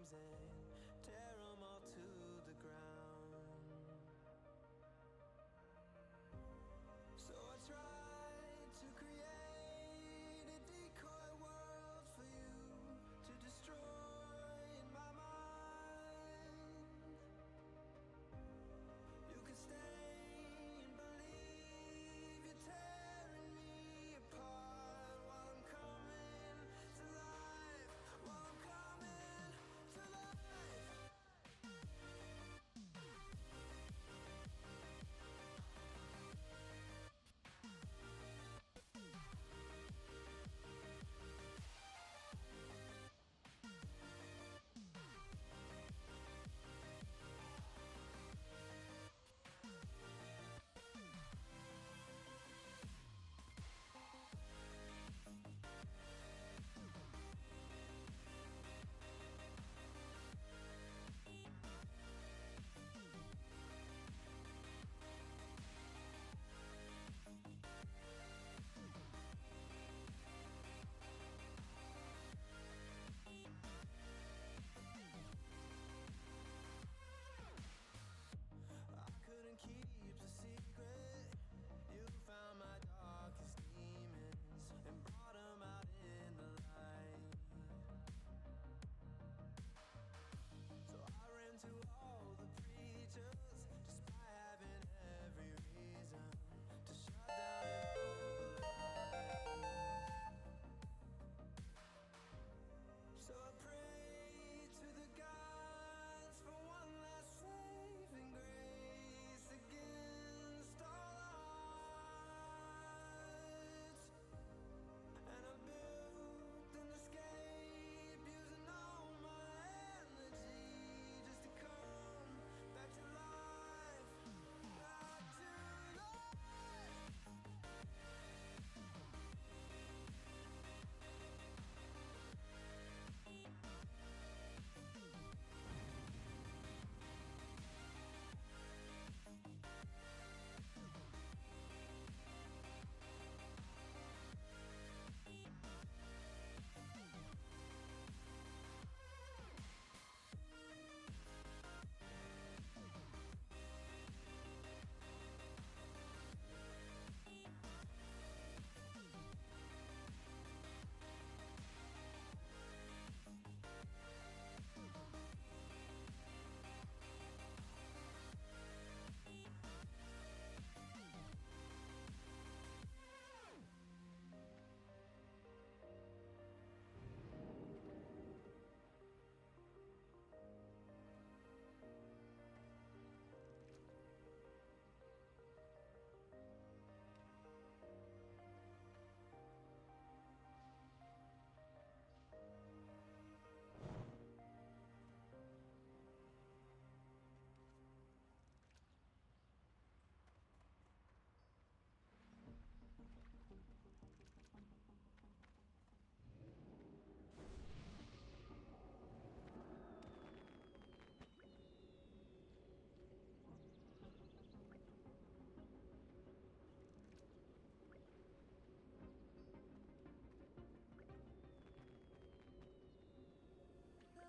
dreams and tear them all to the ground. So I tried to create a decoy world for you to destroy in my mind. You could stay and believe you're tearing me apart while I'm coming to life, while I'm coming to life. I couldn't keep the secret. You found my darkest demons and brought them out in the light. So I ran to all the preachers, despite having every reason to shut down and unbelieve. So I prayed to the gods for one last saving grace against all odds. And I built an escape using all my energy just to come back to life, back to life.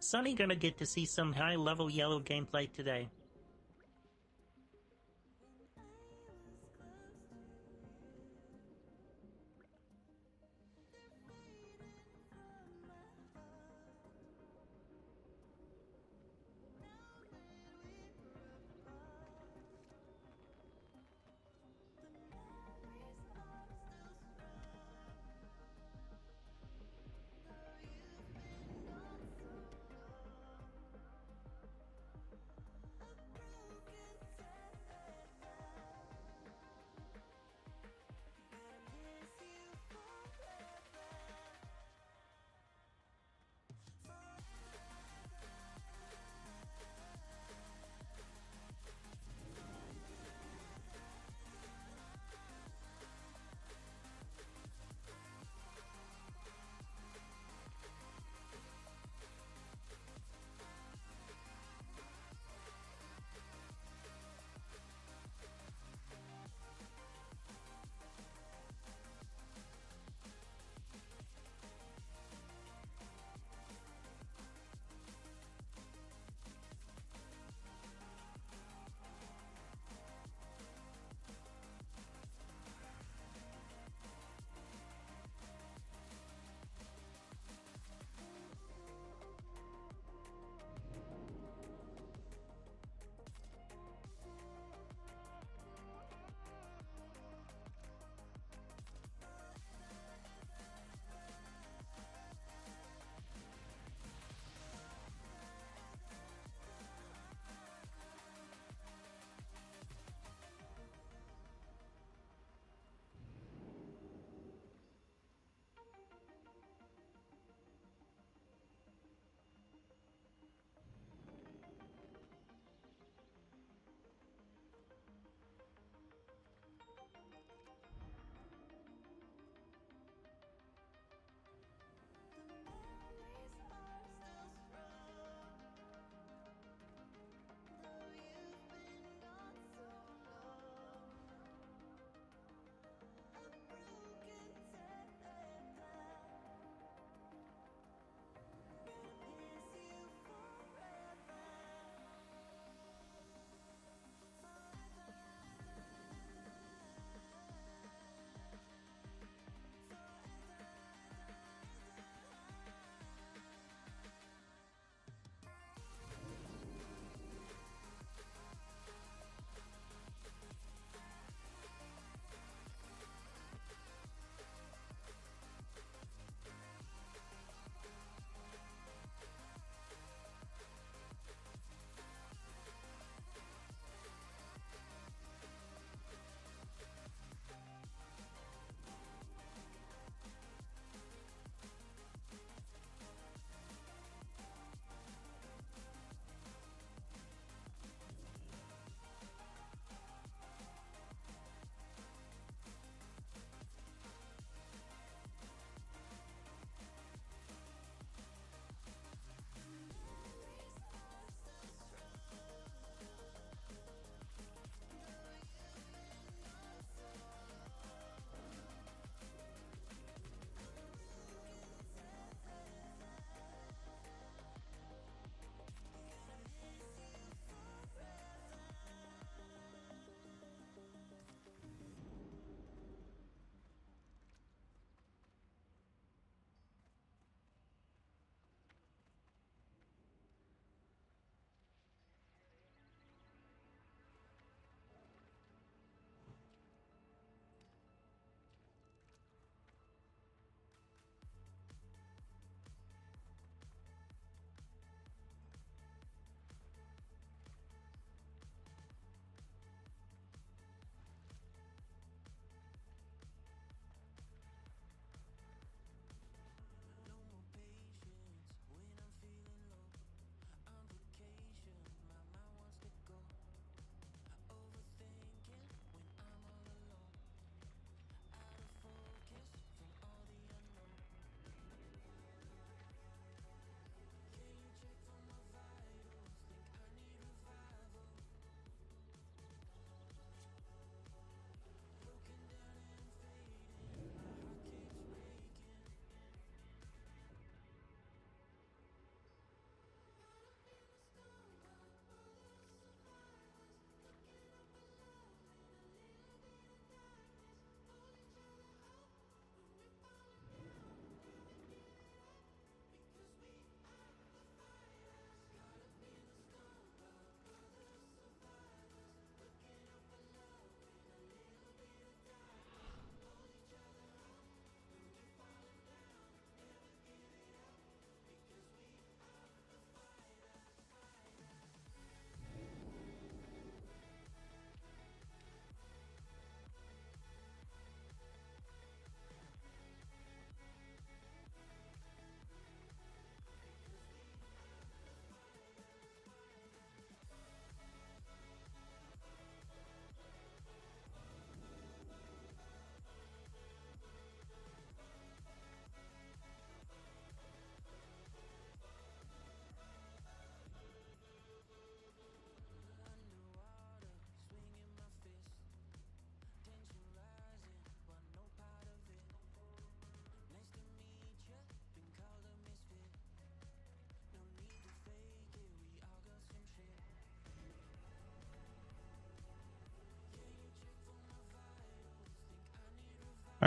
Sonny gonna get to see some high-level yellow gameplay today. I've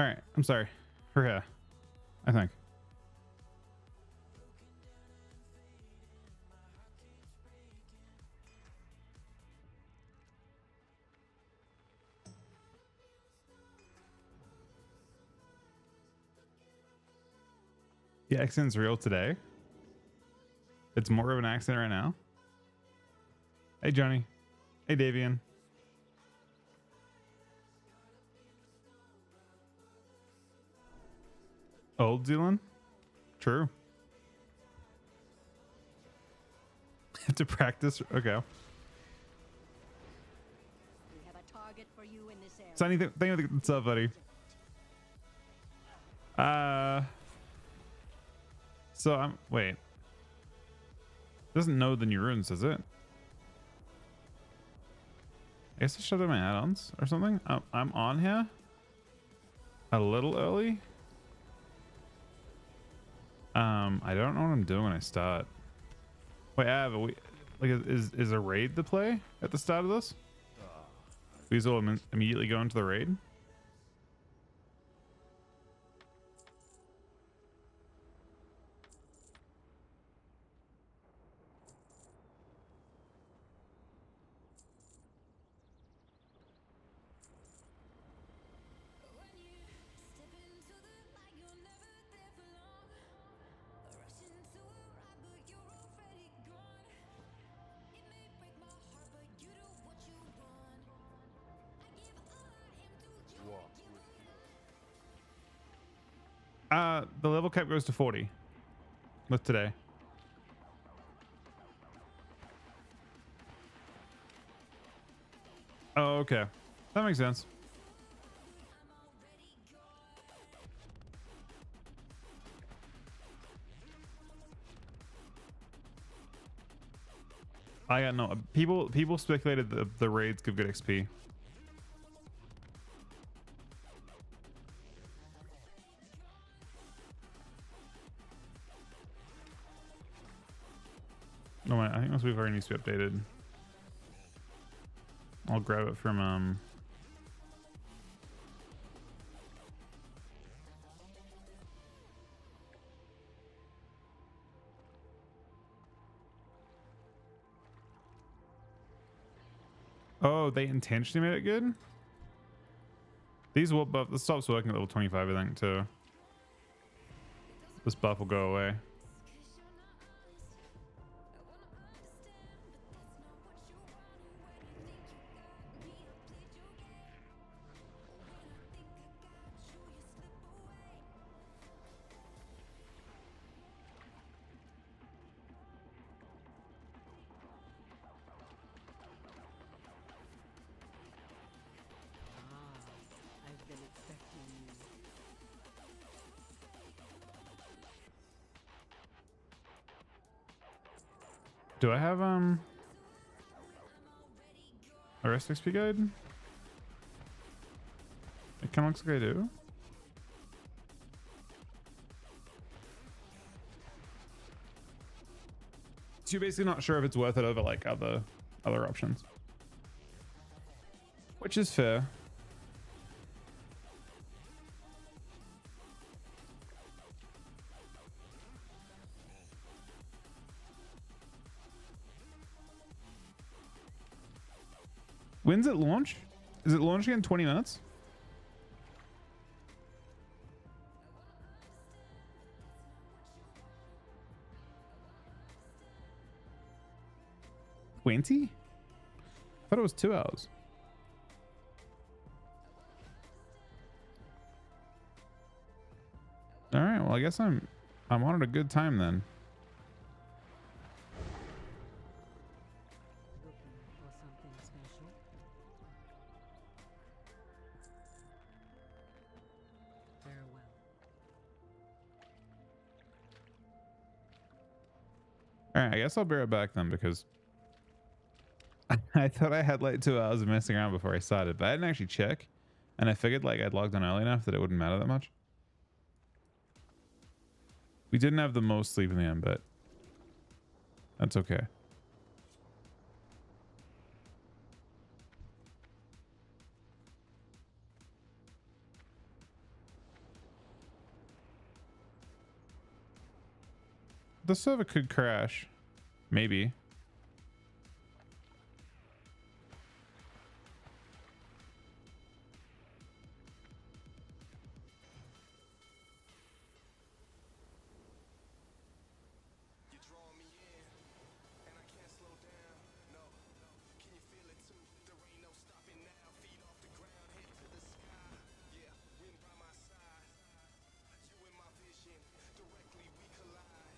All right, I'm sorry for her. I think. The accident's real today. It's more of an accident right now. Hey, Johnny. Hey, Davian. Old Zealand? True. Have to practice. Okay. We have a target for you in this area. Sunny, thank you. What's up, buddy? So I'm wait. It doesn't know the new runes, does it? I guess I should have my add-ons or something. I'm on here a little early. I don't know what I'm doing when I start. Wait, Av, like, is a raid the play at the start of this? These will immediately go into the raid. The level cap goes to 40 with today. Oh, okay. That makes sense. I got no people speculated the raids give good XP. No, I think this already needs to be updated. I'll grab it from Oh, they intentionally made it good? These will buff. This stops working at level 25, I think, too. This buff will go away. I've been expecting you. Do I have a rest XP guide? It kind of looks like I do. So you're basically not sure if it's worth it over like other options, which is fair. When's it launch? Is it launching in 20 minutes? I thought it was 2 hours. All right, well, I guess I'm on at a good time then. Looking for something special? Farewell. All right, I guess I'll be right back then because I thought I had like 2 hours of messing around before I started, but I didn't actually check, and I figured like I'd logged on early enough that it wouldn't matter that much. We didn't have the most sleep in the end, but that's okay. the server could crash. Maybe. You're drawing me in, and I can't slow down. No, can you feel it too? There ain't no stopping now. Feet off the ground, head to the sky. Yeah, wind by my side. You in my vision, directly we collide.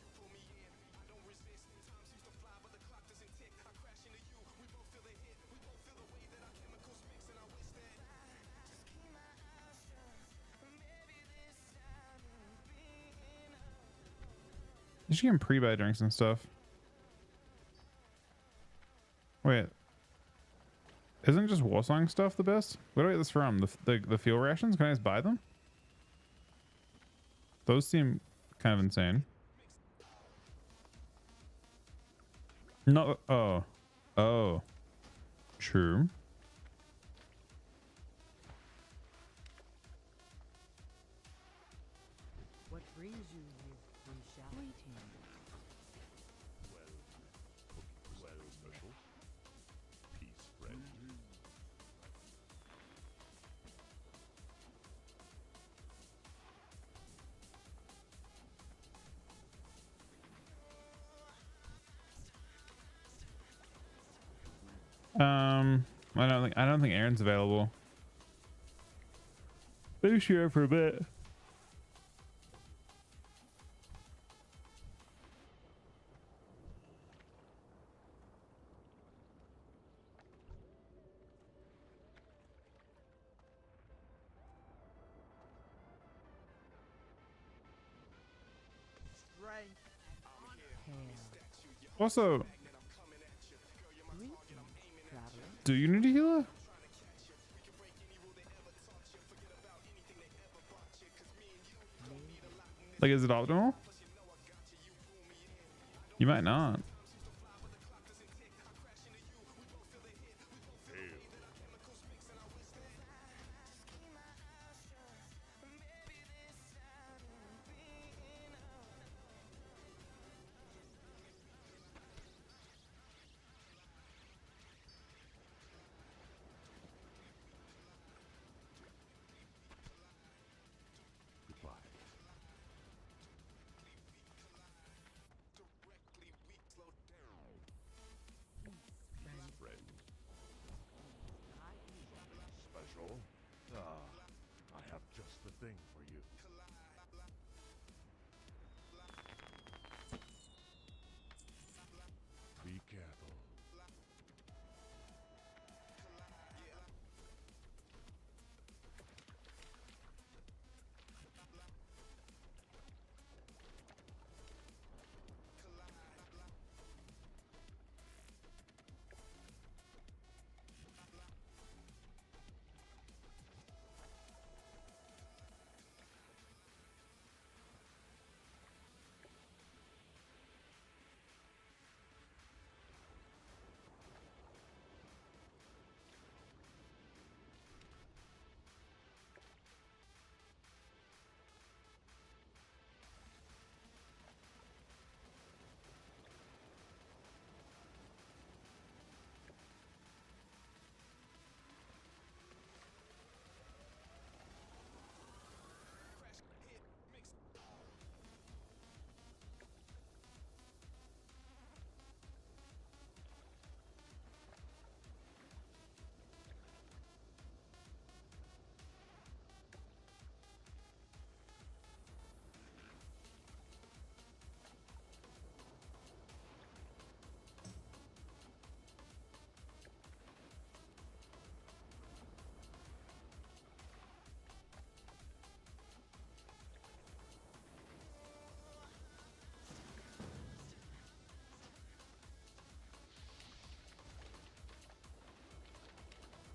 You pull me in, I don't resist. Times used to fly, but the clock doesn't tick. I crash into you, we both feel the hit. We both feel the way that our chemicals mix, and I wish that. Just keep my eyes shut. Maybe this time will be enough. You should get him pre-buy drinks and stuff. Wait. Isn't just Warsong stuff the best? Where do I get this from? The fuel rations? Can I just buy them? Those seem kind of insane. No. Oh. Oh. True. What brings you here, Risha? Waiting. Special. Peace, friend. I don't think Aaron's available. Maybe she's here for a bit. Also, do you need a healer? Like, is it optimal? You might not. Goodbye. Friend. Special. I have just the thing for you. Be careful.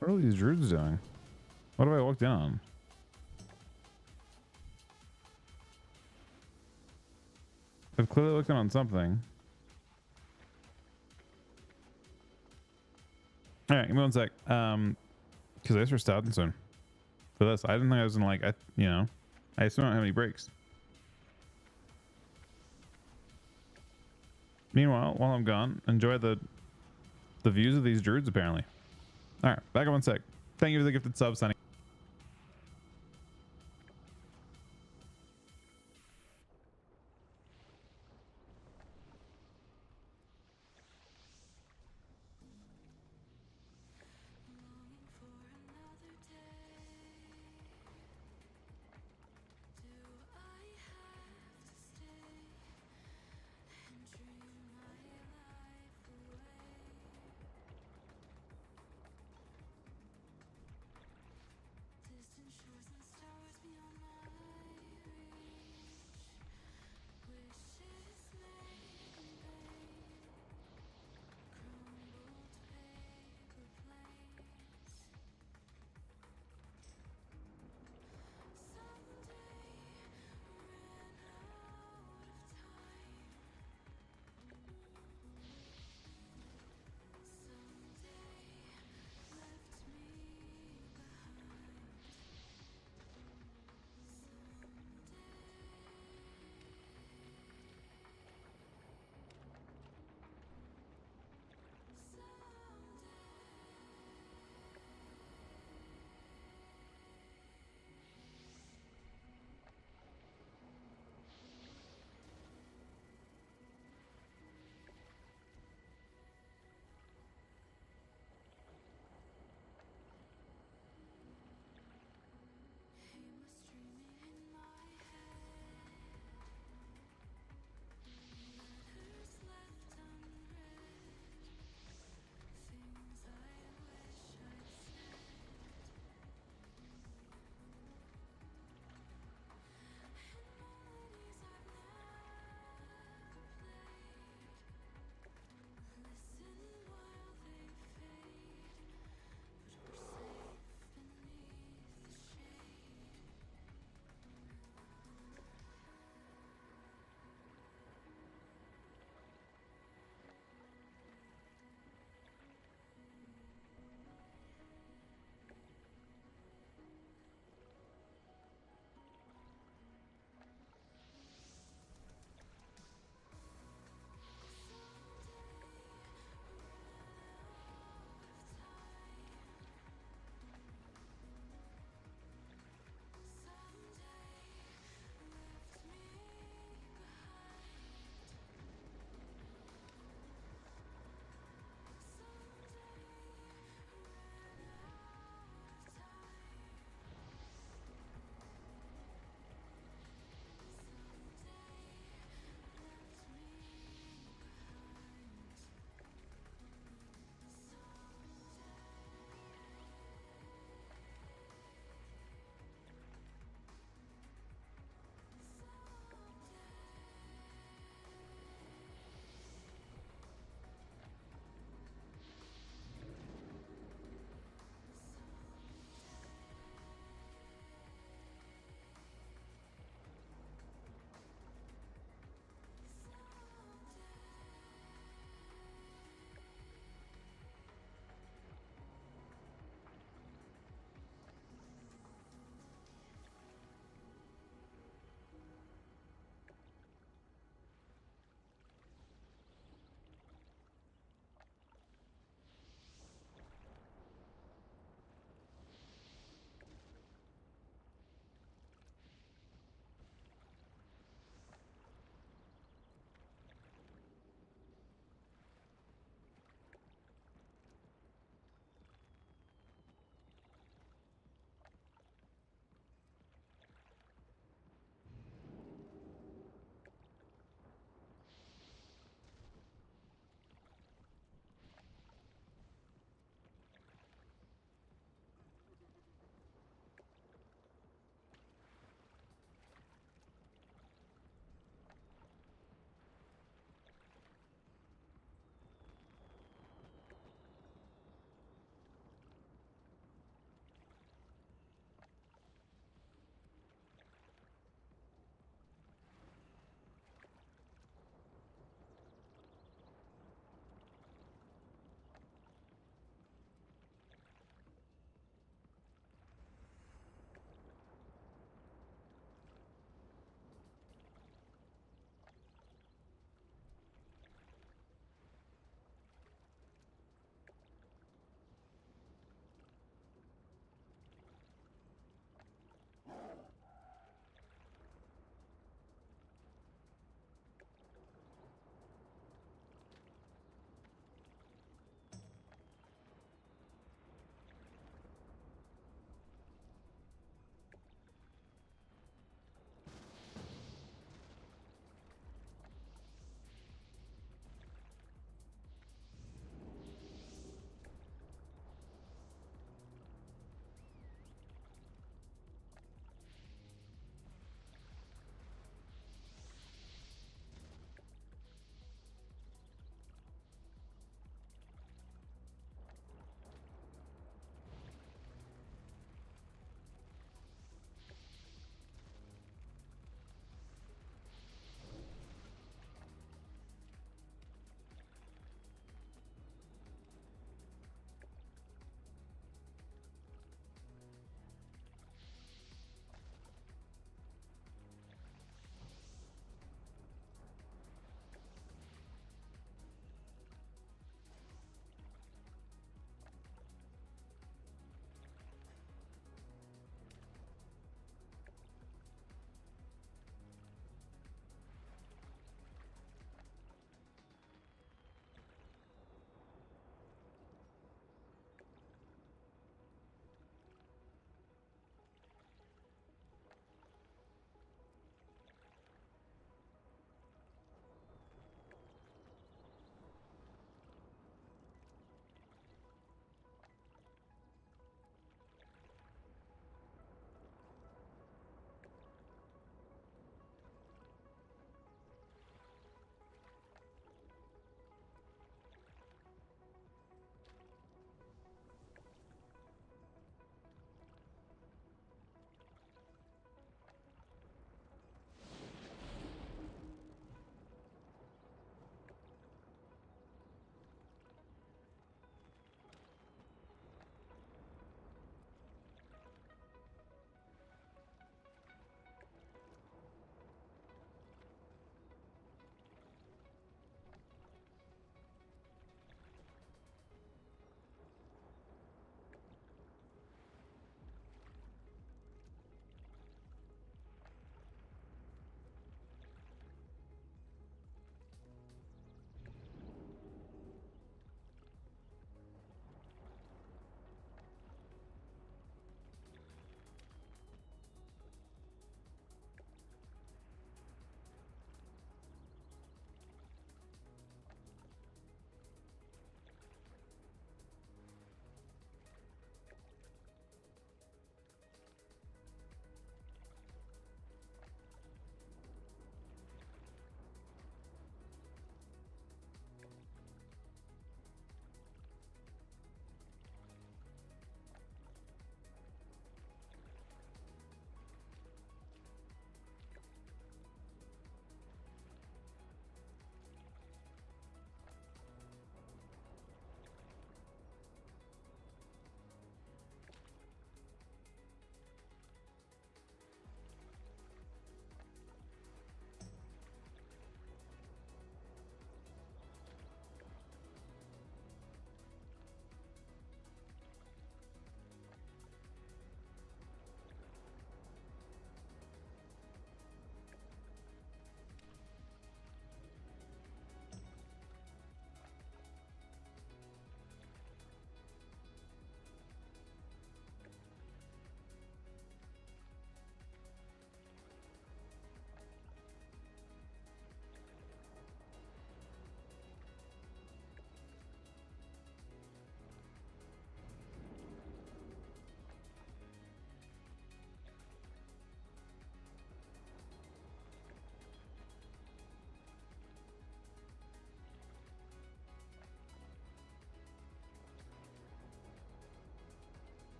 What are these druids doing? What have I walked in on? I've clearly looked in on something. All right, give me one sec. Because I just for stopping soon. For this, I didn't think I was gonna like. I assume I don't have any breaks. Meanwhile, while I'm gone, enjoy the views of these druids, apparently. All right, back in 1 sec. Thank you for the gifted sub, Sunny. Longing for another day. Do I have to stay and dream my life away?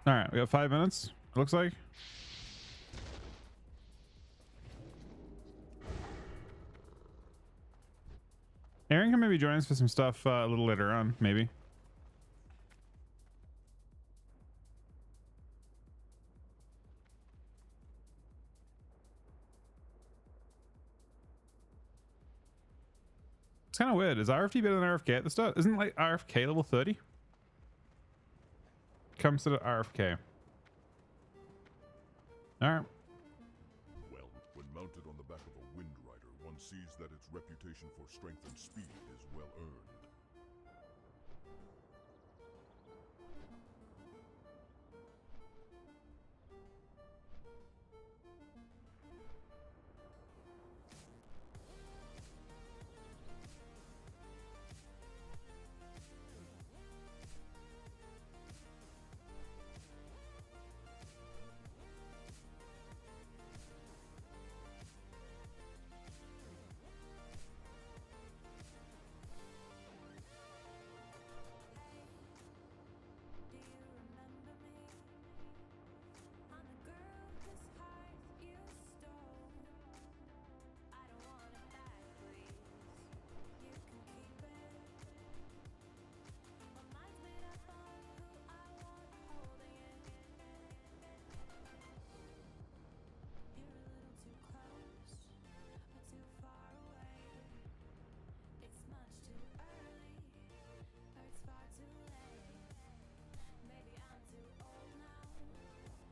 All right, we got 5 minutes. It looks like. Aaron can maybe join us for some stuff a little later on, maybe. It's kind of weird. Is RFT better than RFK at the start? Isn't like RFK level 30? Comes to the RFK. All right. Well, when mounted on the back of a wind rider, one sees that its reputation for strength and speed is well earned. Do you remember me? I'm the girl whose heart you stole. I don't want it back, please. You can keep it. My mind's made up on who I want holding it. You're a little too close, or too far away. It's much too early, or it's far too late. Maybe I'm too old now,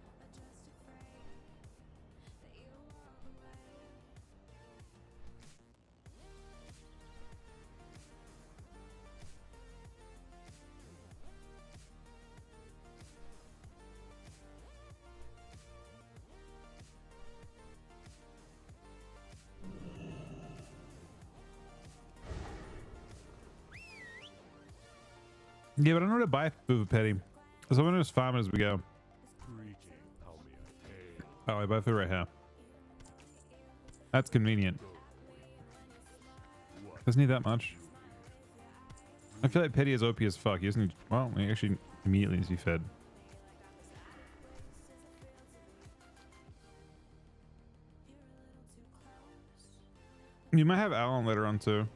or just afraid that you'll walk away. Yeah, but I don't know where to buy food petty. So I'm gonna just farm it as we go. Greeting, how may I pay? Oh, I buy food right here. That's convenient. Doesn't need that much. I feel like petty is OP as fuck. He doesn't need, well, he actually immediately needs to be fed. You might have Alan later on too.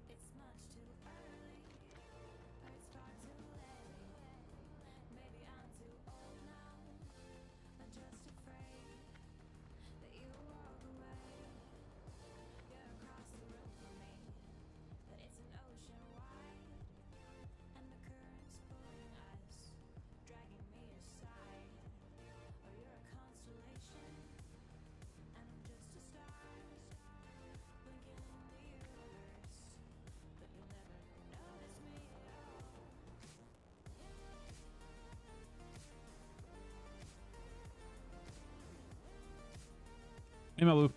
It's much too early, or it's far too late. Maybe I'm too old now, or just afraid that you'll walk away. You're across the room from me, but it's an ocean wide, and the current's pulling us, dragging me aside. Or you're a constellation, and I'm just a star, blinking in the universe, but you'll never notice me at all. Hey, Malu.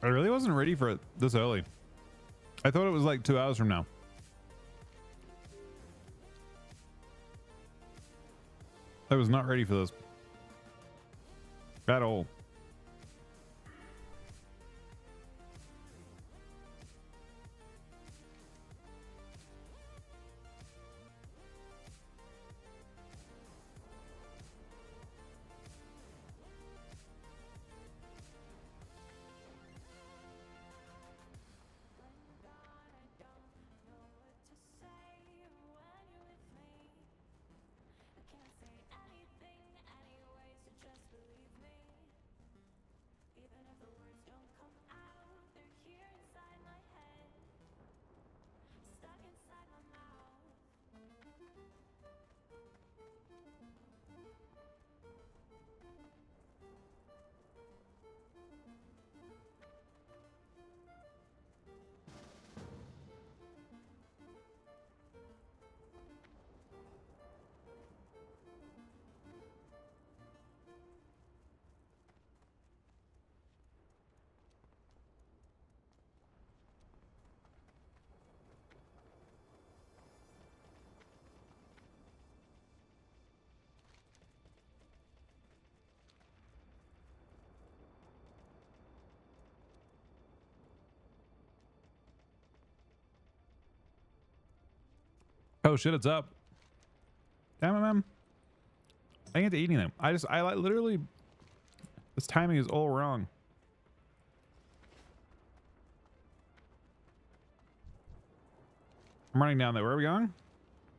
I really wasn't ready for it this early. I thought it was like 2 hours from now. I was not ready for this. At all. Oh shit, it's up. Damn it, man. I didn't get to eat anything. I like literally, this timing is all wrong. I'm running down there. Where are we going?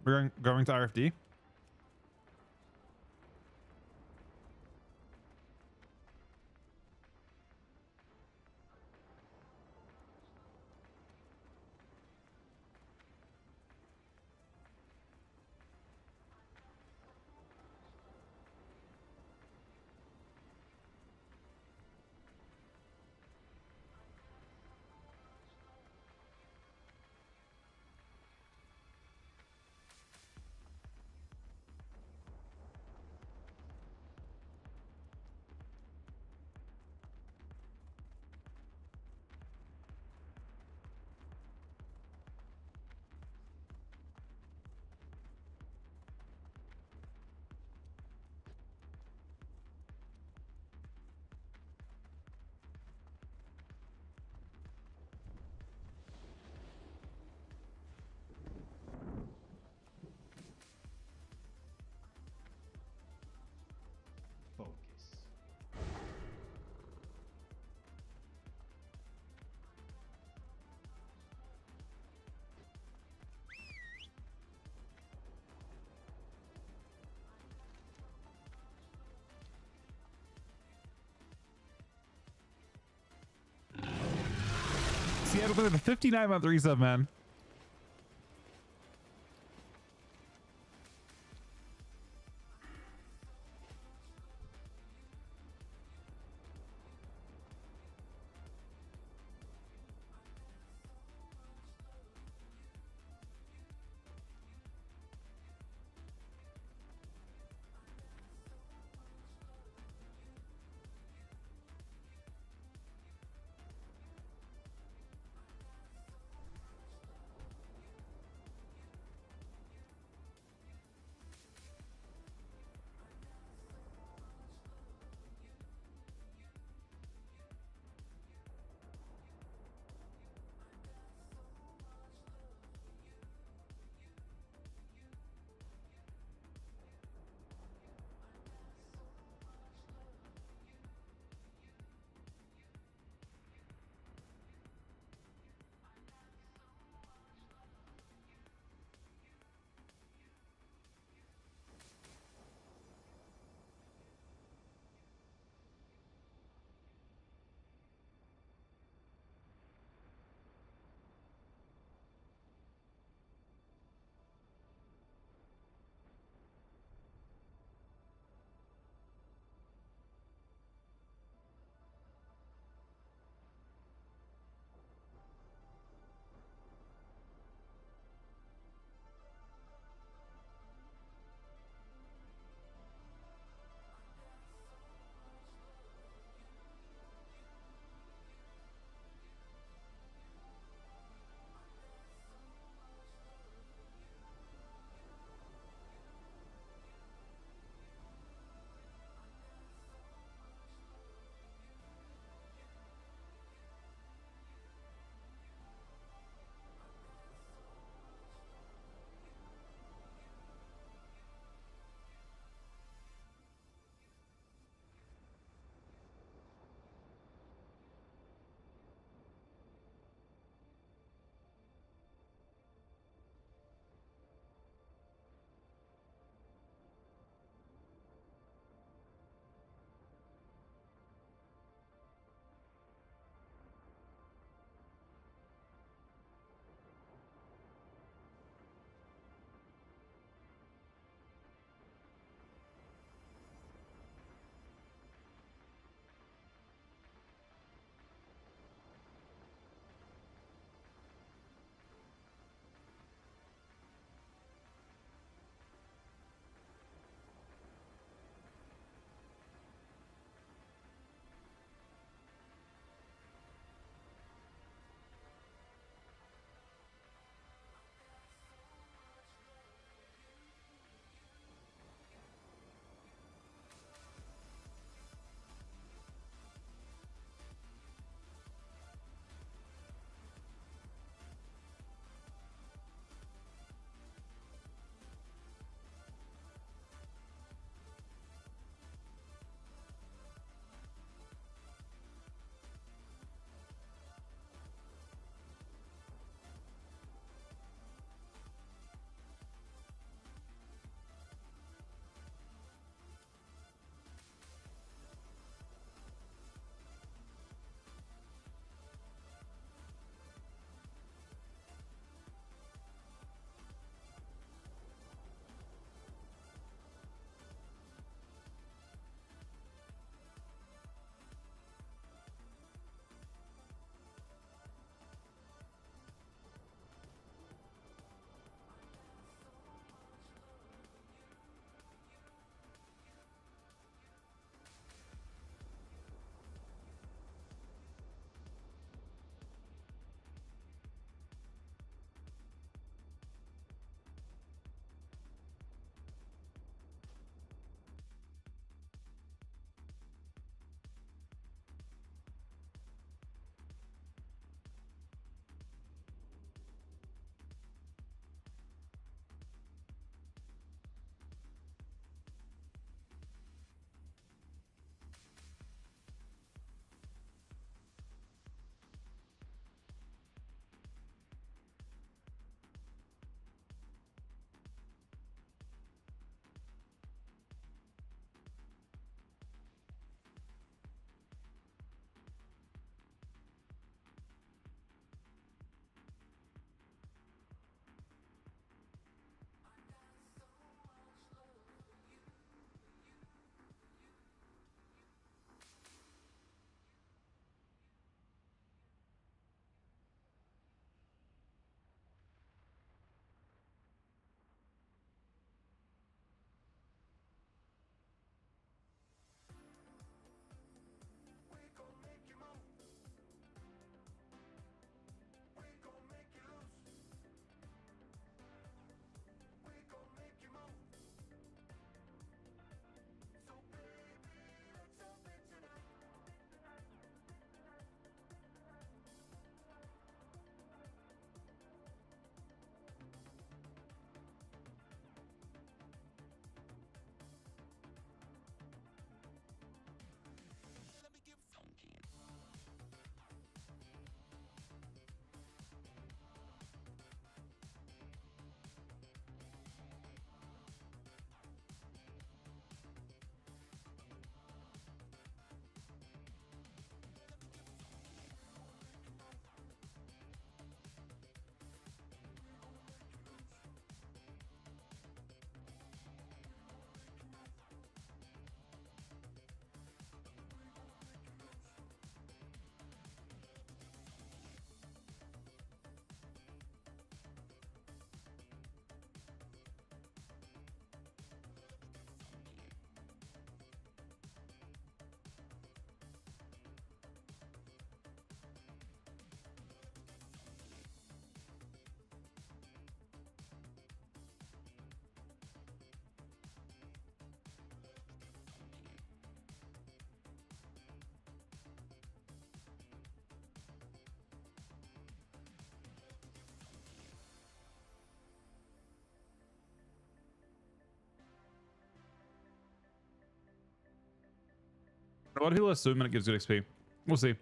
We're going to RFD. Focus. Seattle with a 59-month resub, man. A lot of people assume that it gives good XP. We'll see.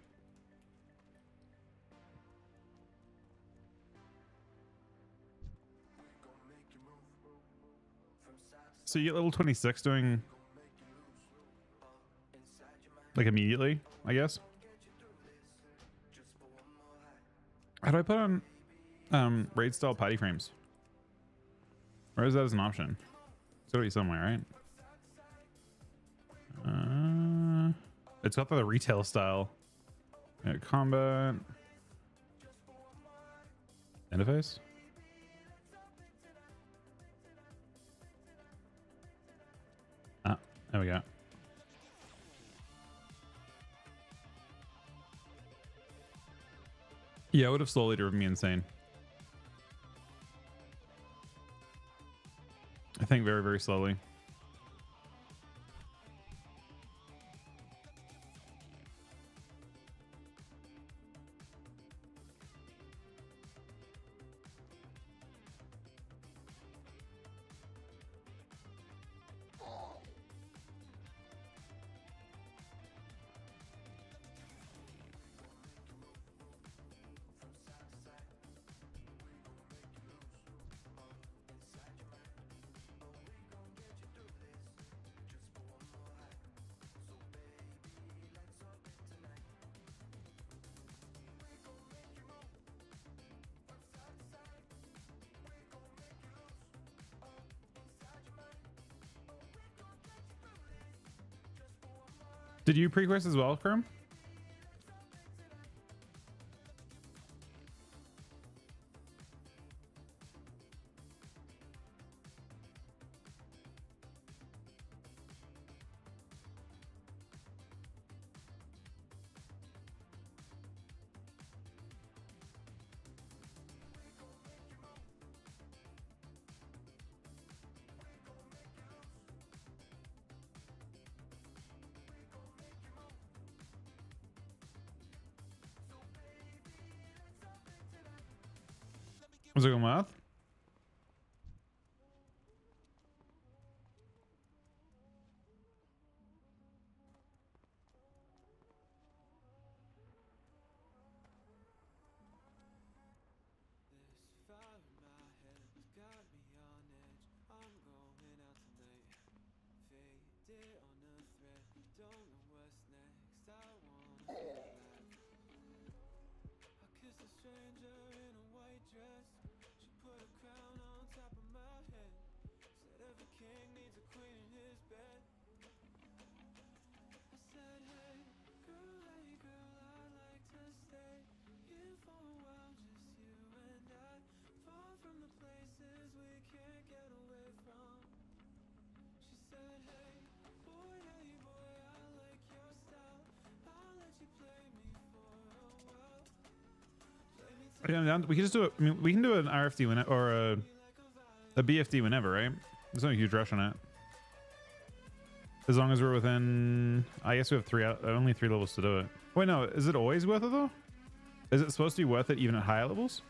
So you get level 26 doing like immediately, I guess. How do I put on raid style patty frames? Or is that as an option? It's gotta be somewhere, right? It's got the retail style. Combat interface. There we go. Yeah, it would have slowly driven me insane. I think very, very slowly. Did you pre-quest as well, Chrome? Was it going math? Yeah, we can just do it. I mean, we can do an RFD or a BFD whenever, right? There's no huge rush on it. As long as we're within, I guess we have only 3 levels to do it. Wait, no, is it always worth it though? Is it supposed to be worth it even at higher levels?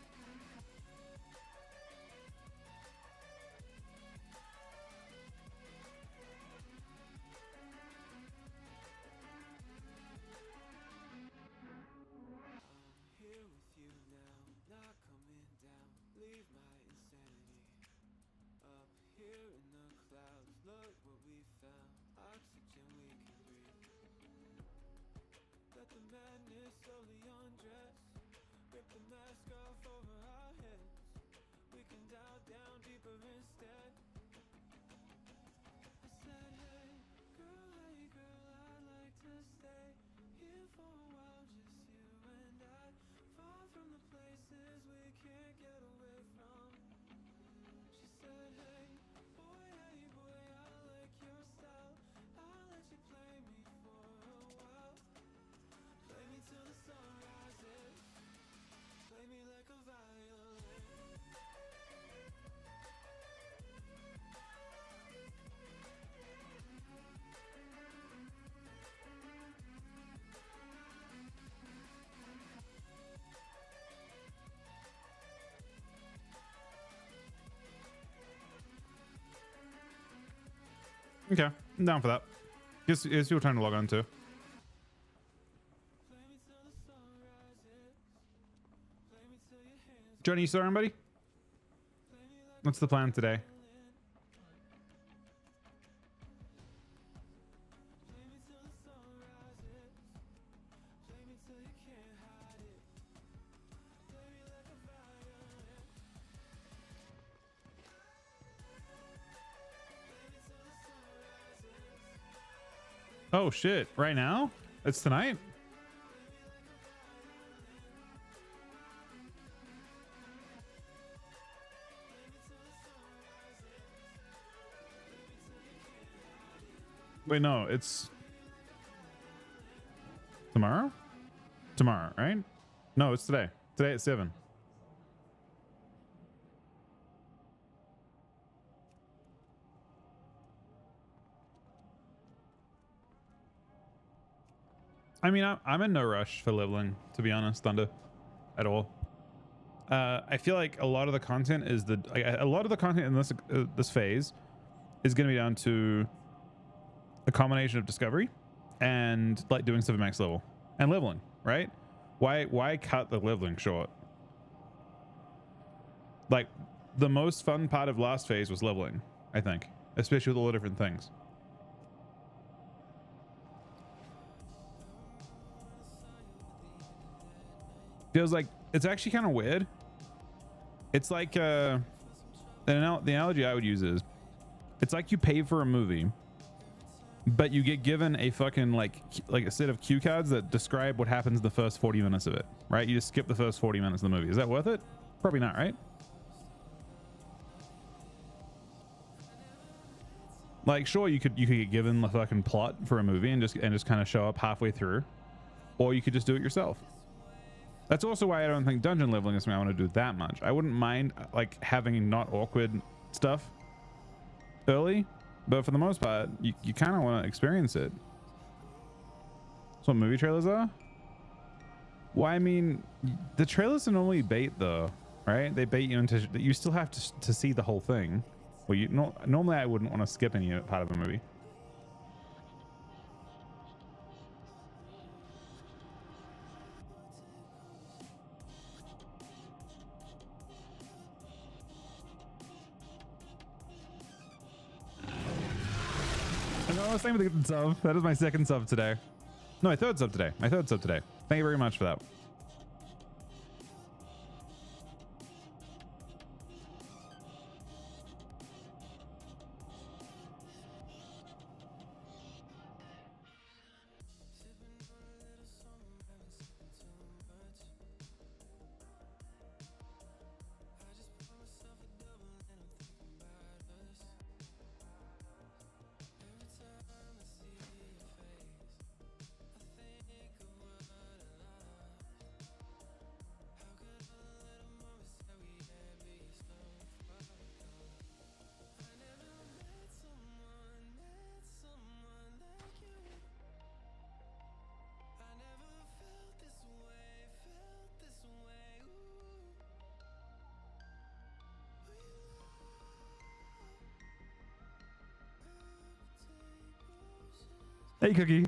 Okay, I'm down for that. Gives you time to log on too. Johnny, you saw him, buddy? What's the plan today? Oh shit, right now? It's tonight? Wait, no, it's tomorrow? Tomorrow, right? No, it's today. Today at 7. I mean, I'm in no rush for leveling, to be honest, Thunder, at all. I feel like a lot of the content is a lot of the content in this phase is going to be down to a combination of discovery and like doing stuff at max level and leveling, right? Why cut the leveling short? Like the most fun part of last phase was leveling, I think, especially with all the different things. Feels like it's actually kind of weird. It's like the analogy I would use is it's like you pay for a movie, but you get given a fucking like a set of cue cards that describe what happens in the first 40 minutes of it, right? You just skip the first 40 minutes of the movie. Is that worth it? Probably not, right? Like, sure, you could get given the fucking plot for a movie and just kind of show up halfway through, or you could just do it yourself. That's also why I don't think dungeon leveling is something I want to do that much. I wouldn't mind like having not awkward stuff early, but for the most part, you kind of want to experience it. That's what movie trailers are. Well, I mean, the trailers are normally bait though, right? They bait you into, you still have to see the whole thing. Well, normally I wouldn't want to skip any part of a movie. No, same with the sub. That is my second sub today. No, my third sub today. My third sub today. Thank you very much for that. Hey, Cookie.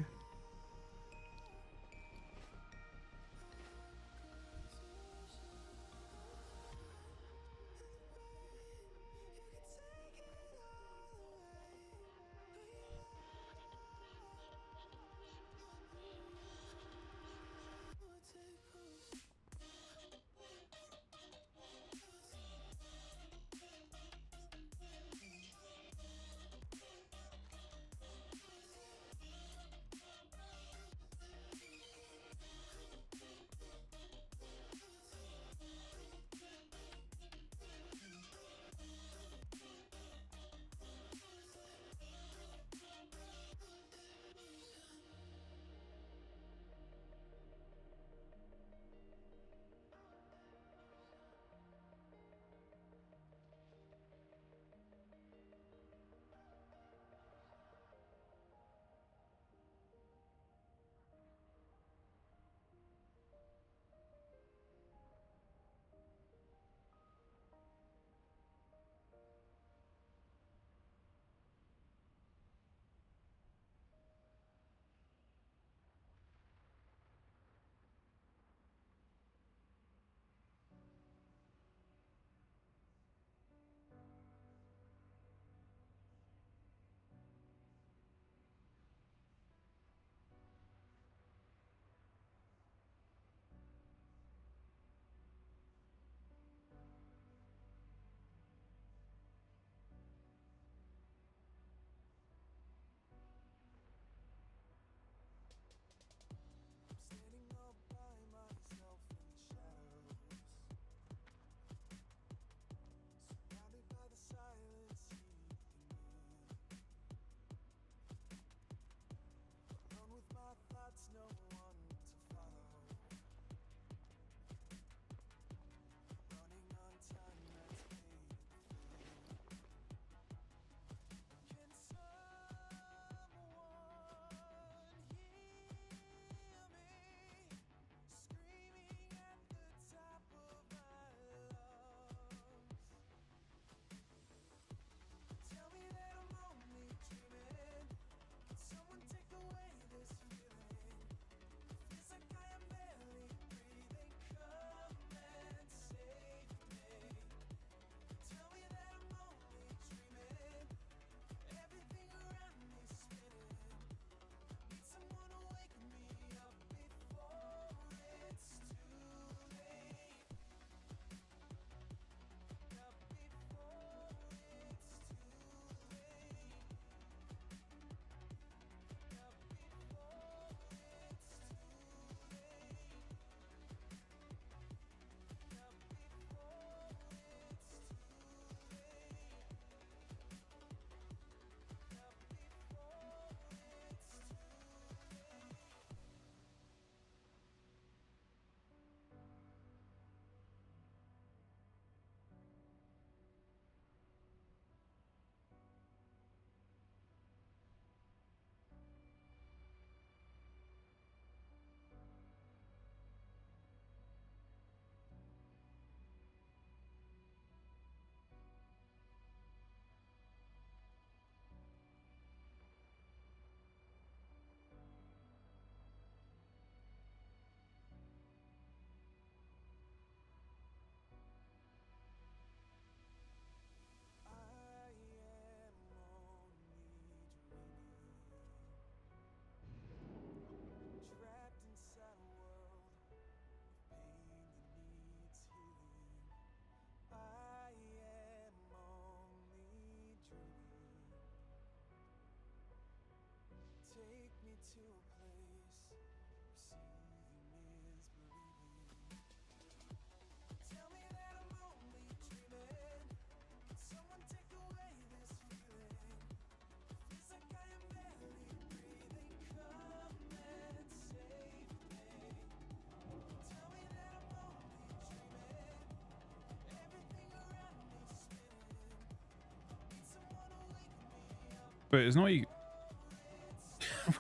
Wait, it's not you.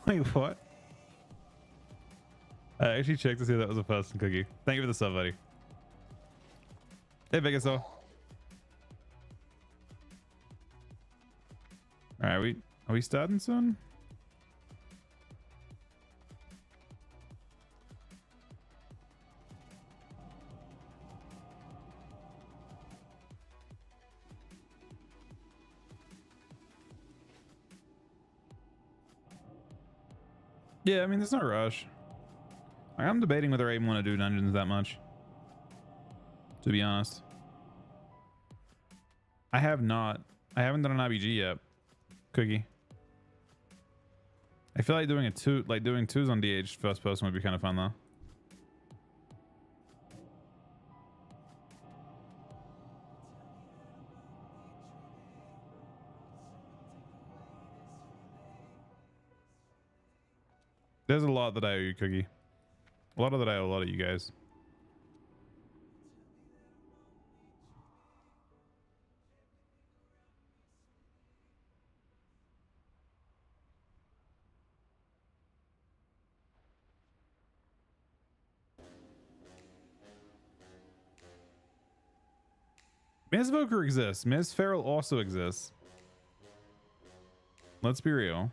Wait, what? I actually checked to see if that was a person cookie. Thank you for the sub, buddy. Hey, Vegasaur. Alright, are we starting soon? Yeah, I mean, there's no rush. Like, I'm debating whether I even want to do dungeons that much, to be honest. I haven't done an IBG yet, Cookie. I feel like doing twos on DH first person would be kind of fun though. There's a lot that I owe you, Cookie. A lot of that I owe a lot of you guys. Ms. Voker exists. Ms. Farrell also exists. Let's be real.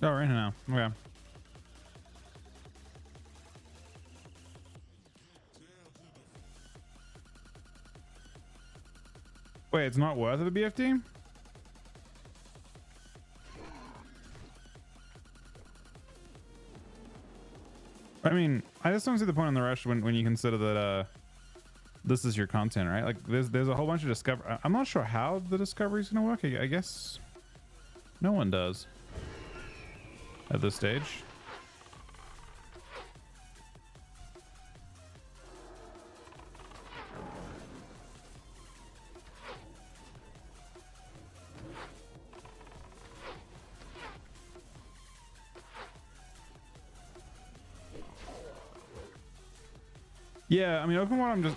Oh, right now. Okay. Wait, it's not worth it, a BFT? I mean, I just don't see the point in the rush when you consider that this is your content, right? Like there's a whole bunch of discovery. I'm not sure how the discovery is gonna work. I guess no one does at this stage. Yeah, I mean, open world,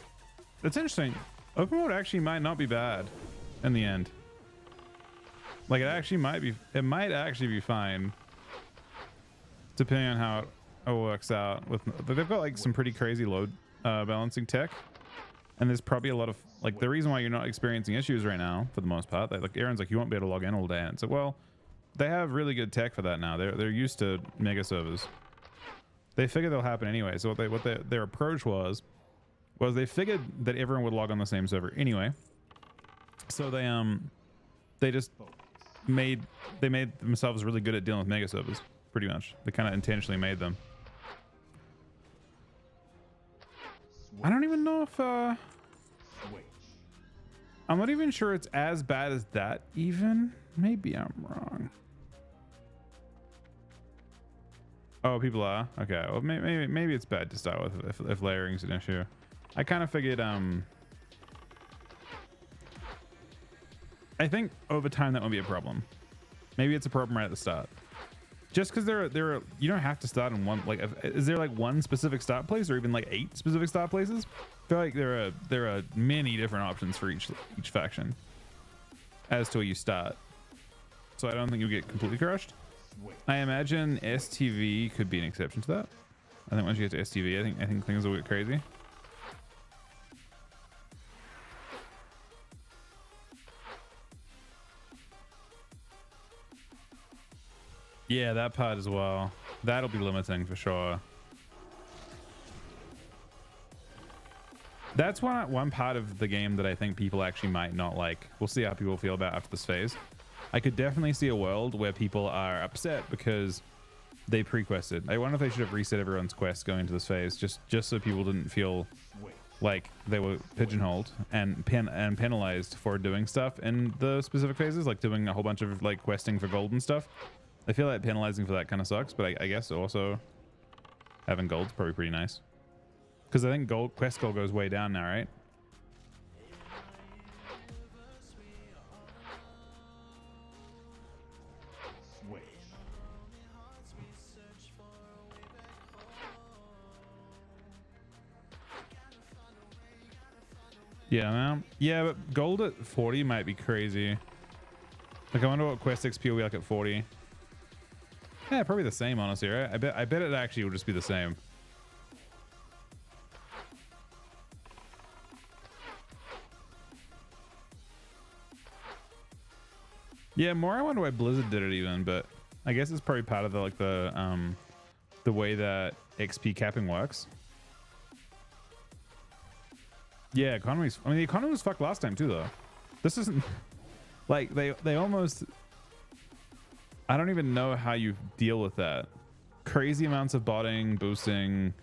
it's interesting. Open world actually might not be bad in the end. Like it might actually be fine. Depending on how it works out. They've got like some pretty crazy load balancing tech. And there's probably a lot of, like, the reason why you're not experiencing issues right now, for the most part, like Aaron's like, you won't be able to log in all day. And it's like, well, they have really good tech for that now. They're used to mega servers. They figure they'll happen anyway. So their approach was they figured that everyone would log on the same server anyway. So they just made themselves really good at dealing with mega servers, pretty much. They kind of intentionally made them. I don't even know if I'm not even sure it's as bad as that even. Maybe I'm wrong. Oh, people are? Okay, well maybe it's bad to start with if layering is an issue. I kind of figured I think over time that won't be a problem. Maybe it's a problem right at the start. Just because there are you don't have to start in one, like is there like one specific start place or even like 8 specific start places? I feel like there are many different options for each faction as to where you start. So I don't think you'll get completely crushed. I imagine STV could be an exception to that. I think once you get to STV, I think things will get crazy. Yeah, that part as well. That'll be limiting for sure. That's one part of the game that I think people actually might not like. We'll see how people feel about after this phase. I could definitely see a world where people are upset because they pre-quested. I wonder if they should have reset everyone's quest going into this phase, just so people didn't feel like they were pigeonholed and penalized for doing stuff in the specific phases, like doing a whole bunch of like questing for gold and stuff. I feel like penalizing for that kind of sucks, but I guess also having gold's probably pretty nice. Because I think quest goal goes way down now, right? Yeah, man. Yeah, but gold at 40 might be crazy. Like, I wonder what quest XP will be like at 40. Yeah, probably the same, honestly, right? I bet it actually will just be the same. Yeah, more I wonder why Blizzard did it even, but I guess it's probably part of the way that XP capping works. Yeah, economies. I mean, the economy was fucked last time too, though. This isn't like they almost. I don't even know how you deal with that. Crazy amounts of botting, boosting,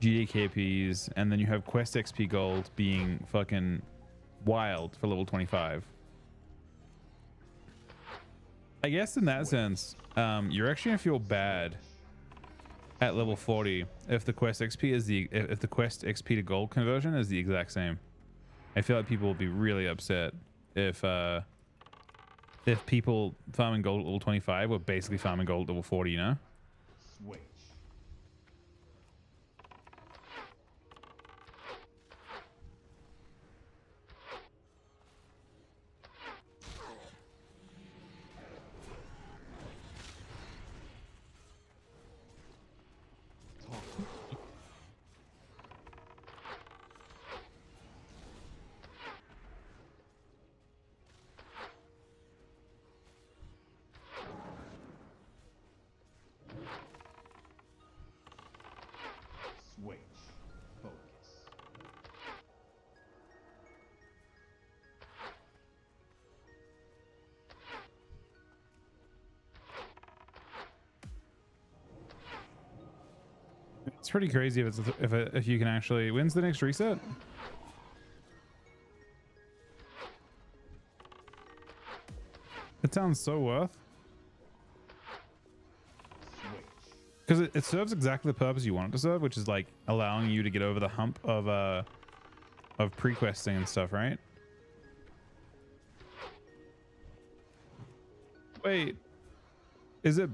GDKPs, and then you have quest XP gold being fucking wild for level 25. I guess in that sense, you're actually gonna feel bad at level 40 if the quest XP is if the quest XP to gold conversion is the exact same. I feel like people will be really upset if people farming gold at level 25 were basically farming gold at level 40, you know? Switch. Switch. Focus. It's pretty crazy if you can actually. When's the next reset? It sounds so worth. Because it serves exactly the purpose you want it to serve, which is like allowing you to get over the hump of pre-questing and stuff, right? Wait, is it?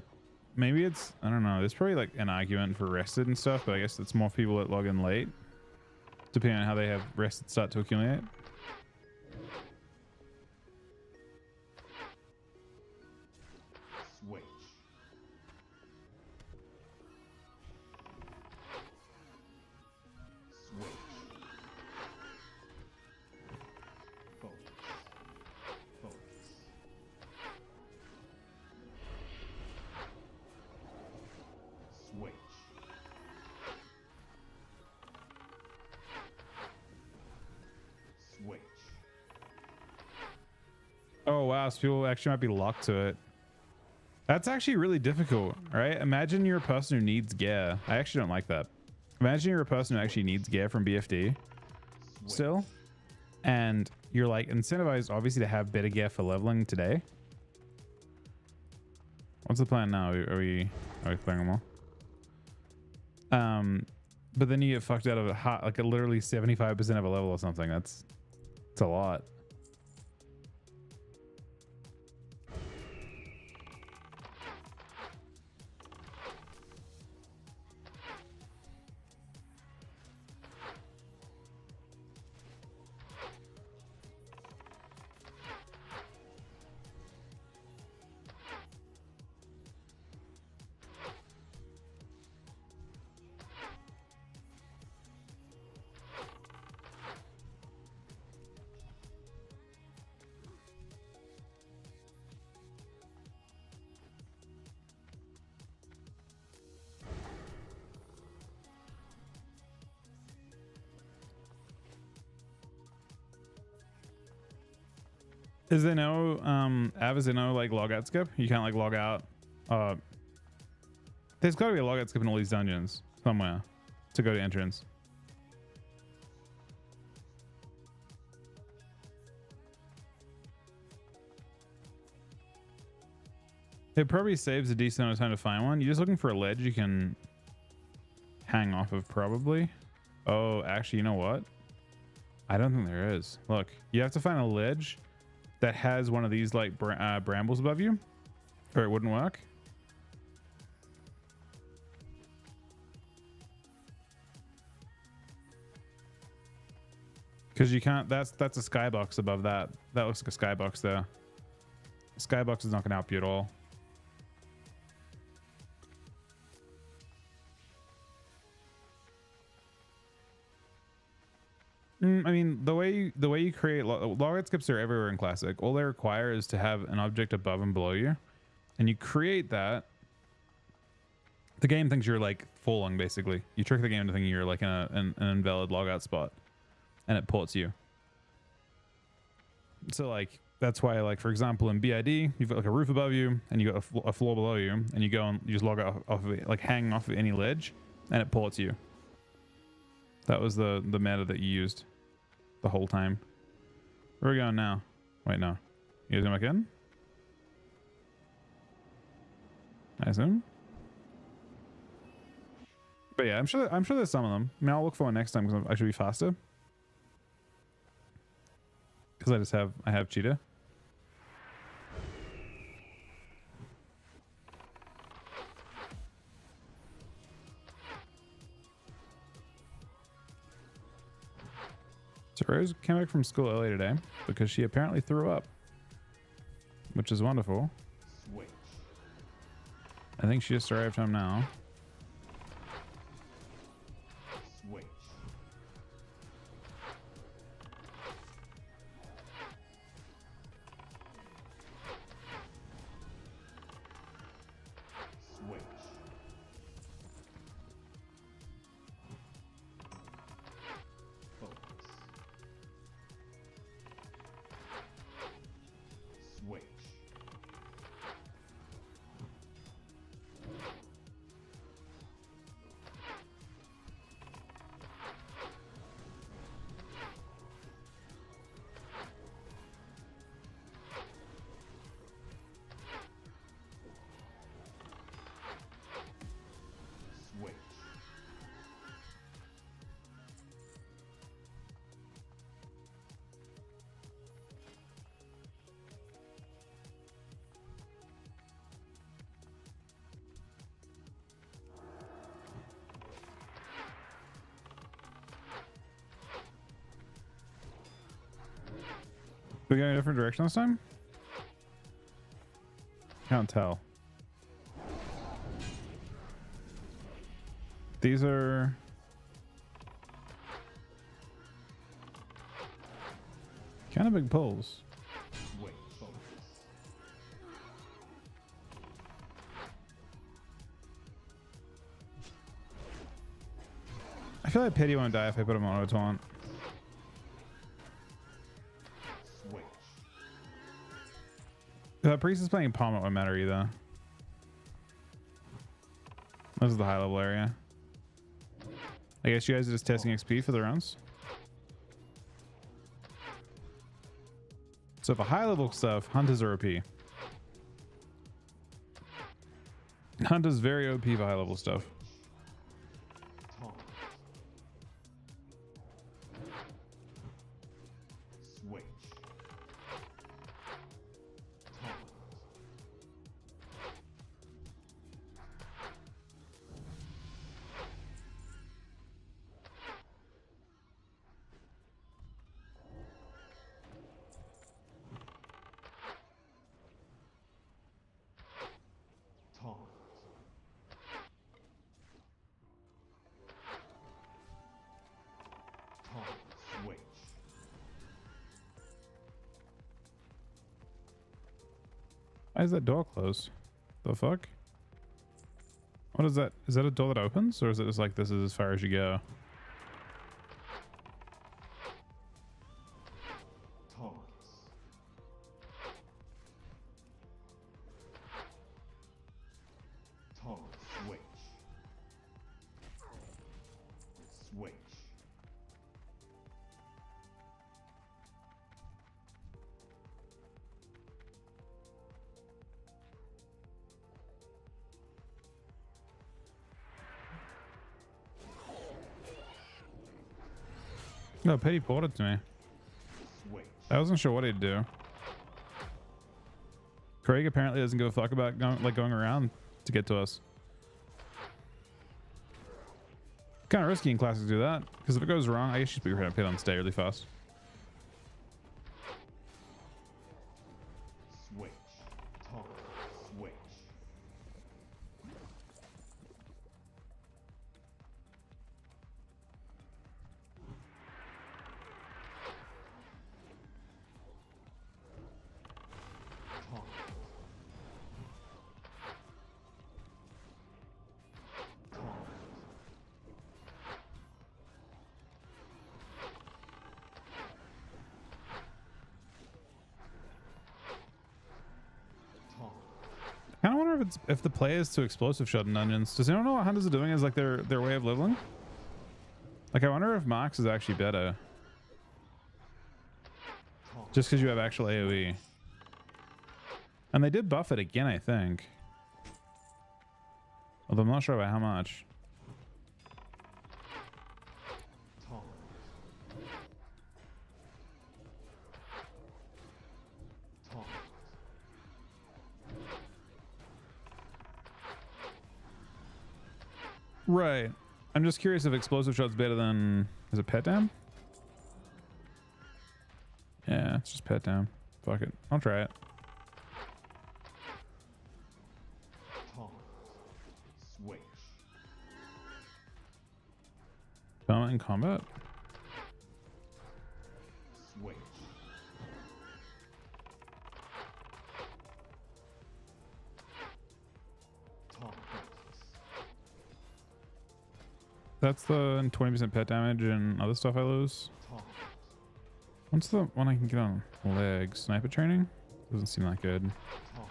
Maybe it's, I don't know. There's probably like an argument for rested and stuff, but I guess it's more people that log in late, depending on how they have rested start to accumulate. Switch. Switch. Focus. Focus. Switch. Switch. Oh wow, so people actually might be locked to it. That's actually really difficult, right? Imagine you're a person who needs gear. I actually don't like that. Imagine you're a person who actually needs gear from BFD still, and you're like incentivized obviously to have better gear for leveling today. What's the plan now? Are we clearing them all? But then you get fucked out of a hot, like a literally 75% of a level or something. It's a lot. Is there no Av, is there no like log out skip? You can't like log out. There's got to be a log out skip in all these dungeons somewhere to go to entrance. It probably saves a decent amount of time to find one. You're just looking for a ledge you can hang off of probably. Oh, actually, you know what? I don't think there is. Look, you have to find a ledge that has one of these like brambles above you, or it wouldn't work. Because you can't, that's a skybox above that. That looks like a skybox there. Skybox is not going to help you at all. I mean, the way you create log skips are everywhere in Classic. All they require is to have an object above and below you, and you create that. The game thinks you're like falling, basically. You trick the game into thinking you're like in an invalid logout spot, and it ports you. So like that's why, like for example, in BID, you've got like a roof above you, and you got a floor below you, and you go and you just log out off of it, like hanging off of any ledge, and it ports you. That was the meta that you used the whole time. Where are we going now? Wait, no. You guys going back in? I assume. But yeah, I'm sure there's some of them. I mean, I'll look for one next time because I should be faster. Because I have cheetah. So Rose came back from school early today because she apparently threw up, which is wonderful. Switch. I think she just arrived home now. Switch. Switch. Focus. Switch. Switch. We go in a different direction this time? Can't tell. These are... kind of big pulls. Switch. Focus. I feel like Pity won't die if I put him on auto taunt. Switch. If that priest is playing palm, it won't matter either. This is the high level area. I guess you guys are just testing XP for the rounds. So for high level stuff, hunters are OP. Hunter's very OP for high level stuff. Taunt. Switch. Taunt. Taunt. Taunt. Switch. Why is that door closed? The fuck? What is that? Is that a door that opens, or is it just like this is as far as you go? Taunts. Taunt. Switch. Switch. No, Petty ported to me. Switch. I wasn't sure what he'd do. Craig apparently doesn't give a fuck about going around to get to us. Kind of risky in classic to do that, because if it goes wrong, I guess you should be pit on stay really fast. Switch. Taunt. Switch. Taunt. Taunt. Taunt. I kind of wonder if the play is to explosive shot in dungeons. Does anyone know what hunters are doing as like their way of leveling? Like I wonder if Marks is actually better. Taunt. Just because you have actual AoE. And they did buff it again, I think. Although I'm not sure about how much. Taunt. Taunt. Right. I'm just curious if explosive shot's better than... Is it pet down? Yeah, it's just pet down. Fuck it. I'll try it. Taunt. Switch. Comment in combat? Switch. Taunt. That's the 20% pet damage and other stuff I lose. Taunt. What's the one I can get on legs? Sniper training? Doesn't seem that good. Taunt.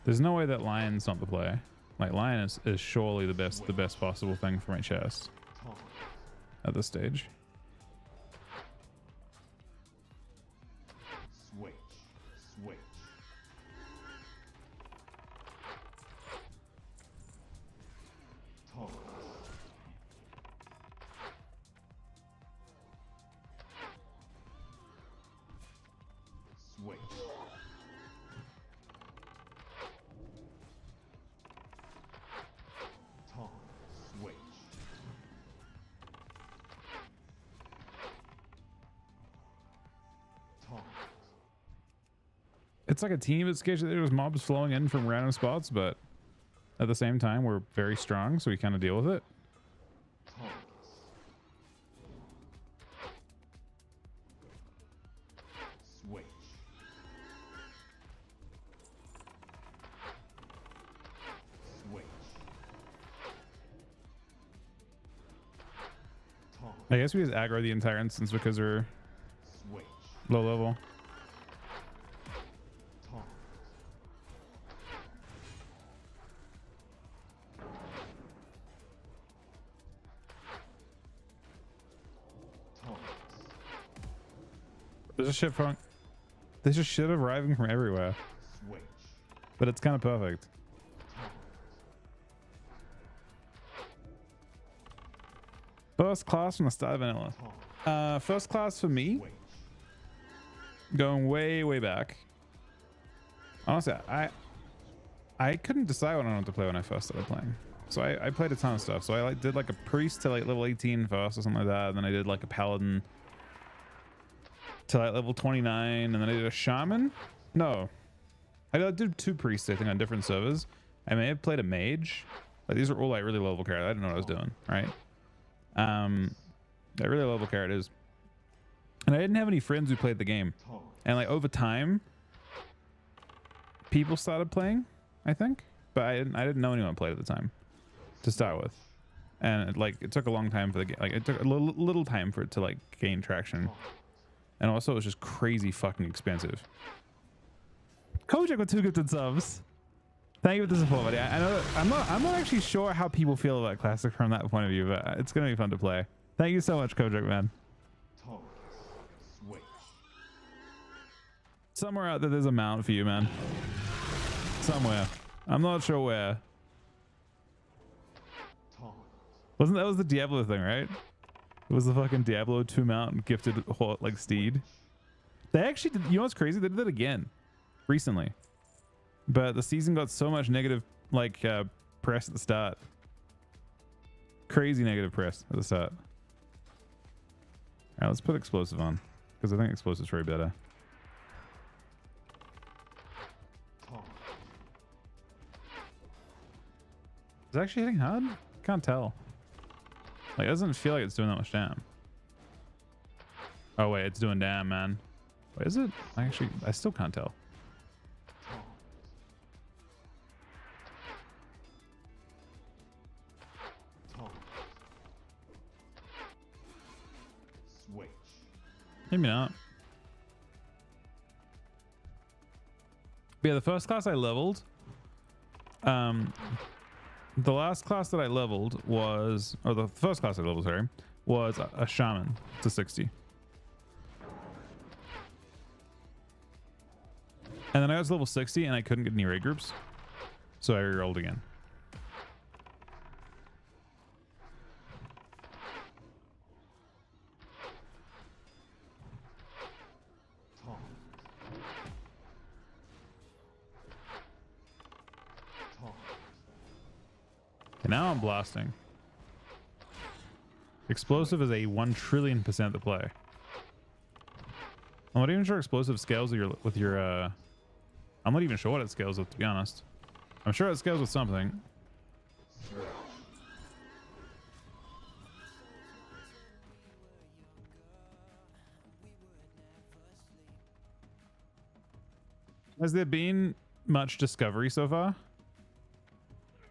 There's no way that lion's not the play. Like lion is surely the best possible thing for my chest Taunt. at this stage. Switch. Switch. Taunt. Switch. Taunt. Switch. Taunt. It's like a team at Sketch. There's mobs flowing in from random spots, but at the same time, we're very strong, so we kind of deal with it. Taunt. Switch. Switch. Taunt. I guess we just aggro the entire instance because we're Switch. low level. Taunt. Taunt. There's a ship front. There's just shit arriving from everywhere. But it's kind of perfect. First class from the start of vanilla. First class for me, going way back. Honestly, I couldn't decide what I wanted to play when I first started playing. So I played a ton of stuff. So I did like a priest to like level 18 first or something like that. And then I did like a paladin to like level 29. And then I did a shaman. No, I did 2 priests, I think, on different servers. I may have played a mage. Like, these are all like really low level characters. I didn't know what I was doing, right? They're really low level characters. And I didn't have any friends who played the game. And like over time, people started playing, I think. But I didn't know anyone played at the time to start with. And it took a long time for the game. Like, it took a little time for it to like gain traction. And also it was just crazy fucking expensive. Kojak with 2 gifted subs. Thank you for the support, buddy. I know I'm not actually sure how people feel about Classic from that point of view, but it's gonna be fun to play. Thank you so much, Kojak, man. Somewhere out there, there's a mount for you, man. Somewhere. I'm not sure where. That was the Diablo thing, right? It was the fucking Diablo 2 mount gifted like steed. They actually did, you know what's crazy? They did it again recently. But the season got so much negative like press at the start. Crazy negative press at the start. Alright, let's put explosive on. Because I think explosive's way better. Is it actually hitting hard? Can't tell. Like, it doesn't feel like it's doing that much damn. Oh wait, it's doing damn, man. Wait, is it? I still can't tell. Maybe not. But yeah, the first class I leveled. The last class that I leveled was, or the first class I leveled, sorry, was a shaman to 60. And then I was level 60 and I couldn't get any raid groups. So I rerolled again. And now I'm blasting. Explosive is a 1 trillion% to play. I'm not even sure explosive scales with your I'm not even sure what it scales with, to be honest. I'm sure it scales with something. Has there been much discovery so far?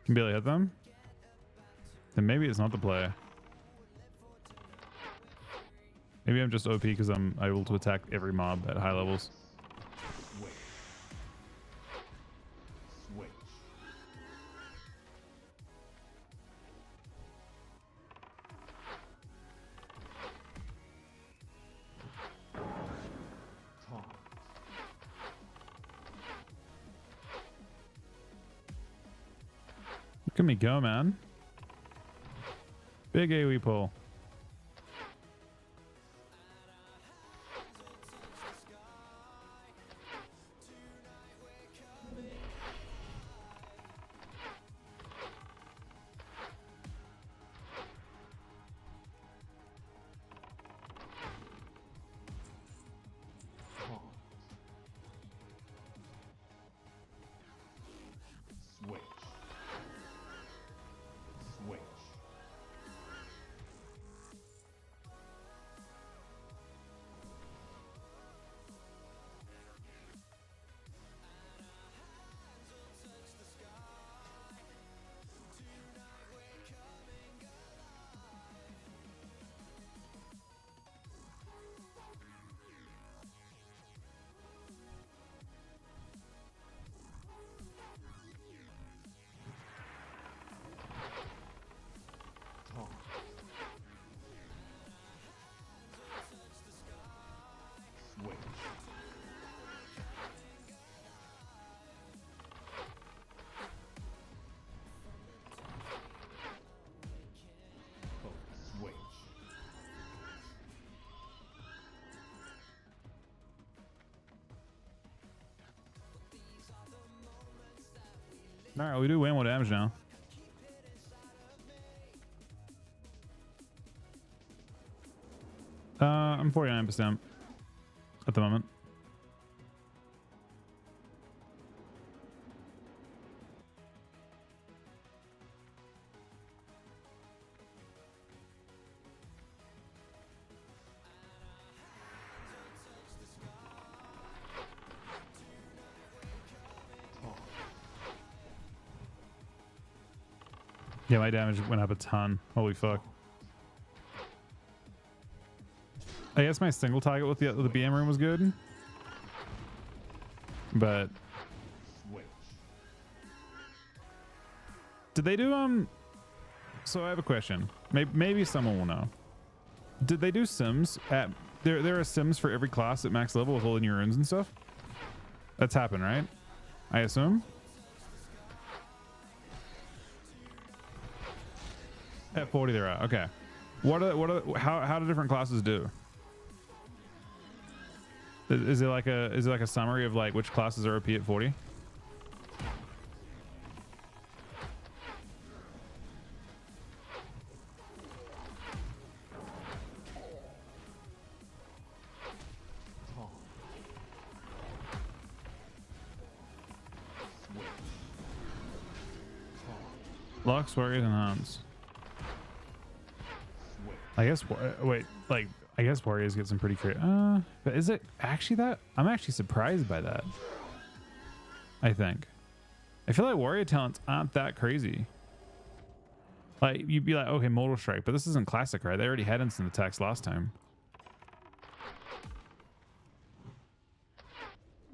Can barely hit them? Then maybe it's not the play. Maybe I'm just OP because I'm able to attack every mob at high levels. Look at me go, man. Big AoE pull. All right, we do way more damage now. I'm 49% at the moment. Yeah, my damage went up a ton. Holy fuck. I guess my single target with the BM room was good. But did they do so I have a question. Maybe someone will know. Did they do sims at there are sims for every class at max level with all the new runes and stuff? That's happened, right? I assume. At 40 they're at. Okay. How do different classes do? Is it like a summary of like which classes are OP at 40? Lux, Warriors, and Hounds. I guess wait, like I guess Warriors get some pretty crazy. But is it actually that? I'm actually surprised by that. I think. I feel like Warrior talents aren't that crazy. Like you'd be like, okay, Mortal Strike, but this isn't classic, right? They already had instant attacks last time.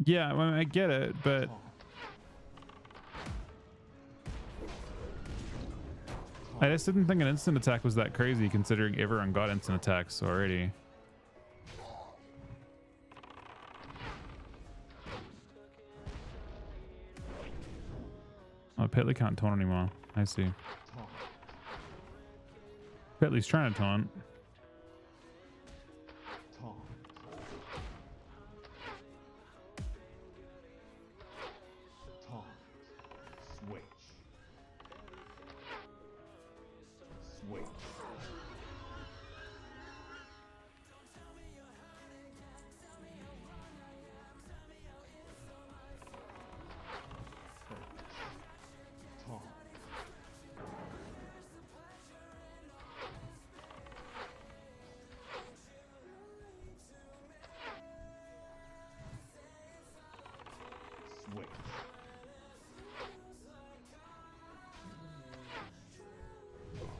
Yeah, I mean, I get it, but I just didn't think an instant attack was that crazy considering everyone got instant attacks already. Oh, Petley can't taunt anymore. I see. Petley's trying to taunt.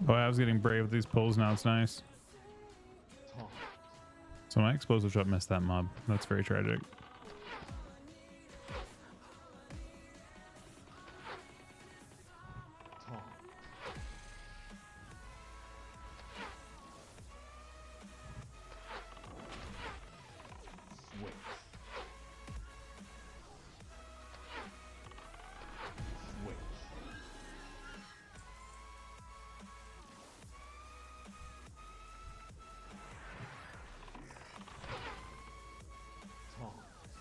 Oh, I was getting brave with these pulls. Now it's nice. So my explosive shot missed that mob. That's very tragic.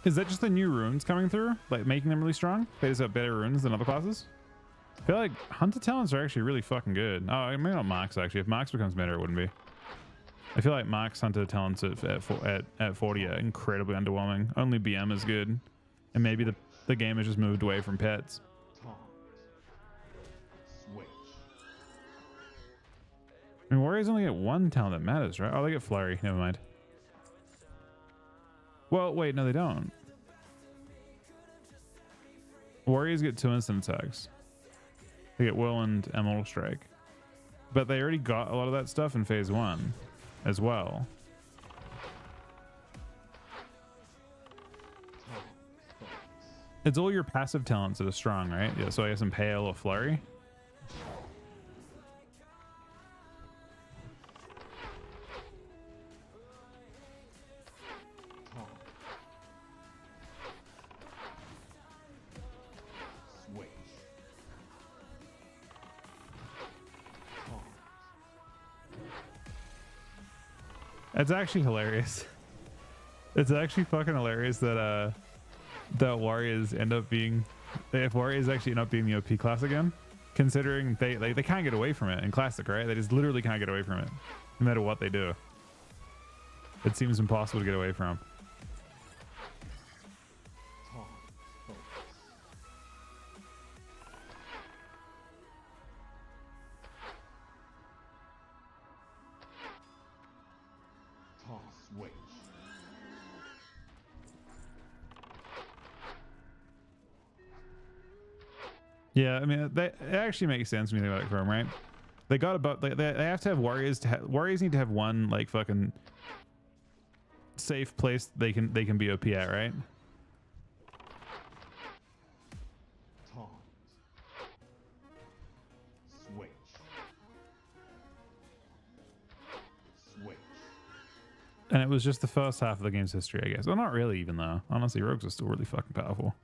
Is that just the new runes coming through? Like making them really strong? They just have better runes than other classes? I feel like Hunter talents are actually really fucking good. Oh, maybe not Marks actually. If Marks becomes better, it wouldn't be. I feel like Marks Hunter talents at 40 are incredibly underwhelming. Only BM is good. And maybe the game has just moved away from pets. I mean, Warriors only get one talent that matters, right? Oh, they get Flurry. Never mind. Well, wait, no, they don't. Warriors get 2 instant attacks. They get Whirlwind and Mortal Strike. But they already got a lot of that stuff in phase 1 as well. It's all your passive talents that are strong, right? Yeah, so I guess Impale or Flurry. It's actually hilarious. It's actually fucking hilarious that that Warriors end up being if Warrior is actually not being the OP class again, considering they can't get away from it in Classic, right? They just literally can't get away from it, no matter what they do. It seems impossible to get away from. Yeah, I mean, it actually makes sense when you think about it, Chrome, right? They got about they have to have warriors warriors need to have one like fucking safe place they can be OP at, right? And it was just the first half of the game's history, I guess. Well, not really, even though honestly, rogues are still really fucking powerful.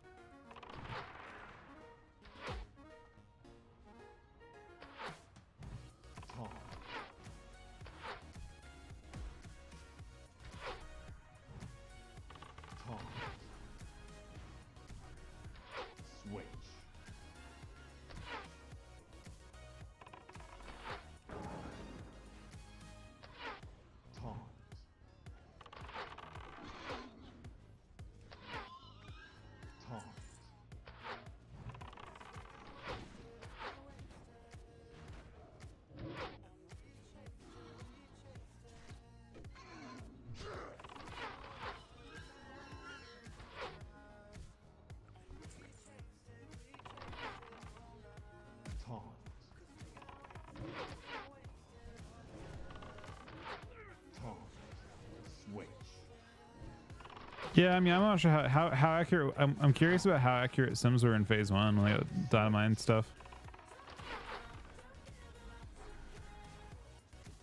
Yeah, I mean, I'm not sure how accurate. I'm curious about how accurate Sims were in Phase 1, like data mine stuff.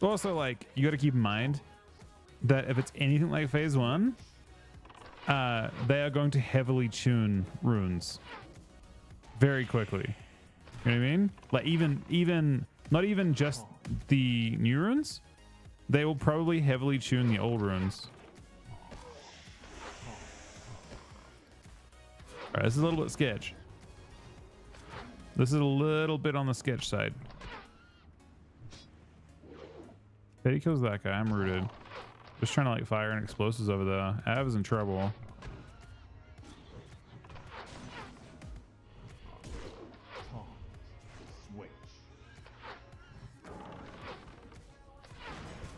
Also, like, you got to keep in mind that if it's anything like Phase 1, they are going to heavily tune runes very quickly. You know what I mean? Like, even not even just the new runes, they will probably heavily tune the old runes. Alright, this is a little bit sketch. This is a little bit on the sketch side. Betty kills that guy. I'm rooted. Just trying to like fire and explosives over there. Av is in trouble.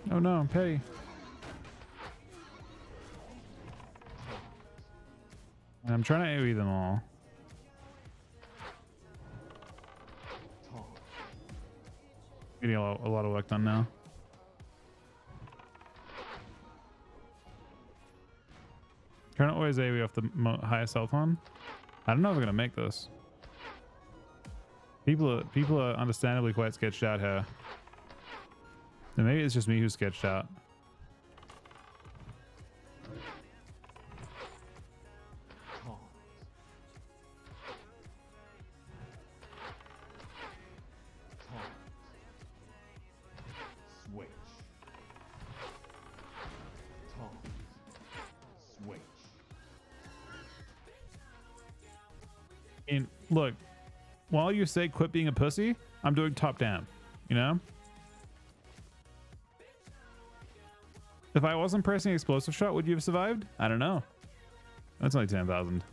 Oh no, I'm Petty. And I'm trying to AoE them all. Getting a lot of work done now. Trying to always AoE off the highest health one. I don't know if we're gonna make this. People are understandably quite sketched out here. And maybe it's just me who's sketched out. And look, while you say quit being a pussy, I'm doing top down, you know? If I wasn't pressing explosive shot, would you have survived? I don't know. That's only 10,000.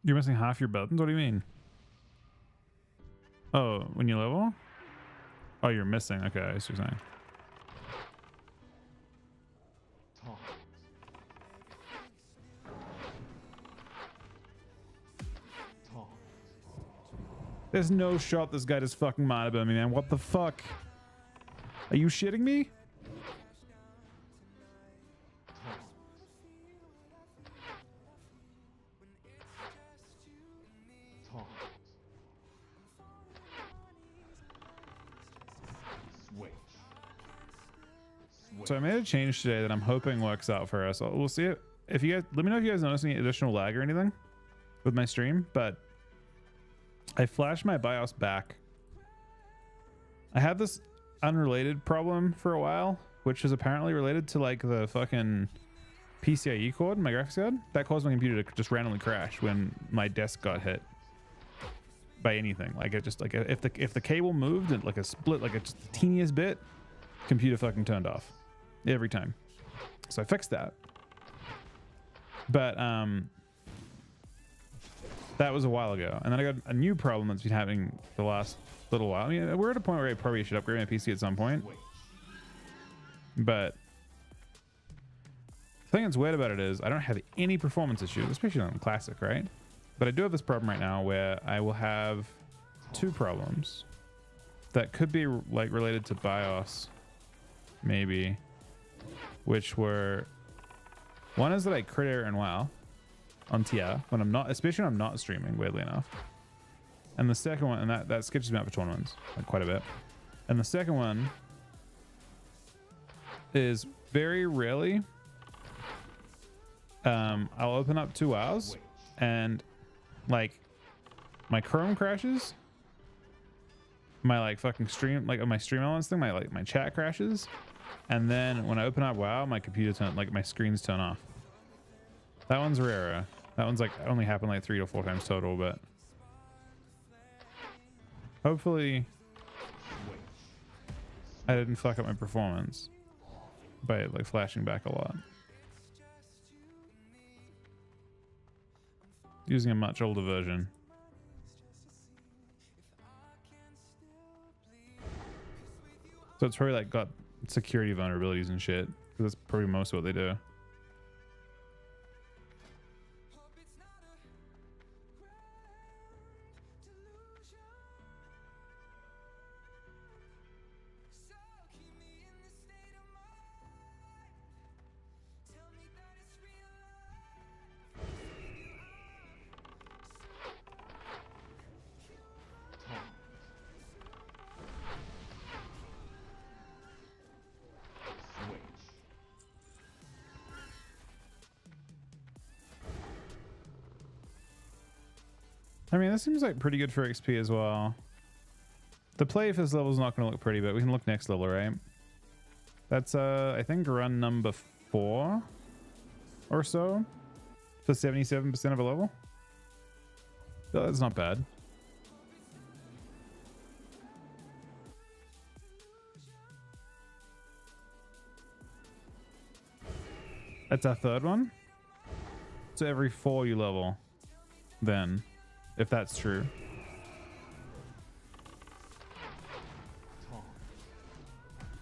You're missing half your buttons? What do you mean? Oh, when you level? Oh, you're missing. Okay, I see what you're saying. There's no shot this guy just fucking mad about me, man. What the fuck? Are you shitting me? So I made a change today that I'm hoping works out for us. We'll see it. If you guys, let me know if you guys notice any additional lag or anything with my stream, but I flashed my BIOS back. I had this unrelated problem for a while, which is apparently related to like the fucking PCIe cord in my graphics card. That caused my computer to just randomly crash when my desk got hit by anything. Like it just like if the cable moved and like a split, like just the teeniest bit, computer fucking turned off every time. So I fixed that. But that was a while ago, and then I got a new problem that's been happening the last little while. I mean, we're at a point where I probably should upgrade my PC at some point. But the thing that's weird about it is I don't have any performance issues, especially on classic, right? But I do have this problem right now where I will have two problems that could be like related to BIOS, maybe, which were, one is that I crit error in WoW on TR when I'm not, especially when I'm not streaming, weirdly enough. And the second one, and that sketches me out for tournaments like quite a bit. And the second one is very rarely I'll open up 2 hours and like my Chrome crashes, my like fucking stream, like my stream elements thing, my chat crashes, and then when I open up WoW, my computer turn, like my screens turn off. That one's rarer. That one's like only happened like 3 to 4 times total, but hopefully I didn't fuck up my performance by like flashing back a lot. Using a much older version. So it's probably like got security vulnerabilities and shit, because that's probably most of what they do. I mean, this seems like pretty good for XP as well. The play for this level is not going to look pretty, but we can look next level, right? That's, I think, run number 4 or so for 77% of a level. Oh, that's not bad. That's our 3rd one. So every 4 you level, then, if that's true.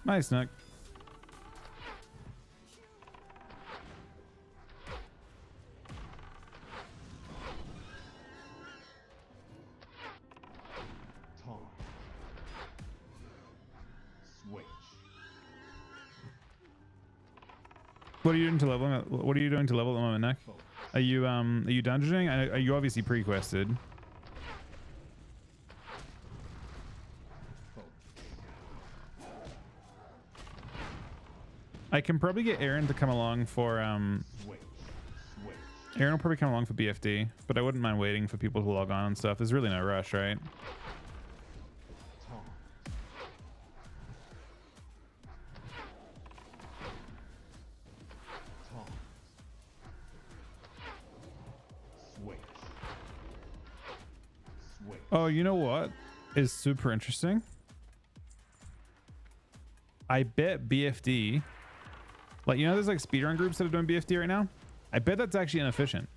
Nice, Nick. What are you doing to level? What are you doing to level at the moment, Nick? Are you dungeoning? Are you obviously pre-quested? I can probably get Aaron to come along for Aaron will probably come along for BFD, but I wouldn't mind waiting for people to log on and stuff. There's really no rush, right? Oh, you know what is super interesting? I bet BFD, like, you know, there's like speedrun groups that are doing BFD right now. I bet that's actually inefficient.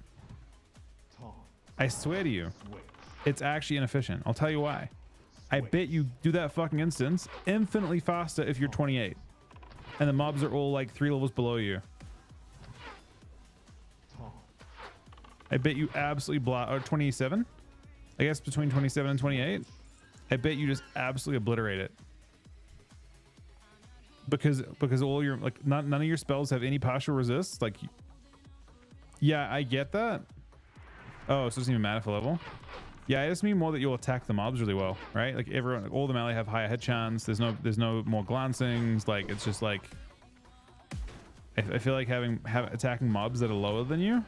I swear to you, it's actually inefficient. I'll tell you why. I bet you do that fucking instance infinitely faster if you're 28 and the mobs are all like 3 levels below you. I bet you absolutely or 27. I guess between 27 and 28. I bet you just absolutely obliterate it. Because all your, like, none of your spells have any partial resists. Like, yeah, I get that. Oh, so it doesn't even matter for level. Yeah, I just mean more that you'll attack the mobs really well, right? Like everyone, like all the melee have higher hit chance. There's no more glancings. Like it's just like I feel like attacking mobs that are lower than you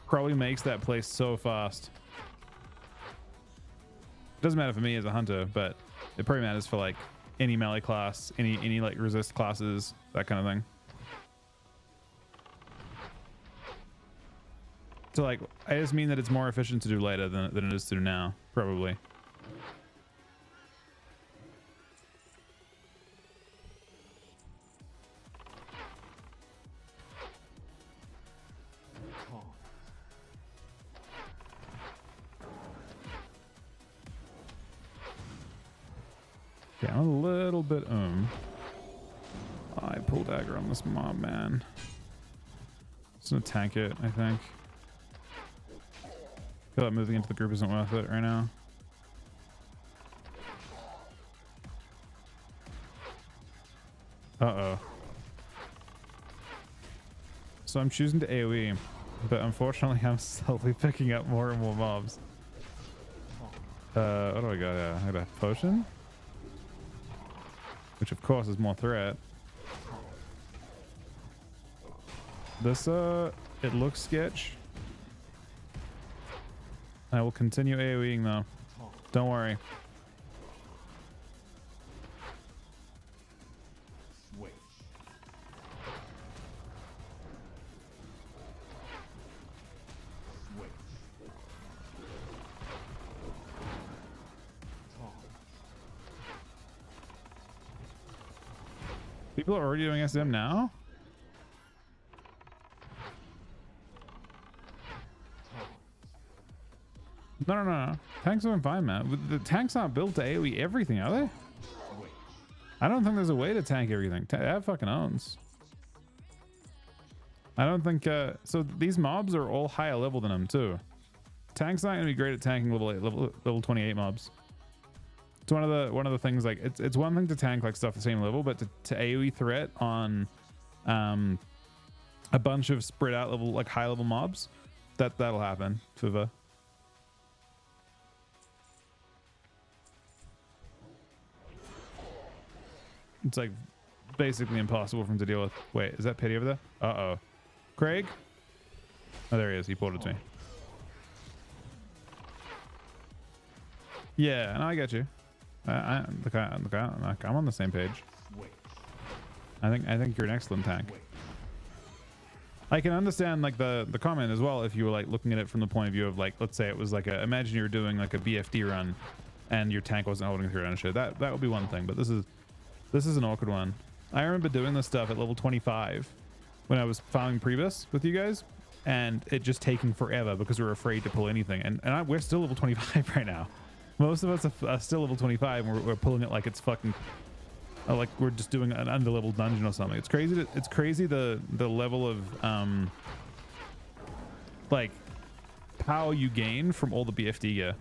probably makes that place so fast. Doesn't matter for me as a hunter, but it probably matters for like any melee class, any like resist classes, that kind of thing. So like, I just mean that it's more efficient to do later than it is to do now, probably. Yeah, I'm a little bit I pull dagger on this mob, man. Just gonna tank it, I think. Feel like moving into the group isn't worth it right now. Uh-oh. So I'm choosing to AoE, but unfortunately I'm slowly picking up more and more mobs. What do I got? Yeah, I got a potion, which of course is more threat. This it looks sketch. I will continue AoEing though. Don't worry. People are already doing SM now? No. Tanks are fine, man. The tanks aren't built to AoE everything, are they? I don't think there's a way to tank everything. That fucking owns. I don't think... so these mobs are all higher level than them, too. Tanks not going to be great at tanking level 28 mobs. It's one of the things, like, it's one thing to tank like stuff at the same level, but to AoE threat on a bunch of spread out level, like high level mobs, that'll happen. Fiva. It's like basically impossible for him to deal with. Wait, is that Pity over there? Uh-oh. Craig? Oh, there he is. He ported to me. Yeah, no, I get you. Look, I'm on the same page. I think you're an excellent tank. I can understand like the comment as well if you were like looking at it from the point of view of like, let's say it was like imagine you were doing like a BFD run and your tank wasn't holding through and shit. That would be one thing, but this is an awkward one. I remember doing this stuff at level 25 when I was farming Priebus with you guys, and it just taking forever because we were afraid to pull anything. And we're still level 25 right now. Most of us are still level 25 and we're pulling it like it's fucking like we're just doing an under-level dungeon or something. It's crazy the level of like power you gain from all the BFD gear.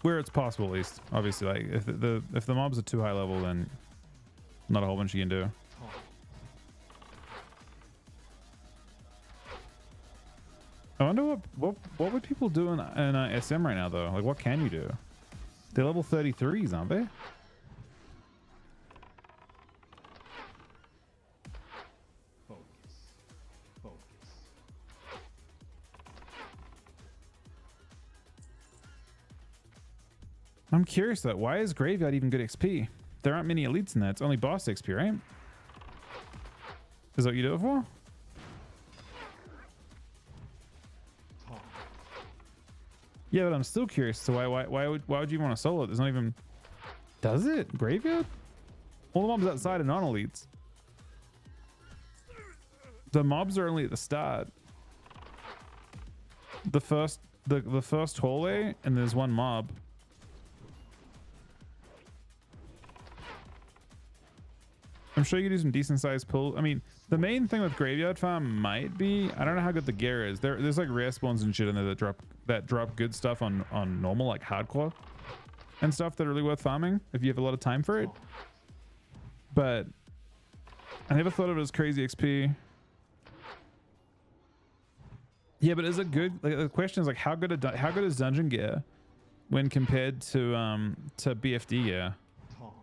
Where it's possible, at least. Obviously, like if the mobs are too high level, then not a whole bunch you can do. I wonder what would people do in SM right now though? Like, what can you do? They're level 33s, aren't they? I'm curious though, why is Graveyard even good XP? There aren't many elites in that. It's only boss XP, right? Is that what you do it for? Yeah, but I'm still curious. So why would you want to solo it? There's not even... Does it? Graveyard? All the mobs outside are non-elites. The mobs are only at the start. The first hallway, and there's one mob. I'm sure you can do some decent sized pull. I mean, the main thing with Graveyard Farm might be, I don't know how good the gear is. There's like rare spawns and shit in there that drop good stuff on normal, like hardcore and stuff that are really worth farming if you have a lot of time for it. But I never thought of it as crazy XP. Yeah, but is it good? Like the question is like how good is dungeon gear when compared to BFD gear? Taunt.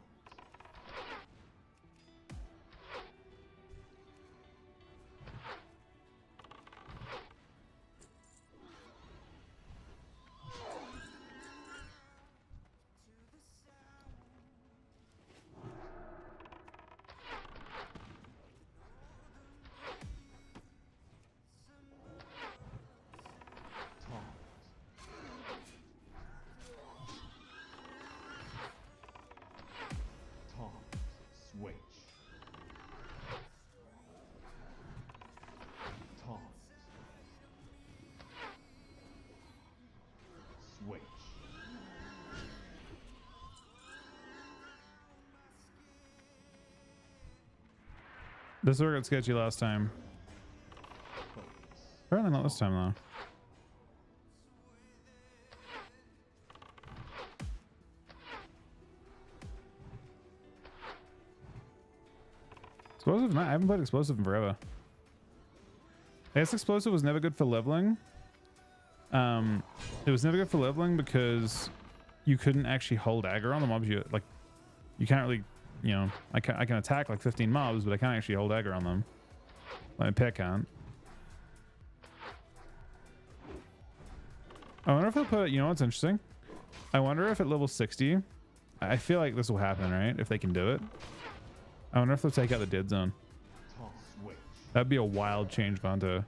Taunt. Taunt. Switch. Taunt. Switch. This work got sketchy last time. Focus. Apparently not this time though. Explosive? I haven't played explosive in forever. I guess explosive was never good for leveling. It was never good for leveling because you couldn't actually hold aggro on the mobs. You can't really, you know, I can attack like 15 mobs, but I can't actually hold aggro on them. Like my pet can't. I wonder if they'll put, you know what's interesting? I wonder if at level 60, I feel like this will happen, right? If they can do it. I wonder if they'll take out the dead zone. Taunt. Switch. That'd be a wild change for Hunter.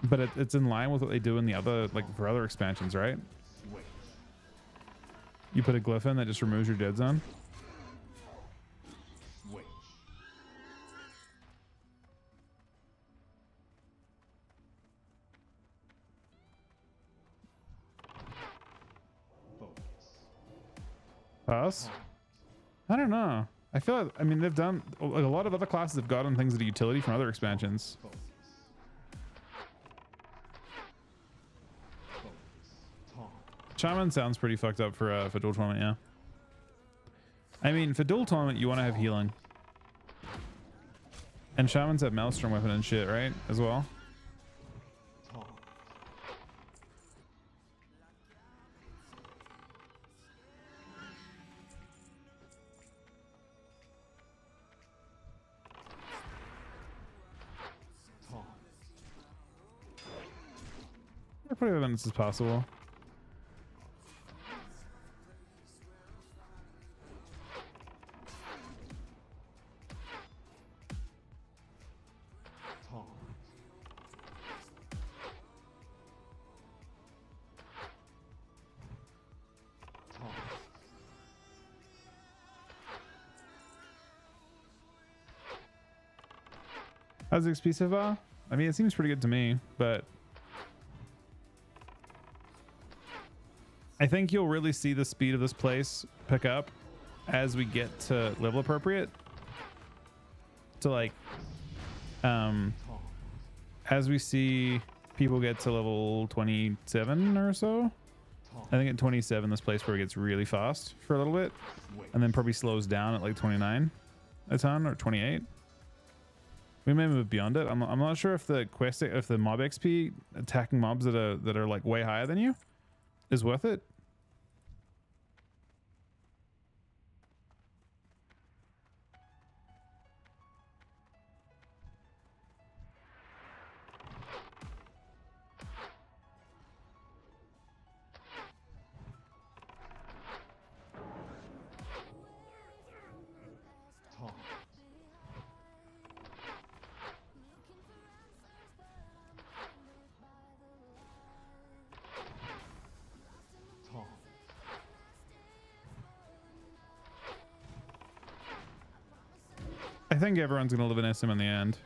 But it's in line with what they do in the other, like for other expansions, right? Switch. You put a glyph in that just removes your dead zone. Switch. Focus. Pass? I don't know. I feel like, I mean, they've done, like a lot of other classes have gotten things that are utility from other expansions. Focus. Focus. Taunt. Shaman sounds pretty fucked up for dual tournament, yeah. I mean, for dual tournament, you want to have healing. And Shamans have Maelstrom weapon and shit, right? As well. Taunt. Taunt. Pretty events as possible. Taunt. Taunt. How's the XP so far? I mean, it seems pretty good to me, but I think you'll really see the speed of this place pick up as we get to level appropriate. To like, Taunt. as we see people get to level 27 or so, Taunt. I think at 27 this place where it gets really fast for a little bit, Switch. and then probably slows down at like 29 a ton or 28. We may move beyond it. I'm not sure if the if the mob XP attacking mobs that are like way higher than you is worth it. Taunt. Taunt. I think everyone's gonna live in SM in the end.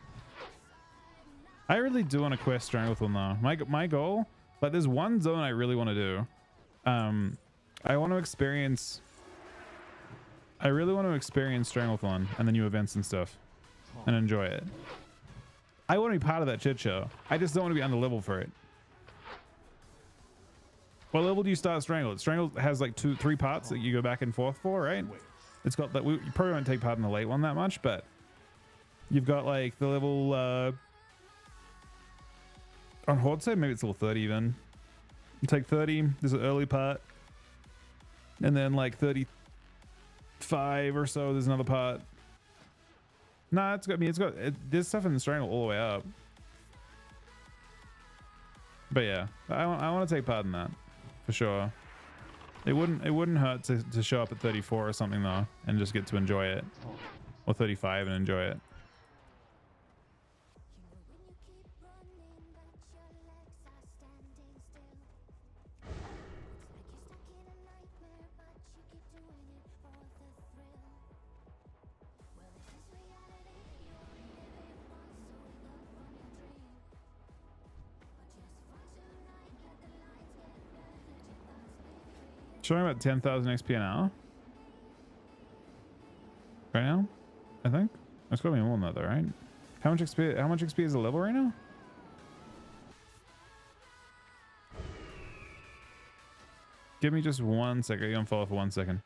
I really do want to quest Stranglethorn though. My goal, but there's one zone I really want to do. I want to experience. I really want to experience Stranglethorn and the new events and stuff, and enjoy it. I want to be part of that shit show. I just don't want to be on the level for it. What level do you start Strangle? Strangle has like 2-3 parts that you go back and forth for, right? It's got that. You probably won't take part in the late one that much, but you've got like the level On Horde side, maybe it's level 30 even. You take 30, there's an early part. And then like 35 or so, there's another part. Nah, it's got, I mean, there's stuff in the strangle all the way up. But yeah, I want to take part in that for sure. It wouldn't hurt to show up at 34 or something though, and just get to enjoy it, or 35 and enjoy it. Showing about 10,000 XP an hour right now, I think. It's got to be more than that though, right? How much XP is the level right now? Give me just 1 second. You're gonna follow for 1 second.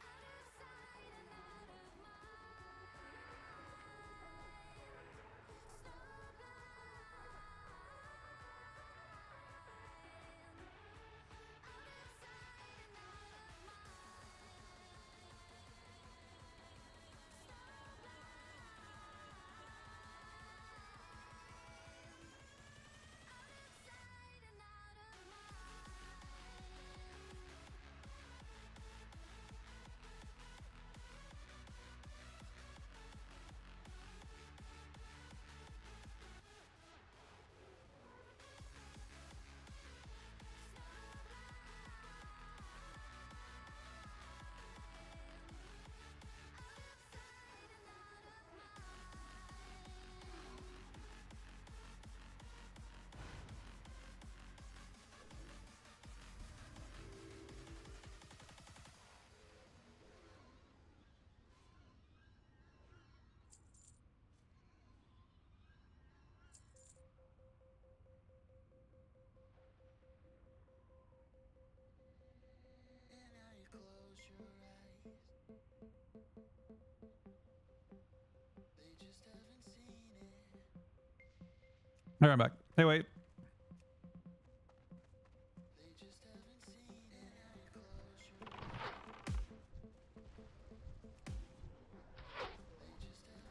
All right, I'm back. Hey, wait.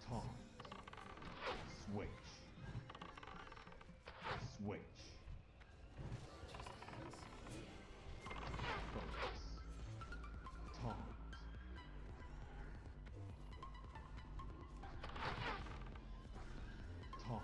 Taunt. Switch. Switch. Focus. Taunt. Taunt.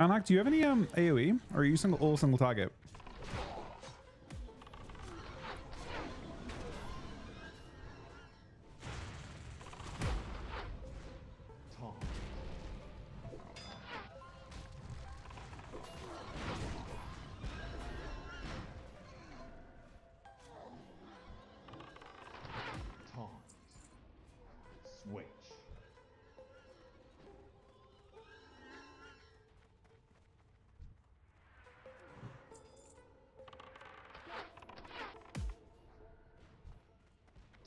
Unlock, do you have any AoE or are you all single target? Taunt. Taunt. Switch.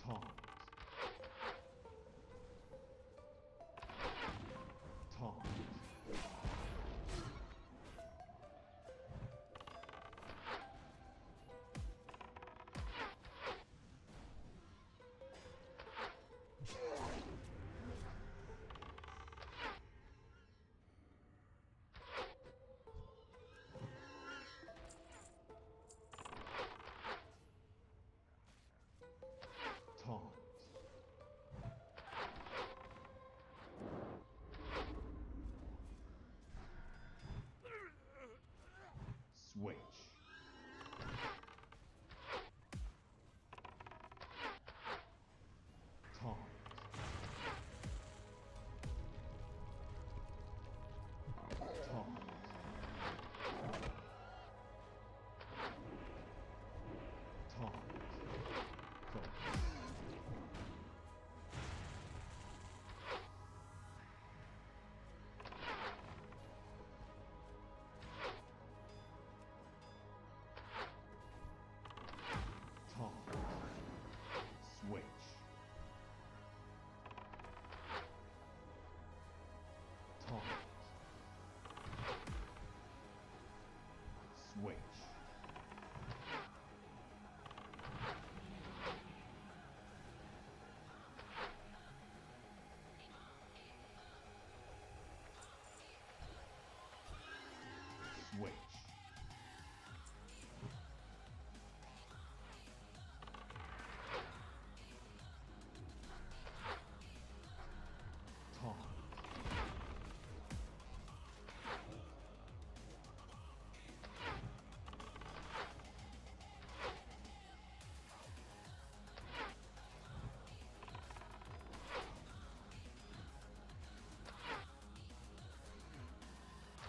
Taunt. Taunt. Taunt. Switch. Taunt. Taunt. Taunt. Focus. Taunt. Switch. Taunt. Switch. Switch. Taunt.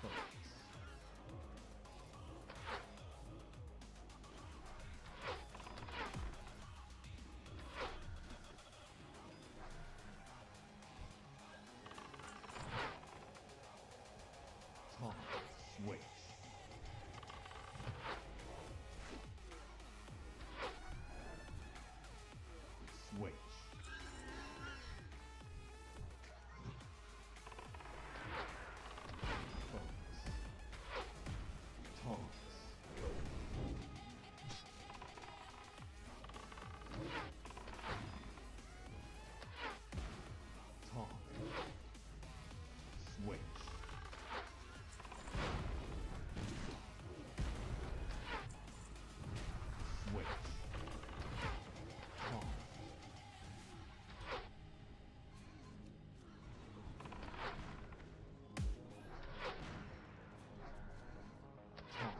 Focus. Taunt. Switch. Switch. Focus. Taunt. Taunt. Switch. Switch. Taunt. Taunt.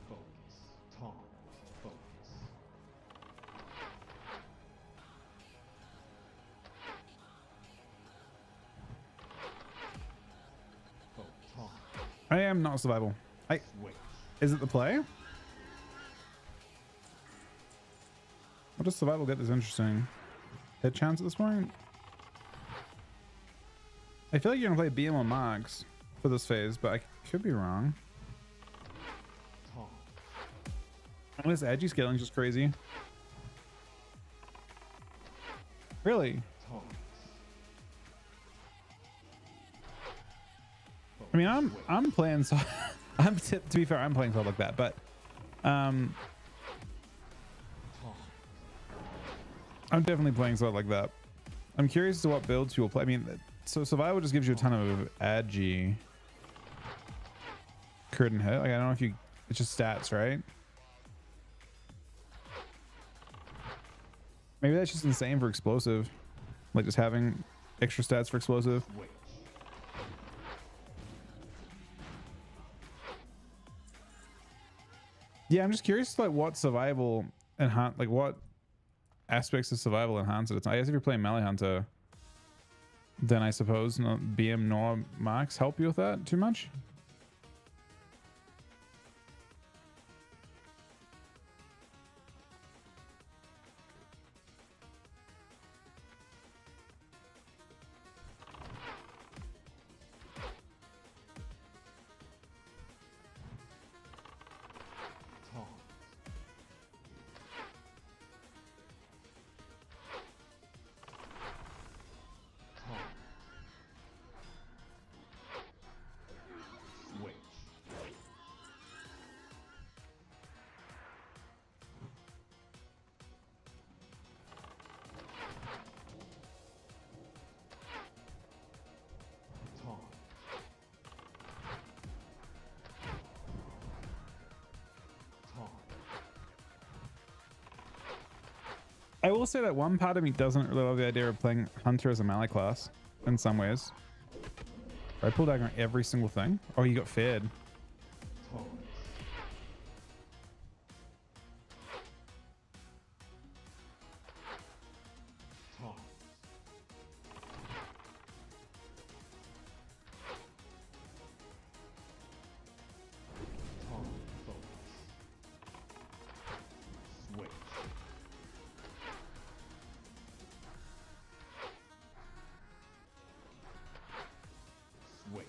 Focus. Taunt. Focus. Taunt. I am not survival. Switch. Is it the play? What does survival get that's interesting? Hit chance at this point? I feel like you're gonna play BM on max for this phase, but I could be wrong. Taunt. This edgy scaling is just crazy. Really? Taunt. I mean, I'm playing so to be fair, I'm playing solid like that, but Taunt. I'm definitely playing solid like that. I'm curious as to what builds you will play. I mean, so survival just gives you a ton of agi, crit and hit. Like, I don't know if you, it's just stats, right? Maybe that's just insane for explosive, like just having extra stats for explosive. Switch. Yeah, I'm just curious, like what survival enhance, like what aspects of survival enhance it. I guess if you're playing melee hunter, then I suppose no BM nor marks help you with that too much. Taunt. Taunt. Switch. Taunt. Taunt. I will say that one part of me doesn't really love the idea of playing hunter as a melee class in some ways. I pulled out on every single thing. Oh, you got fed. Taunt. Taunt. Taunt. Focus. Switch. Switch.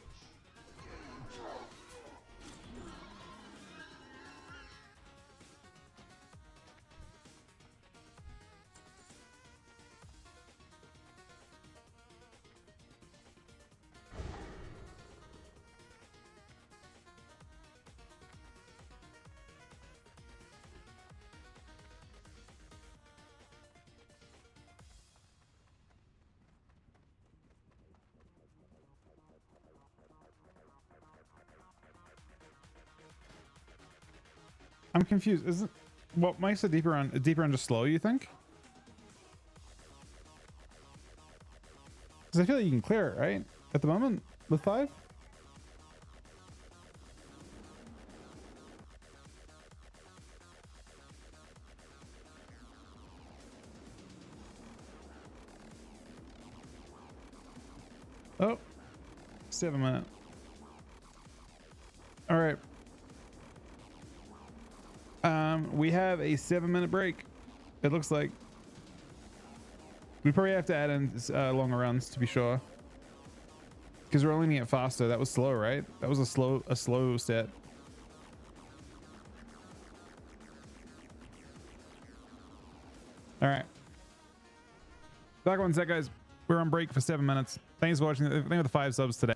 I'm confused. Isn't what makes a deeper run just slow, you think? Because I feel like you can clear it, right? At the moment with 5? Oh, 7 minutes. All right. We have a 7-minute break. It looks like we probably have to add in longer runs to be sure, because we're only gonna get faster. That was slow, right? That was a slow set. All right. Back one sec, guys. We're on break for 7 minutes. Thanks for watching. Thank you for the 5 subs today.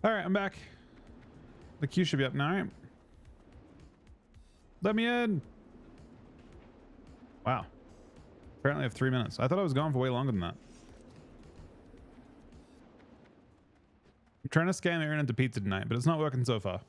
All right, I'm back. The queue should be up now, right? Let me in. Wow. Apparently I have 3 minutes. I thought I was gone for way longer than that. I'm trying to scam Aaron into pizza tonight, but it's not working so far.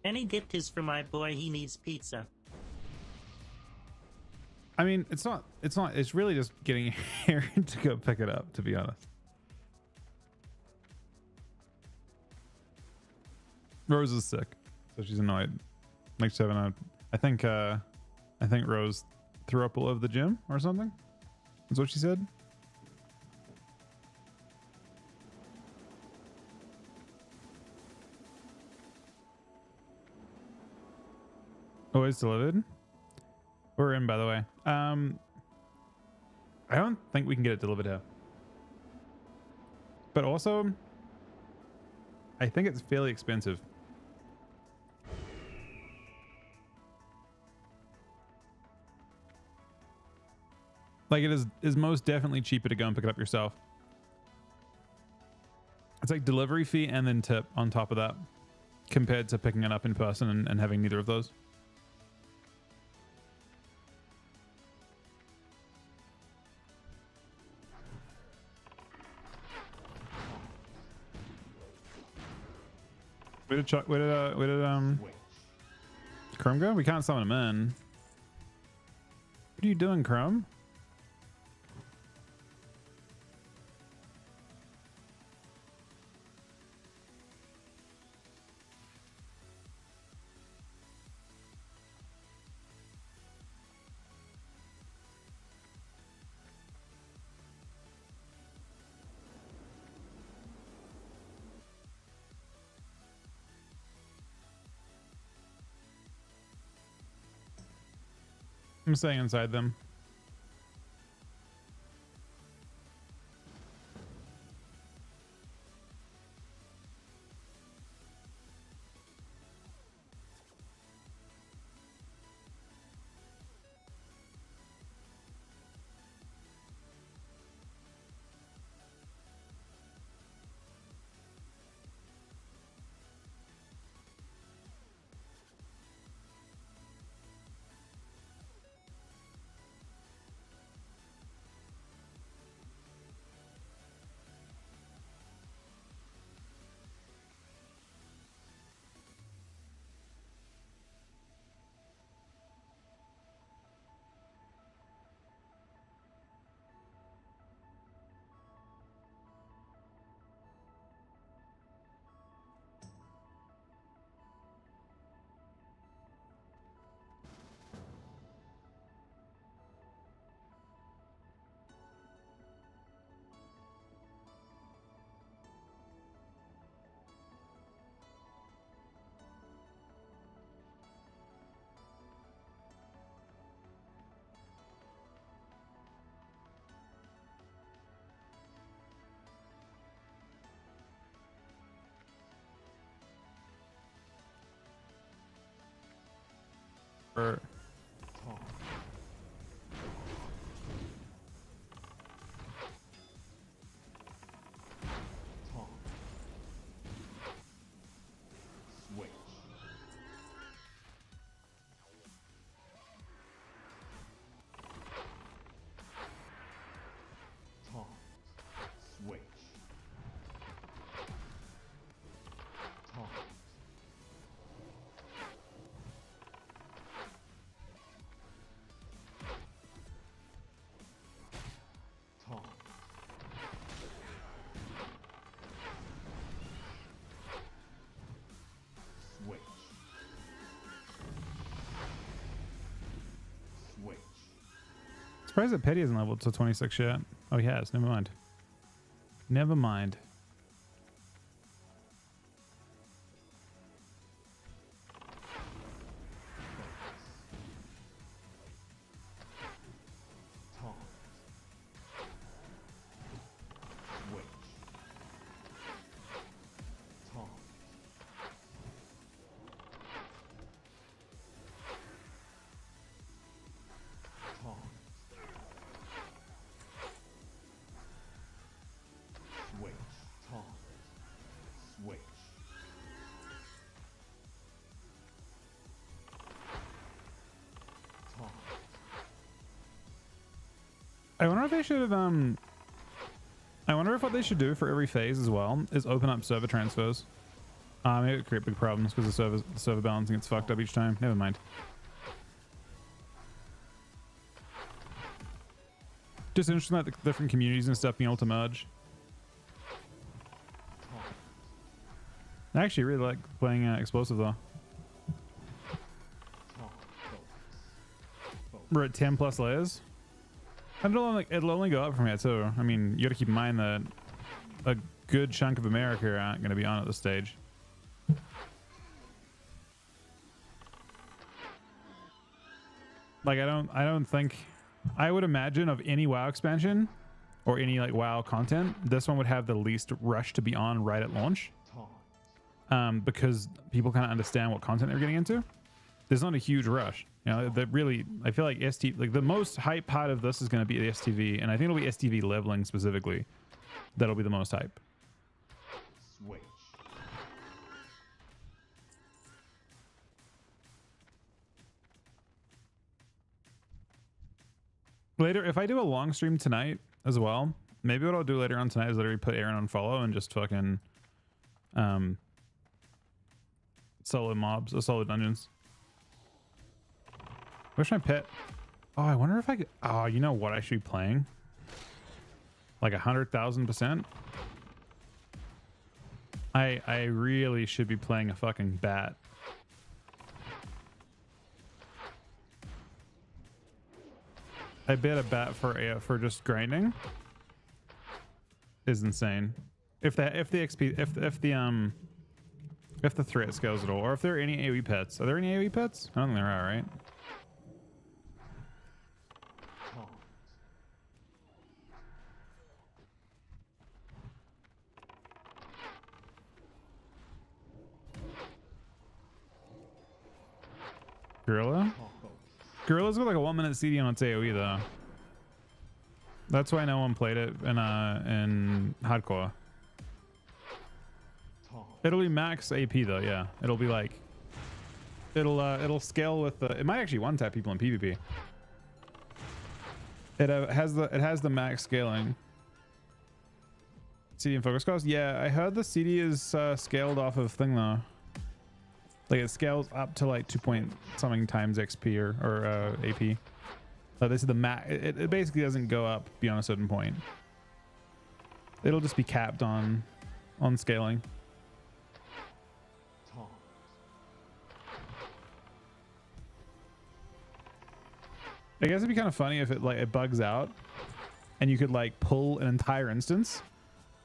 Any gift is for my boy, he needs pizza. I mean, it's really just getting Aaron to go pick it up, to be honest. Rose is sick, so she's annoyed. Like 7 out. I think Rose threw up all over the gym or something. That's what she said. Oh, it's delivered. We're in, by the way. I don't think we can get it delivered here. But also, I think it's fairly expensive. Like, it is most definitely cheaper to go and pick it up yourself. It's like delivery fee and then tip on top of that, compared to picking it up in person and having neither of those. Where did Chrome go? We can't summon him in. What are you doing, Chrome? I'm staying inside them. Or surprised that Petty isn't leveled to 26 yet. Oh, he has. Never mind. Never mind. I wonder if they should have I wonder if what they should do for every phase as well is open up server transfers. Maybe it would create big problems because the server balancing gets fucked up each time. Never mind. Just interesting that the different communities and stuff being able to merge. I actually really like playing explosive though. We're at 10 plus layers. And it'll only go up from here too. I mean, you got to keep in mind that a good chunk of America aren't going to be on at this stage. Like I don't think, I would imagine of any WoW expansion or any like WoW content, this one would have the least rush to be on right at launch. Because people kind of understand what content they're getting into. There's not a huge rush. You know, that really, I feel like like the most hype part of this is going to be the STV, and I think it'll be STV leveling specifically. That'll be the most hype. Switch. Later, if I do a long stream tonight as well, maybe what I'll do later on tonight is literally put Aaron on follow and just fucking solo mobs or solo dungeons. Where's my pet? Oh, I wonder if I could. Oh, you know what I should be playing? Like 100,000%. I really should be playing a fucking bat. I bet a bat for just grinding is insane. If the XP if the threat scales at all, or if there are any AoE pets. Are there any AoE pets? I don't think there are, right? Gorilla? Gorilla's got like a 1 minute CD on its AoE though. That's why no one played it in hardcore. It'll be max AP though, yeah. It'll be like it'll scale with the, it might actually one tap people in PvP. It has the max scaling. CD and focus cost? Yeah, I heard the CD is scaled off of thing though. Like it scales up to like 2 point something times XP or AP. This is the max. It basically doesn't go up beyond a certain point. It'll just be capped on scaling. I guess it'd be kind of funny if it bugs out and you could like pull an entire instance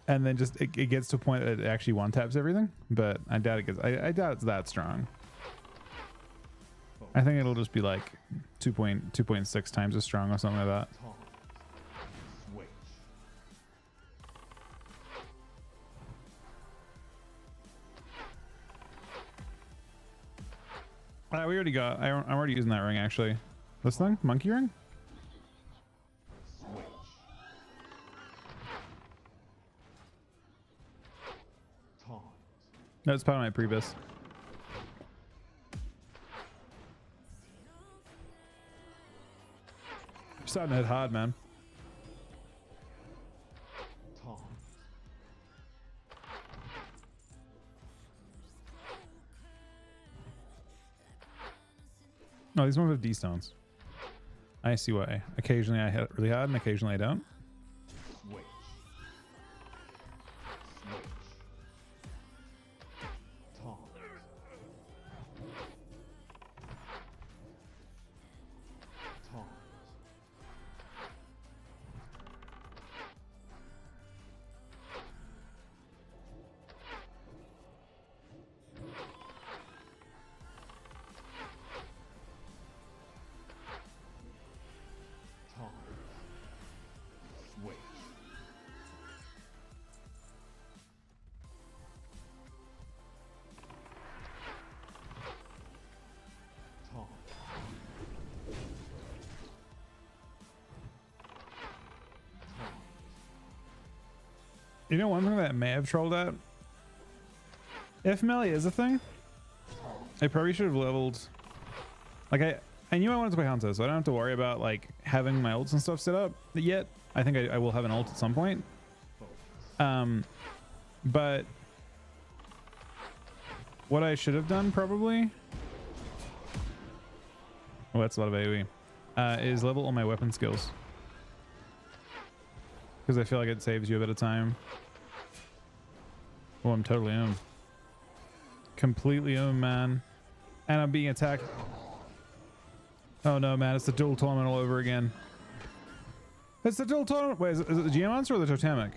and then just it gets to a point that it actually one taps everything, but I doubt it gets. I doubt it's that strong. I think it'll just be like 2.6 times as strong or something like that. Switch. We already got. I'm already using that ring actually. This thing, monkey ring. Switch. Taunt. No, it's part of my previous. You're starting to hit hard, man. Taunt. No, these ones have D stones. I see why. Occasionally I hit it really hard and occasionally I don't. Switch. Switch. Taunt. Taunt. Taunt. Switch. Taunt. Taunt. You know one thing that may have trolled at? If melee is a thing, I probably should have leveled. Like I knew I wanted to play Hunter, so I don't have to worry about like having my ults and stuff set up yet. I think I will have an ult at some point. But what I should have done probably, oh, that's a lot of AoE, is level all my weapon skills. Because I feel like it saves you a bit of time. Oh, I'm totally completely man. And I'm being attacked. Oh no, man, it's the dual tournament all over again. It's the dual tournament. Wait, is it the Geomancer or the Totemic?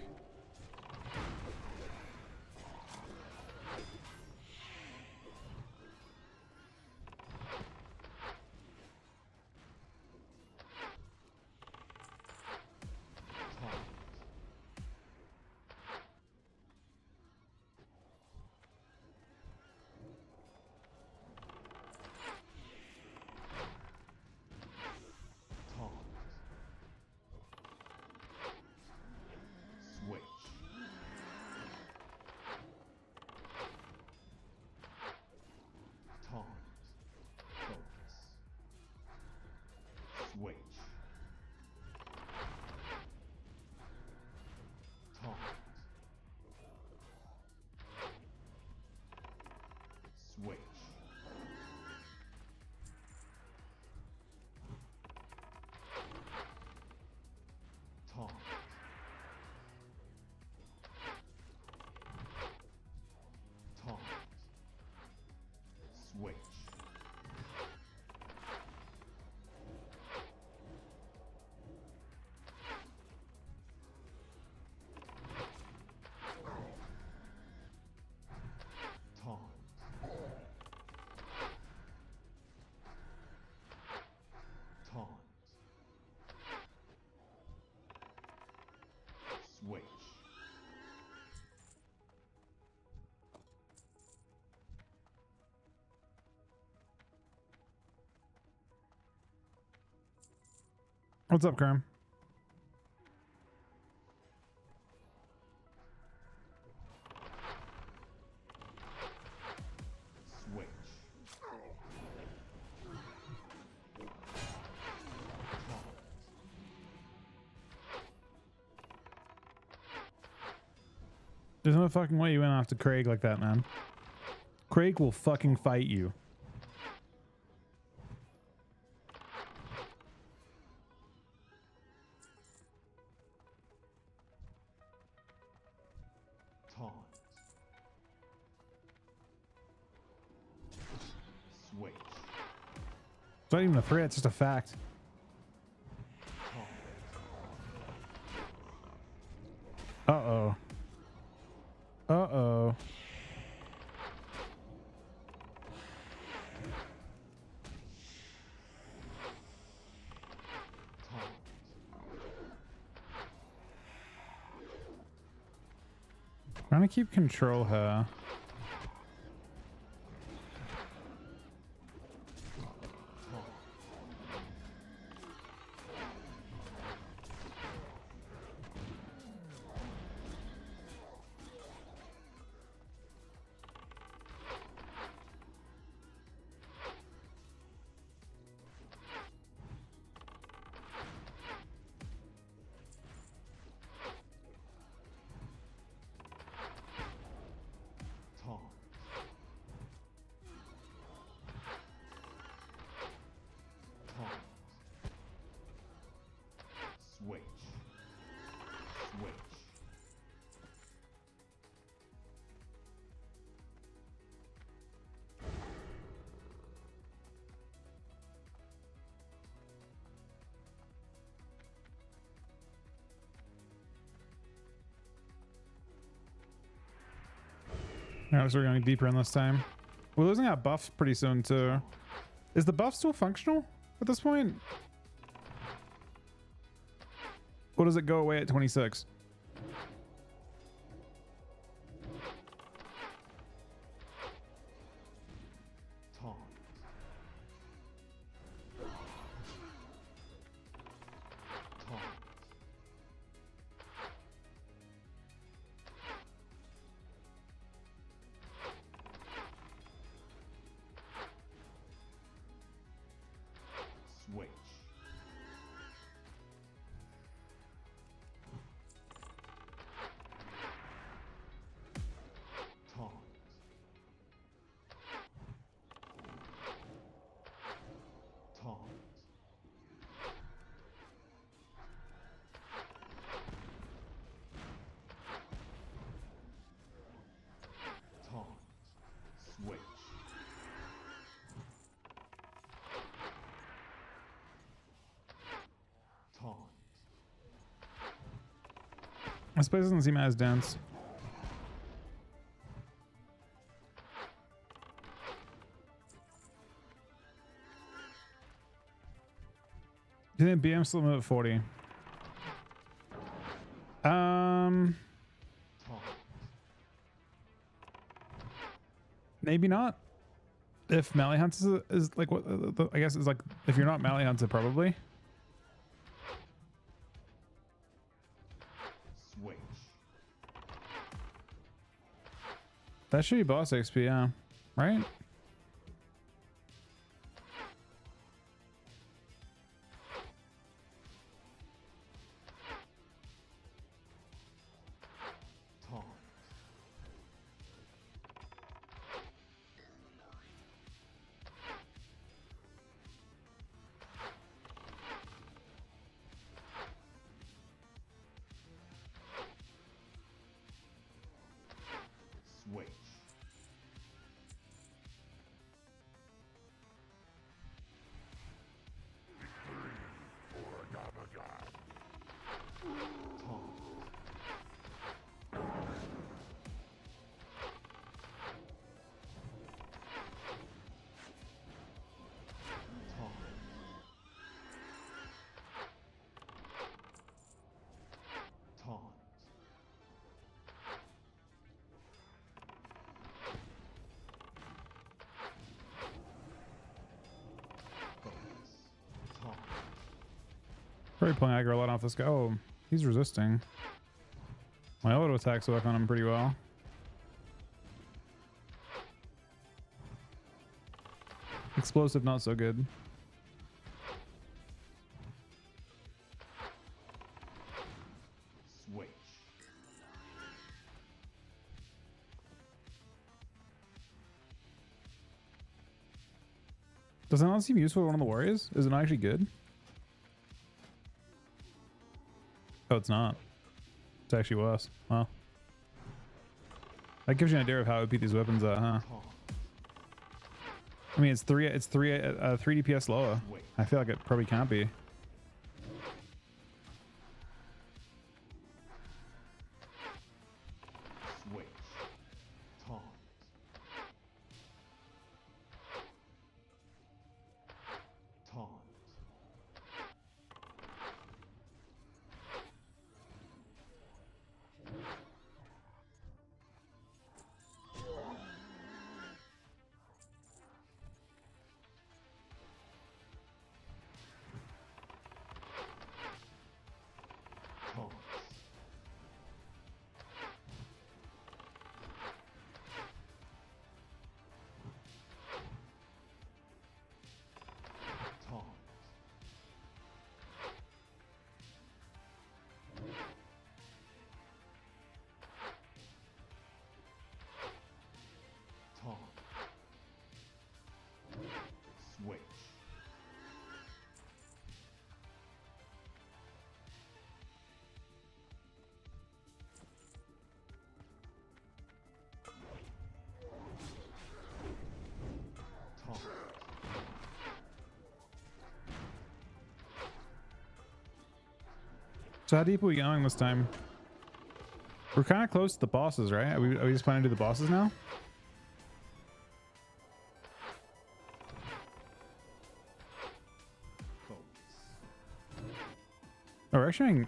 What's up, Cram? There's no fucking way you went after Craig like that, man. Craig will fucking fight you. It's not even a threat, it's just a fact. Uh-oh. Uh-oh. Trying to keep control her. Alright, so we're going deeper in this time. We're losing our buffs pretty soon too. Is the buff still functional at this point? Or does it go away at 26? This place doesn't seem as dense. Do you think BM's still at 40? Taunt. Maybe not. If Melee Hunts is like what I guess is like if you're not Melee Hunts, probably. Switch. That should be boss XP, yeah. Right? Taunt. Switch. Taunt. Taunt. Taunt. Focus. Taunt. Probably pulling aggro a lot off this guy. Oh, he's resisting. My auto attacks work on him pretty well. Explosive, not so good. Switch. Does it not seem useful for one of the warriors? Is it not actually good? Oh, it's not. It's actually worse. Well, that gives you an idea of how OP these weapons are, huh? Taunt. I mean, it's three DPS lower. Switch. I feel like it probably can't be. Switch. Taunt. Taunt. Taunt. Taunt. Taunt. Switch. Taunt. So how deep are we going this time? We're kind of close to the bosses, right? Are we just planning to do the bosses now? Focus. Oh, we're actually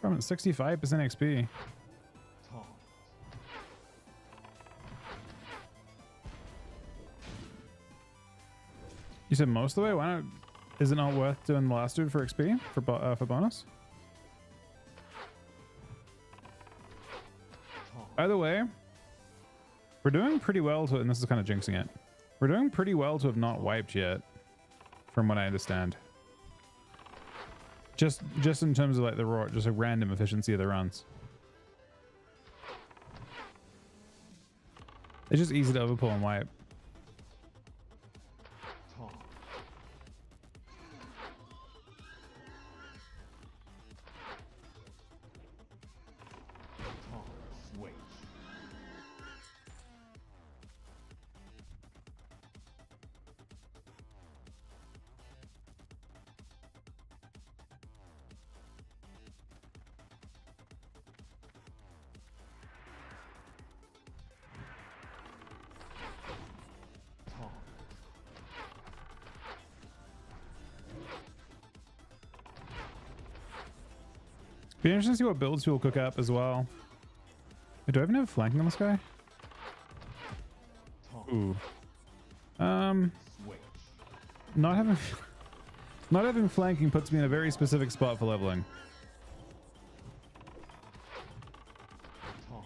from at 65% XP. Taunt. You said most of the way? Why not? Is it not worth doing the last dude for XP for bonus? Taunt. Either way, we're doing pretty well to, and this is kind of jinxing it. We're doing pretty well to have not wiped yet, from what I understand. Just in terms of like the raw, just a random efficiency of the runs. It's just easy to overpull and wipe. Taunt. Taunt. Switch. Be interesting to see what builds people cook up as well. Wait, do I even have flanking on this guy? Taunt. Ooh. Switch. Not having not having flanking puts me in a very specific spot for leveling. Taunt.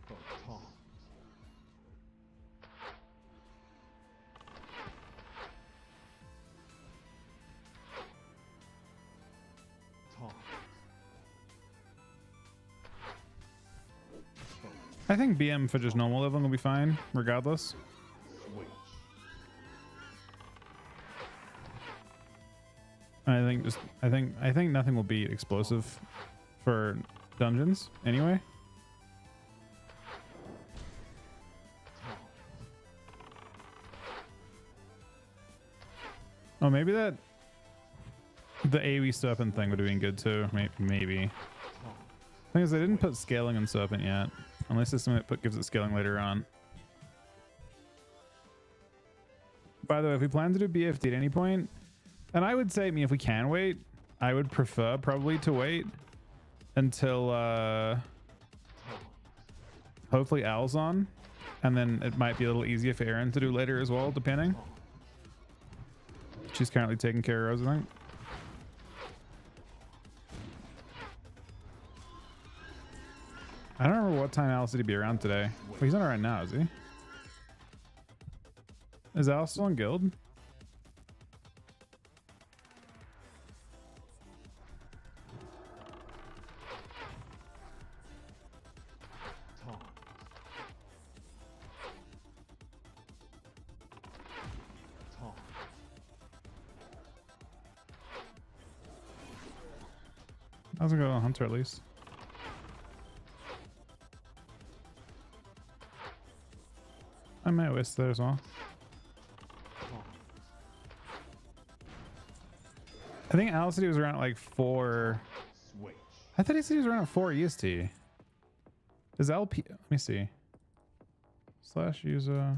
Taunt. Taunt. I think BM for just normal leveling will be fine, regardless. Switch. I think nothing will beat explosive for dungeons anyway. Taunt. Oh, maybe the AoE serpent thing would have been good too. Maybe. Taunt. Thing is, they didn't put scaling on serpent yet, unless there's something that gives it scaling later on. By the way, if we plan to do BFD at any point, and I would say, if we can wait, I would prefer probably to wait until hopefully Al's on, and then it might be a little easier for Erin to do later as well, depending. She's currently taking care of Rose, I think. I don't remember what time Al said he'd be around today. Well, he's not around now, is he? Is Al still in guild? Taunt. Taunt. I was gonna go on Hunter at least. I might West there as well. Taunt. I think Al said he was around like 4. Switch. I thought he said he was around 4 EST. Is LP? Let me see. Slash user.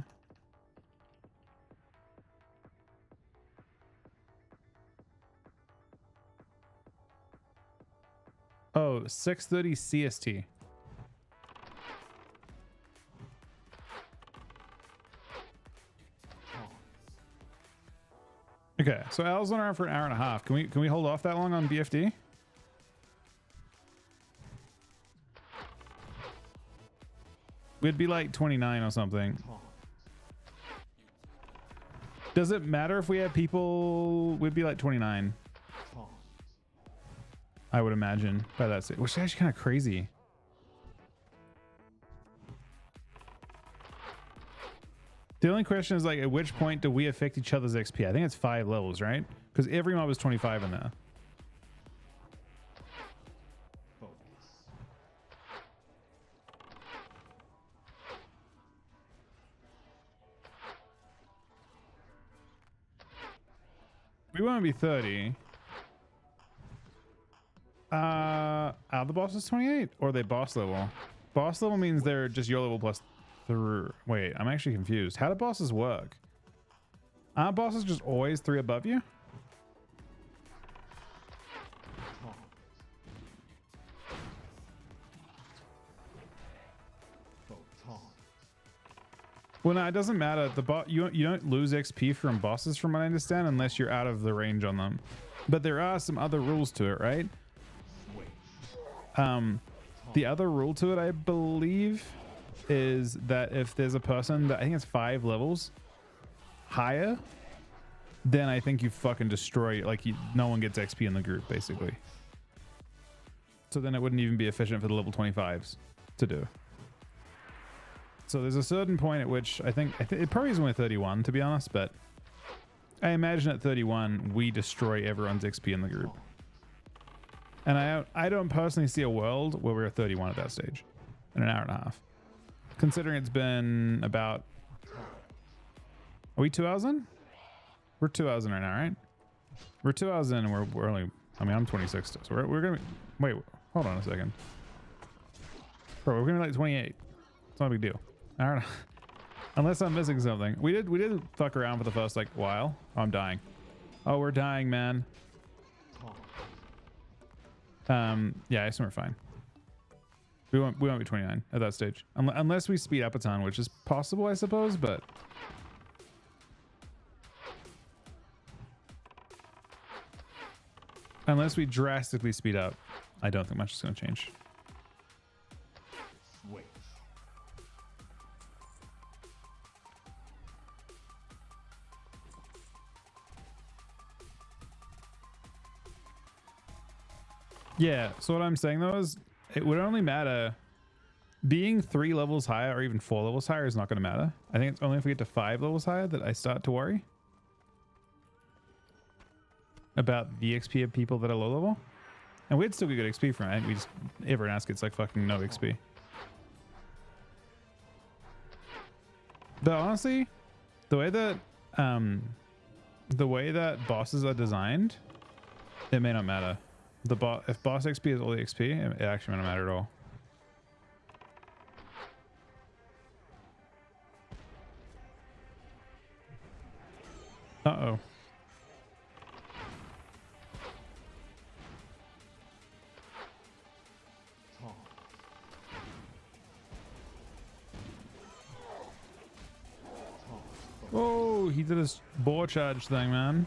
Oh, 6:30 CST. Taunt. Okay, so Al's on around for an hour and a half. Can we hold off that long on BFD? We'd be like 29 or something. Taunt. Does it matter if we have people? We'd be like 29, Taunt. I would imagine, by that stage, which is actually kind of crazy. The only question is, like, at which point do we affect each other's XP? I think it's 5 levels, right? Because every mob is 25 in there. Focus. We won't be 30. Are the bosses 28 or are they boss level? Boss level means they're just your level plus 3. Wait, I'm actually confused. How do bosses work? Aren't bosses just always 3 above you? Taunt. Taunt. Well, no, it doesn't matter. You don't lose XP from bosses, from what I understand, unless you're out of the range on them. But there are some other rules to it, right? Switch. The other rule to it, I believe, is that if there's a person that I think it's 5 levels higher, then I think you fucking destroy, like, no one gets XP in the group, basically. So then it wouldn't even be efficient for the level 25s to do. So there's a certain point at which I think it probably is only 31, to be honest, but I imagine at 31 we destroy everyone's XP in the group. And I don't personally see a world where we're 31 at that stage in an hour and a half. Considering it's been about... Are we 2 hours in? We're 2 hours in right now, right? We're 2 hours in and we're only... I mean, I'm 26 still, so we're gonna be... Wait, hold on a second. Bro, we're gonna be like 28. It's not a big deal. Hour and a... Unless I'm missing something. We did fuck around for the first, like, while. Oh, I'm dying. Oh, we're dying, man. Taunt. Yeah, I assume we're fine. We won't be 29 at that stage. Unless we speed up a ton, which is possible, I suppose, but... Unless we drastically speed up, I don't think much is going to change. Switch. Yeah, so what I'm saying though is it would only matter being 3 levels higher or even 4 levels higher is not going to matter. I think it's only if we get to 5 levels higher that I start to worry about the XP of people that are low level. And we'd still get good XP from it. We just, everyone else gets like fucking no XP. But honestly, the way that bosses are designed, it may not matter. If boss XP is all the XP, it actually may not matter at all. Uh-oh. Taunt. Taunt. Oh, he did his boar charge thing, man.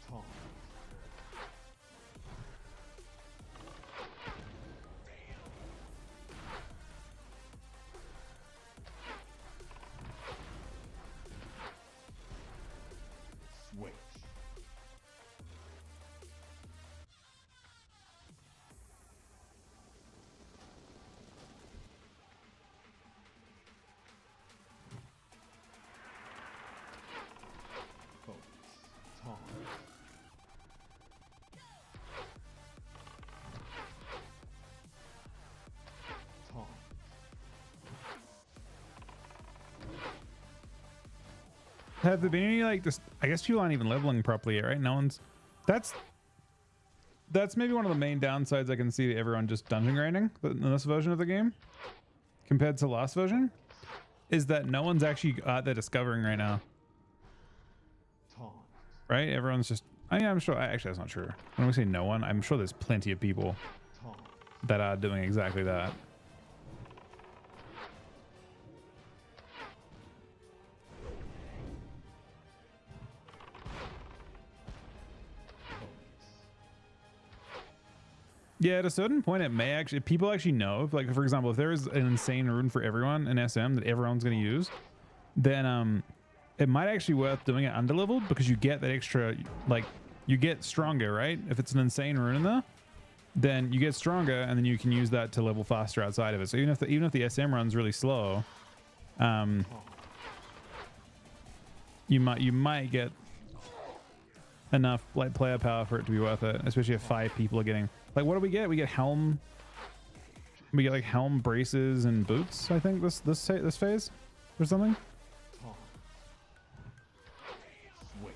Taunt. Switch. Focus. Taunt. Taunt. Have there been any like this? I guess people aren't even leveling properly yet, right? No one's. That's maybe one of the main downsides I can see to everyone just dungeon grinding in this version of the game compared to last version, is that no one's actually out there discovering right now. Taunt. Right? Everyone's just. I mean, I'm sure. Actually, that's not true. When we say no one, I'm sure there's plenty of people Taunt. that are doing exactly that. Yeah, at a certain point, it may actually, people actually know, like for example, if there is an insane rune for everyone in SM that everyone's going to use, then it might actually worth doing it underleveled because you get that extra, like you get stronger, right? If it's an insane rune in there, then you get stronger and then you can use that to level faster outside of it. So even if the SM run's really slow, you might get enough like player power for it to be worth it, especially if 5 people are getting. Like, what do we get? We get helm. We get like helm, braces, and boots. I think this phase or something. Taunt. Switch.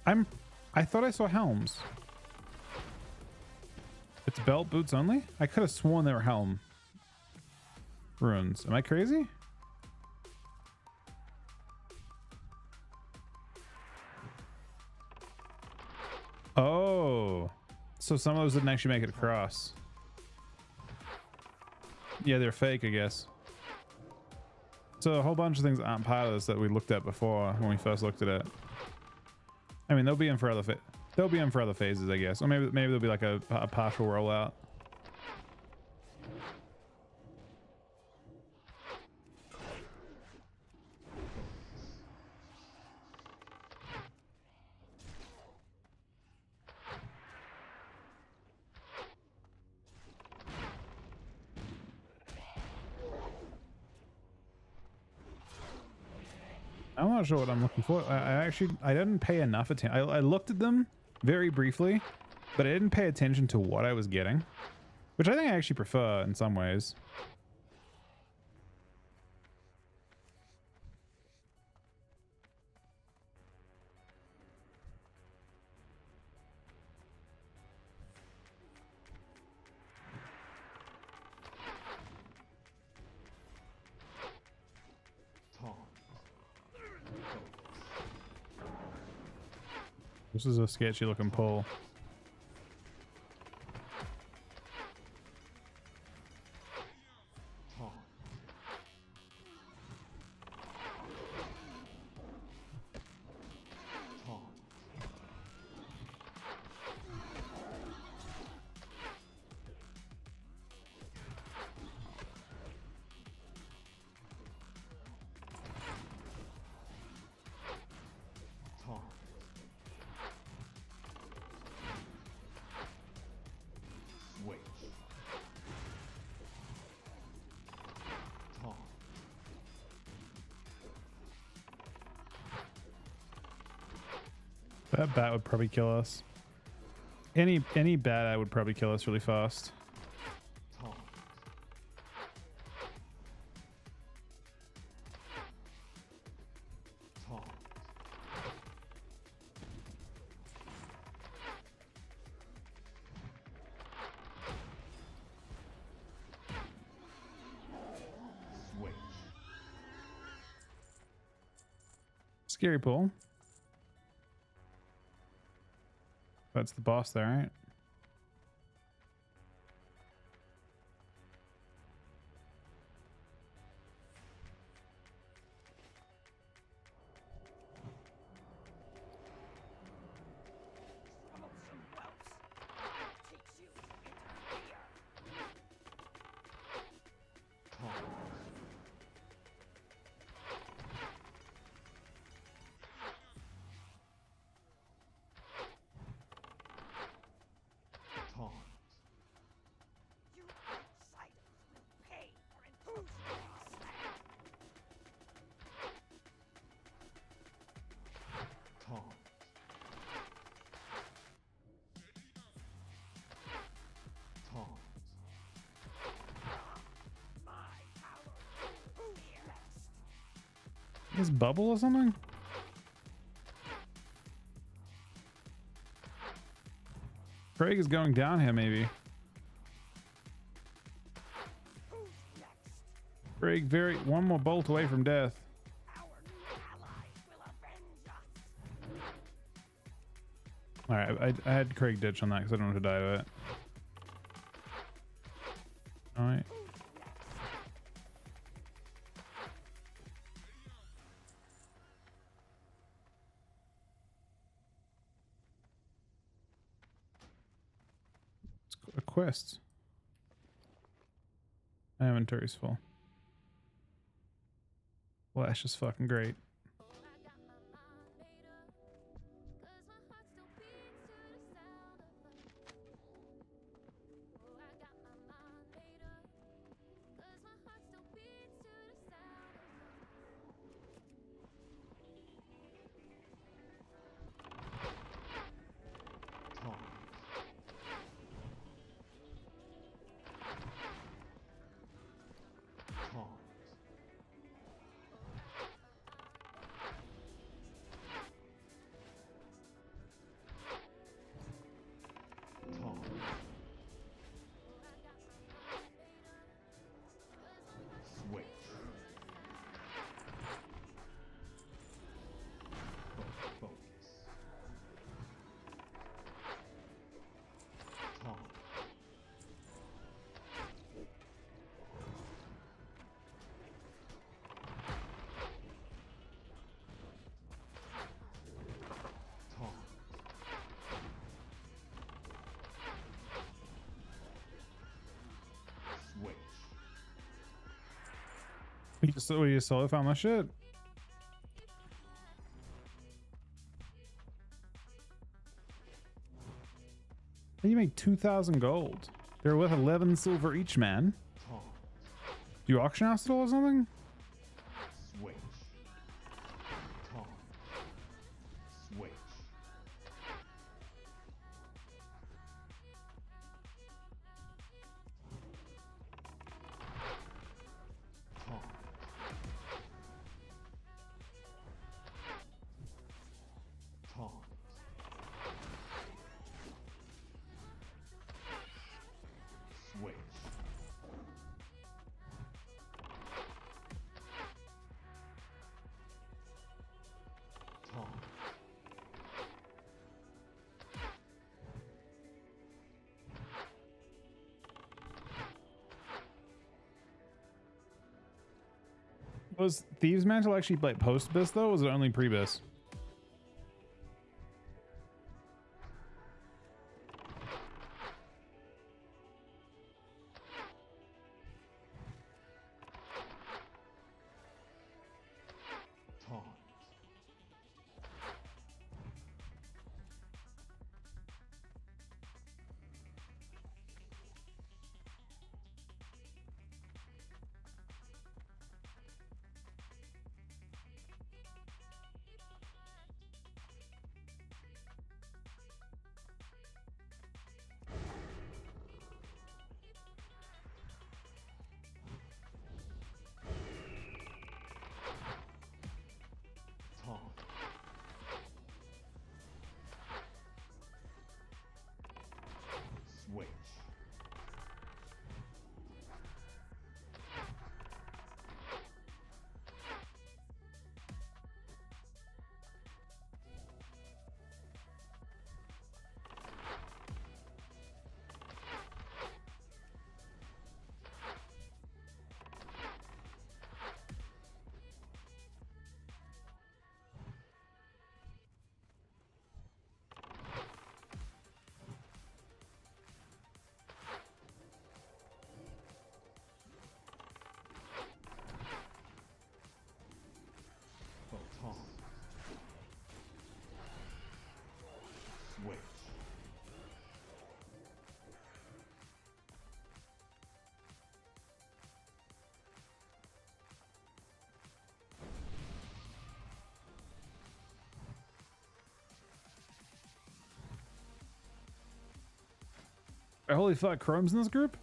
Taunt. I thought I saw helms. It's belt boots only. I could have sworn they were helm runes. Am I crazy? Oh, so some of those didn't actually make it across. Yeah, they're fake, I guess. So a whole bunch of things aren't part of this that we looked at before when we first looked at it. I mean, they'll be in for other phases, I guess, or maybe there'll be like a partial rollout. I'm not sure what I'm looking for. I didn't pay enough attention. I looked at them very briefly, but I didn't pay attention to what I was getting, which I think I actually prefer in some ways. This is a sketchy looking pole. Taunt. Taunt. Taunt. Switch. Taunt. That bat would probably kill us. Any bat I would probably kill us really fast. Taunt. Taunt. Switch. Scary pole. That's the boss there, right? Taunt. Taunt. You outsiders will pay for enthusiasm. Taunt. Taunt. My power. Who's next? This bubble or something? Craig is going down here, maybe. Who's next? Craig, one more bolt away from death. Our new allies will avenge us. All right, I had Craig ditch on that because I don't want to die to it. All right. A quest. My inventory's full. Flash is fucking great. Taunt. Taunt. Taunt. Switch. Focus. Taunt. Taunt. Switch. We just solo found my shit. You make 2,000 gold. They're worth 11 silver each, man. Taunt. Do you auction house it all or something? Switch. Taunt. Switch. Taunt. Taunt. Switch. Was Thieves Mantle actually like post-bis though? Or was it only pre-bis? Taunt. Taunt. Switch. Taunt. Switch. Holy fuck, Chrome's in this group?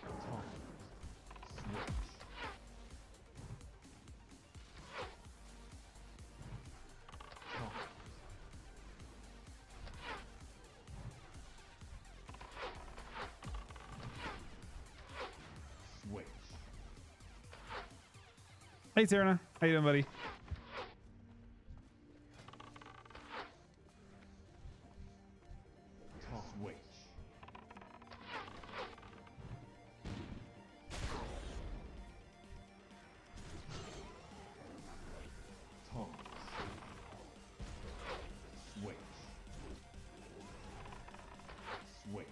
Taunt. Switch. Taunt. Switch. Hey Serena, how you doing, buddy? Taunt. Switch. Taunt. Switch. Switch.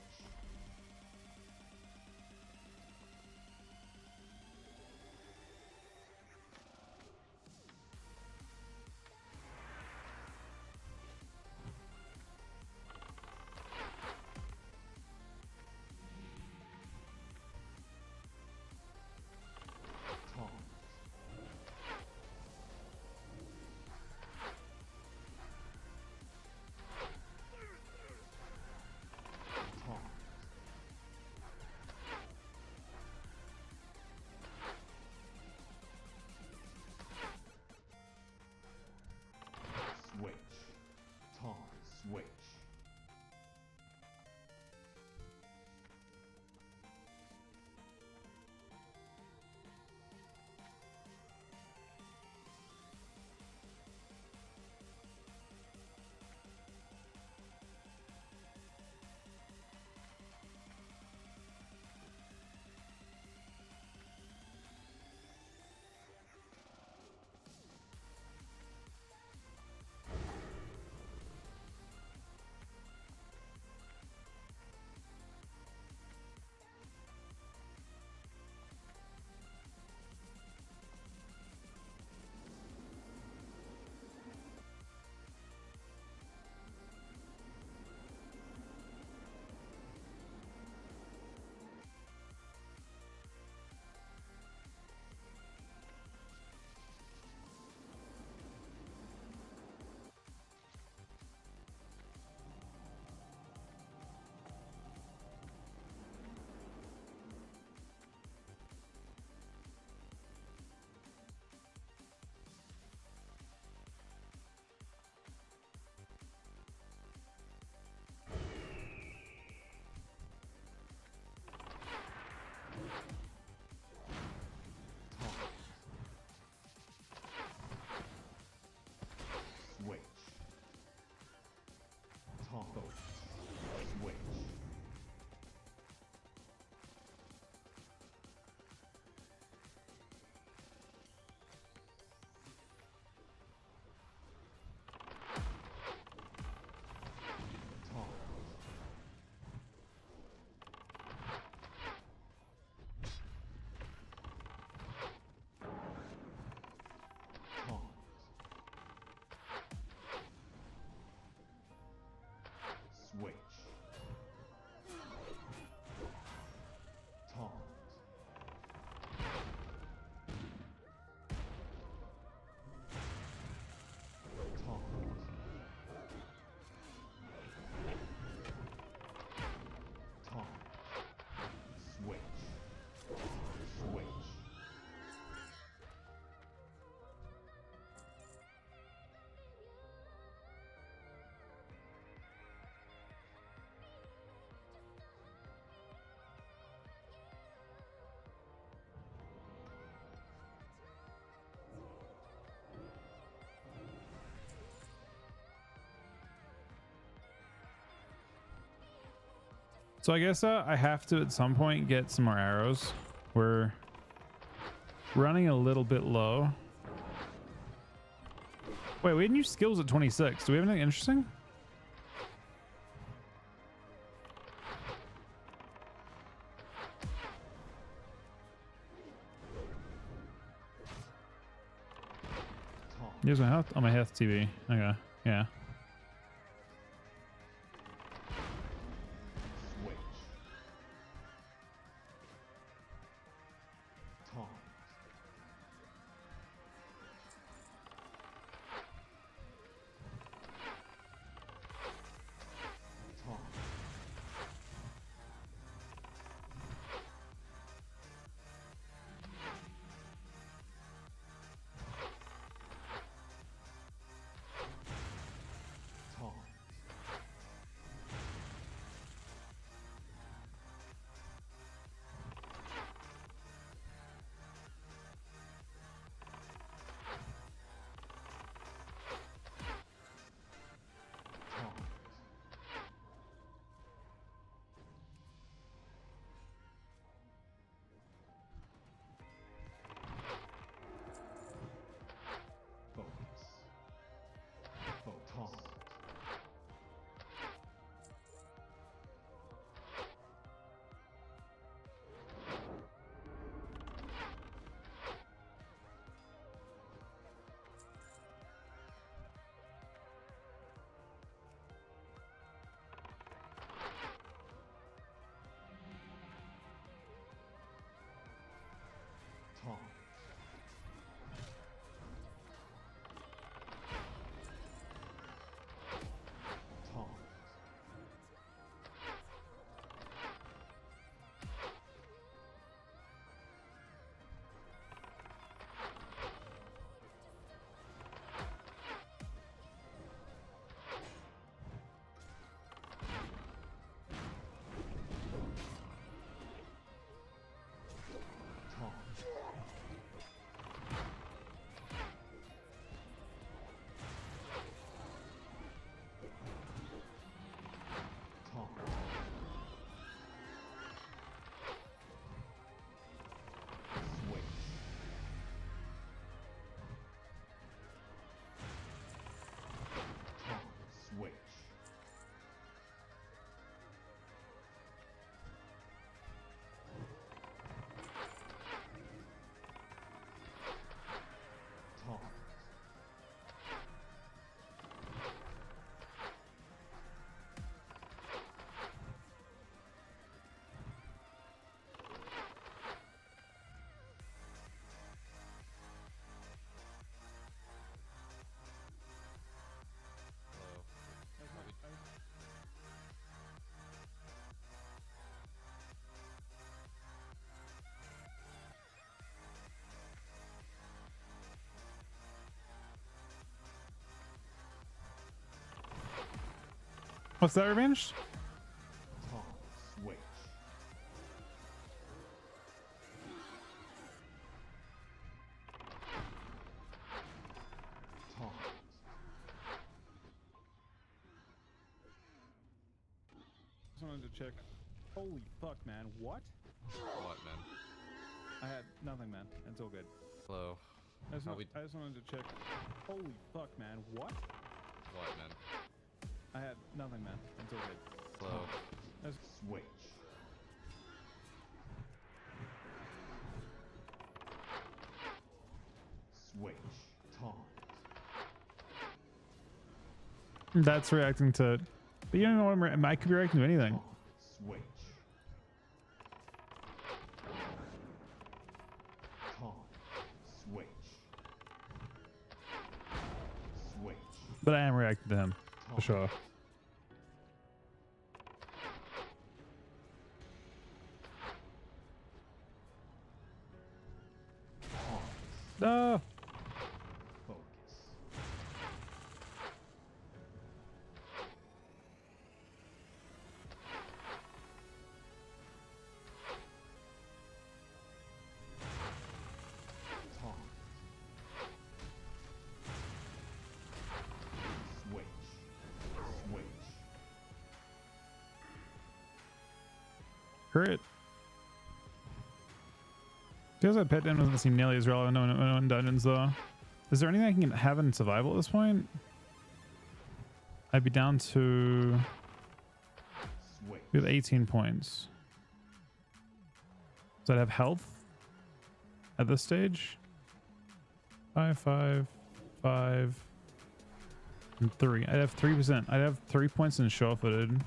So I guess I have to at some point get some more arrows. We're running a little bit low. Wait, we had new skills at 26. Do we have anything interesting? Taunt. Here's my health on my health TV. Okay, yeah. Switch. Taunt. Taunt. Taunt. Taunt. Focus. Photon. Taunt. Taunt. Taunt. Taunt. Switch. Taunt. Switch. Taunt. What's that, revenge? Taunt. Switch. Taunt. Just wanted to check. Holy fuck, man. What? What, man? I had nothing, man. It's all good. Hello. I just, How we- I just wanted to check. Holy fuck, man. What? What, man? I had nothing, man. It's all good. Hello. Switch. Switch. Taunt. That's reacting to. But you don't know what I could be reacting to anything. Taunt. Switch. Taunt. Switch. Switch. But I am reacting to him. For sure. Pause. No. Focus. Taunt. Switch. Switch. Crit. Feels like pet damage doesn't seem nearly as relevant in dungeons though. Is there anything I can have in survival at this point? I'd be down to... Switch. We have 18 points. Does that have health at this stage? 5, 5, 5, and 3. I'd have 3%. I'd have 3 points in sure-footed.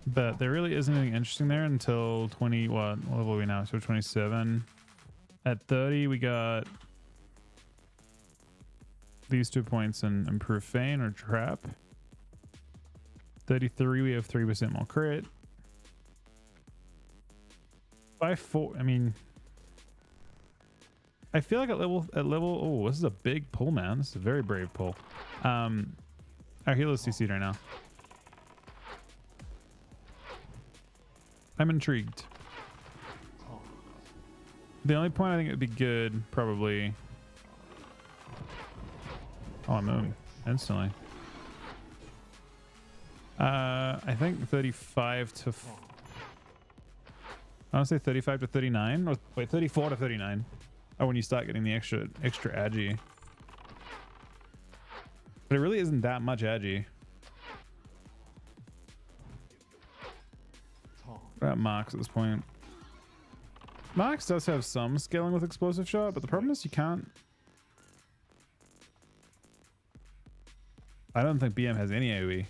But there really isn't anything interesting there until 20. What level are we now? So 27. At 30, we got these 2 points in improved feign or trap. 33, we have 3% more crit. By 4, I mean, I feel like at level, oh, this is a big pull, man. This is a very brave pull. Our healer's CC'd right now. I'm intrigued. The only point I think it would be good, probably. Oh, I moved instantly. I think 35 to. I want to say 35 to 39. Or wait, 34 to 39. Oh, when you start getting the extra agi. But it really isn't that much agi. We're at Marks at this point. Marks does have some scaling with explosive shot, but the problem is you can't. I don't think BM has any AoE.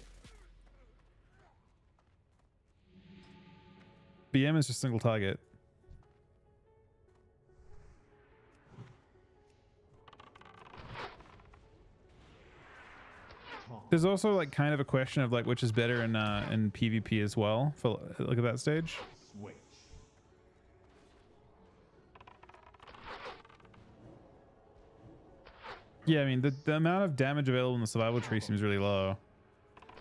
BM is just single target. There's also like kind of a question of like which is better in PvP as well. For look at that stage. Switch. Yeah, I mean the amount of damage available in the survival tree seems really low.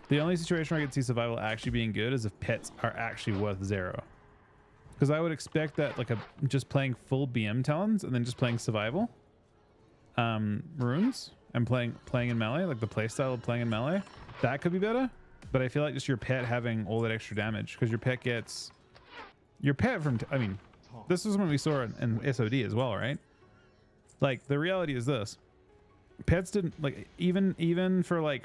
The only situation where I could see survival actually being good is if pets are actually worth 0. Because I would expect that like just playing full BM talons and then just playing survival runes and playing in melee, like the playstyle of playing in melee, that could be better. But I feel like just your pet having all that extra damage, because your pet gets from I mean, this is what we saw in SOD as well, right? Like the reality is this: pets didn't like even for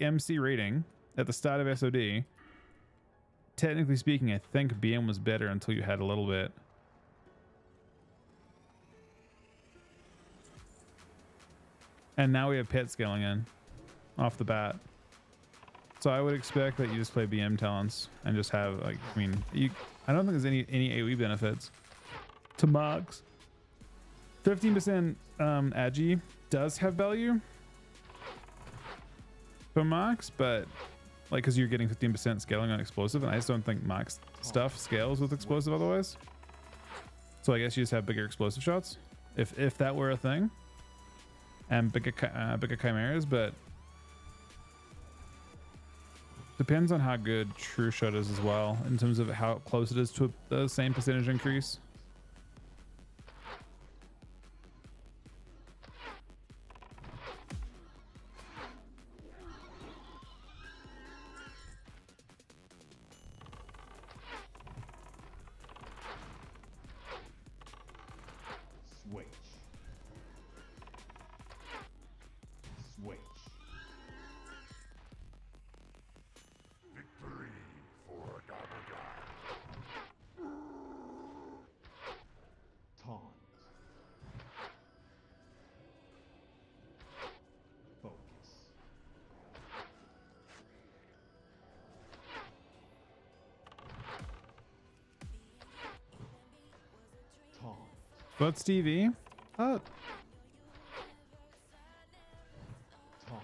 MC rating at the start of SOD. Technically speaking, I think BM was better until you had a little bit. And now we have pet scaling in off the bat. So I would expect that you just play BM talents and just have like, I mean, I don't think there's any AoE benefits to Marks. 15% agi does have value for Marks, but like, because you're getting 15% scaling on explosive, and I just don't think Marks stuff scales with explosive otherwise. So I guess you just have bigger explosive shots, if that were a thing, and bigger chimeras. But depends on how good True Shot is as well, in terms of how close it is to the same percentage increase. Switch. Switch. Victory for Gabbardine. Taunt. Focus. Taunt. But Stevie, Taunt. Taunt.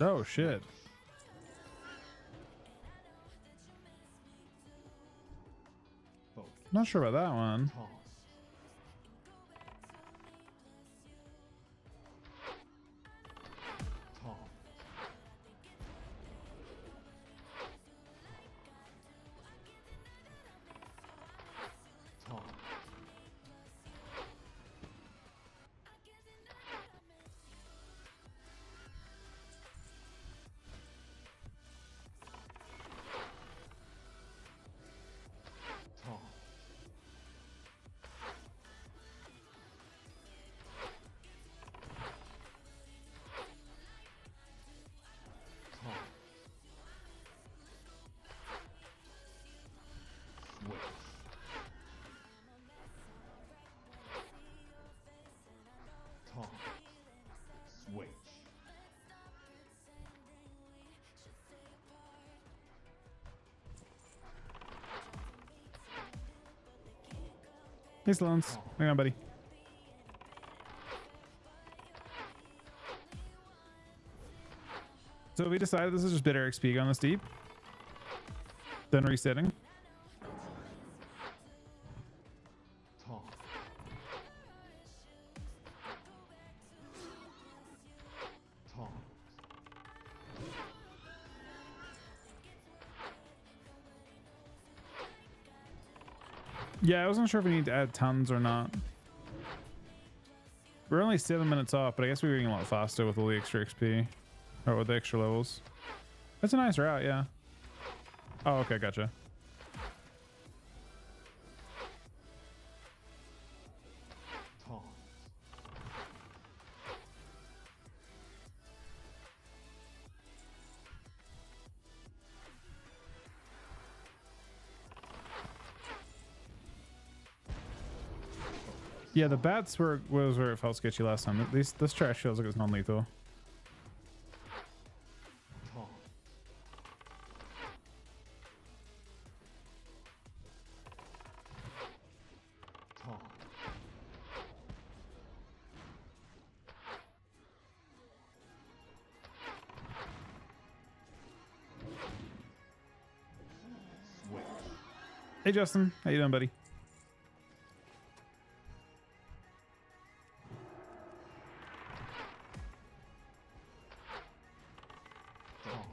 oh shit. Focus. Not sure about that one. Taunt. Taunt. Hey, Sloans. Hang on, buddy. So we decided this is just bitter XP going this deep. Then resetting. Taunt. Taunt. Yeah, I wasn't sure if we need to add tons or not. We're only 7 minutes off, but I guess we were getting a lot faster with all the extra XP. Or with the extra levels. That's a nice route, yeah. Oh, okay, gotcha. Taunt. Yeah, the bats was where it felt sketchy last time. This trash feels like it's non-lethal. Taunt. Taunt. Switch. Hey, Justin. How you doing, buddy? Toss.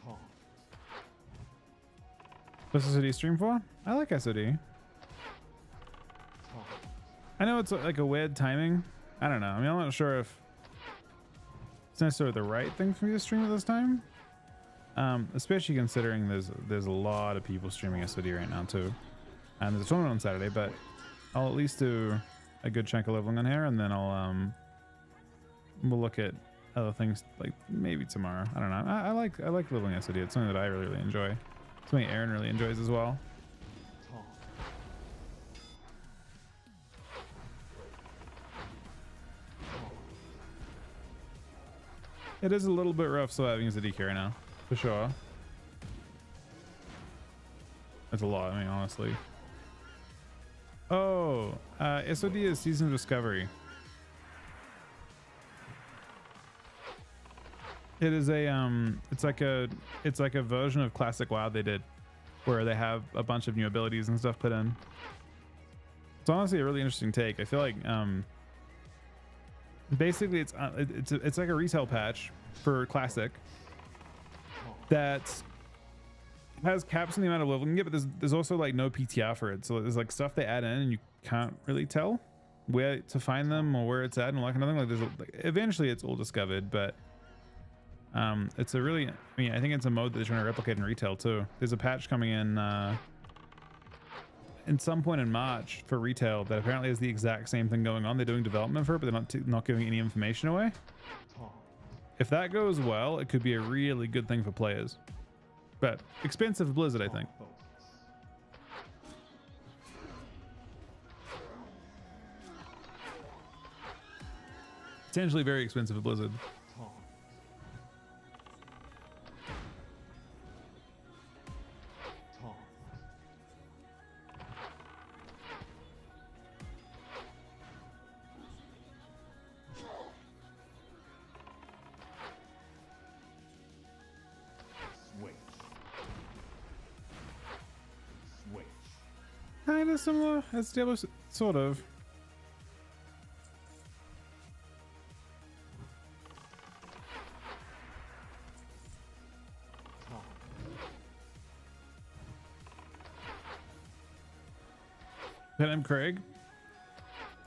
Taunt. What's SOD stream for? I like SOD. Taunt. I know it's like a weird timing. I don't know. I mean, I'm not sure if it's necessarily the right thing for me to stream at this time. Especially considering there's a lot of people streaming SOD right now too. And there's a tournament on Saturday, but I'll at least do a good chunk of leveling on here, and then we'll look at other things like maybe tomorrow. I don't know. I like leveling SOD. It's something that I really enjoy. Something Aaron really enjoys as well. Taunt. It is a little bit rough surviving as a DK right now, for sure. That's a lot, I mean, honestly. Oh, SOD is Season of Discovery. It is a it's like a version of Classic WoW they did, where they have a bunch of new abilities and stuff put in. It's honestly a really interesting take. I feel like basically it's like a retail patch for Classic that has caps on the amount of level you can get, but there's also like no PTR for it. So there's like stuff they add in and you can't really tell where to find them or where it's at and all that kind of thing. Like eventually it's all discovered, but it's a really, I mean, I think it's a mode that they're trying to replicate in retail too. There's a patch coming in some point in March for retail that apparently is the exact same thing going on. They're doing development for it, but they're not giving any information away. Taunt. If that goes well, it could be a really good thing for players, but expensive for Blizzard, I think. Focus. Potentially very expensive for Blizzard. Taunt. Taunt. Switch. Switch. Kind of similar as Diablo, sort of. Taunt. But I'm Craig.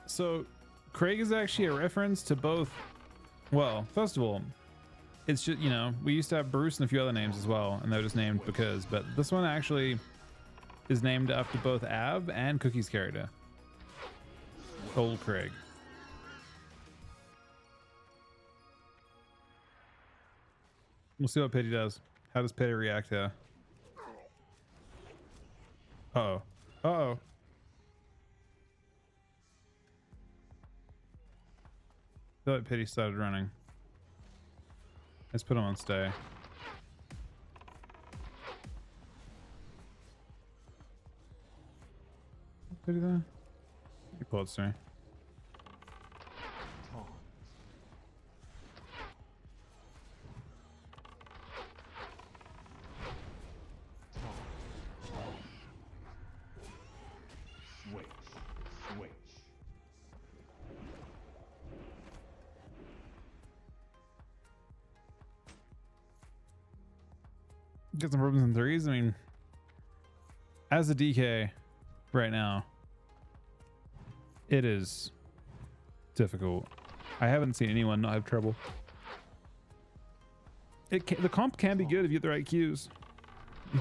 So Craig is actually a reference to both. Well, first of all, it's just, you know, we used to have Bruce and a few other names as well, and they're just named because, but this one actually is named after both Ab and Cookie's character, Old Craig. We'll see what Pity does. How does Pity react here? Uh-oh. Uh-oh. I feel like Pity started running. Let's put him on stay. Did he there? He pulled through. Taunt. Taunt. Switch. Switch. Get some problems in threes. I mean, as a DK right now, it is difficult. I haven't seen anyone not have trouble. The comp can be good if you get the right cues,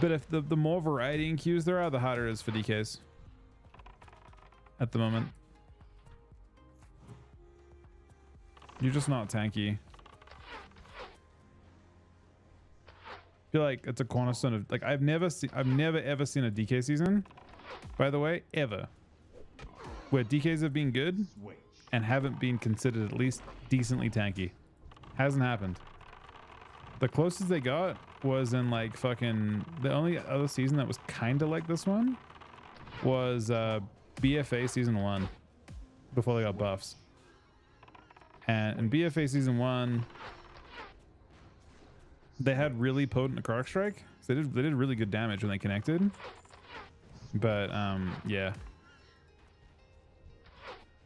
but if the more variety in cues there are, the harder it is for DKs at the moment. You're just not tanky. I feel like it's a cornerstone of, like, I've never ever seen a DK season, by the way, ever, where DKs have been good Switch. and haven't been considered at least decently tanky. Hasn't happened. The closest they got was in like fucking, the only other season that was kind of like this one was BFA season 1 before they got buffs. And in BFA season 1, they had really potent necrotic strike. So they did really good damage when they connected. But yeah.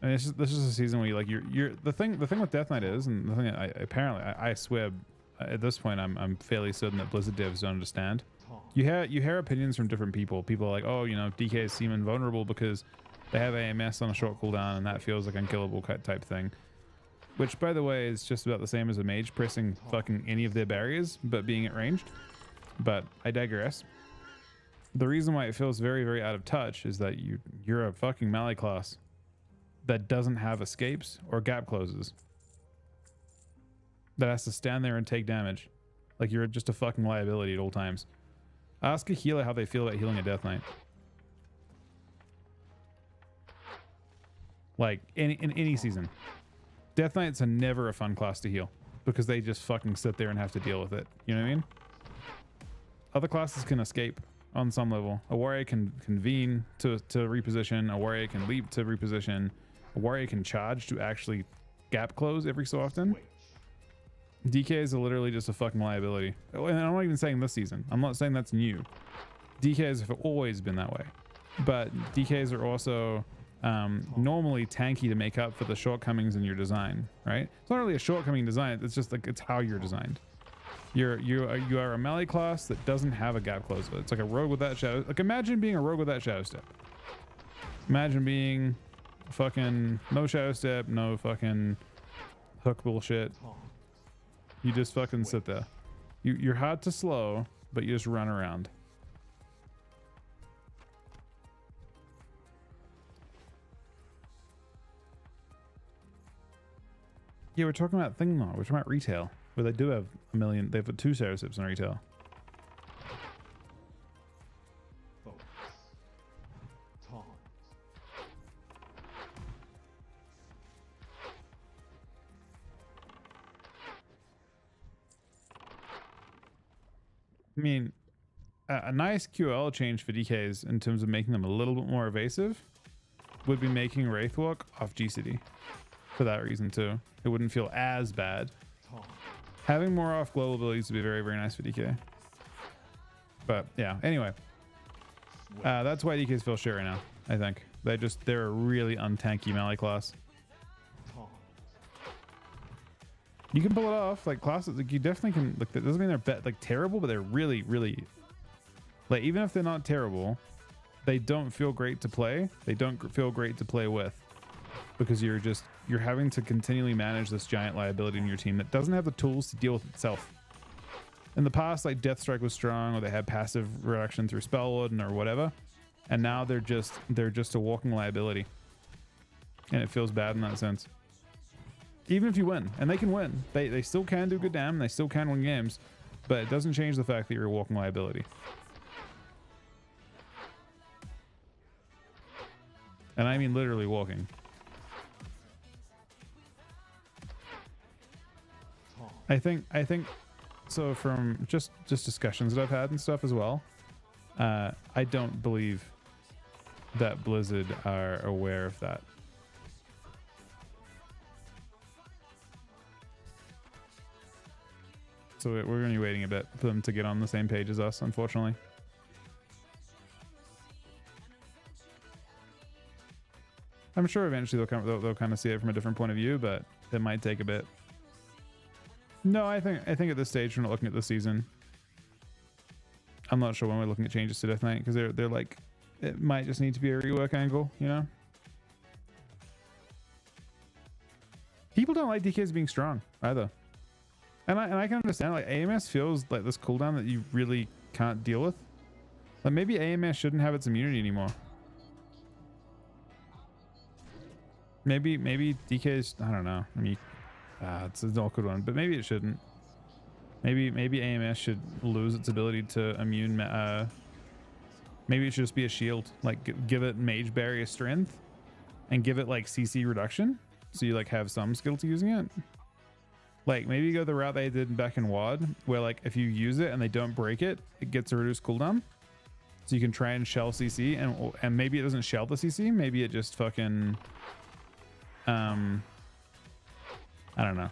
I mean, this is a season where you like you're the thing with Death Knight is, and the thing I swear at this point I'm fairly certain that Blizzard devs don't understand. You hear opinions from different people. People are like, oh, you know, DKs seem invulnerable because they have AMS on a short cooldown and that feels like unkillable type thing. Which, by the way, is just about the same as a mage pressing fucking any of their barriers, but being at ranged. But I digress. The reason why it feels very, very out of touch is that you're a fucking melee class that doesn't have escapes or gap closes. That has to stand there and take damage. Like you're just a fucking liability at all times. Ask a healer how they feel about healing a Death Knight. Like in any season. Death Knights are never a fun class to heal because they just fucking sit there and have to deal with it. You know what I mean? Other classes can escape on some level. A warrior can convene to reposition. A warrior can leap to reposition. A warrior can charge to actually gap close every so often. DKs are literally just a fucking liability. And I'm not even saying this season. I'm not saying that's new. DKs have always been that way. But DKs are also normally tanky to make up for the shortcomings in your design, right? It's not really a shortcoming design. It's just like, it's how you're designed. You are a melee class that doesn't have a gap closer. It's like a rogue with that shadow. Like imagine being a rogue with that shadow step. Imagine being fucking no shadow step, no fucking hook bullshit. You just fucking sit there. You're hard to slow, but you just run around. Yeah, we're talking about thing though. We're talking about retail, where they do have a million. They've got 2 shadow steps in retail. Focus. Taunt. I mean, a nice QL change for DKs in terms of making them a little bit more evasive would be making Wraithwalk off G-City. For that reason too. It wouldn't feel as bad. Taunt. Having more off global abilities would be very, very nice for DK. But yeah, anyway. That's why DKs feel shit right now, I think. They're a really untanky melee class. Taunt. You can pull it off, like classes, like you definitely can. Like that doesn't mean they're like terrible, but they're really, really, like even if they're not terrible, they don't feel great to play. They don't feel great to play with, because you're having to continually manage this giant liability in your team that doesn't have the tools to deal with itself. In the past, like Deathstrike was strong, or they had passive reduction through Spellwood or whatever, and now they're just a walking liability, and it feels bad in that sense. Even if you win, and they can win, they still can do good damage, they still can win games, but it doesn't change the fact that you're a walking liability. And I mean literally walking. I think so from just discussions that I've had and stuff as well. I don't believe that Blizzard are aware of that. So we're going to be waiting a bit for them to get on the same page as us, unfortunately. I'm sure eventually they'll kind of see it from a different point of view, but it might take a bit. No, I think at this stage we're not looking at the season. I'm not sure when we're looking at changes to Death Knight, because they're like, it might just need to be a rework angle, you know? People don't like DKs being strong either. And I can understand, like, AMS feels like this cooldown that you really can't deal with. Like, maybe AMS shouldn't have its immunity anymore. Maybe DK's, I don't know. I mean, it's an awkward one, but maybe it shouldn't. Maybe AMS should lose its ability to immune. Maybe it should just be a shield. Like, give it mage barrier strength, and give it like CC reduction, so you like have some skill to using it. Like, maybe go the route they did back in WoD, where like if you use it and they don't break it, it gets a reduced cooldown. So you can try and shell CC, and maybe it doesn't shell the CC. Maybe it just fucking I don't know.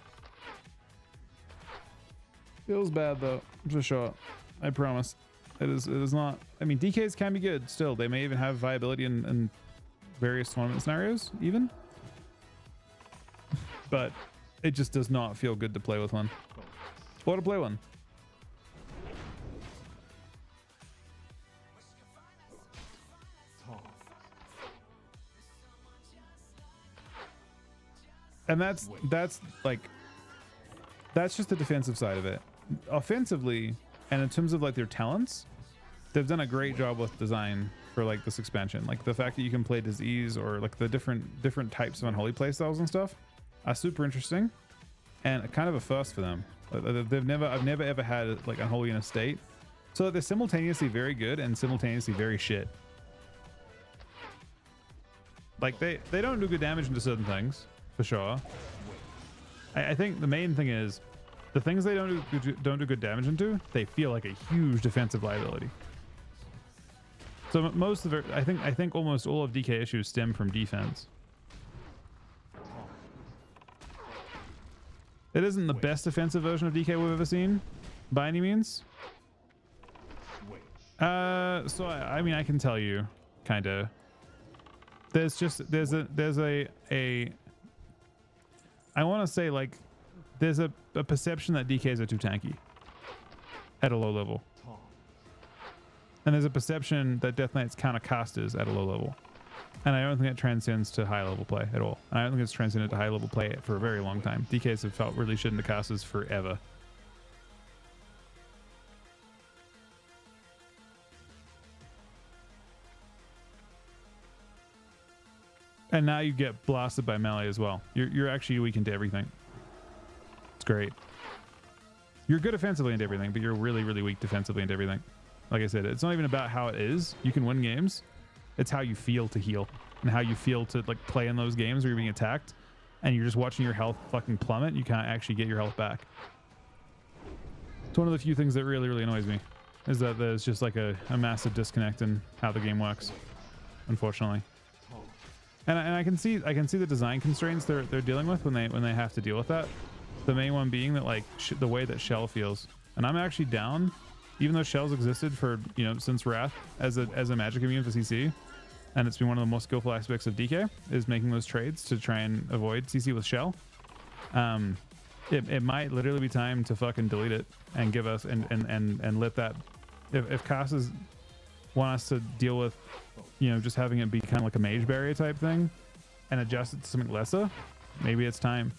Feels bad though, for sure. I promise. It is not. I mean, DKs can be good still. They may even have viability in various tournament scenarios, even. But it just does not feel good to play with one. Or to play one. And that's like, that's just the defensive side of it. Offensively, and in terms of like their talents, they've done a great job with design for like this expansion. Like the fact that you can play disease, or like the different types of unholy playstyles and stuff are super interesting, and kind of a first for them. I've never ever had like unholy in a state, so they're simultaneously very good and simultaneously very shit. Like they don't do good damage into certain things, for sure. I think the main thing is the things they don't do good damage into, they feel like a huge defensive liability. So most of it, I think almost all of DK issues stem from defense. It isn't the best defensive version of DK we've ever seen, by any means. So I mean, I can tell you, kind of. There's a I want to say, like, there's a perception that DKs are too tanky at a low level, and there's a perception that Death Knight's counter casters at a low level, and I don't think it transcends to high level play at all. I don't think it's transcended to high level play for a very long time. DKs have felt really shit into casters forever. And now you get blasted by melee as well. You're actually weak into everything. It's great. You're good offensively into everything, but you're really, really weak defensively into everything. Like I said, it's not even about how it is. You can win games. It's how you feel to heal, and how you feel to like play in those games where you're being attacked and you're just watching your health fucking plummet. You can't actually get your health back. It's one of the few things that really, really annoys me, is that there's just like a massive disconnect in how the game works, unfortunately. And I can see the design constraints they're dealing with when they have to deal with that. The main one being that like the way that Shell feels. And I'm actually down, even though Shell's existed for, you know, since Wrath as a magic immune for CC, and it's been one of the most skillful aspects of DK is making those trades to try and avoid CC with Shell. It might literally be time to fucking delete it and give us and let that, if casters want us to deal with, you know, just having it be kind of like a mage barrier type thing and adjust it to something lesser, maybe it's time.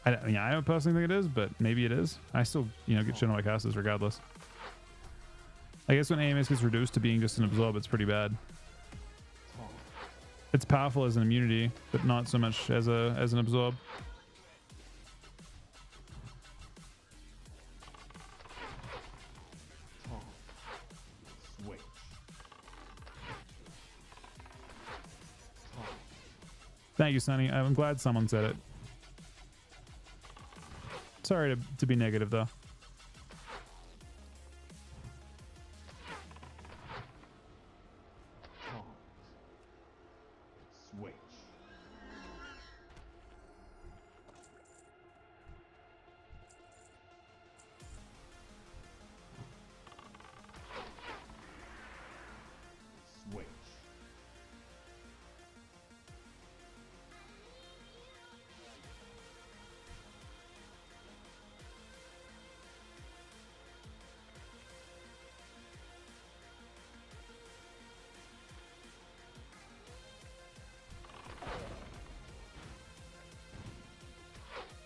I mean, I don't personally think it is, but maybe it is. I still, you know, get shit on my casters regardless. I guess when AMS gets reduced to being just an absorb, it's pretty bad. It's powerful as an immunity, but not so much as an absorb. Thank you, Sonny. I'm glad someone said it. Sorry to be negative, though.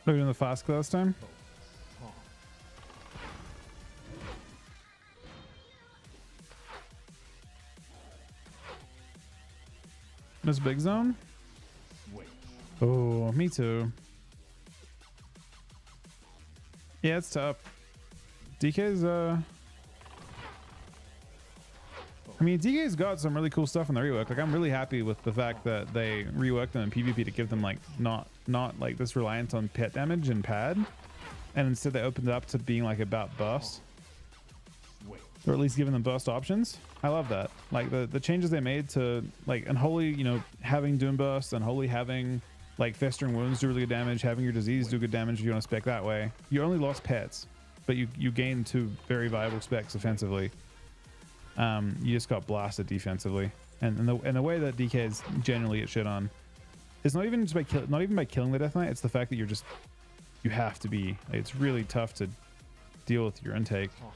Are we doing the fast last time? Focus. Taunt. This big zone? Switch. Oh, me too. Yeah, it's tough. DK's I mean, DK's got some really cool stuff in the rework. Like, I'm really happy with the fact that they reworked them in PvP to give them like not like this reliance on pet damage and pad, and instead they opened it up to being like about burst, Switch. or at least giving them burst options. I love that. Like the changes they made to like Unholy, you know, having Doom Burst, Unholy having like Festering Wounds do really good damage, having your disease do good damage if you want to spec that way. You only lost pets, but you gained 2 very viable specs offensively. You just got blasted defensively, and the way that DK is generally get shit on, it's not even just by killing the Death Knight. It's the fact that you have to be. Like, it's really tough to deal with your intake. Taunt.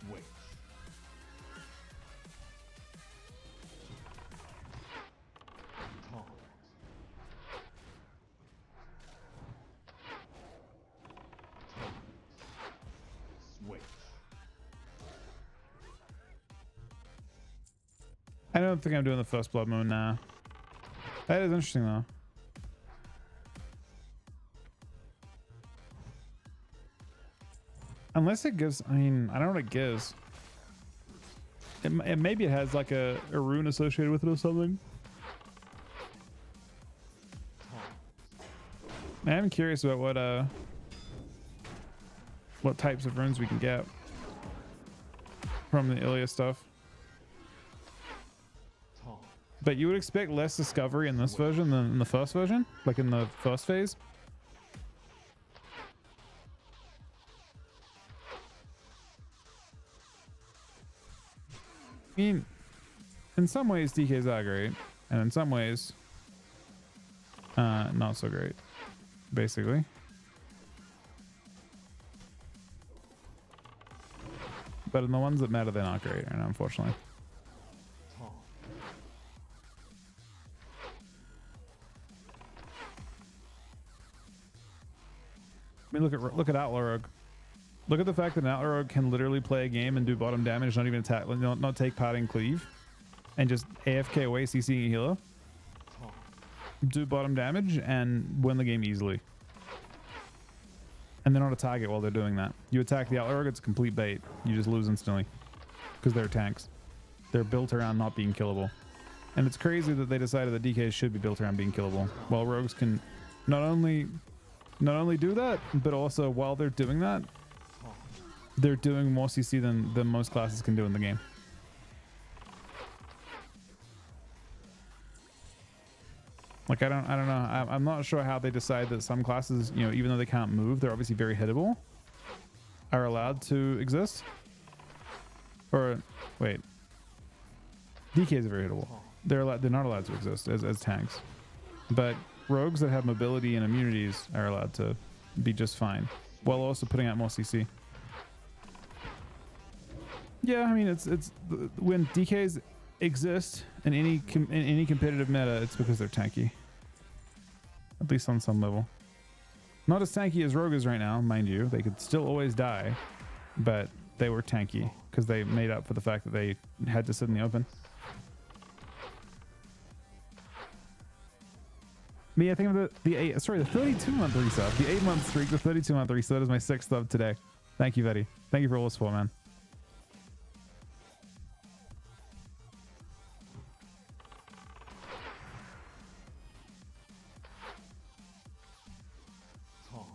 Switch. Taunt. Taunt. Switch. I don't think I'm doing the first blood moon now. That is interesting though. Unless it gives, I mean, I don't know what it gives. Maybe it has like a rune associated with it or something. Taunt. I'm curious about what types of runes we can get from the Ilya stuff. Taunt. But you would expect less discovery in this version than in the first version, like in the first phase. I mean, in some ways DKs are great, and in some ways not so great, basically. But in the ones that matter, they're not great right now, unfortunately. Taunt. I mean, look at Outlaw Rogue. Look at the fact that an Outlaw Rogue can literally play a game and do bottom damage, not even attack, not take part in cleave, and just AFK away CCing a healer, Taunt. do bottom damage, and win the game easily. And they're not a target while they're doing that. You attack the Outlaw Rogue, it's a complete bait. You just lose instantly because they're tanks. They're built around not being killable, and it's crazy that they decided that DKs should be built around being killable, while rogues can not only do that, but also while they're doing that, they're doing more CC than most classes can do in the game. Like, I don't know. I'm not sure how they decide that some classes, you know, even though they can't move, they're obviously very hittable, are allowed to exist. Or wait, DKs are very hittable. They're not allowed to exist as tanks, but rogues that have mobility and immunities are allowed to be just fine, while also putting out more CC. Yeah, I mean, it's when DKs exist in any competitive meta, it's because they're tanky. At least on some level. Not as tanky as Rogue is right now, mind you. They could still always die, but they were tanky because they made up for the fact that they had to sit in the open. Me, I think of the 32-month resub. The 8-month streak, the 32-month reset is my 6th sub today. Thank you, Vetty. Thank you for all the support, man. Taunt.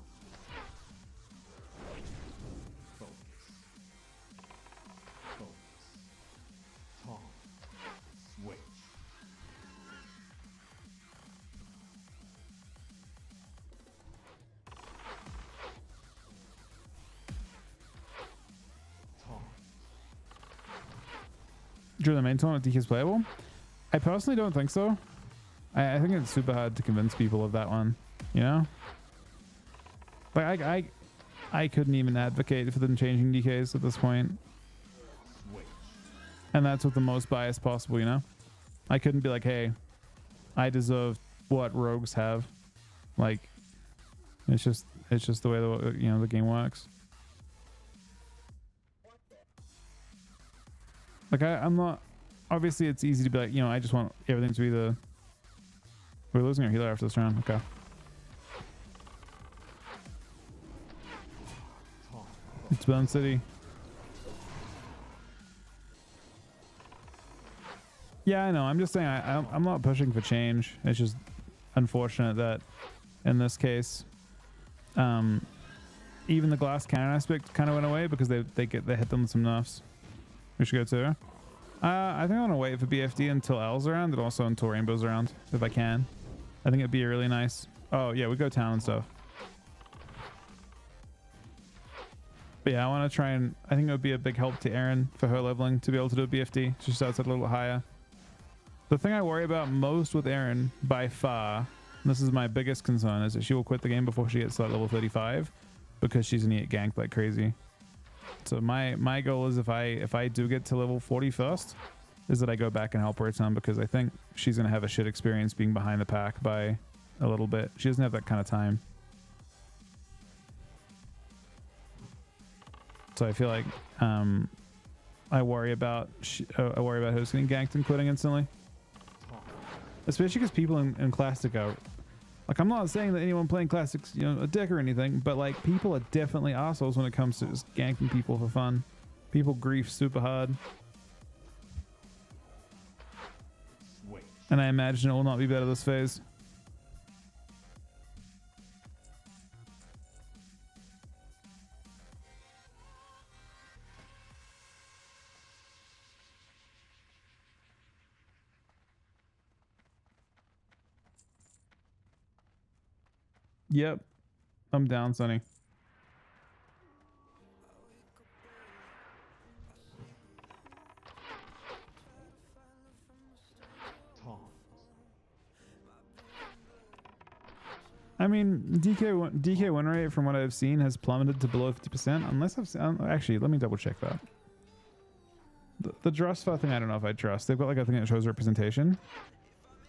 Focus. Focus. Taunt. Switch. Taunt. Drew, the main tournament DK is playable? I personally don't think so. I think it's super hard to convince people of that one, you know? Like, I couldn't even advocate for them changing DKs at this point. Switch. And that's with the most bias possible, you know? I couldn't be like, hey, I deserve what rogues have. Like, it's just the way the game works. Like I'm not. Obviously, it's easy to be like, I just want everything to be the. We're losing our healer after this round. Okay. It's Bone City. Yeah, I know. I'm just saying I'm not pushing for change. It's just unfortunate that in this case, even the glass cannon aspect kind of went away because they hit them with some nerfs. We should go to. I think I want to wait for BFD until L's around and also until Rainbow's around if I can. I think it'd be really nice. Oh yeah, we go town and stuff. But yeah, I want to try and I think it would be a big help to Erin for her leveling to be able to do a BFD. She starts at a little higher. The thing I worry about most with Erin by far, and this is my biggest concern, is that she will quit the game before she gets to like level 35 because she's gonna get ganked like crazy. So my goal is if I do get to level 40 first, is that I go back and help her a ton because I think she's gonna have a shit experience being behind the pack by a little bit. She doesn't have that kind of time. So I feel like I worry about her just getting ganked and quitting instantly. Especially because people in Classic are like, I'm not saying that anyone playing Classic's a dick or anything, but like people are definitely assholes when it comes to just ganking people for fun. People grief super hard. Switch. And I imagine it will not be better this phase. Yep. I'm down, Sonny. Taunt. I mean, DK win rate from what I've seen has plummeted to below 50%. Unless I've seen, actually, let me double check that. The Drustfa thing, I don't know if I trust. They've got like a thing that shows representation.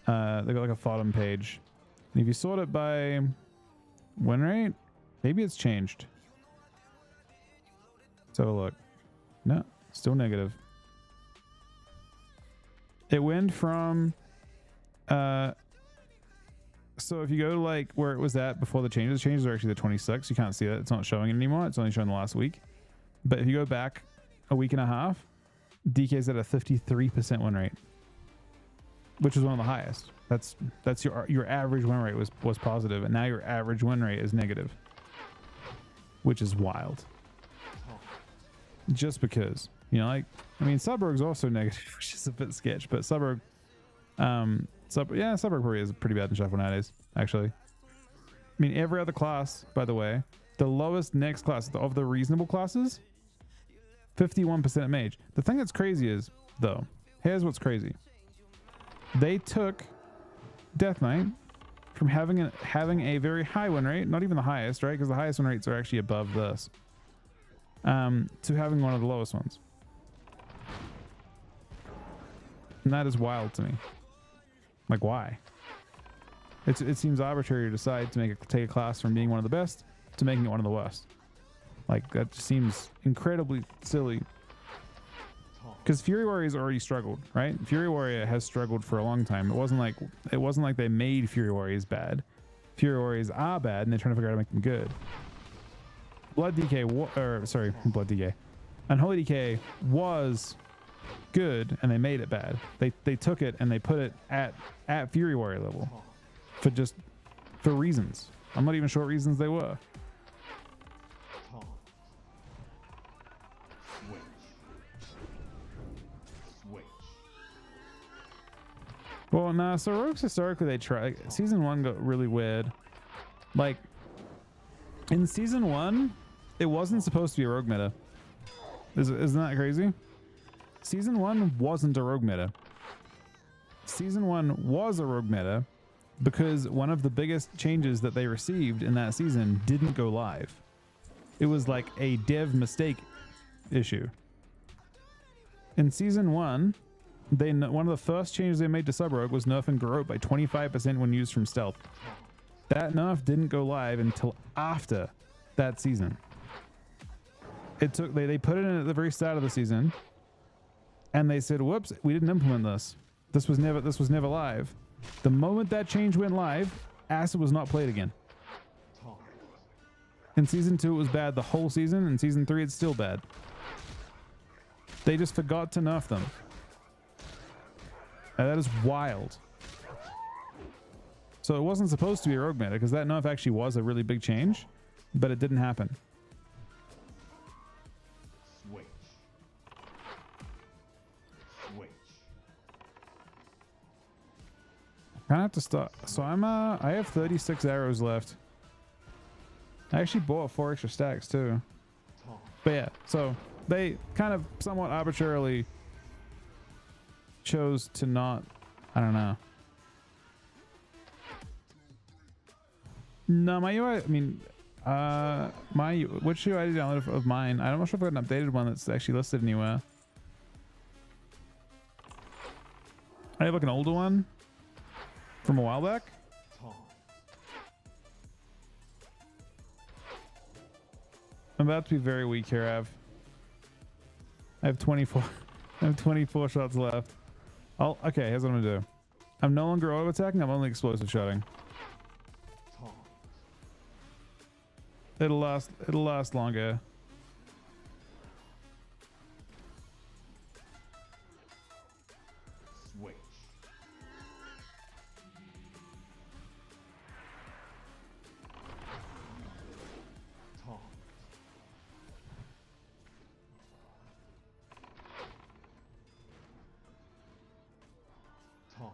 They've got like a bottom page. And if you sort it by win rate, maybe it's changed. Let's have a look. No, still negative. It went from so if you go to like where it was at before the changes are actually the 26th. You can't see that. It's not showing it anymore. It's only showing the last week. But if you go back a week and a half, DK's at a 53% win rate, which is one of the highest. That's your average win rate was positive, and now your average win rate is negative, which is wild. Just because Suburg's also negative, which is a bit sketch, but Suburg probably is pretty bad in Shuffle nowadays, actually. I mean, every other class, by the way, the lowest next class of the reasonable classes, 51% mage. The thing that's crazy is, though, here's what's crazy. They took Death Knight from having a very high win rate, not even the highest, right? Because the highest win rates are actually above this, to having one of the lowest ones. And that is wild to me. Like, why? It seems arbitrary to decide to take a class from being one of the best to making it one of the worst. Like, that just seems incredibly silly. Because Fury Warrior's already struggled, right? Fury Warrior has struggled for a long time. It wasn't like they made Fury Warriors bad. Fury Warriors are bad, and they're trying to figure out how to make them good. Blood DK, Unholy DK was good, and they made it bad. They took it and they put it at Fury Warrior level for reasons. I'm not even sure what reasons they were. Taunt. Switch. Switch. Well, nah, so rogues historically they try. Season 1 got really weird. Like, in Season 1, it wasn't supposed to be a rogue meta. Isn't that crazy? Season 1 wasn't a rogue meta. Season 1 was a rogue meta because one of the biggest changes that they received in that season didn't go live. It was like a dev mistake issue. In Season 1, one of the first changes they made to Sub Rogue was nerfing Garrote by 25% when used from stealth. That nerf didn't go live until after that season. It took they put it in at the very start of the season, and they said, "Whoops, we didn't implement this. This was never live." The moment that change went live, Acid was not played again. In season 2, it was bad the whole season. In season 3, it's still bad. They just forgot to nerf them. And that is wild. So it wasn't supposed to be a rogue meta, because that nerf actually was a really big change, but it didn't happen. Switch. Switch. I have to stop. So I have 36 arrows left. I actually bought 4 extra stacks too. But yeah, so they kind of somewhat arbitrarily chose to not, I don't know. No, my UI, I mean, which UI did I download of mine? I'm not sure if I got an updated one that's actually listed anywhere. I have like an older one from a while back. I'm about to be very weak here, Av. I have 24. I have 24 shots left. Okay, here's what I'm gonna do. I'm no longer auto attacking. I'm only explosive shotting. It'll last longer. Switch. Taunt. Taunt.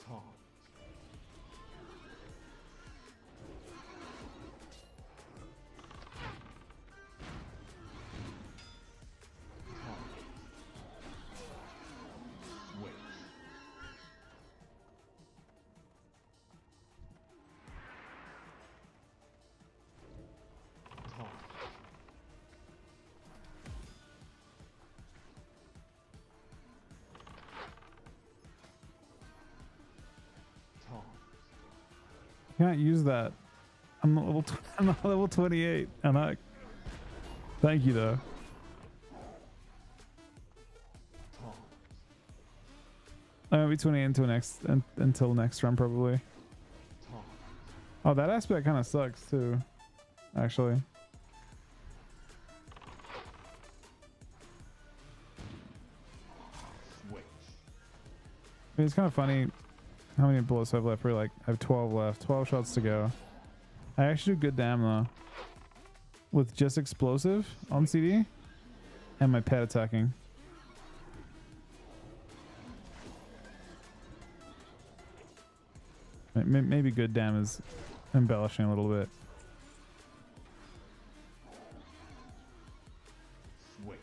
Taunt. Switch. Taunt. Taunt. Can't use that. I'm not level. I'm not level 28. And I. Thank you though. Taunt. I'm gonna be 28 until next run probably. Taunt. Oh, that aspect kind of sucks too. Actually. Switch. I mean, it's kind of funny how many bullets I have left. We're like, I have 12 left. 12 shots to go. I actually do good damn though. With just explosive on CD and my pet attacking. Maybe good damn is embellishing a little bit. Switch.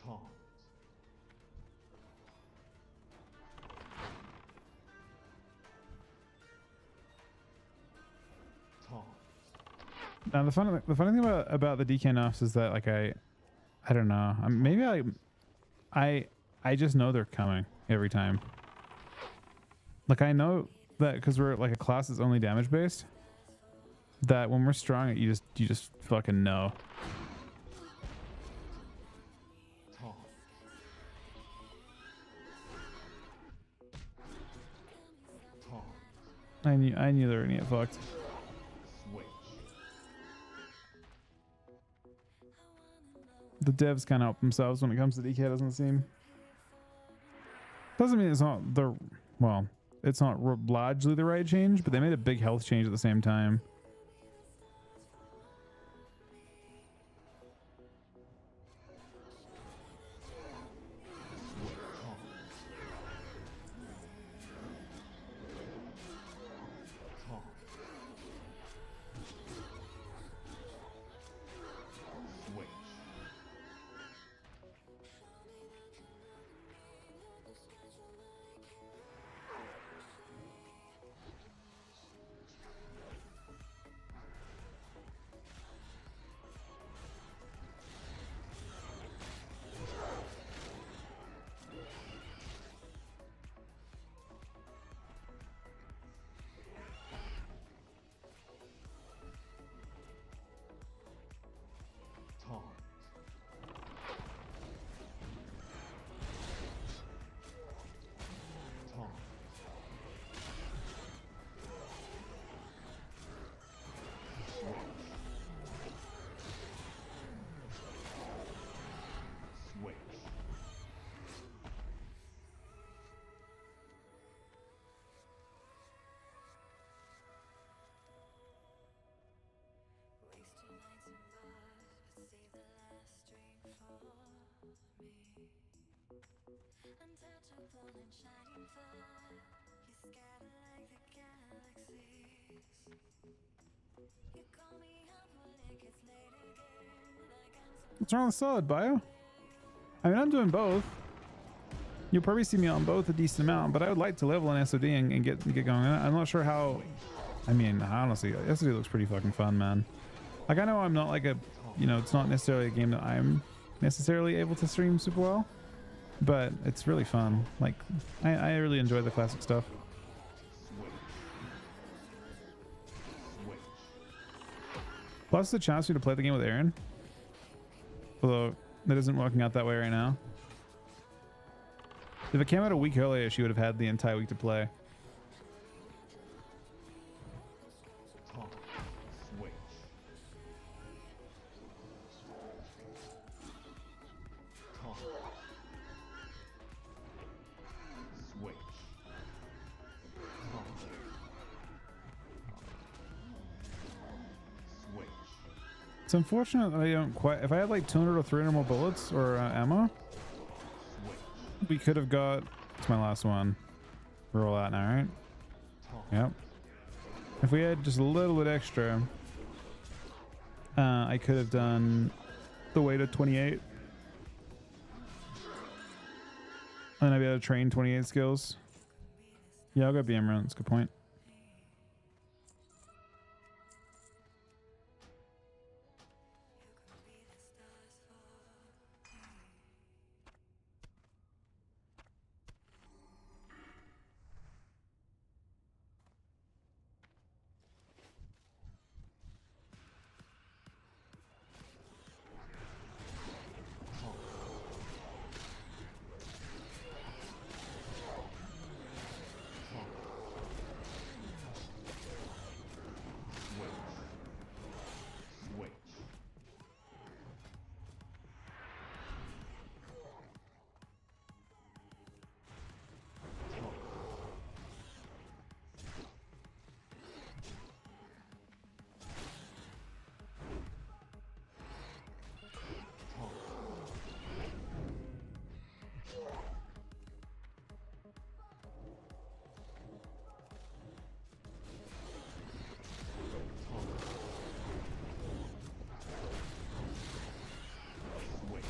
Taunt. Taunt. Now the funny thing about the DK nerfs is that like I don't know. Maybe I just know they're coming every time. Like I know that because we're like a class that's only damage based. That when we're strong, you just fucking know. Taunt. Taunt. I knew they were gonna get fucked. Switch. The devs can't help themselves when it comes to DK, doesn't seem. Doesn't mean it's not it's not largely the right change, but they made a big health change at the same time. Untouchable and shining far. You scatter like the galaxies. You call me up when it gets late again, and I cancel. What's wrong with solid bio? I mean, I'm doing both. You'll probably see me on both a decent amount, but I would like to level in SOD and get going. I'm not sure how. I mean, honestly, SOD looks pretty fucking fun, man. Like, I know I'm not like a, you know, it's not necessarily a game that I'm necessarily able to stream super well, but it's really fun. Like, I really enjoy the classic stuff. Plus the chance for you to play the game with Aaron, although that isn't working out that way right now. If it came out a week earlier, she would have had the entire week to play. Taunt. Switch. Taunt. Switch. Taunt. Switch. It's unfortunate that I don't quite. If I had like 200 or 300 more bullets or ammo, we could have got. It's my last one. Roll out now, right? Yep. If we had just a little bit extra, I could have done the way to 28. And I'd be able to train 28 skills. Yeah, I'll go BM run. That's a good point. Switch.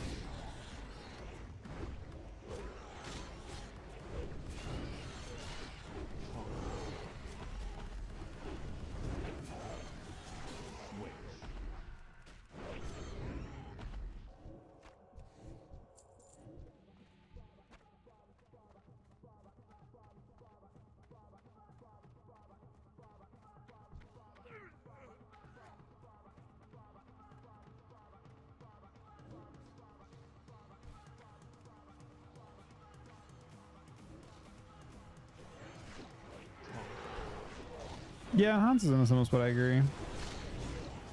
Yeah, Hans is in a similar spot, I agree.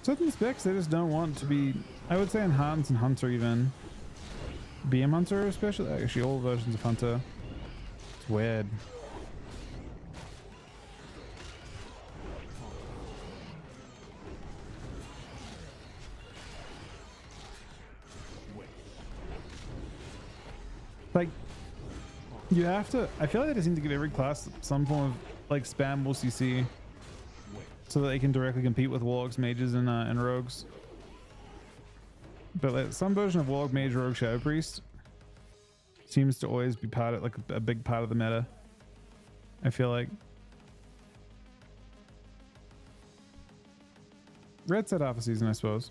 Certain specs they just don't want to be. I would say in Hans and Hunter even. BM Hunter especially, actually all versions of Hunter. It's weird. Like, you have to. I feel like they just need to give every class some form of like spammable CC, so that they can directly compete with Warlocks, Mages, and Rogues. But like, some version of Warlock, Mage, Rogue, Shadow Priest seems to always be part of like a big part of the meta. I feel like Red set half a season, I suppose.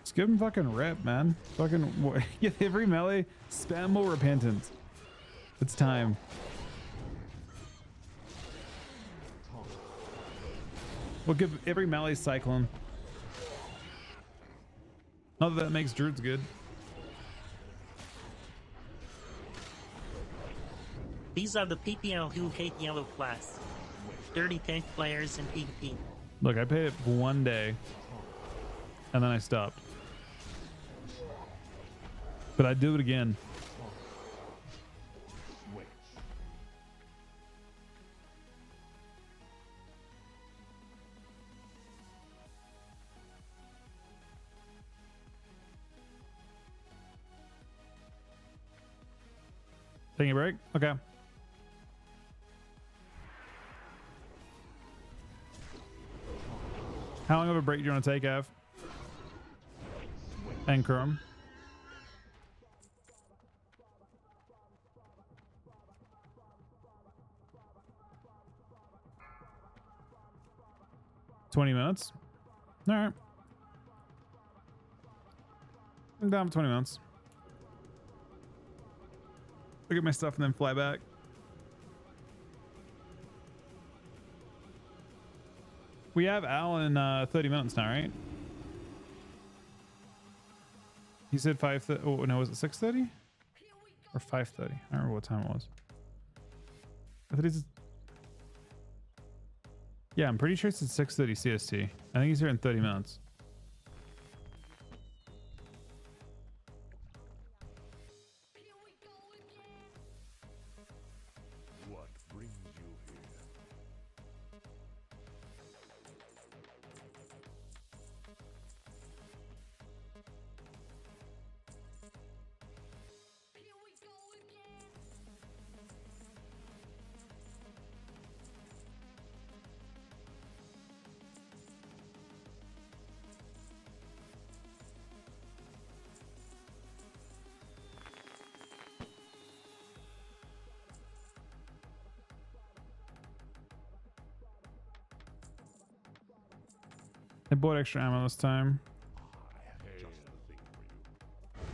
Just give him fucking rep, man. Fucking get every melee, spam more repentance. It's time. We'll give every melee cyclone. Not that that makes druids good. These are the PPL who hate yellow class. Dirty tank players in PvP. Look, I played it for one day and then I stopped. But I'd do it again. Taking a break? Okay. How long of a break do you want to take, Av? And Chrome? $20. All right. I'm down for 20 minutes. Look at my stuff and then fly back. We have Al in 30 minutes now, right? He said 5:30. Oh no, was it 6:30 or 5:30? I don't remember what time it was. I thought he's. Yeah, I'm pretty sure it's at 6:30 CST. I think he's here in 30 minutes. What brings you here? I bought extra ammo this time. I have just the thing for you.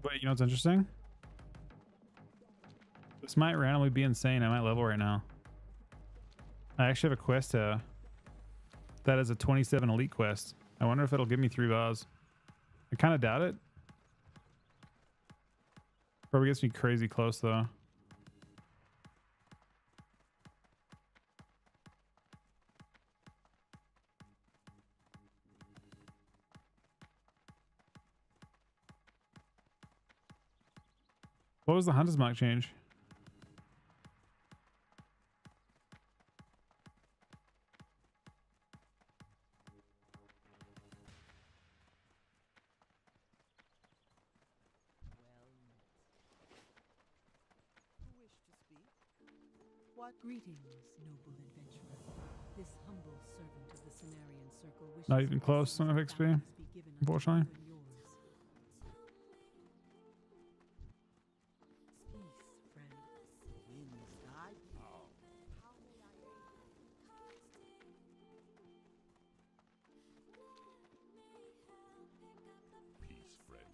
But you know what's interesting? This might randomly be insane. I might level right now. I actually have a quest here. That is a 27 elite quest. I wonder if it'll give me 3 bars. I kind of doubt it. Probably gets me crazy close though. What was the Hunter's Mark change? Wish to speak? What? Greetings, noble adventurer. This humble servant of the Cenarian Circle wishes Not even close blessings on and XP, bounties be given unto unfortunately. you and yours. Peace, friend. The winds guide you. Peace, friend.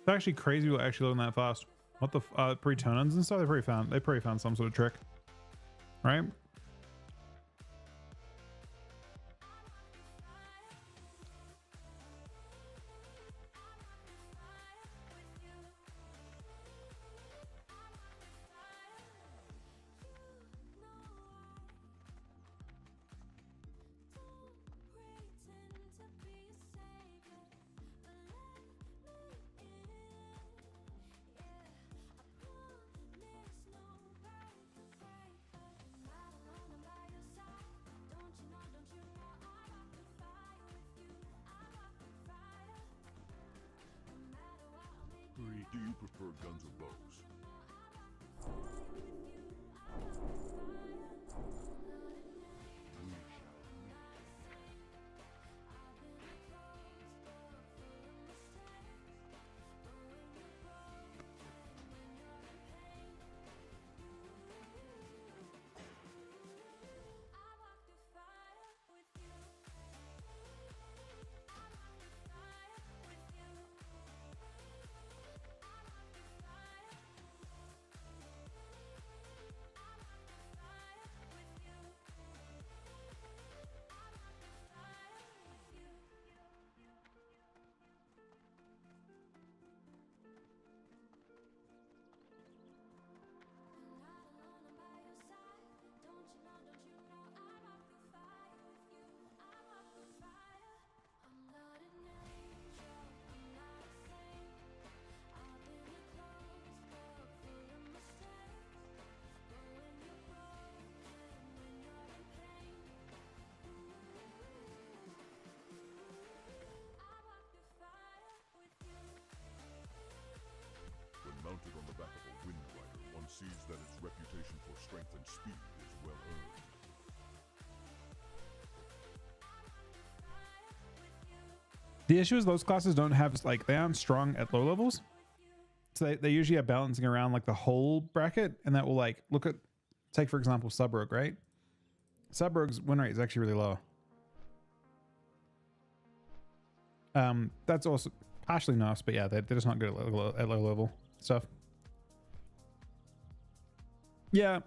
It's actually crazy what actually loading that fast. What the pre-tonins and stuff? They probably found some sort of trick, right? Do you prefer guns or bows? We shall meet. The issue is those classes don't have, like, they aren't strong at low levels. So they usually are balancing around like the whole bracket, and that will like look at, take for example, Sub Rogue, right? Sub Rogue's win rate is actually really low. That's also partially nerfs, but yeah, they're just not good at low level stuff. Yeah,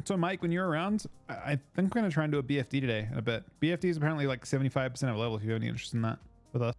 so Mike, when you're around, I think we're gonna try and do a BFD today in a bit. BFD is apparently like 75% of level if you have any interest in that with us.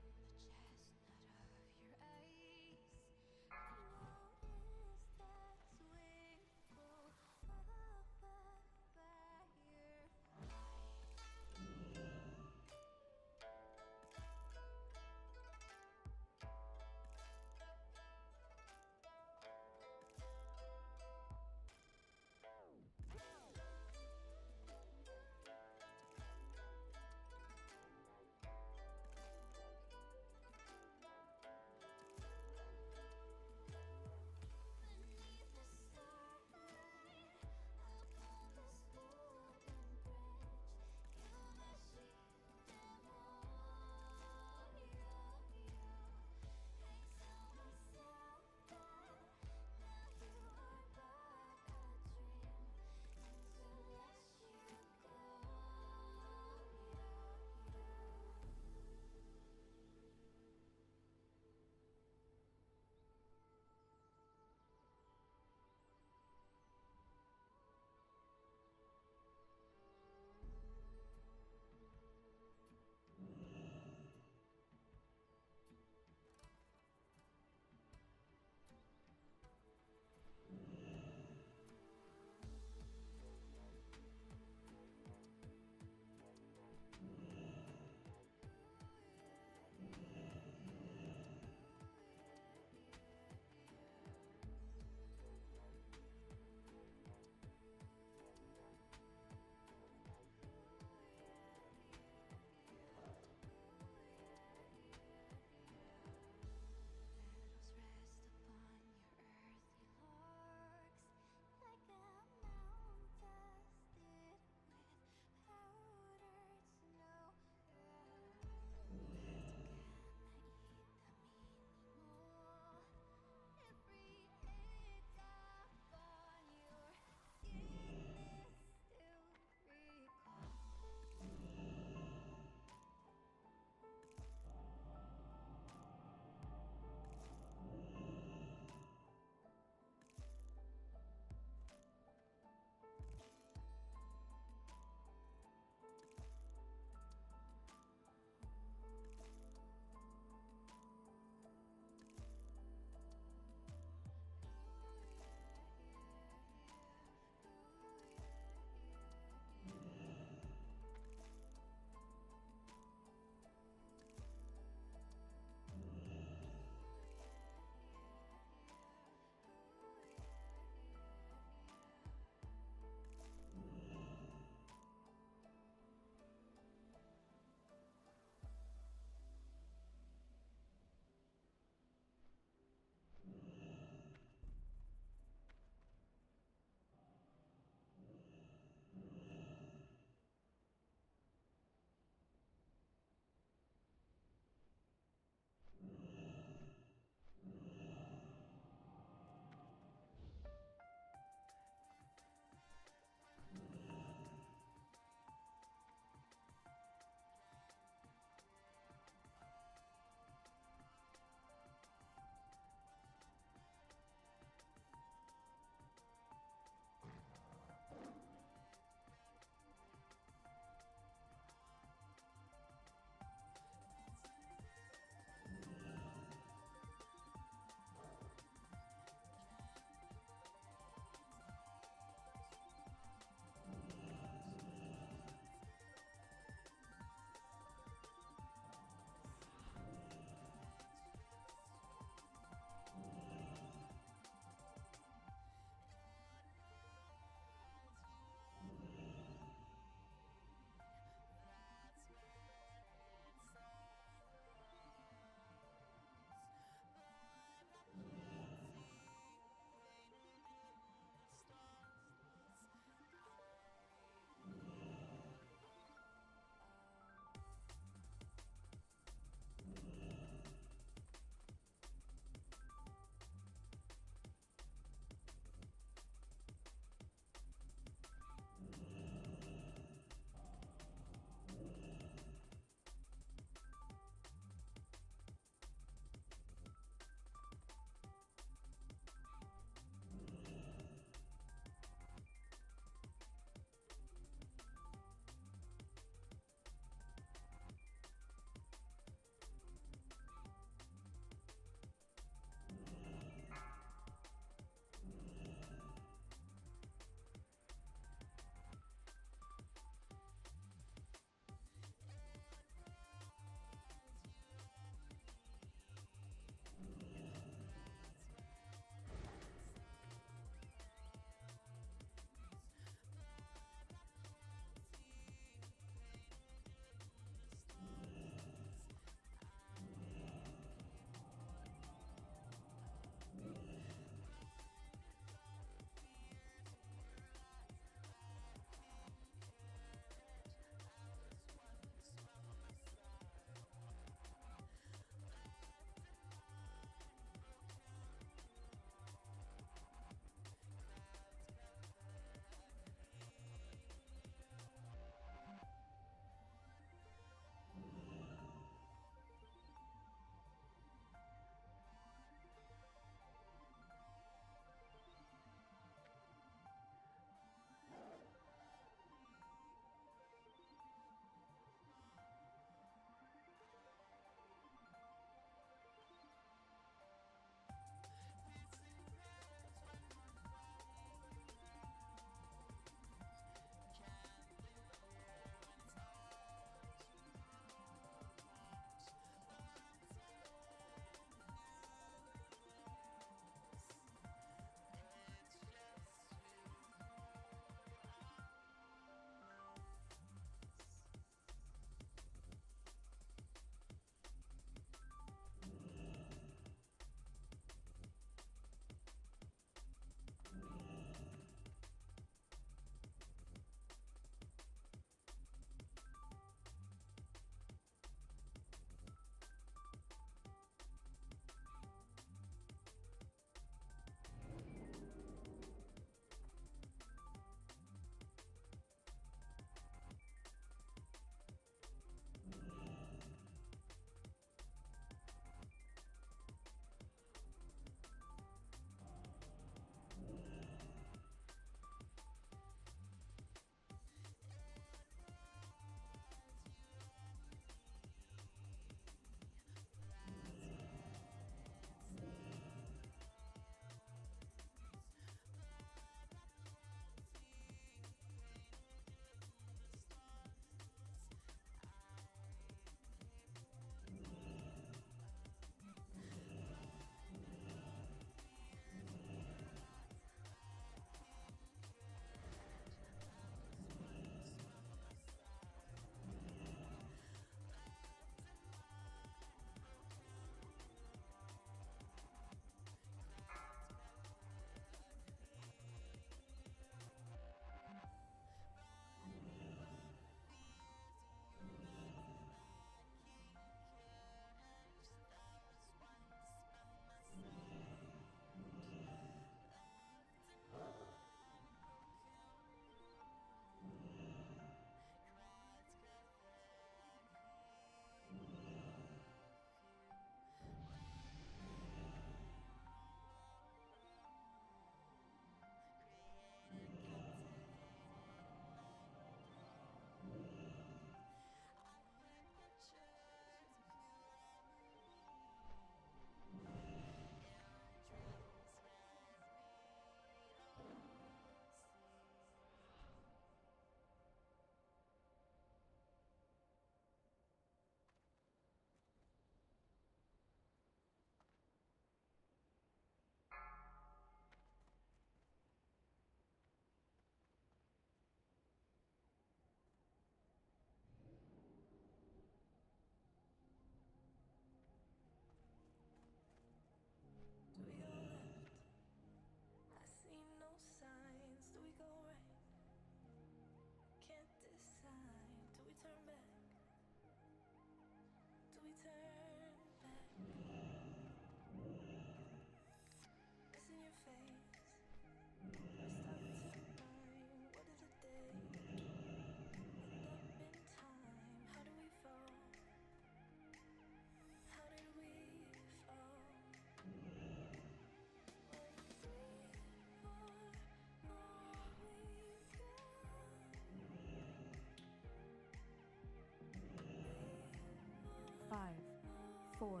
4,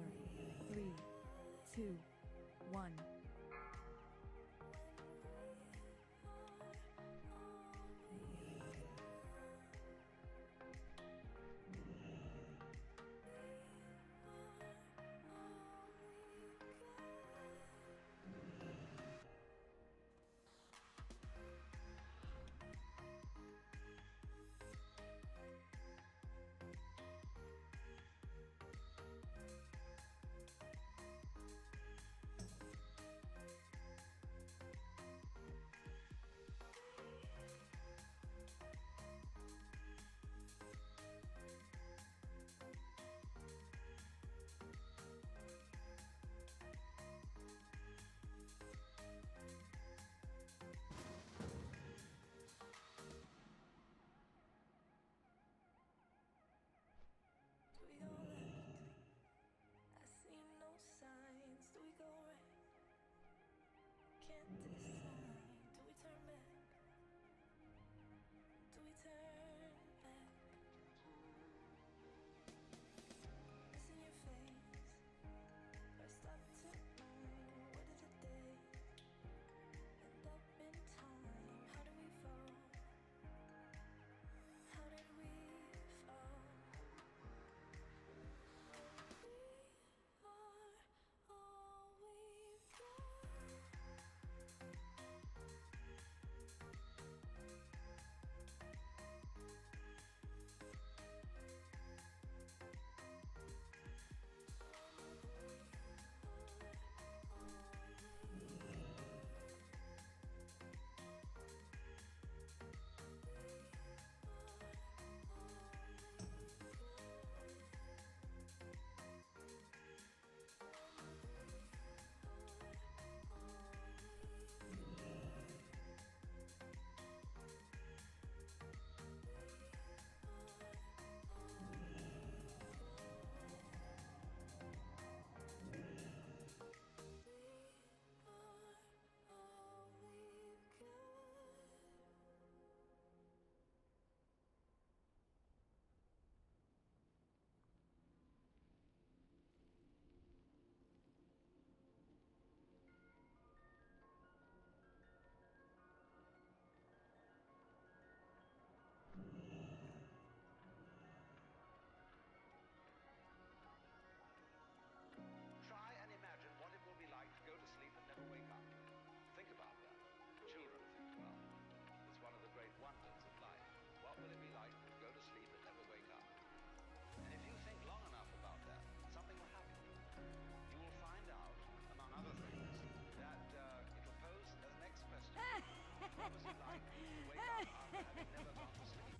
3, 2, 1. Do we go left? I see no signs. Do we go right? Can't decide. Do we turn back? Do we turn back? Missing your face. Pressed up to mine. What did the day end up in time? How do we fall? How did we fall? Try and imagine what it will be like to go to sleep and never wake up. Think about that. Children think about it. It's one of the great wonders of life. What will it be like to go to sleep and never wake up? And if you think long enough about that, something will happen. You will find out, among other things, that it'll pose the next question. What was it like to wake up after having never gone to sleep?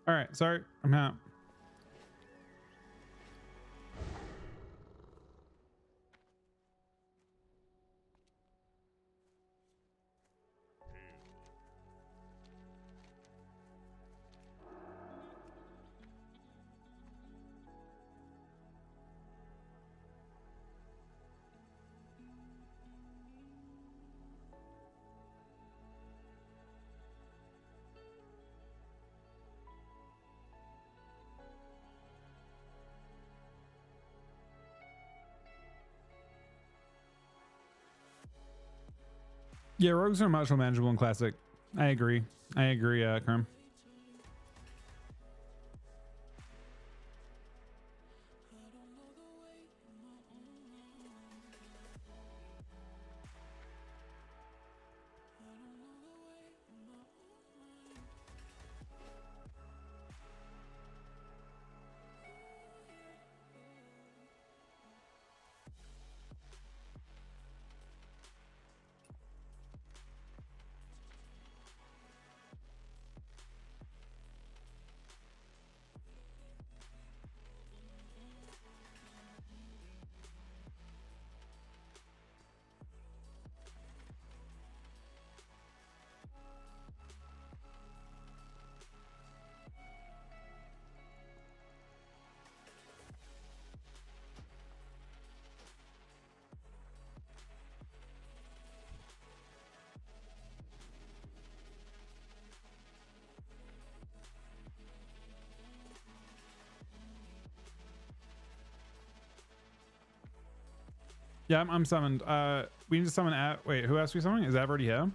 All right, sorry, I'm out. Yeah, rogues are much more manageable in classic. I agree. Kerm. Yeah, I'm summoned. We need to summon wait, who asked me something? Is Av already here?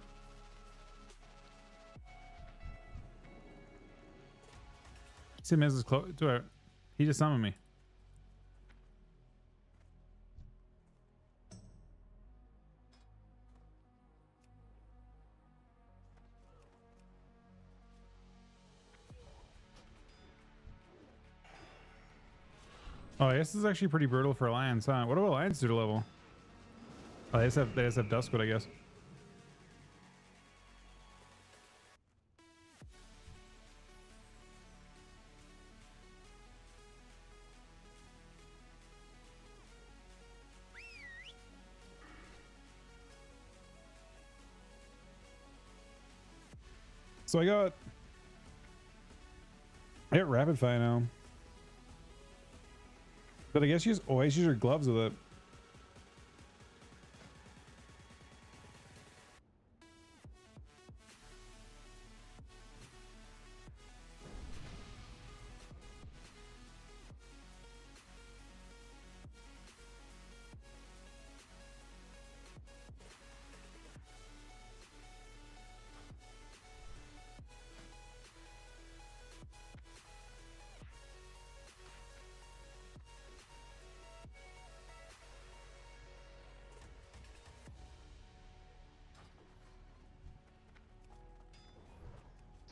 See Mrs. Close to her. He just summoned me. Oh, I guess this is actually pretty brutal for Alliance, huh? What do Alliance do to level? Oh, they just have Duskwood, I guess. So I got rapid fire now. But I guess you just always use your gloves with it.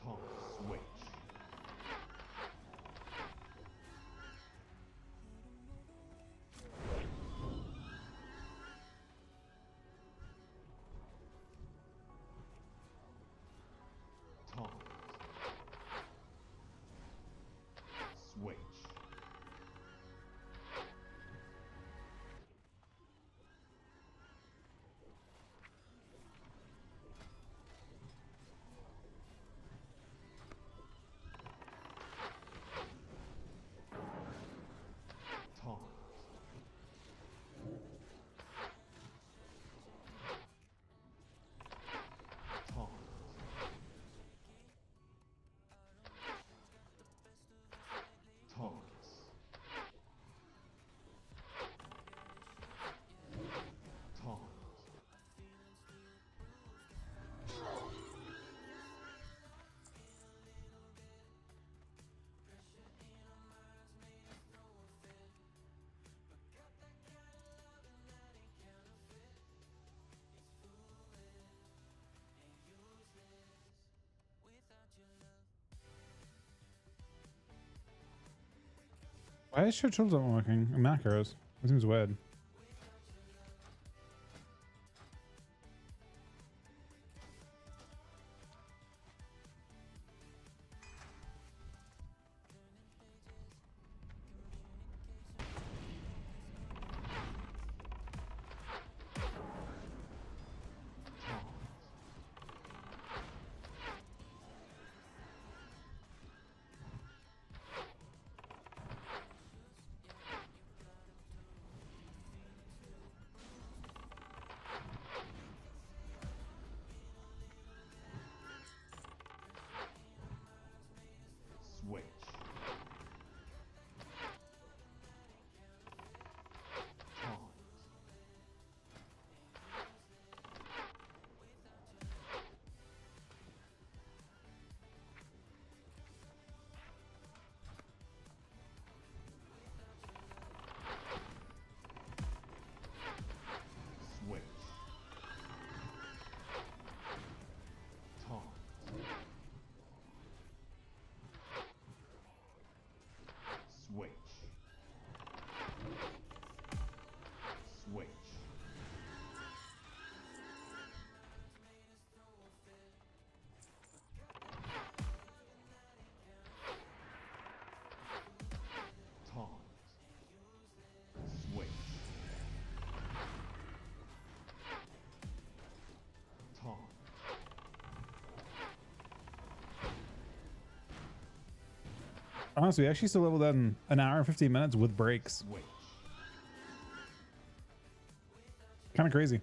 Taunt switch. Taunt. Switch. Taunt. Taunt. Taunts. Taunt. Why is shit tools not working? Macros. It seems weird. Switch. Taunt. Switch. Taunt. Switch. Switch. Taunt. Switch. Taunt. Honestly, we actually still leveled that in an hour and 15 minutes with breaks. Switch. Kind of crazy.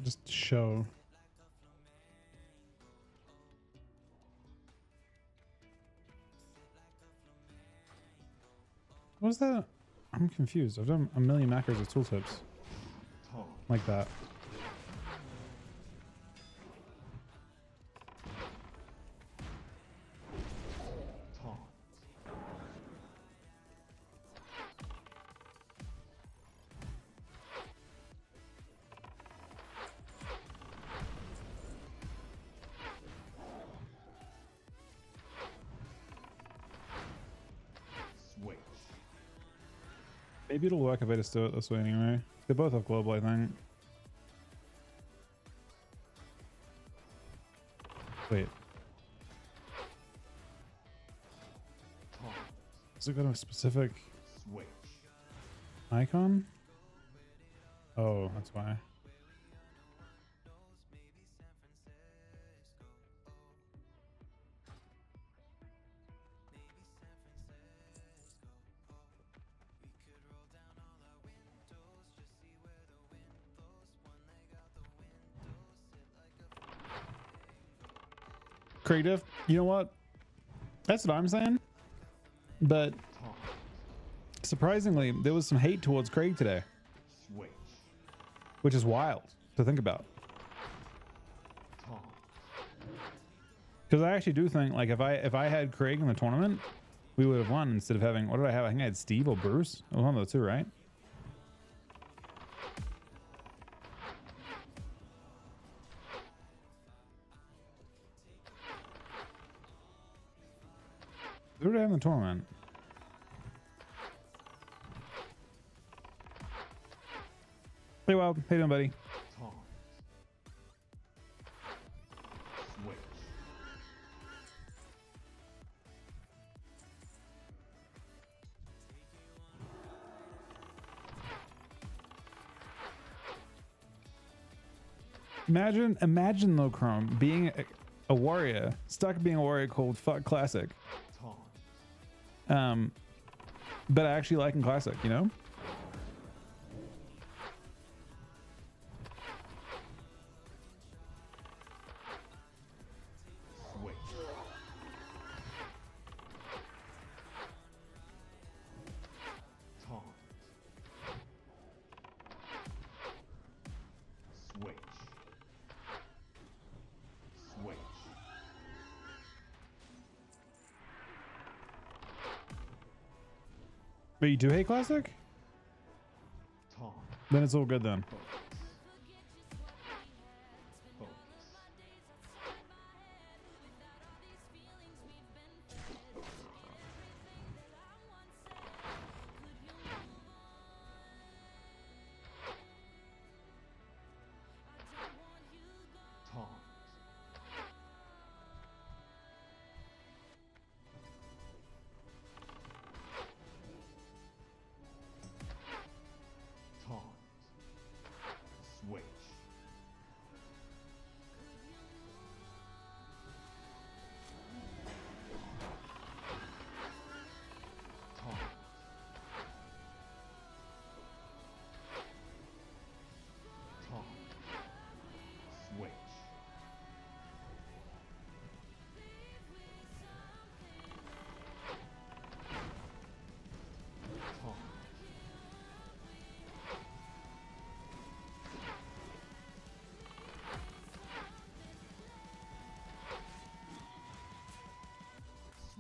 Just show. What is that? I'm confused. I've done a million macros with tooltips Taunt. like that. Taunt. Switch. Maybe it'll work if I just do it this way anyway. They both have global, I think. Wait, Taunt. has it got a specific Switch. icon? Oh, that's why. Creative, you know what? That's what I'm saying. But Taunt. surprisingly, there was some hate towards Craig today, Switch. which is wild to think about. Taunt. Because I actually do think, like, if I had Craig in the tournament, we would have won instead of having, what did I have? I think I had Steve or Bruce. It was one of the two, right? Who did I have in the tournament? Hey, Wild. How you doing, buddy? Taunt. Switch. Imagine though, Chrome, being a warrior, stuck being a warrior called Fuck Classic. Taunt. But actually liking Classic, you know? Switch. Taunt. Switch. Switch. But you do hate Classic? Taunt. Then it's all good then. Focus. Focus. Taunt. Taunt. Switch. Taunt. Taunt. Switch. Taunt.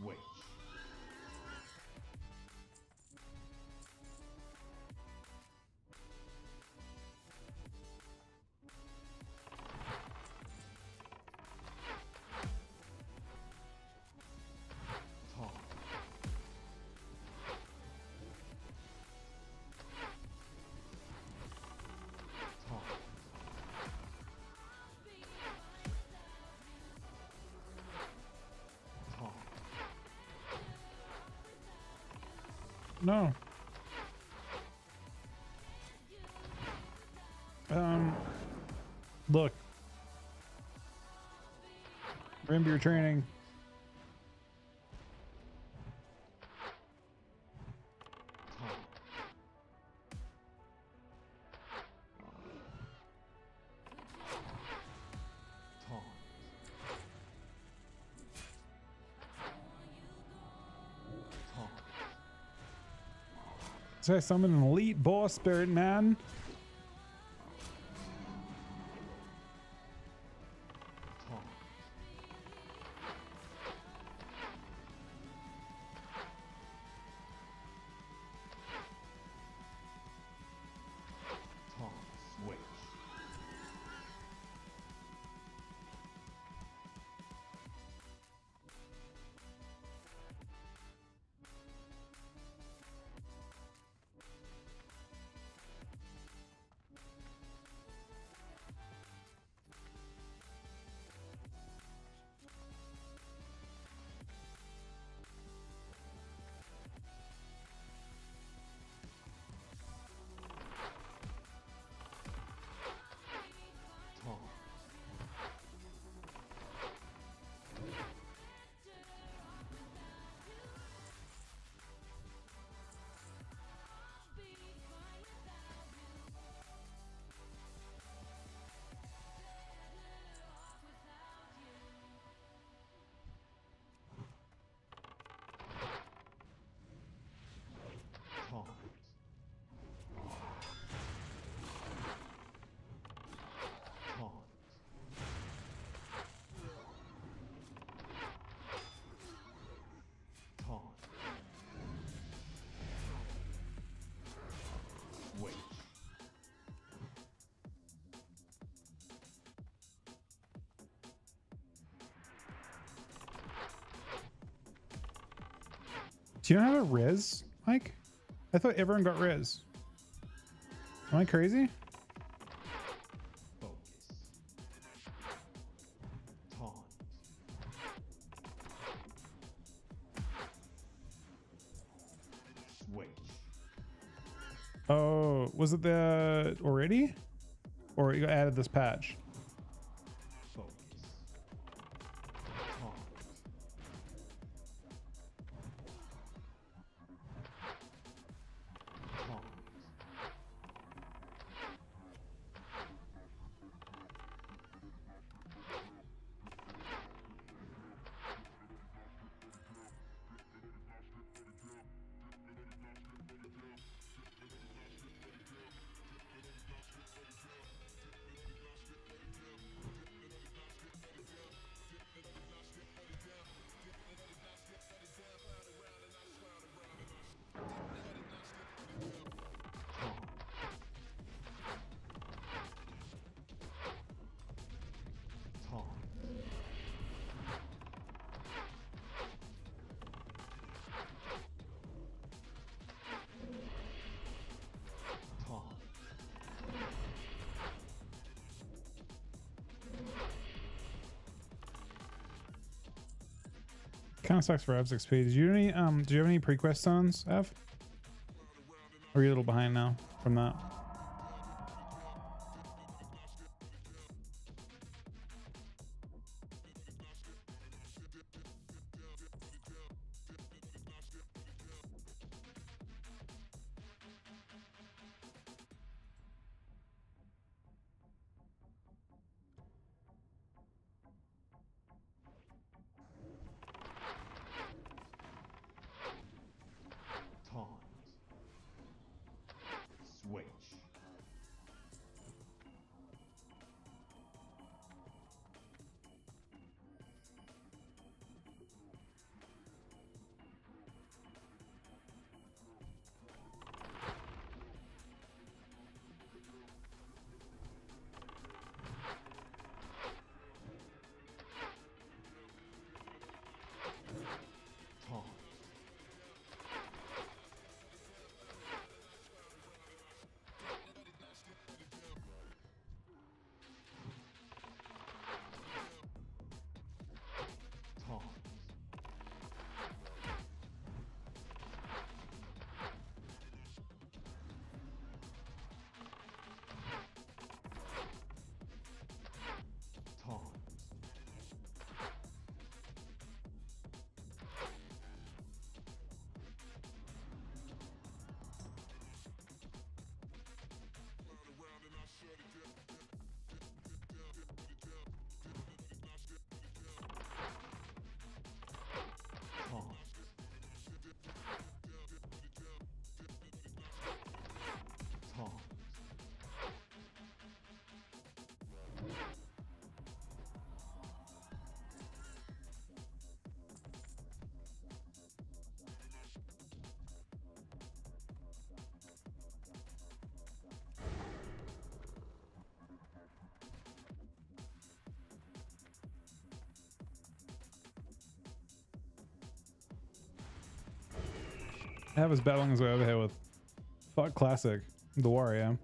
Switch. Taunt. Taunt. Taunt. No. Look. Remember your training. Taunt. So I summoned an elite boss spirit, man. Taunt. Taunt. Switch. Taunt. Taunt. Taunt. Taunt. Switch. Do you not have a Riz, Mike? I thought everyone got Riz. Am I crazy? Focus. Taunt. Switch. Oh, was it the already? Or you added this patch? Focus. Taunt. Taunt. Taunt. Taunt. Taunt. Kind of sucks for Ev's XP. Did you do you have any pre-quest zones, Ev? Or are you a little behind now from that? Taunt. Switch. Have us battling his way over here with fuck classic, the warrior.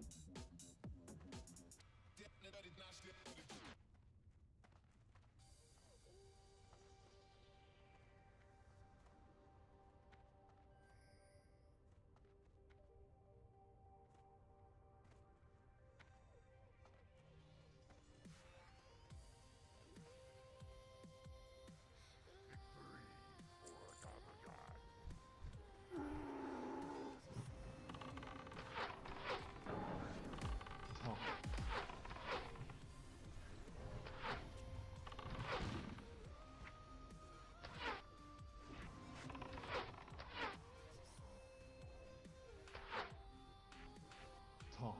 Taunt. Taunt.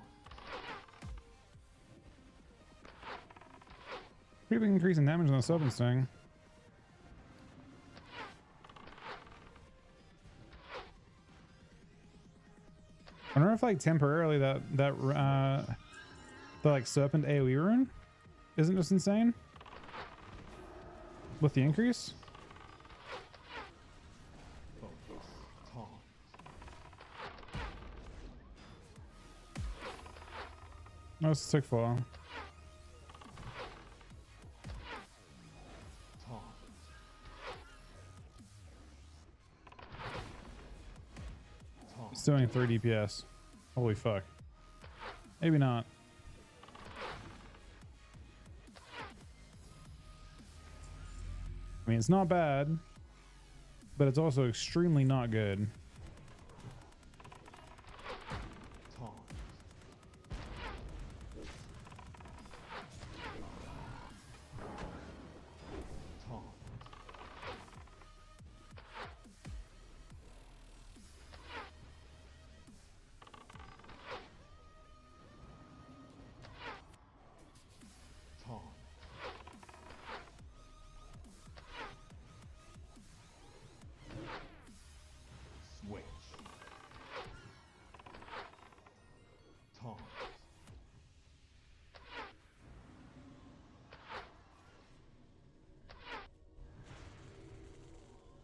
Pretty big increase in damage on the Serpent Sting. I wonder if like temporarily the like Serpent AoE rune isn't just insane with the increase. Focus. Taunt. No, it's sick for. Taunt. Taunt. It's doing 3 DPS. Holy fuck. Maybe not. I mean, it's not bad, but it's also extremely not good. Taunt. Taunt. Taunt. Switch. Taunt.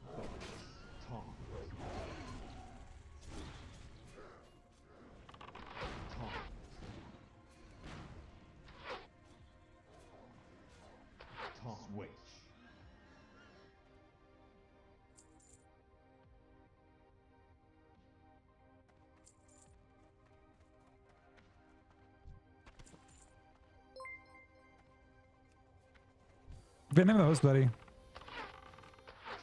Focus. Taunt. Taunt. Taunt. Switch. Been name of the host, buddy.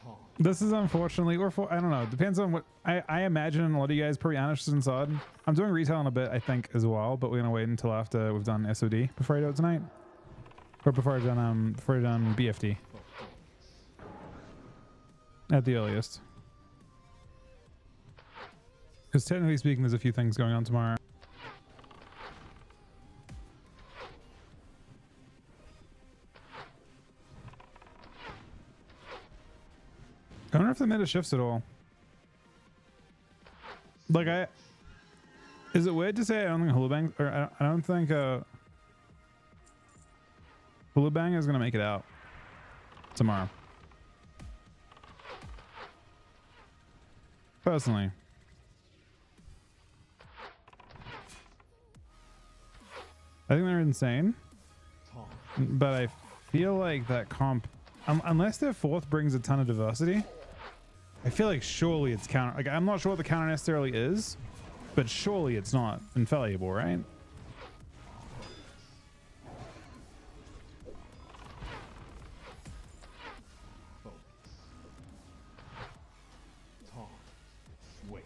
Taunt. This is unfortunately, or for, I don't know. Depends on what I imagine. A lot of you guys probably Anish inside. I'm doing retail in a bit, I think, as well. But we're gonna wait until after we've done SOD before I do it tonight, or before I've done BFD Focus. at the earliest. Because technically speaking, there's a few things going on tomorrow. I wonder if the meta shifts at all. Like, is it weird to say I don't think Hulubang, or I don't think Hulubang is gonna make it out tomorrow. Personally, I think they're insane, Taunt. but I feel like that comp, unless their fourth brings a ton of diversity, I feel like surely it's counter. Like, I'm not sure what the counter necessarily is, but surely it's not infallible, right? Focus. Taunt. Switch.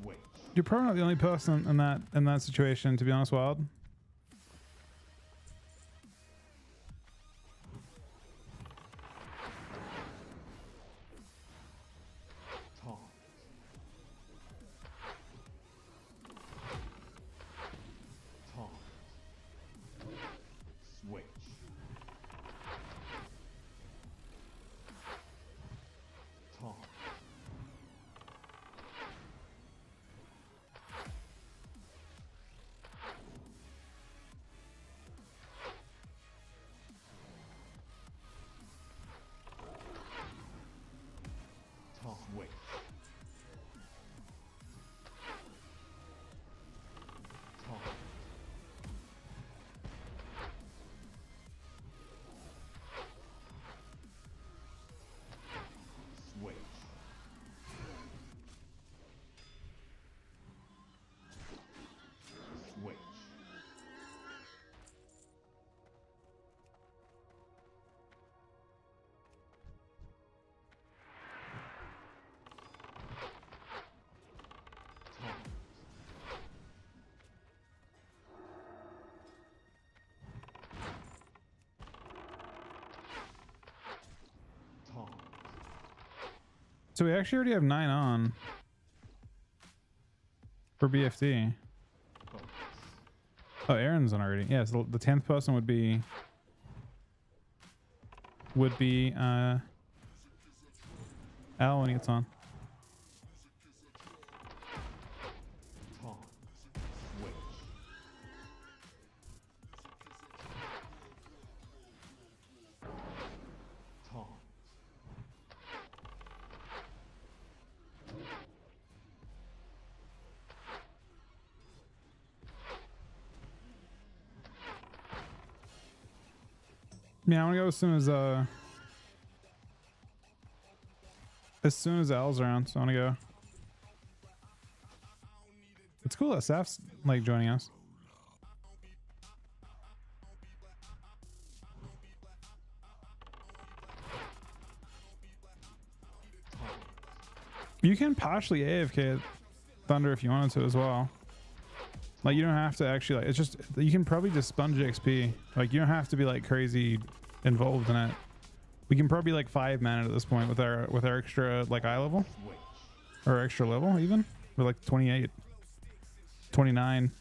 Switch. You're probably not the only person in that situation, to be honest, Wild. Taunt. Taunt. Switch. Taunt. So we actually already have 9 on for BFD. Focus. Oh, Aaron's on already. Yeah, so the 10th person would be Al when he gets on. Taunt. Switch. Taunt. Yeah, I want to go as soon as Al's around. So I want to go. It's cool that Saf's like joining us. You can partially AFK at Thunder if you wanted to as well. Like you don't have to actually like, it's just, you can probably just sponge XP. Like you don't have to be like crazy involved in it. We can probably like 5 mana at this point with our extra like eye level or extra level even. We're like 28, 29.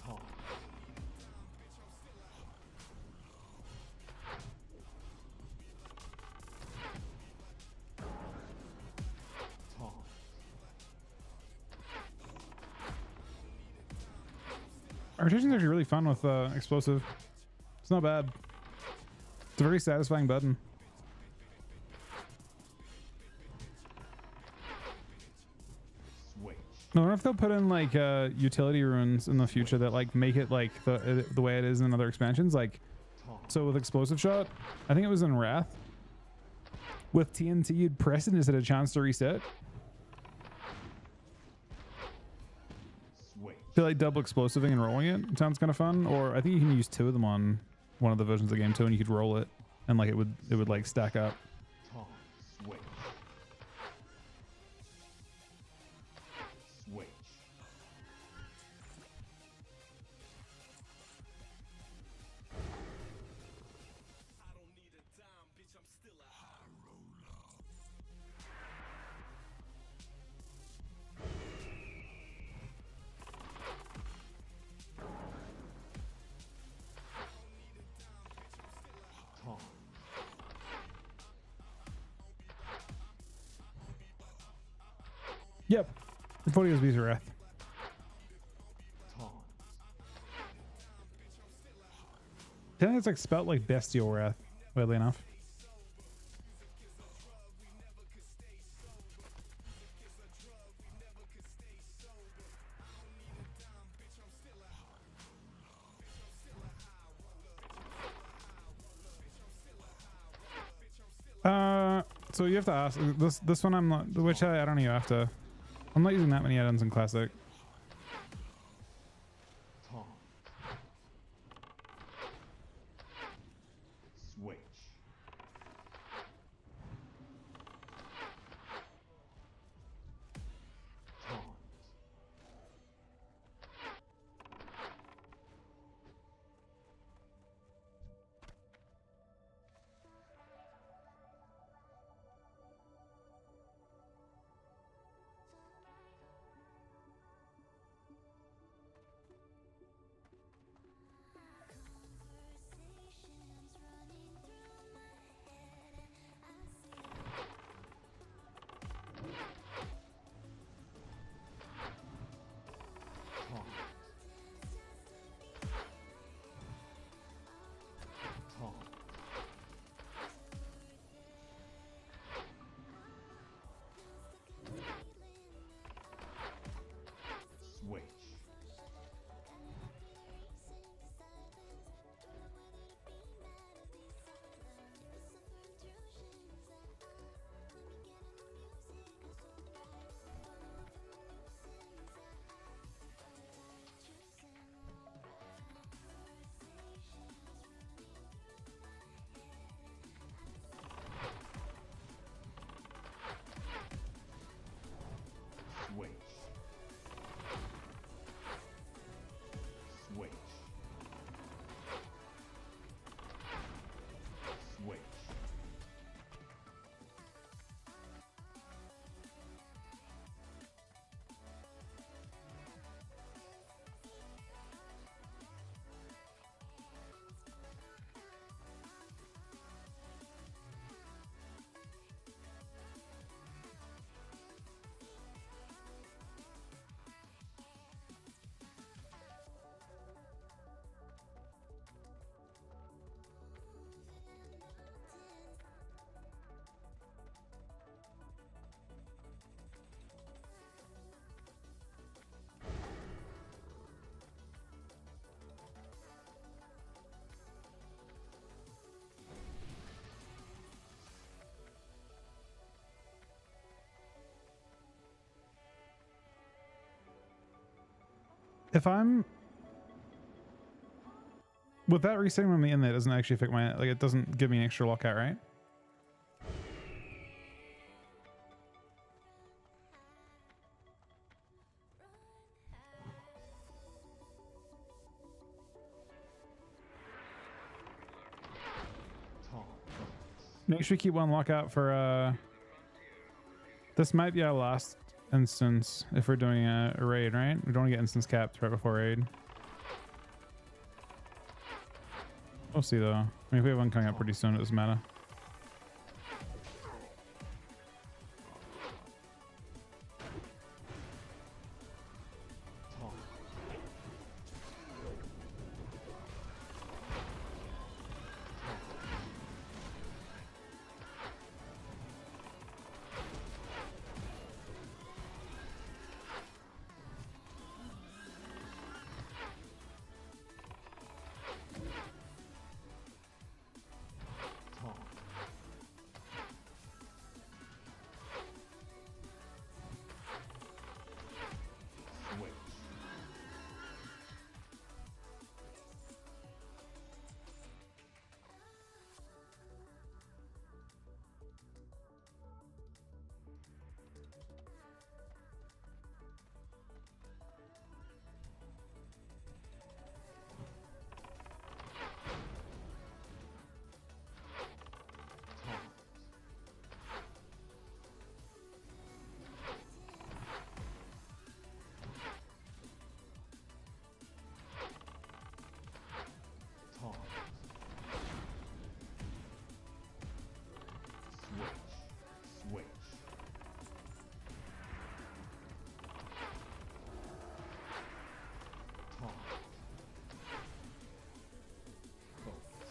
Taunt. Taunt. Our rotation's actually really fun with explosive. It's not bad. It's a very satisfying button. Switch. I wonder if they'll put in like utility runes in the future that like make it like the way it is in other expansions. Like, Taunt. so with explosive shot, I think it was in Wrath. With TNT, you'd press it and just had a chance to reset. Switch. I feel like double explosiving and rolling it sounds kind of fun. Or I think you can use 2 of them on one of the versions of the game too, and you could roll it, and like it would like stack up. Taunt. Switch. Switch. Taunt. Yep. 40 is Beast of Wrath. Taunt. I think it's like spelt like Bestial Wrath, weirdly enough. So you have to ask this one. I'm not, which I don't even have to. I'm not using that many add-ons in Classic. Taunt. Switch. Taunt. If I'm with that resetting on the end, that doesn't actually affect my, like, it doesn't give me an extra lockout, right? Taunt. Make sure you keep one lockout for this might be our last instance if we're doing a raid, right? We don't want to get instance capped right before raid. We'll see though. I mean, if we have one coming up pretty soon, it doesn't matter. Taunt. Taunt. Switch. Taunt. Taunt. Switch. Switch. Taunt. Focus.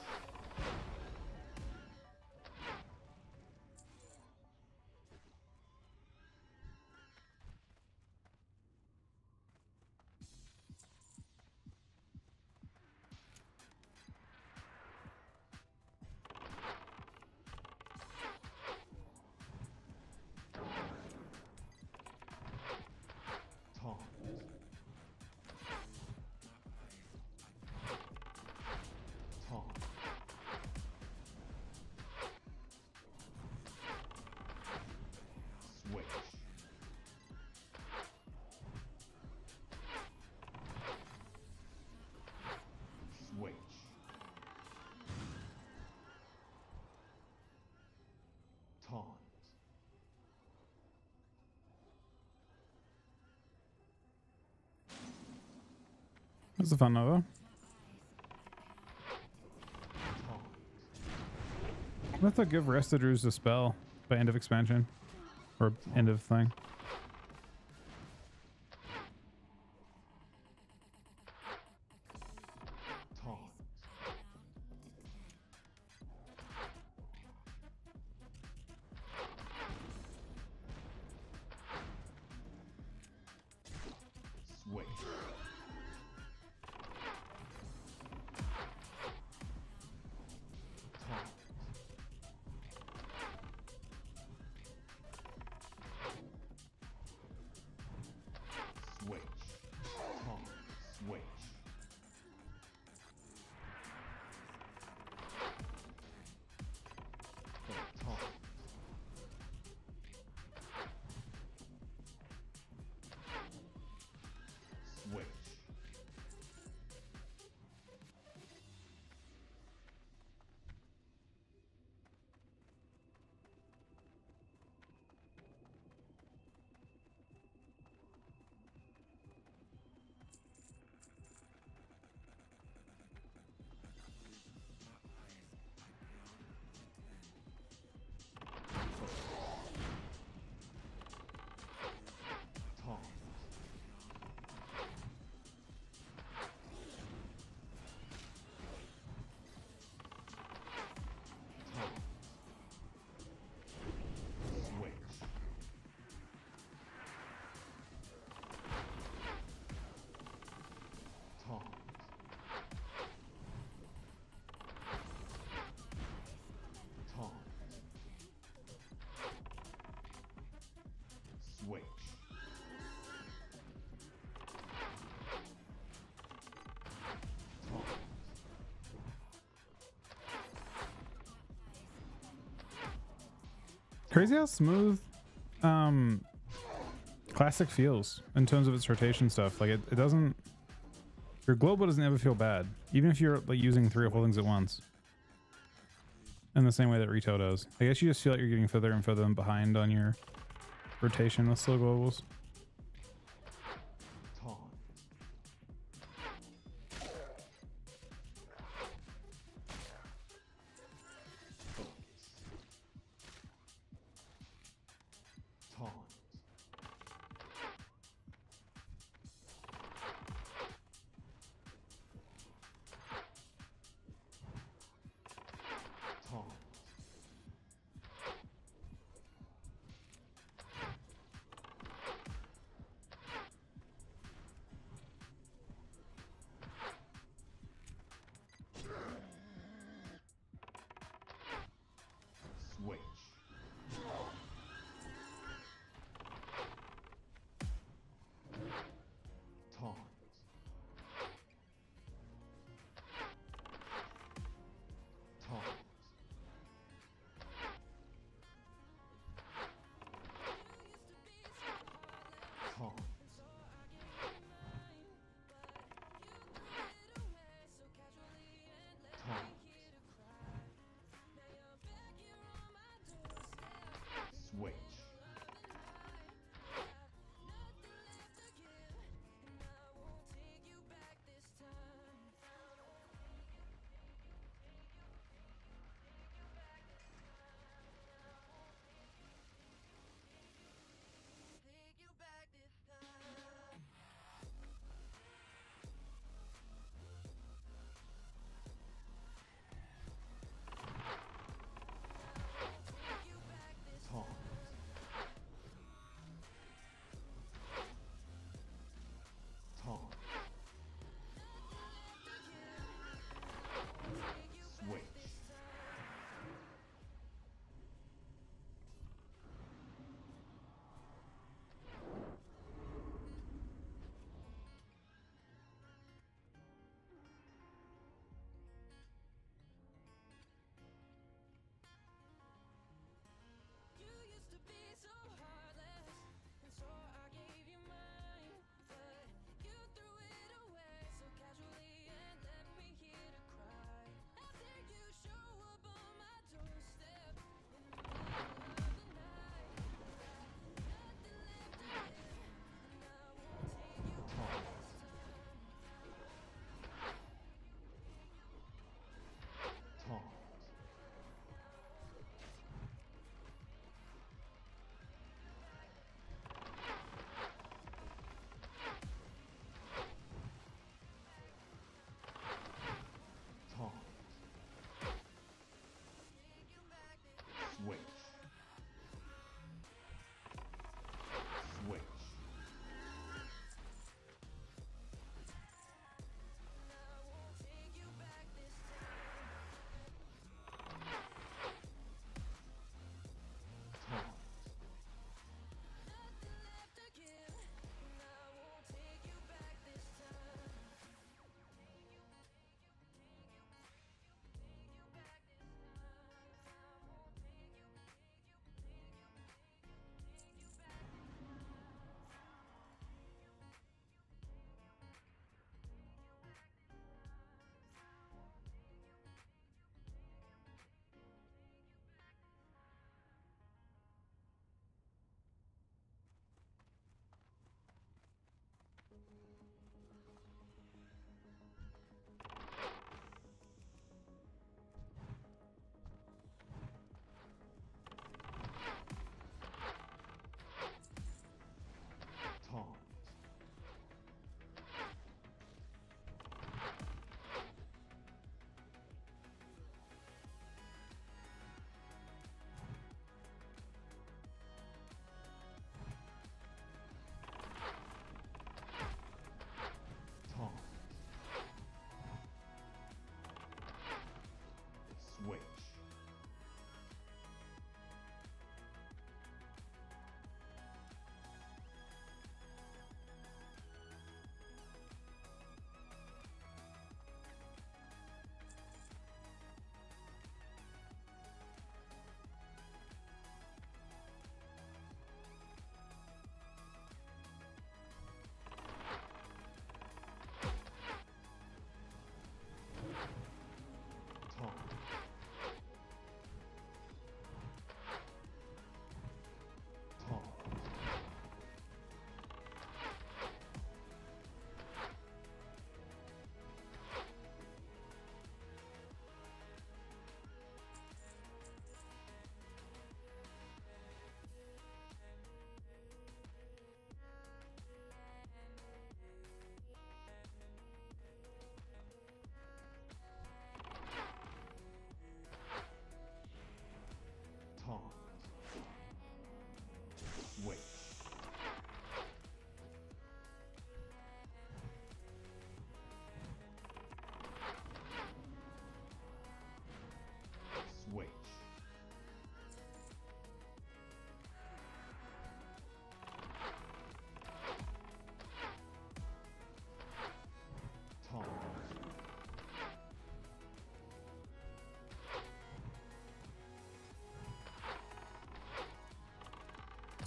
Taunt. Taunt. Switch. Switch. Taunt. That's a fun though. Taunt. I'm gonna have to give Restadrus a spell by end of expansion or end of thing. Taunt. Switch. Taunt. Crazy how smooth classic feels in terms of its rotation stuff. Like it doesn't, your global doesn't ever feel bad, even if you're like using 3 or 4 things at once. In the same way that retail does. I guess you just feel like you're getting further and further behind on your rotation with slow globals. Taunt. Focus. Taunt. Taunt.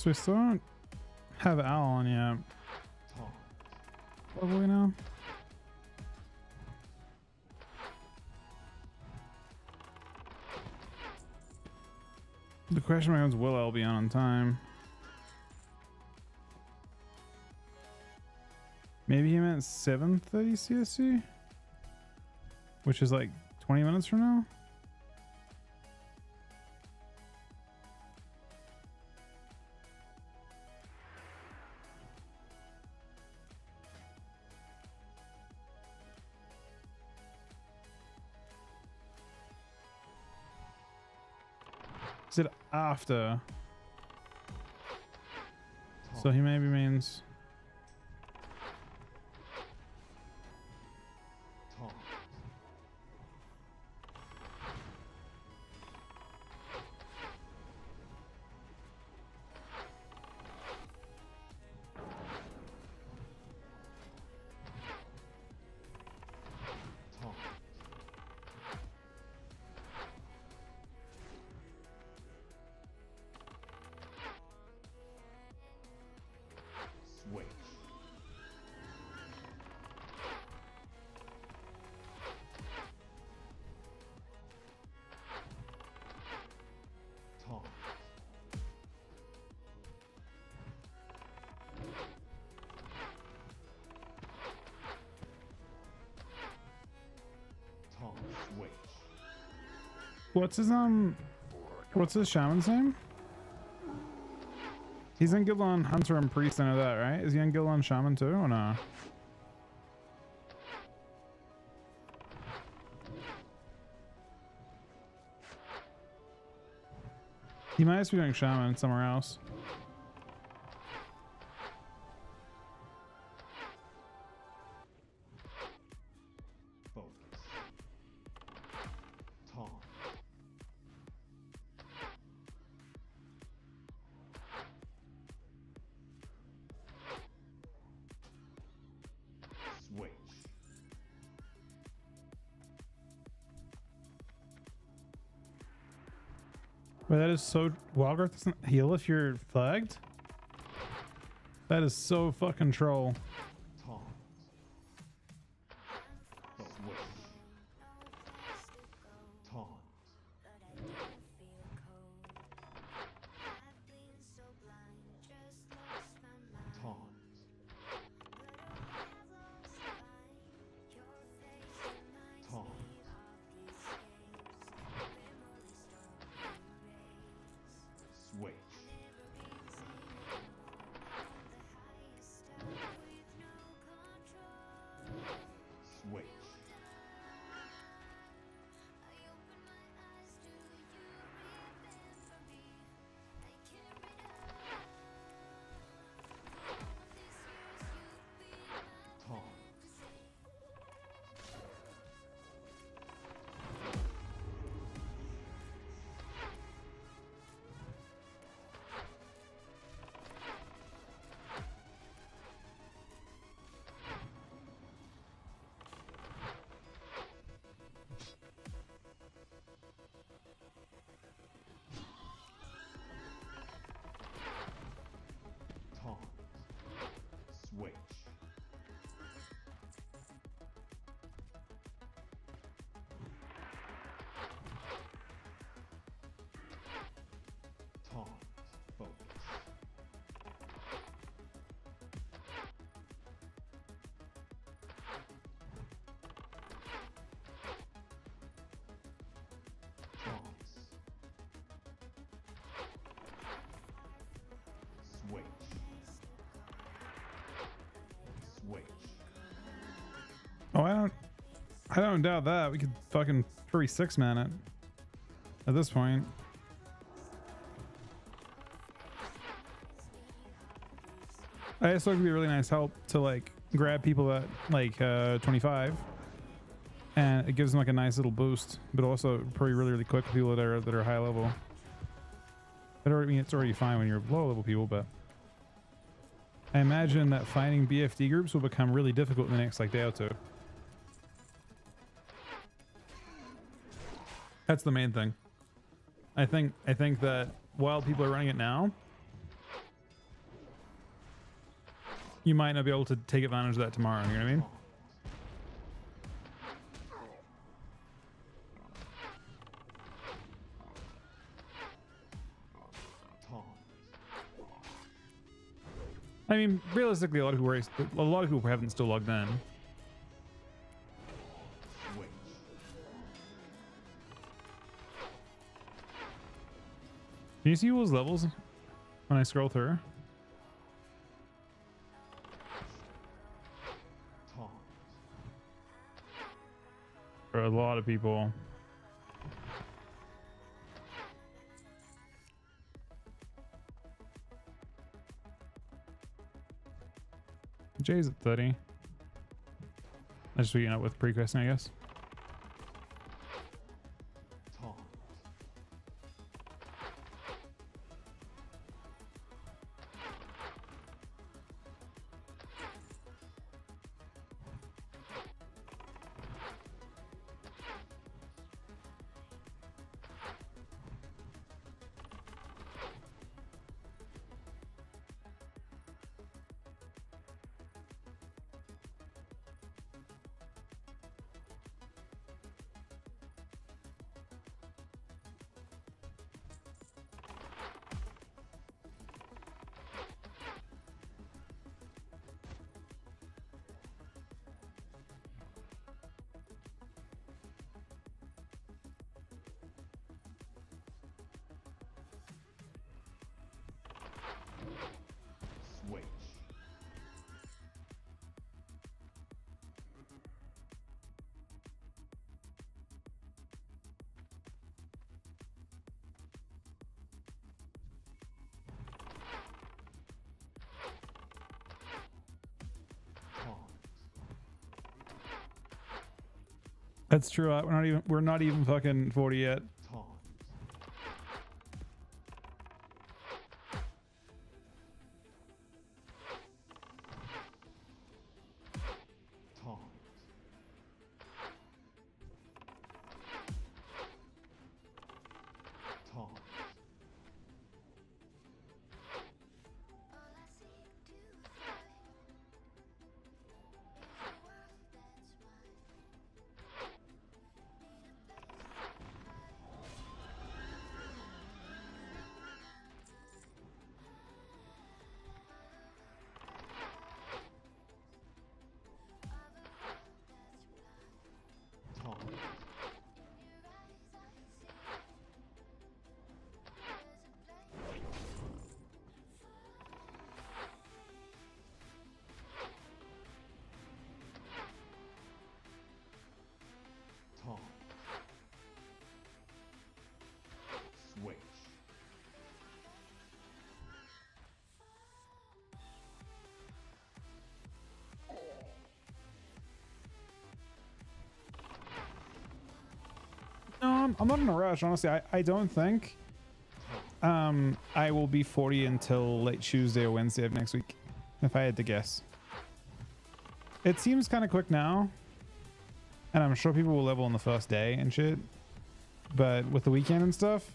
So we still don't have Al on yet. Taunt. What will we know? The question becomes, will Al be on time? Maybe he meant 7:30 CST, which is like 20 minutes from now. Is it after? So he maybe means Taunt. Taunt. Switch. Taunt. Taunt. Switch. what's his shaman's name? He's in Gildon Hunter and Priest, I know that, right? Is he in Gildon Shaman too, or no? He might just be doing Shaman somewhere else. Focus. Taunt. Switch. Wait, that is so... Wildgrowth doesn't heal if you're flagged? That is so fucking troll. Taunt. Switch. Taunt. Taunt. Taunt. Switch. Switch. Taunt. Taunt. Switch. Taunt. Focus. Taunts. Switch. Switch. Oh, I don't doubt that. We could fucking 36 man it at this point. I just thought it would be a really nice help to like grab people at like 25, and it gives them like a nice little boost, but also probably really quick with people that are high level. I mean, it's already fine when you're low level people, but I imagine that finding BFD groups will become really difficult in the next like day or two. That's the main thing. I think that while people are running it now, you might not be able to take advantage of that tomorrow. You know what I mean? I mean, realistically, a lot of people haven't still logged in. Can you see all those levels when I scroll through? For a lot of people. Jay's at 30. I just waking up with pre-questing, I guess. That's true. We're not even fucking 40 yet. No, I'm not in a rush, honestly. I don't think I will be 40 until late Tuesday or Wednesday of next week, if I had to guess. It seems kind of quick now, and I'm sure people will level on the first day and shit, but with the weekend and stuff,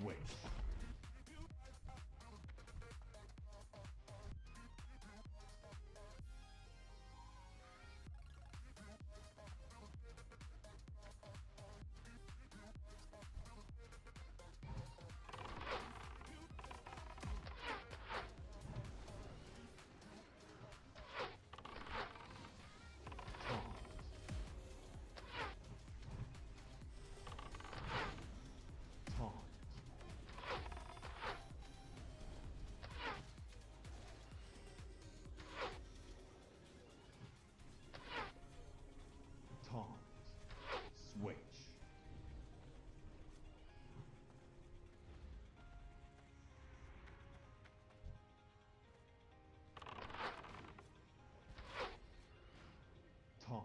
Switch. Taunt. Taunt. Switch. Taunt.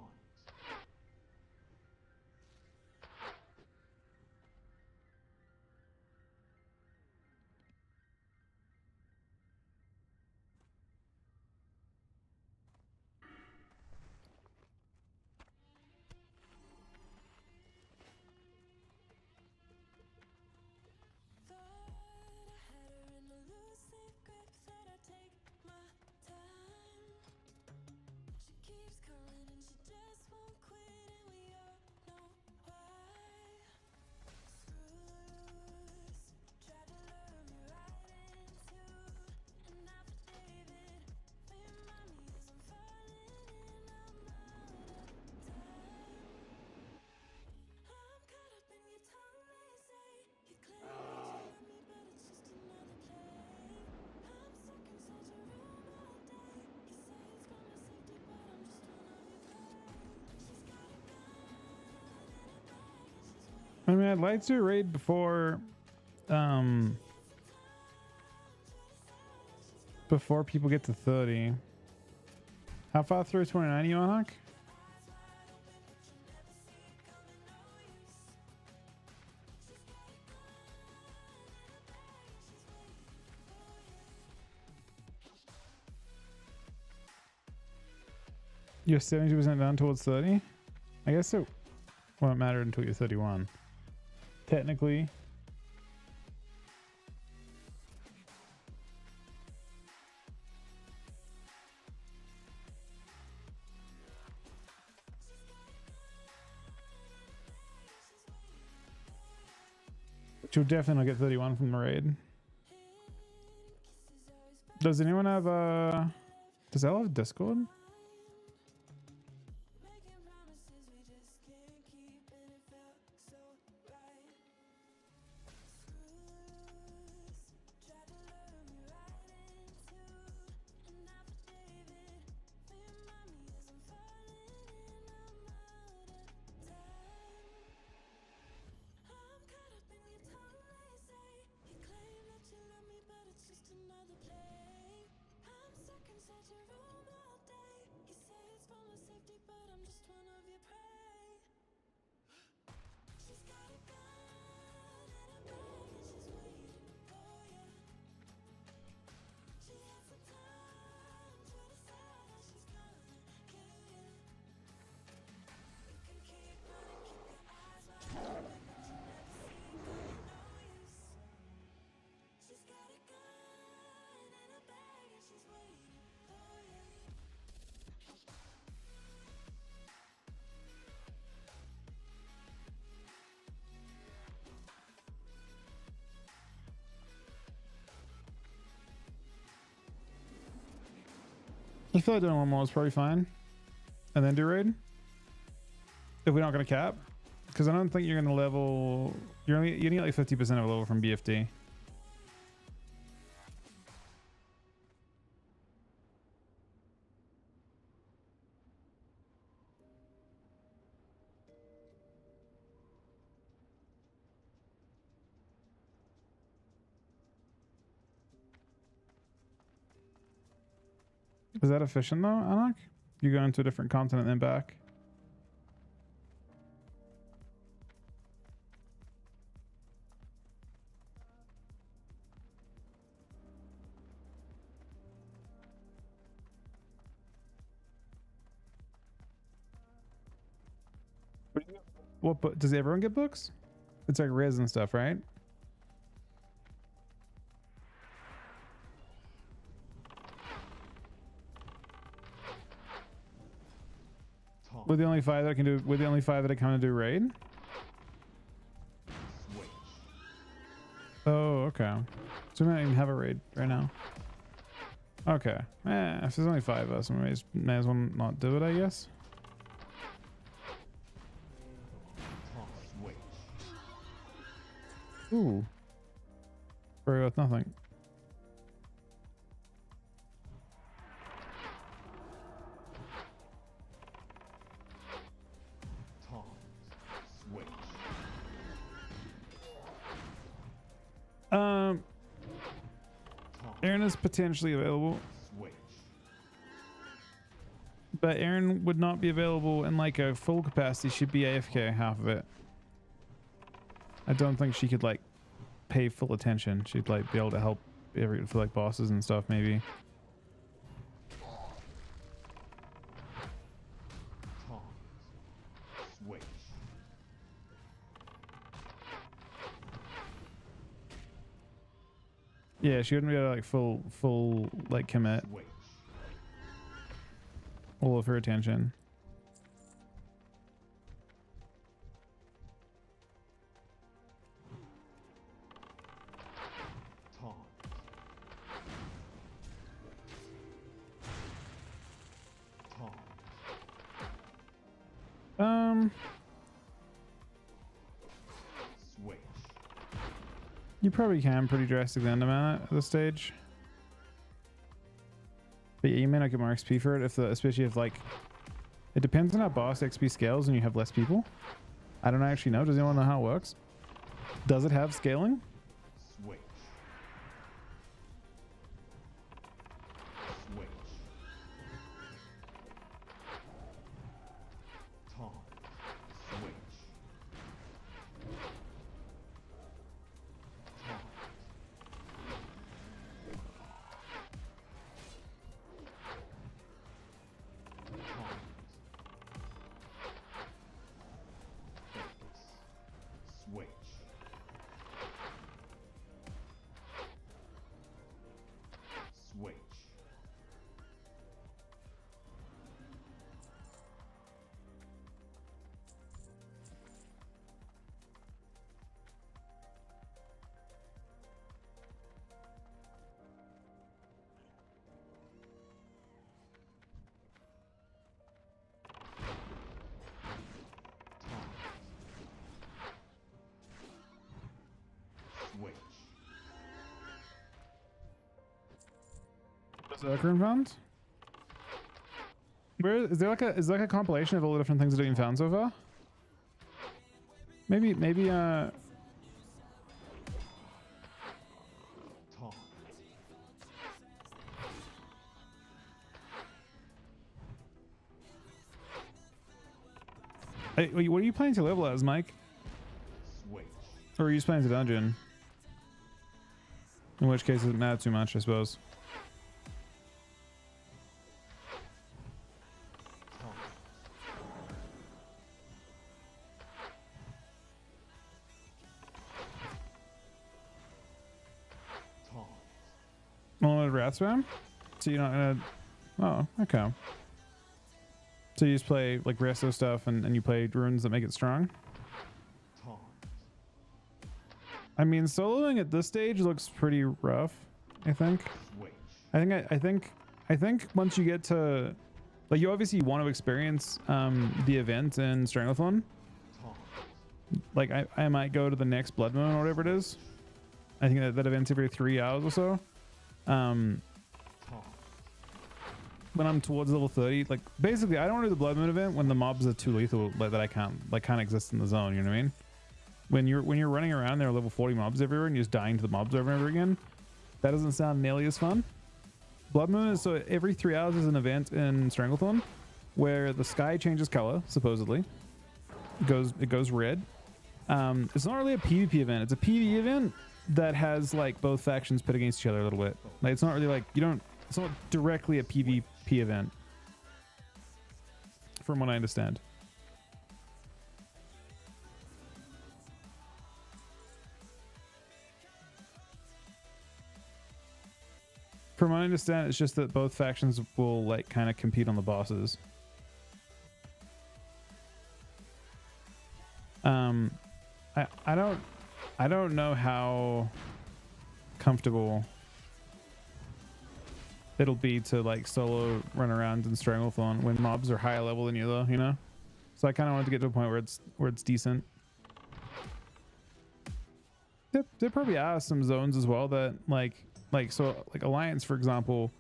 Thought I had her in a elusive grip, said I'd take my time. She keeps calling and she just won't quit, and we all know why. Screws tried to lure me right into an affidavit. Remind me as I'm falling and I'm out of time. I'm caught up in your tongue, they say. You claim that you love me, but it's just another play. I'm stuck inside your room all day. You say it's for my safety, but I'm just one of your prey. She's got a gun in her bag and she's waiting. I mean, I'd like to raid before people get to 30. How far through 29 you on, Huck? You're 70% down towards 30? I guess it won't matter until you're 31. Technically. But you'll definitely not get 31 from the raid. Does anyone have does Elle have Discord? Making promises we just can't keep, and it felt so right. Screws tried to lure me right into an affidavit. Remind me as I'm falling and I'm out of time. I'm caught up in your tongue, they say. You claim that you love me, but it's just another play. I'm stuck inside your room all day. You say it's for my safety, but I'm just one of your prey. She's got a gun in her bag and she's waiting for you. She has some time to decide how she's gonna kill you. You can keep running, keep your eyes wide open, but you never see it coming, no use. She's got a gun in her bag and she's waiting for you. I feel like doing one more is probably fine. And then do raid. If we're not going to cap. Because I don't think you're going to level... You need like 50% of a level from BFD. Is that efficient though, Anak? You go into a different continent and then back. What book? Does everyone get books? It's like Riz and stuff, right? With the only 5 that I can do, with the only 5 that I kind of do raid. Switch. Oh, okay. So we might even have a raid right now. Okay. If there's only 5 of us, we may as well not do it, I guess. Toss switch. Ooh. Very with nothing. Toss switch. Toss Aaron is potentially available, switch. but Aaron would not be available in like a full capacity. She'd be AFK half of it. I don't think she could like pay full attention. She'd like be able to help for like bosses and stuff maybe. Toss switch. Yeah, she wouldn't be able to like full like commit Switch. all of her attention. Toss. Toss. Switch. You probably can pretty drastically underman it at this stage. But yeah, you may not get more XP for it especially if like it depends on how boss XP scales and you have less people. I don't actually know. Does anyone know how it works? Does it have scaling? Switch. Switch. Toss. Switch. Toss. Toss. Focus. Switch. Switch. Switch. Berserker and found? Where is there like a compilation of all the different things that have been found so far? Maybe Toss. Hey, wait, what are you planning to level as, Mike? Switch. Or are you just playing the dungeon? In which case it doesn't matter too much, I suppose. Toss. Toss. Well, Wrath Spam? So you're not gonna... Oh, okay. So you just play like resto stuff and you play runes that make it strong? Toss. I mean, soloing at this stage looks pretty rough, I think. Switch. I think once you get to... Like, you obviously want to experience the event in Stranglethorn. Toss. Like, I might go to the next Blood Moon or whatever it is. I think that event's every 3 hours or so. Toss. When I'm towards level 30, like, basically, I don't want to do the Blood Moon event when the mobs are too lethal, like, that I can't exist in the zone, you know what I mean? When you're running around, there are level 40 mobs everywhere and you're just dying to the mobs over and over again. That doesn't sound nearly as fun. Blood Moon is, so every 3 hours is an event in Stranglethorn where the sky changes color, supposedly. It goes red. It's not really a PvP event. It's a PvE event that has like both factions pit against each other a little bit. Like, it's not really like, it's not directly a PvP event, from what I understand. From what I understand, it's just that both factions will like kind of compete on the bosses. I don't know how comfortable it'll be to like solo run around and Stranglethorn when mobs are higher level than you though, you know? So I kind of wanted to get to a point where it's decent. There probably are some zones as well that like Alliance, for example.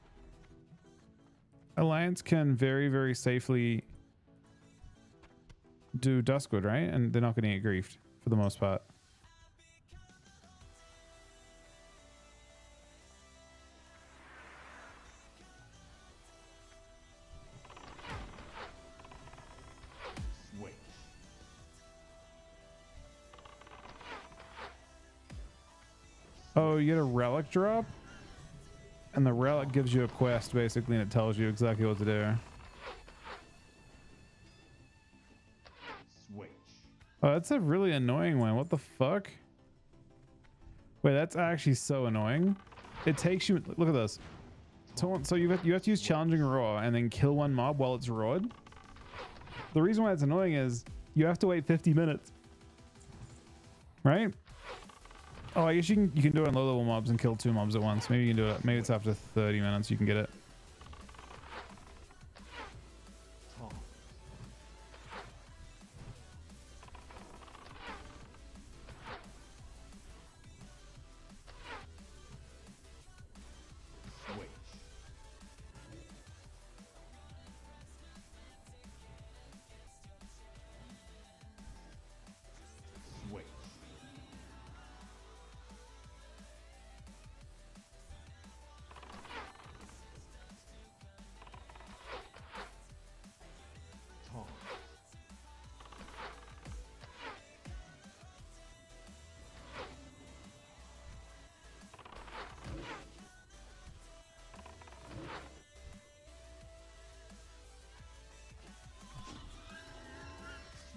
Alliance can very, very safely do Duskwood, right? And they're not going to get griefed for the most part. Switch. Oh, you get a relic drop? And the relic gives you a quest basically, and it tells you exactly what to do. Switch. Oh, that's a really annoying one. What the fuck? Wait, that's actually so annoying. It takes you, look at this. So you have to use challenging raw and then kill one mob while it's rawed. The reason why it's annoying is you have to wait 50 minutes. Right? Oh, I guess you can do it on low level mobs and kill 2 mobs at once. Maybe you can do it. Maybe it's after 30 minutes you can get it. Taunt. Switch.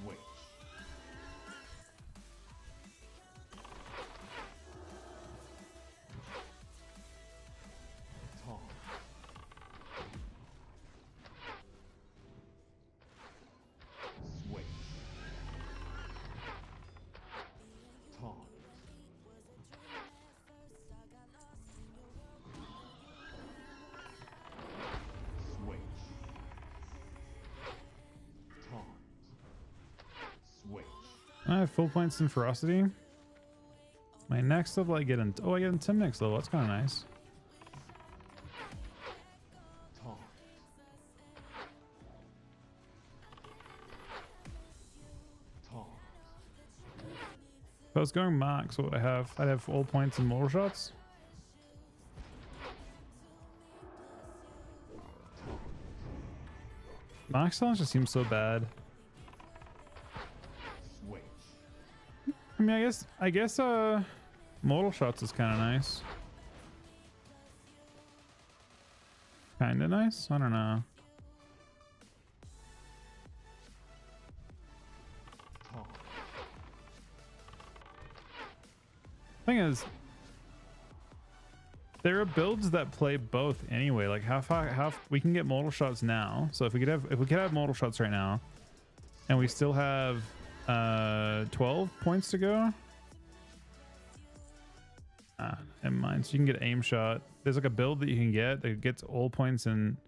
Switch. Taunt. Switch. Taunt. Switch. Taunt. Switch. Taunt. Switch. I have full points in ferocity. My next level I get in, oh, I get in Tim next level. That's kind of nice. Taunt. Taunt. If I was going max, what would I have? I'd have all points in mortal shots. Max challenge just seems so bad. Switch. I mean, I guess mortal shots is kind of nice. Kind of nice. I don't know. Taunt. Thing is, there are builds that play both anyway. Like how we can get mortal shots now. So if we could have mortal shots right now, and we still have 12 points to go. Never mind. So you can get aim shot. There's like a build that you can get that gets all points in.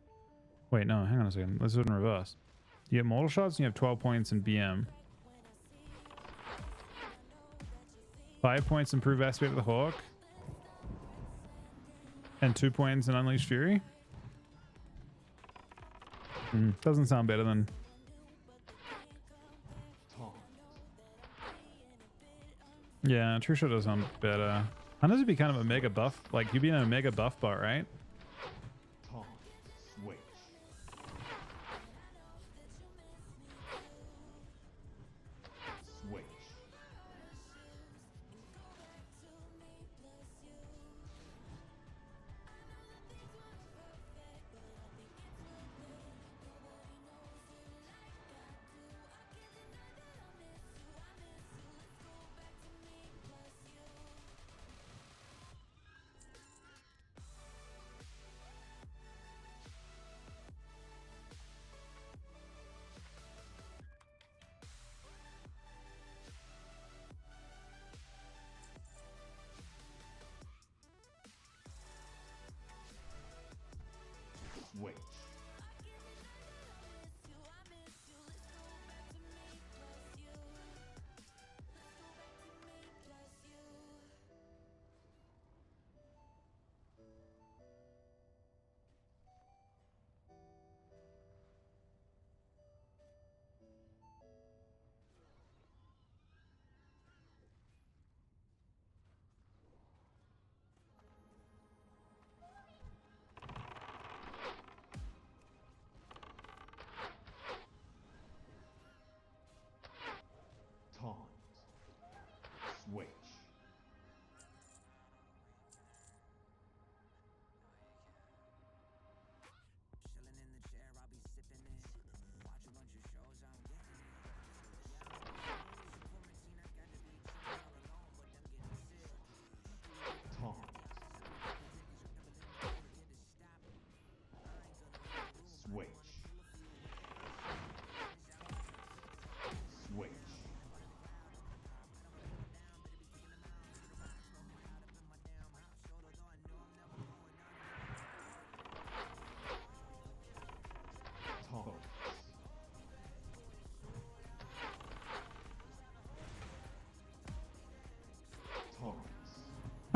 Wait, no, hang on a second. Let's do it in reverse. You get mortal shots and you have 12 points in BM. 5 points improve aspect of the hawk. And 2 points in Unleashed Fury. Doesn't sound better than. Taunt. Yeah, True Shot does sound better. Hunters would be kind of a mega buff. Like you'd be in a mega buff bot, right? Taunt. Switch. Switch.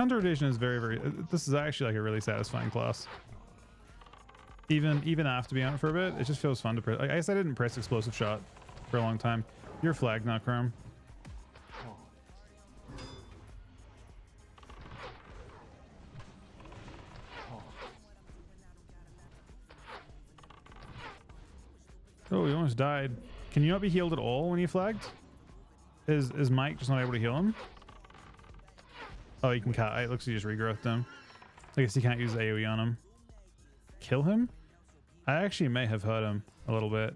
Hunter Edition is very. This is actually like a really satisfying class. Even after being on it for a bit, it just feels fun to press. Like, I guess I didn't press explosive shot for a long time. You're flagged, not Chrome. Taunt. Taunt. Oh, he almost died. Can you not be healed at all when you flagged? Is Mike just not able to heal him? Oh, you can cut. It looks like you just regrowthed him. I guess you can't use AoE on him. Kill him? I actually may have hurt him a little bit.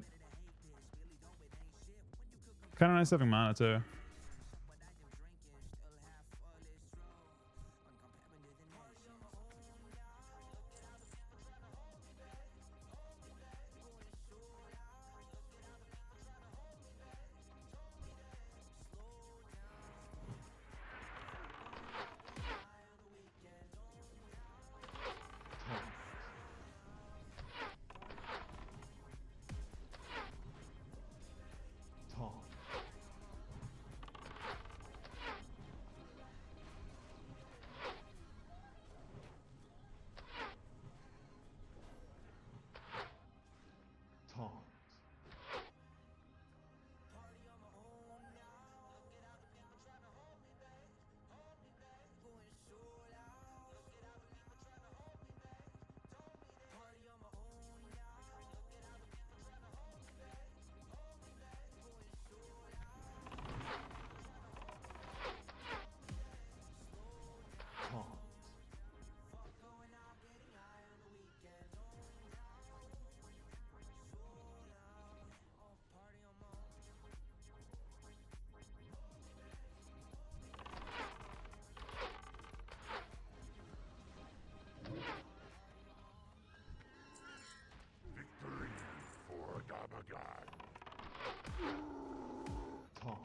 Kind of nice having mana too. Taunt. Taunt. Taunt. Victory for Gabagan. Taunt.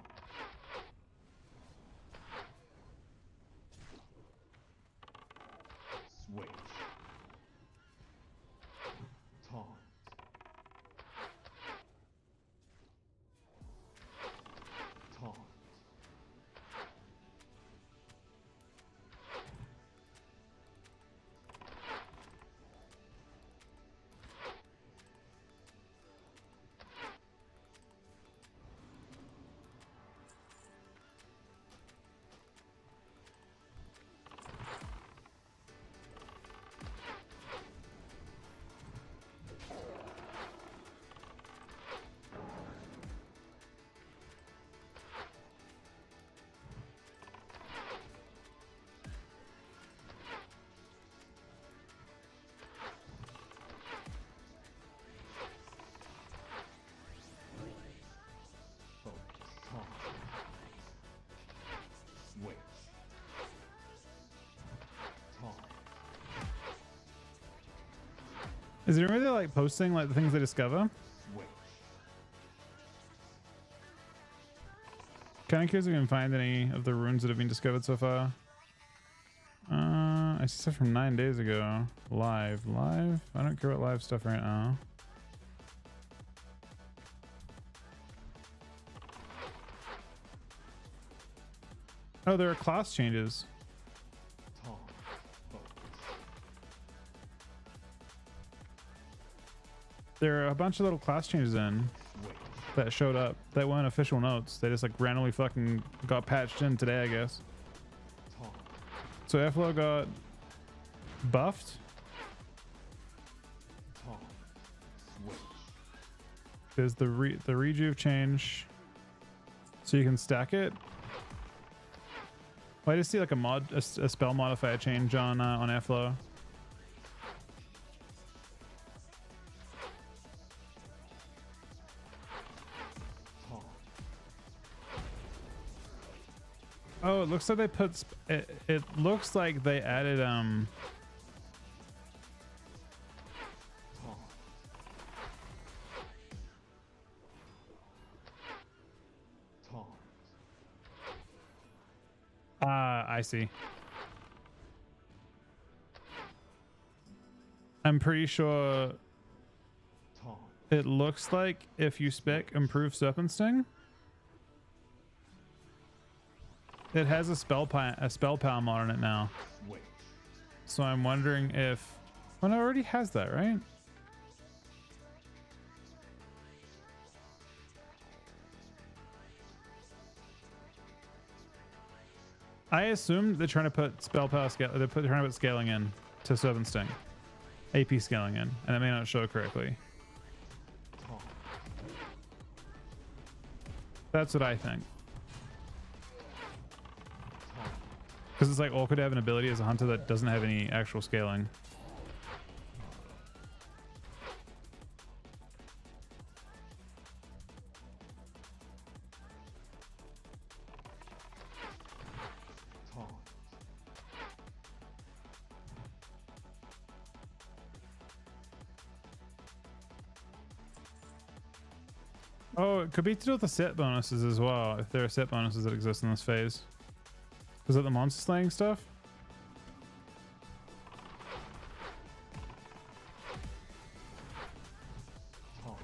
Switch. Taunt. Taunt. Focus. Taunt. Switch. Taunt. Is it really like posting like the things they discover? Switch. Kind of curious if we can find any of the runes that have been discovered so far. I see stuff from 9 days ago. Live. I don't care about live stuff right now. Oh, there are class changes. Taunt. Focus. There are a bunch of little class changes in Switch. that showed up that weren't official notes. They just like randomly fucking got patched in today, I guess. Taunt. So Airflow got buffed. Taunt. Switch. There's the rejuve change, so you can stack it. Well, I just see like a spell modifier change on Airflow. Taunt. Oh, it looks like they put it looks like they added Taunt. Taunt. I see. I'm pretty sure Taunt. it looks like if you spec improve serpent sting, it has a spell power mod on it now. Switch. So I'm wondering if, well, it already has that, right? I assume they're trying to put spell power scale. They're trying to put scaling in to Servant Sting, AP scaling in, and it may not show correctly. Taunt. That's what I think. Taunt. Because it's like awkward to have an ability as a hunter that doesn't have any actual scaling. Taunt. Oh, it could be to do with the set bonuses as well, if there are set bonuses that exist in this phase. Is that the monster slaying stuff? Taunt.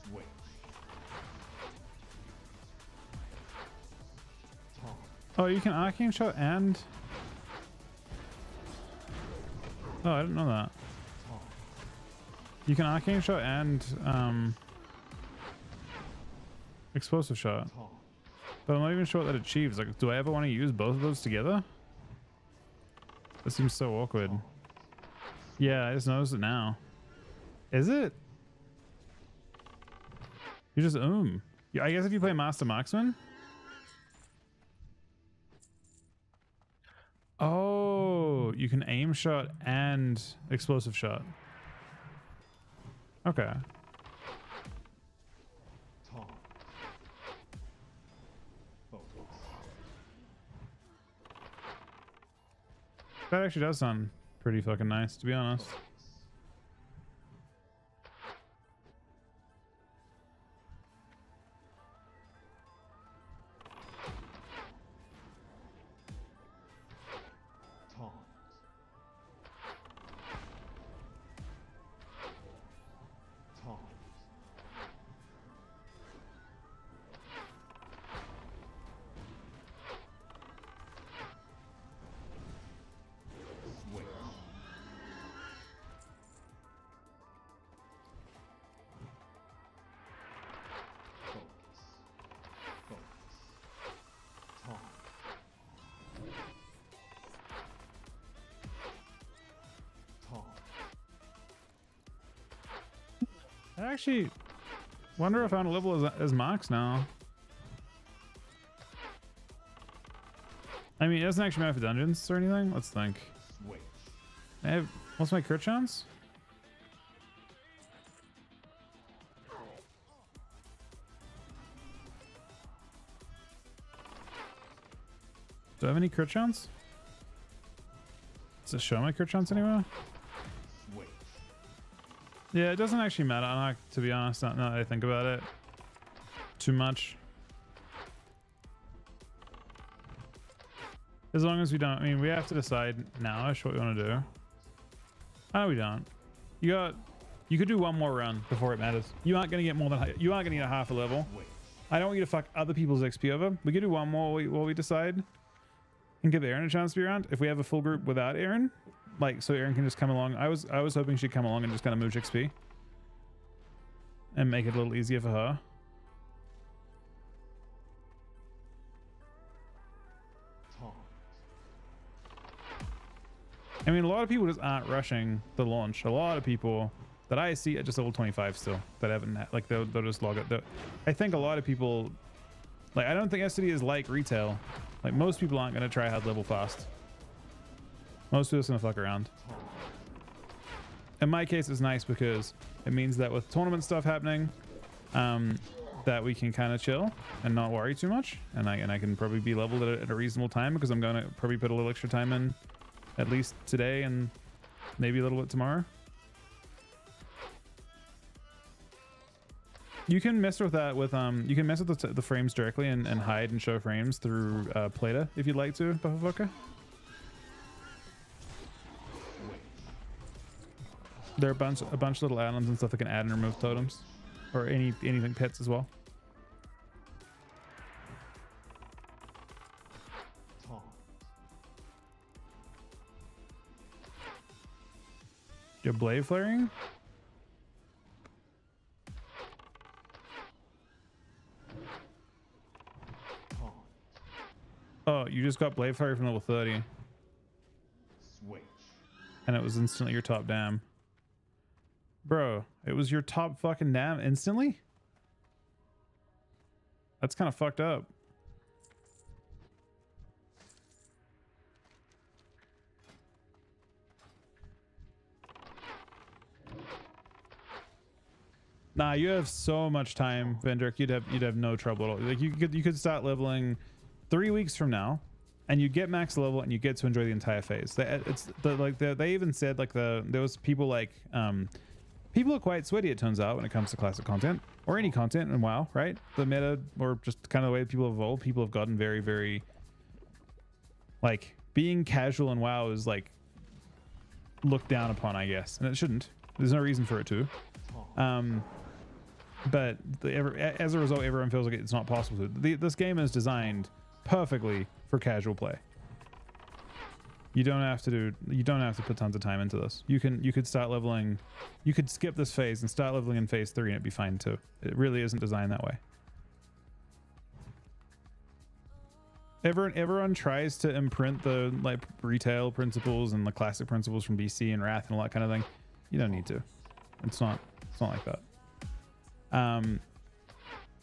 Switch. Taunt. Oh, you can arcane shot and... Oh, I didn't know that. Taunt. You can arcane shot and explosive shot. Taunt. But I'm not even sure what that achieves. Like, do I ever want to use both of those together? That seems so awkward. Yeah, I just noticed it now. Is it? You just Yeah, I guess if you play Master Marksman. Oh, you can aim shot and explosive shot. Okay. Taunt. Focus. That actually does sound pretty fucking nice, to be honest. Taunt. Taunt. Switch. Focus. Focus. Taunt. Taunt. I actually wonder if I want to level as Marks now. I mean, it doesn't actually matter for dungeons or anything. Let's think. Switch. What's my crit chance? Do I have any crit chance? Does it show my crit chance anywhere? Switch. Yeah, it doesn't actually matter, to be honest, now that I think about it too much. As long as we don't, I mean, we have to decide now-ish what we want to do. Oh, we don't. You could do one more run before it matters. You aren't going to get more than, you aren't going to get half a level. Switch. I don't want you to fuck other people's XP over. We could do one more while we decide. And give Aaron a chance to be around. If we have a full group without Aaron, like, so Aaron can just come along. I was hoping she'd come along and just kind of mooch XP. And make it a little easier for her. Taunt. I mean, a lot of people just aren't rushing the launch. A lot of people that I see are just level 25 still. That haven't, like, they'll just log it. I think a lot of people, like, I don't think SCD is like retail. Like, most people aren't going to try hard level fast. Most people are just going to fuck around. Taunt. In my case, it's nice because it means that with tournament stuff happening, that we can kind of chill and not worry too much. And I can probably be leveled at a reasonable time because I'm going to probably put a little extra time in at least today and maybe a little bit tomorrow. You can mess with that with you can mess with the frames directly and hide and show frames through Plata if you'd like to, Buffafucker. There are a bunch of little add-ons and stuff that can add and remove totems. or anything pets as well. Taunt. Your blade flaring? Taunt. Oh, you just got blade flurry from level 30, Switch. and it was instantly your top dam. Bro, it was your top fucking dam instantly? That's kind of fucked up. Nah, you have so much time, Vendrick. You'd have no trouble at all. Like you could start leveling 3 weeks from now, and you get max level, and you get to enjoy the entire phase. They even said like there was people like people are quite sweaty, it turns out, when it comes to classic content or any content in WoW, right? The meta, or just kind of the way people evolve, people have gotten very, very, like, being casual in WoW is like looked down upon, I guess, and it shouldn't. There's no reason for it to. But as a result, everyone feels like it's not possible to. This game is designed perfectly for casual play. You don't have to put tons of time into this. You could start leveling, you could skip this phase and start leveling in phase 3 and it'd be fine too. It really isn't designed that way. Everyone tries to imprint the like retail principles and the classic principles from BC and Wrath and all that kind of thing. You don't need to. It's not like that.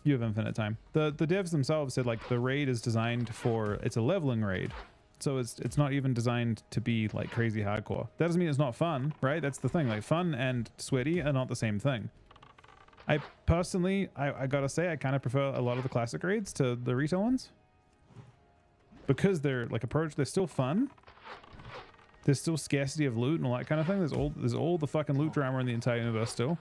You have infinite time. The devs themselves said like the raid is designed for, it's a leveling raid. So it's not even designed to be like crazy hardcore. That doesn't mean it's not fun, right? That's the thing. Like fun and sweaty are not the same thing. I personally, I gotta say, I kind of prefer a lot of the classic raids to the retail ones, because they're like they're still fun. There's still scarcity of loot and all that kind of thing. There's all the fucking loot drama in the entire universe still,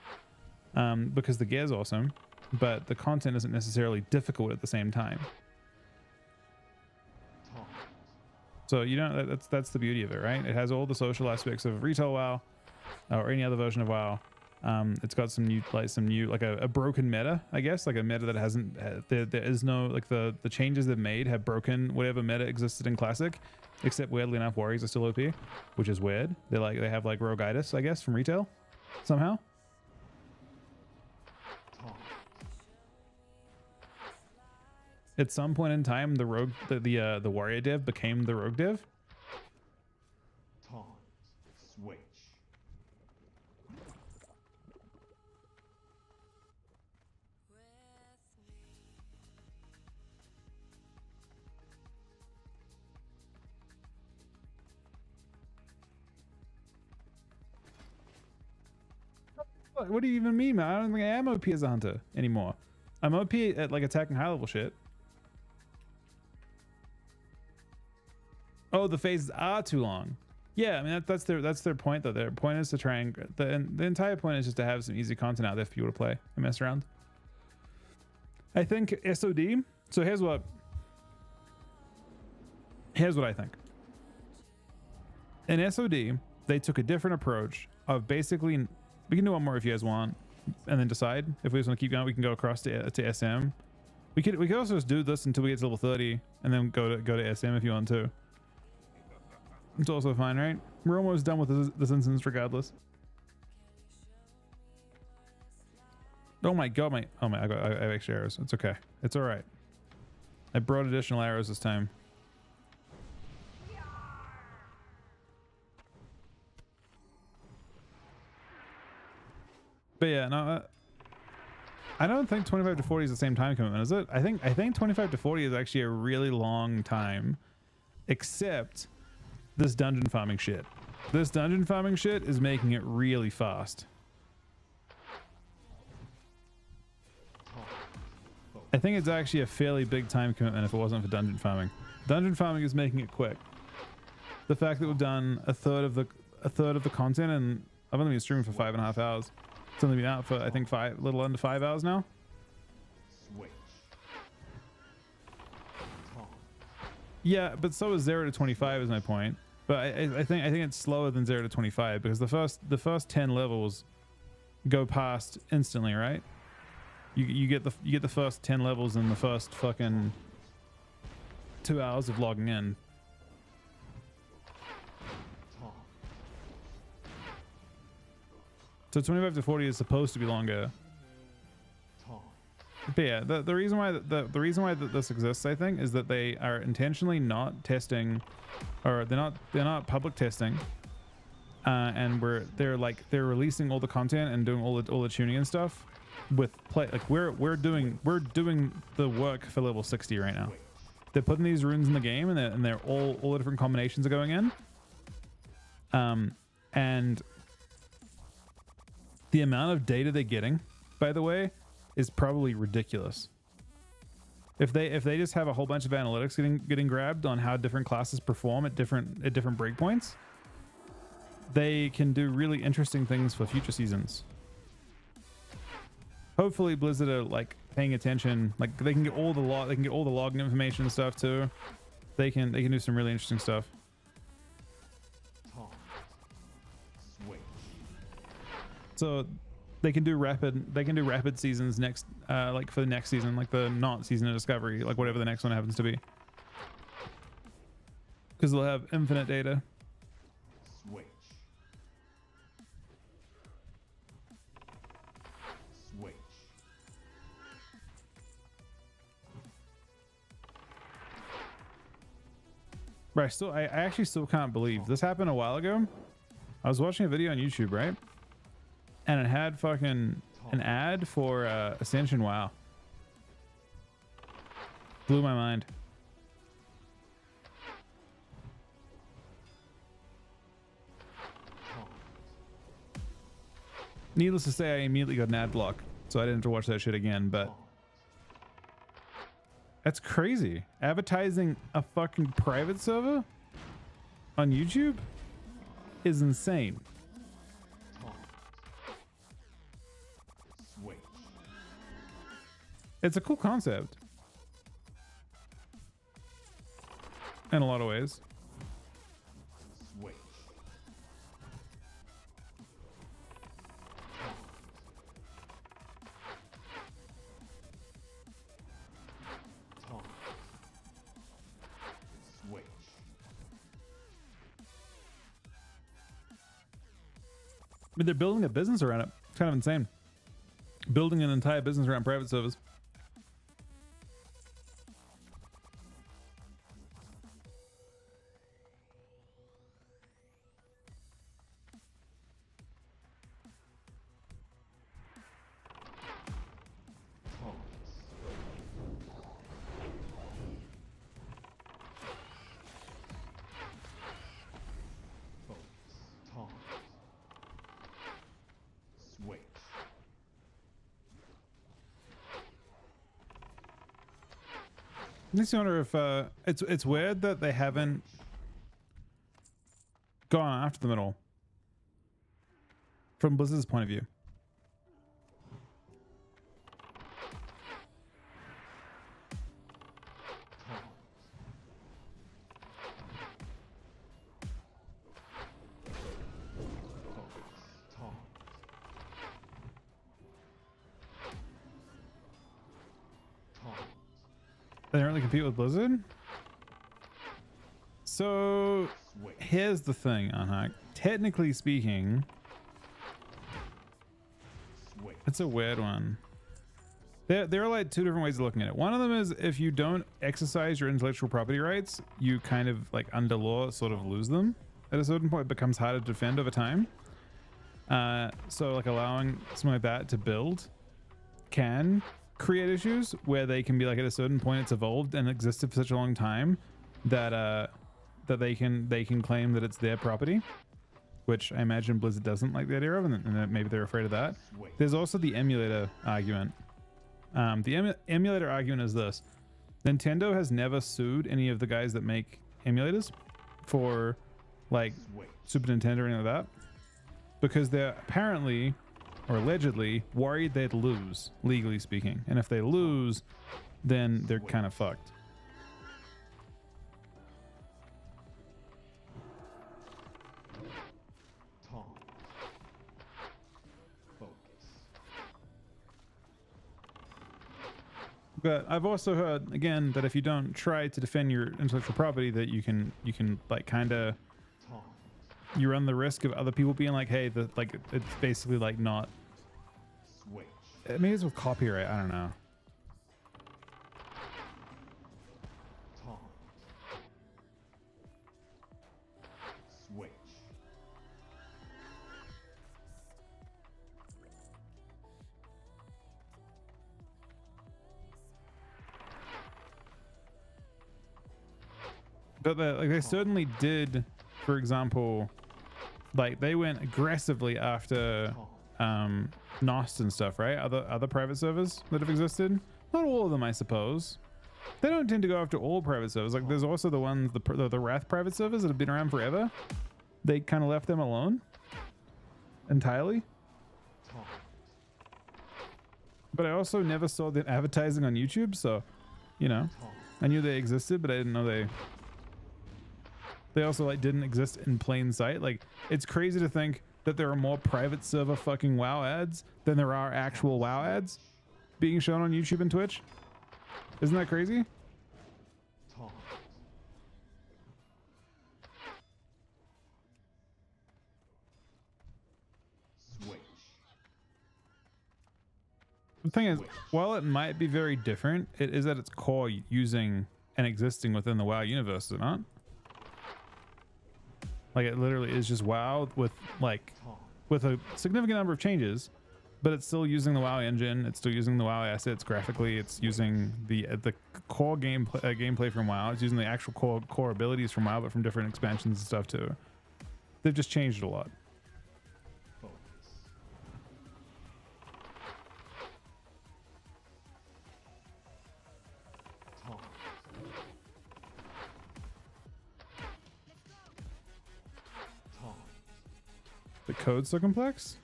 because the gear's awesome, but the content isn't necessarily difficult at the same time. So you know that's the beauty of it, right? It has all the social aspects of retail WoW or any other version of WoW. It's got some new like a broken meta, I guess, like a meta that hasn't there is no like the changes they've made have broken whatever meta existed in classic, except weirdly enough warriors are still OP, which is weird. They have like roguitis, I guess, from retail somehow. At some point in time, the warrior dev became the rogue dev. Taunt. Switch. What do you even mean, man? I don't think I am OP as a hunter anymore. I'm OP at like attacking high level shit. Oh, the phases are too long. Yeah, I mean that's their point though. Their point is to try and the entire point is just to have some easy content out there for people to play and mess around. I think SOD. So here's what I think. In SOD, they took a different approach of basically, we can do one more if you guys want, and then decide if we just want to keep going. We can go across to SM. We could also just do this until we get to level 30, and then go to SM if you want to. It's also fine, right? We're almost done with this instance regardless. Oh my god, I have extra arrows. It's okay. It's all right. I brought additional arrows this time. But yeah, no, I don't think 25 to 40 is the same time commitment, is it? I think 25 to 40 is actually a really long time, except this dungeon farming shit. This dungeon farming shit is making it really fast. I think it's actually a fairly big time commitment if it wasn't for dungeon farming. Dungeon farming is making it quick. The fact that we've done a third of the content, and I've only been streaming for 5.5 hours. It's only been out for I think a little under 5 hours now. Switch. Yeah, but so is 0 to 25 is my point. But I think it's slower than 0 to 25 because the first 10 levels go past instantly, right? You get the first 10 levels in the first fucking 2 hours of logging in. Taunt. So 25 to 40 is supposed to be longer. Taunt. But yeah, the reason why the reason why this exists, I think, is that they are intentionally not testing, or they're not public testing, and they're releasing all the content and doing all the tuning and stuff with play. Like we're doing the work for level 60 right now. They're putting these runes in the game, and they're all the different combinations are going in. And the amount of data they're getting, by the way, is probably ridiculous. If they just have a whole bunch of analytics getting grabbed on how different classes perform at different breakpoints, they can do really interesting things for future seasons. Hopefully Blizzard are like paying attention. Like they can get all the logging information and stuff too. They can do some really interesting stuff. Taunt. Switch. So they can do rapid seasons next, like for the next season, like the not season of Discovery, like whatever the next one happens to be, because they'll have infinite data. Switch. Switch. Right. I actually still can't believe this happened a while ago. I was watching a video on YouTube, right? And it had fucking an ad for Ascension. Wow. Blew my mind. Taunt. Needless to say, I immediately got an ad block, so I didn't have to watch that shit again, but Taunt. that's crazy. Advertising a fucking private server on YouTube is insane. Taunt. Switch. It's a cool concept in a lot of ways. Switch. Taunt. Switch. I mean, they're building a business around it. It's kind of insane. Building an entire business around private servers. Taunts. Focus. Taunt. Switch. I just wonder if it's weird that they haven't gone after them at all from Blizzard's point of view. Taunt. Focus. Taunt. Taunt. They don't really compete with Blizzard. So Switch. here's the thing, Anhak. Technically speaking, Switch. it's a weird one. There are like two different ways of looking at it. One of them is if you don't exercise your intellectual property rights, you kind of like under law sort of lose them. At a certain point, it becomes harder to defend over time. So like allowing something like that to build can create issues where they can be like at a certain point it's evolved and existed for such a long time that that they can claim that it's their property, which I imagine Blizzard doesn't like the idea of, and that maybe they're afraid of that. Switch. There's also the emulator argument. The emulator argument is this: Nintendo has never sued any of the guys that make emulators for like Switch. Super Nintendo or anything like that, because they're apparently or allegedly worried they'd lose, legally speaking. And if they lose, then they're kind of fucked. Taunt. Focus. But I've also heard again that if you don't try to defend your intellectual property, that you can like kind of Taunt. you run the risk of other people being like, hey, the like it's basically like not. Switch. Maybe it's with copyright. I don't know. Taunt. Switch. But like they certainly did, for example, like they went aggressively after Nost and stuff, right? Other private servers that have existed. Not all of them, I suppose. They don't tend to go after all private servers. Like there's also the ones, the Wrath private servers that have been around forever. They kind of left them alone entirely. Taunt. But I also never saw them advertising on YouTube, so you know, Taunt. I knew they existed, but I didn't know they also like didn't exist in plain sight. Like it's crazy to think that there are more private server fucking WoW ads than there are actual WoW ads being shown on YouTube and Twitch. Isn't that crazy? Taunt. Switch. The thing is, while it might be very different, it is at its core using and existing within the WoW universe, is it not? Like it literally is just WoW with like Taunt. with a significant number of changes, but it's still using the WoW engine. It's still using the WoW assets graphically. It's using the core gameplay from WoW. It's using the actual core abilities from WoW, but from different expansions and stuff too. They've just changed it a lot. Focus. Taunt. Taunt. The code's so complex?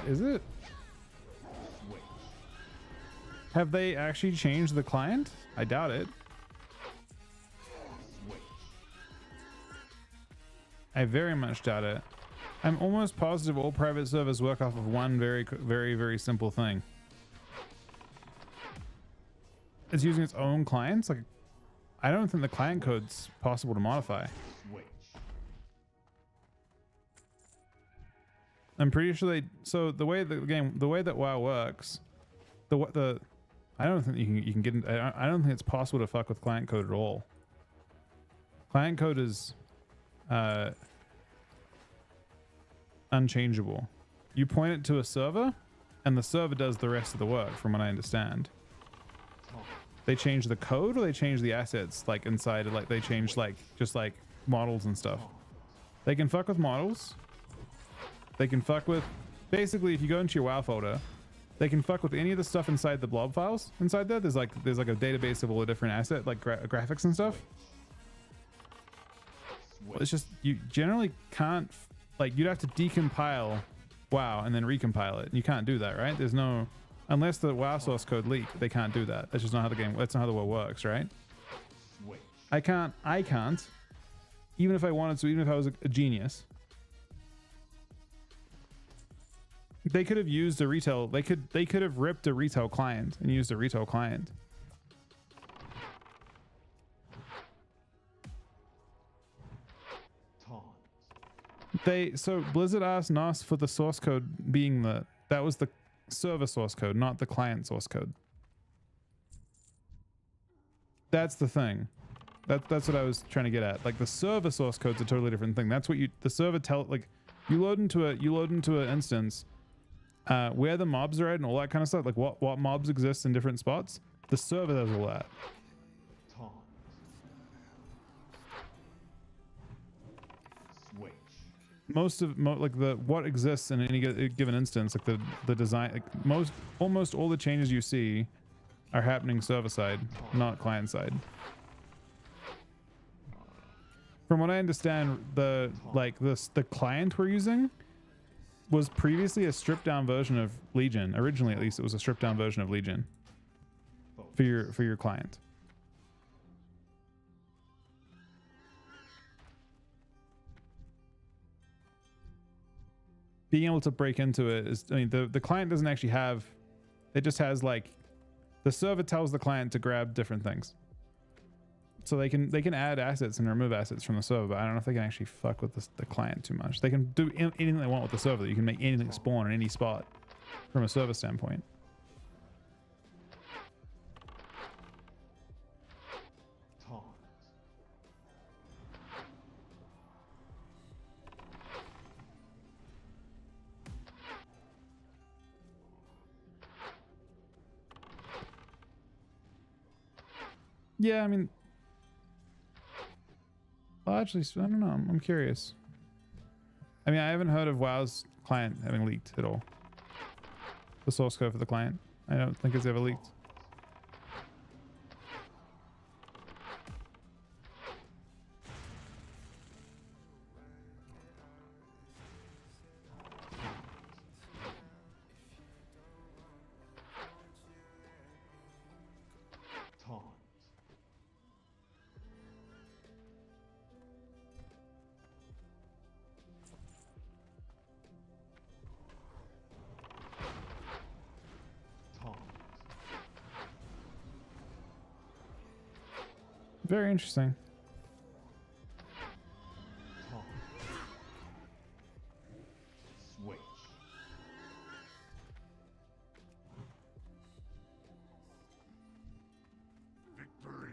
Is it? Switch. Have they actually changed the client? I doubt it. Switch. I very much doubt it. I'm almost positive all private servers work off of one very simple thing. It's using its own clients. Like, I don't think the client code's possible to modify. Switch. I'm pretty sure they. So the way that WoW works, I don't think you can get. I don't think it's possible to fuck with client code at all. Client code is unchangeable. You point it to a server, and the server does the rest of the work, from what I understand. Taunt. They change the code, or they change the assets, like inside, like they change like just like models and stuff. They can fuck with models. They can fuck with, basically, if you go into your WoW folder, they can fuck with any of the stuff inside the blob files. Inside there, there's like a database of all the different asset, like graphics and stuff. It's just, you generally can't, like, you'd have to decompile WoW and then recompile it. And you can't do that, right? There's no, unless the WoW source code leaked, they can't do that. That's just not how that's not how the world works, right? Switch. I can't, even if I wanted to, even if I was a genius. They could have used a retail, they could have ripped a retail client and used a retail client. Taunt. So Blizzard asked NOS for the source code being that was the server source code, not the client source code. That's the thing. That's what I was trying to get at. Like the server source code's a totally different thing. That's what the server like you load into an instance where the mobs are at and all that kind of stuff. Like what mobs exist in different spots. The server does all that. Taunt. Switch. What exists in any given instance, like the design, like almost all the changes you see are happening server side, not client side. From what I understand, the client we're using was previously a stripped down version of Legion. Originally, at least, it was a stripped down version of Legion for your client. Being able to break into it is, I mean, the client doesn't actually have It just has like the server tells the client to grab different things. So they can add assets and remove assets from the server, but I don't know if they can actually fuck with the client too much. They can do anything they want with the server. You can make anything spawn in any spot from a server standpoint. Taunt. Yeah, I mean, well, actually, I don't know. I'm curious. I mean, I haven't heard of WoW's client having leaked at all. The source code for the client. I don't think it's ever leaked. Taunt. Taunt. Very interesting. Taunt. Switch. Victory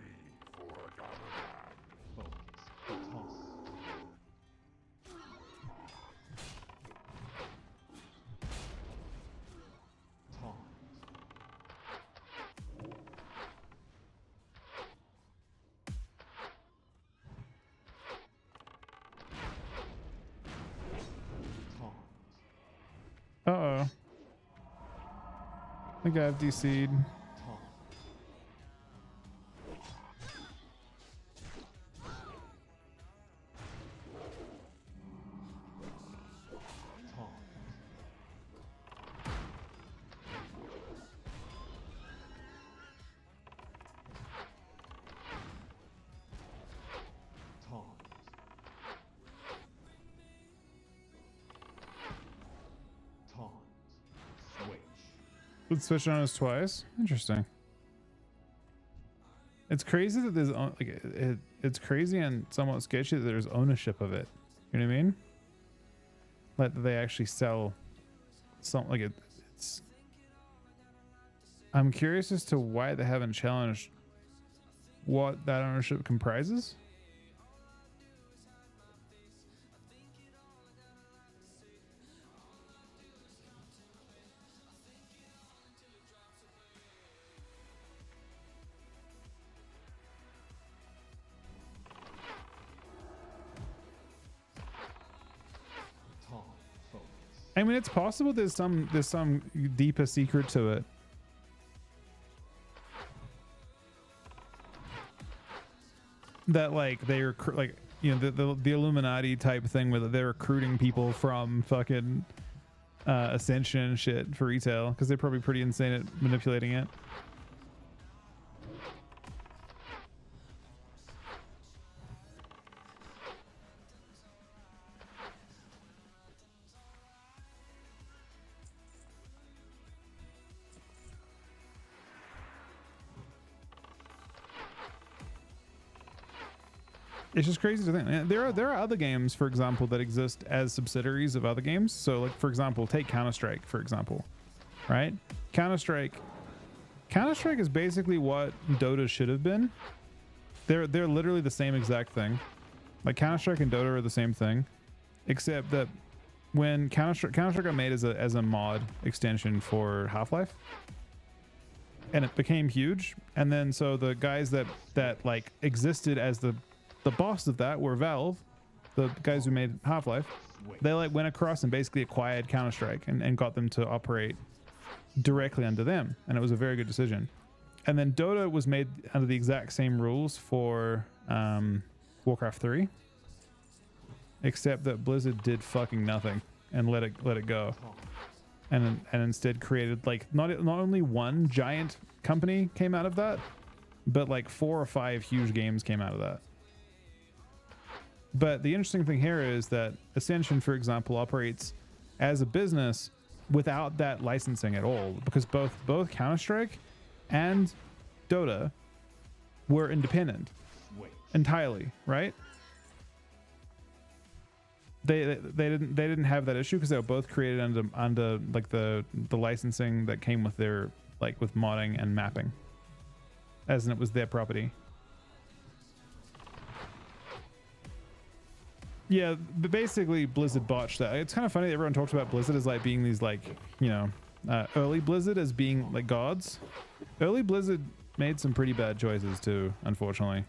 for Gardener. Focus. Toss. Taunt. Taunt. Uh-oh. I think I've DC'd. Taunt. Taunt. Taunt. Taunt. Switch. Let's switch on us twice. Interesting. It's crazy that there's like it's crazy and somewhat sketchy that there's ownership of it. You know what I mean? Like that they actually sell something like it's. I'm curious as to why they haven't challenged what that ownership comprises. Taunt. Focus. I mean, it's possible there's some deeper secret to it. That like they're like, you know, the Illuminati type thing where they're recruiting people from fucking Ascension and shit for retail because they're probably pretty insane at manipulating it. It's just crazy to think. There are other games, for example, that exist as subsidiaries of other games. So, like for example, take Counter-Strike, for example, right? Counter-Strike is basically what Dota should have been. They're literally the same exact thing. Like Counter-Strike and Dota are the same thing, except that when Counter-Strike got made as a mod extension for Half-Life, and it became huge, and then so the guys that like existed as the boss of that were Valve, the guys who made Half-Life. They like went across and basically acquired Counter-Strike and got them to operate directly under them, and it was a very good decision. And then Dota was made under the exact same rules for Warcraft 3, except that Blizzard did fucking nothing and let it go, and instead created like not only one giant company came out of that, but like 4 or 5 huge games came out of that. But the interesting thing here is that Ascension, for example, operates as a business without that licensing at all, because both Counter-Strike and Dota were independent Switch. entirely, right? They didn't have that issue because they were both created under like the licensing that came with their like with modding and mapping, as in it was their property. Yeah, but basically Blizzard botched that. It's kind of funny that everyone talks about Blizzard as like being these like, you know, early Blizzard as being like gods. Early Blizzard made some pretty bad choices too, unfortunately.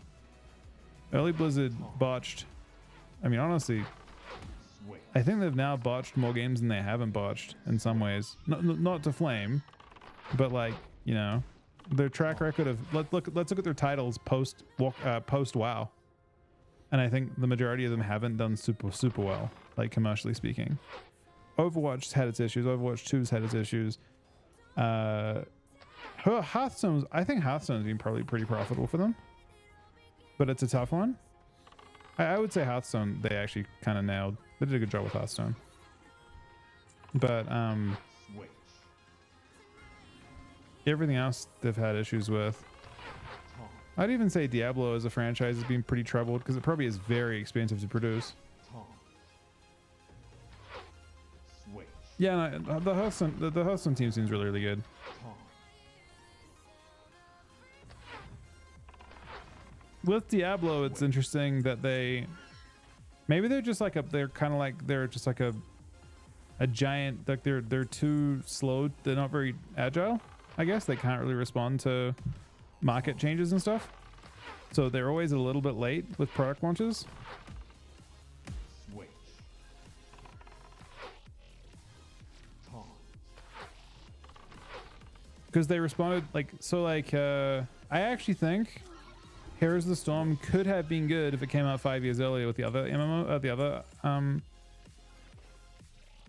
Early Blizzard botched. I mean, honestly, I think they've now botched more games than they haven't botched in some ways. Not to flame, but like, you know, their track record of let's look at their titles post WoW. And I think the majority of them haven't done super well, like commercially speaking. Overwatch's had its issues. Overwatch 2's had its issues. Hearthstone's, I think Hearthstone's been probably pretty profitable for them, but it's a tough one. I would say Hearthstone, they actually kind of nailed. They did a good job with Hearthstone. But everything else they've had issues with. I'd even say Diablo as a franchise has been pretty troubled because it probably is very expensive to produce. Yeah, no, the Hearthstone team seems really, really good. With Diablo, it's interesting that maybe they're just like they're just like a giant, like they're too slow. They're not very agile. I guess they can't really respond to market changes and stuff, so they're always a little bit late with product launches. Because they responded like so. Like I actually think Heroes of the Storm could have been good if it came out 5 years earlier with the other MMO,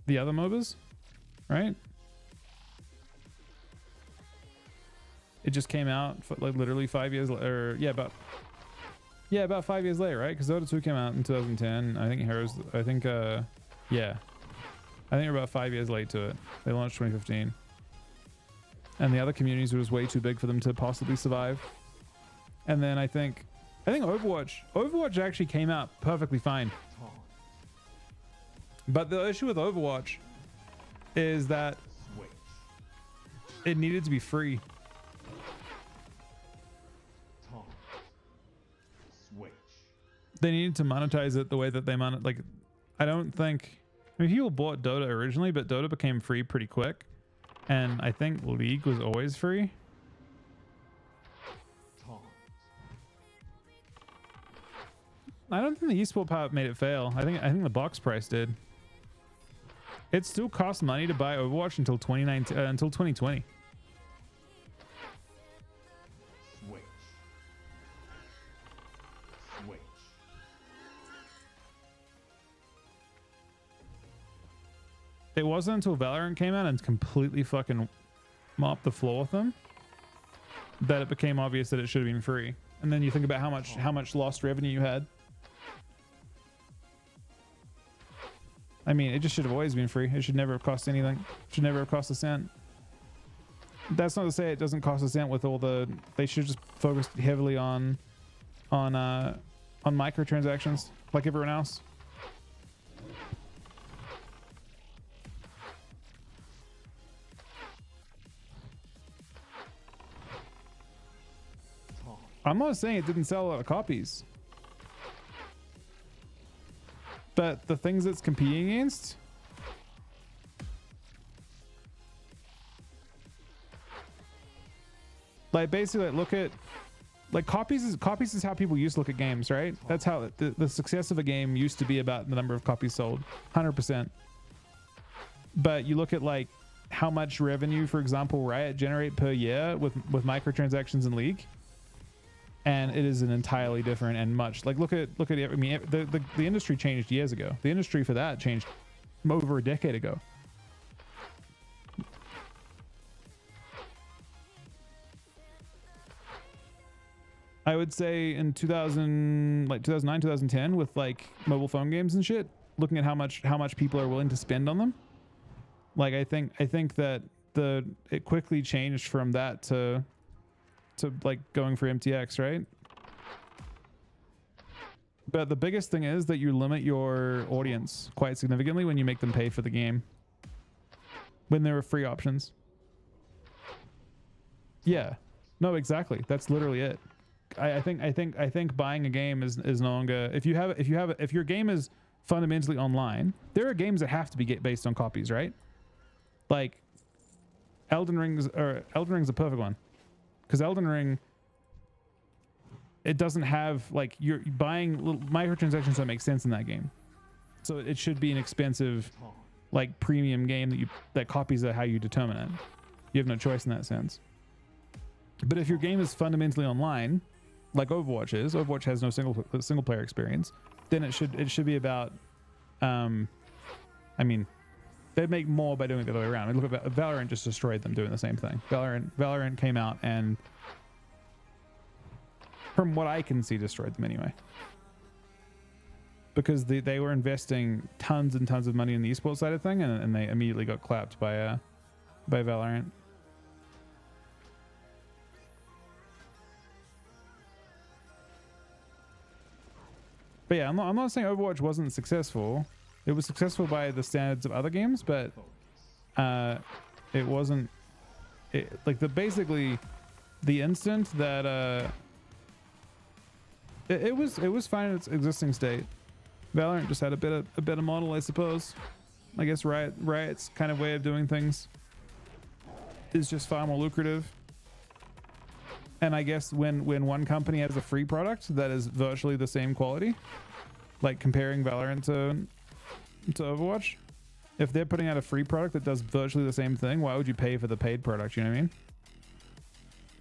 the other MOBAs, right? It just came out for like literally 5 years later. About 5 years later, right? Because Dota 2 came out in 2010. I think Heroes. I think we're about 5 years late to it. They launched 2015, and the other communities were just way too big for them to possibly survive. And then I think Overwatch actually came out perfectly fine. But the issue with Overwatch is that it needed to be free. They needed to monetize it the way that they like. I don't think. I mean, people bought Dota originally, but Dota became free pretty quick, and I think League was always free. I don't think the esport part made it fail. I think the box price did. It still cost money to buy Overwatch until 2019, until 2020. It wasn't until Valorant came out and completely fucking mopped the floor with them that it became obvious that it should have been free. And then you think about how much lost revenue you had. I mean, it just should have always been free. It should never have cost anything. It should never have cost a cent. That's not to say it doesn't cost a cent with all the. They should just focus heavily on microtransactions like everyone else. I'm not saying it didn't sell a lot of copies, but the things it's competing against, like basically look at like copies is how people used to look at games, right? That's how the success of a game used to be about the number of copies sold, 100%. But you look at like how much revenue, for example, Riot generate per year with microtransactions in League. And it is an entirely different and much like look at it. I mean, the industry changed years ago. The industry for that changed over a decade ago. I would say in 2009, 2010, with like mobile phone games and shit, looking at how much people are willing to spend on them, Like I think that it quickly changed from that to like going for MTX, right? But the biggest thing is that you limit your audience quite significantly when you make them pay for the game. When there are free options. Yeah. No, exactly. That's literally it. I think buying a game is no longer, if your game is fundamentally online, there are games that have to be based on copies, right? Like Elden Ring's a perfect one. Because Elden Ring, it doesn't have, like, you're buying little microtransactions that make sense in that game. So it should be an expensive, like, premium game that copies how you determine it. You have no choice in that sense. But if your game is fundamentally online, like Overwatch is, Overwatch has no single player experience, then it should be about, I mean, they'd make more by doing it the other way around. I mean, look at Valorant, just destroyed them doing the same thing. Valorant came out and, from what I can see, destroyed them anyway. Because they were investing tons and tons of money in the esports side of thing, and they immediately got clapped by Valorant. But yeah, I'm not saying Overwatch wasn't successful. It was successful by the standards of other games, but it wasn't. Basically the instant that it was fine in its existing state. Valorant just had a better model, I suppose. I guess Riot's kind of way of doing things is just far more lucrative. And I guess when one company has a free product that is virtually the same quality, like comparing Valorant to Overwatch, if they're putting out a free product that does virtually the same thing, why would you pay for the paid product? You know what I mean?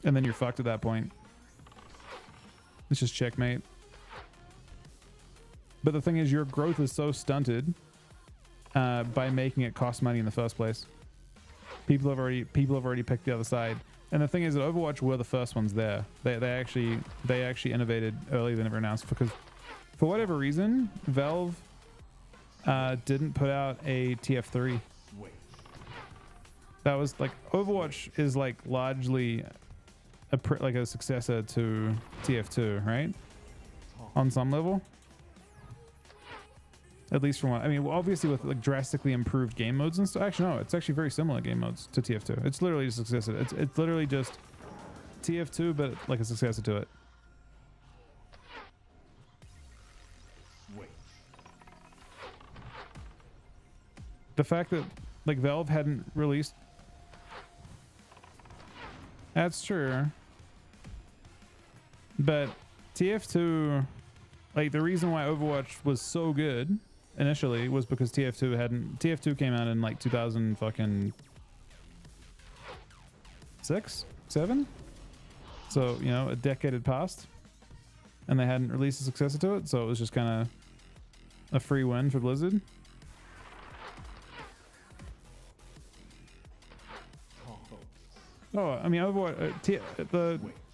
And then you're fucked at that point. It's just checkmate. But the thing is, your growth is so stunted by making it cost money in the first place. People have already picked the other side. And the thing is that Overwatch were the first ones there. They actually innovated earlier than everyone else, because for whatever reason, Valve didn't put out a TF3. That was like, Overwatch is like largely like a successor to TF2, right? On some level. At least from what I mean, obviously with like drastically improved game modes and stuff. Actually, no, it's actually very similar game modes to TF2. It's literally just a successor. It's literally just TF2, but like a successor to it. The fact that like Valve hadn't released, that's true. But TF2, like the reason why Overwatch was so good initially was because TF2 came out in like 2000 fucking 7. So, you know, a decade had passed and they hadn't released a successor to it, so it was just kind of a free win for Blizzard. Oh, I mean, Overwatch,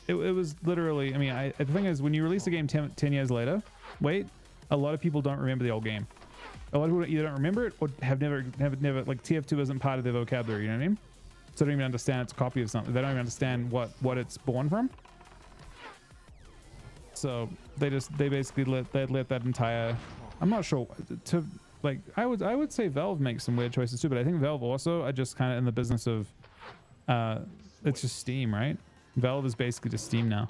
it was literally, I mean, the thing is, when you release a game 10 years later, a lot of people don't remember the old game. A lot of people either don't remember it or have never, like TF2 isn't part of their vocabulary, you know what I mean? So they don't even understand it's a copy of something. They don't even understand what it's born from. So they basically let that entire, I'm not sure to, like, I would say Valve makes some weird choices too, but I think Valve also are just kind of in the business of, it's just Steam, right? Valve is basically just Steam now.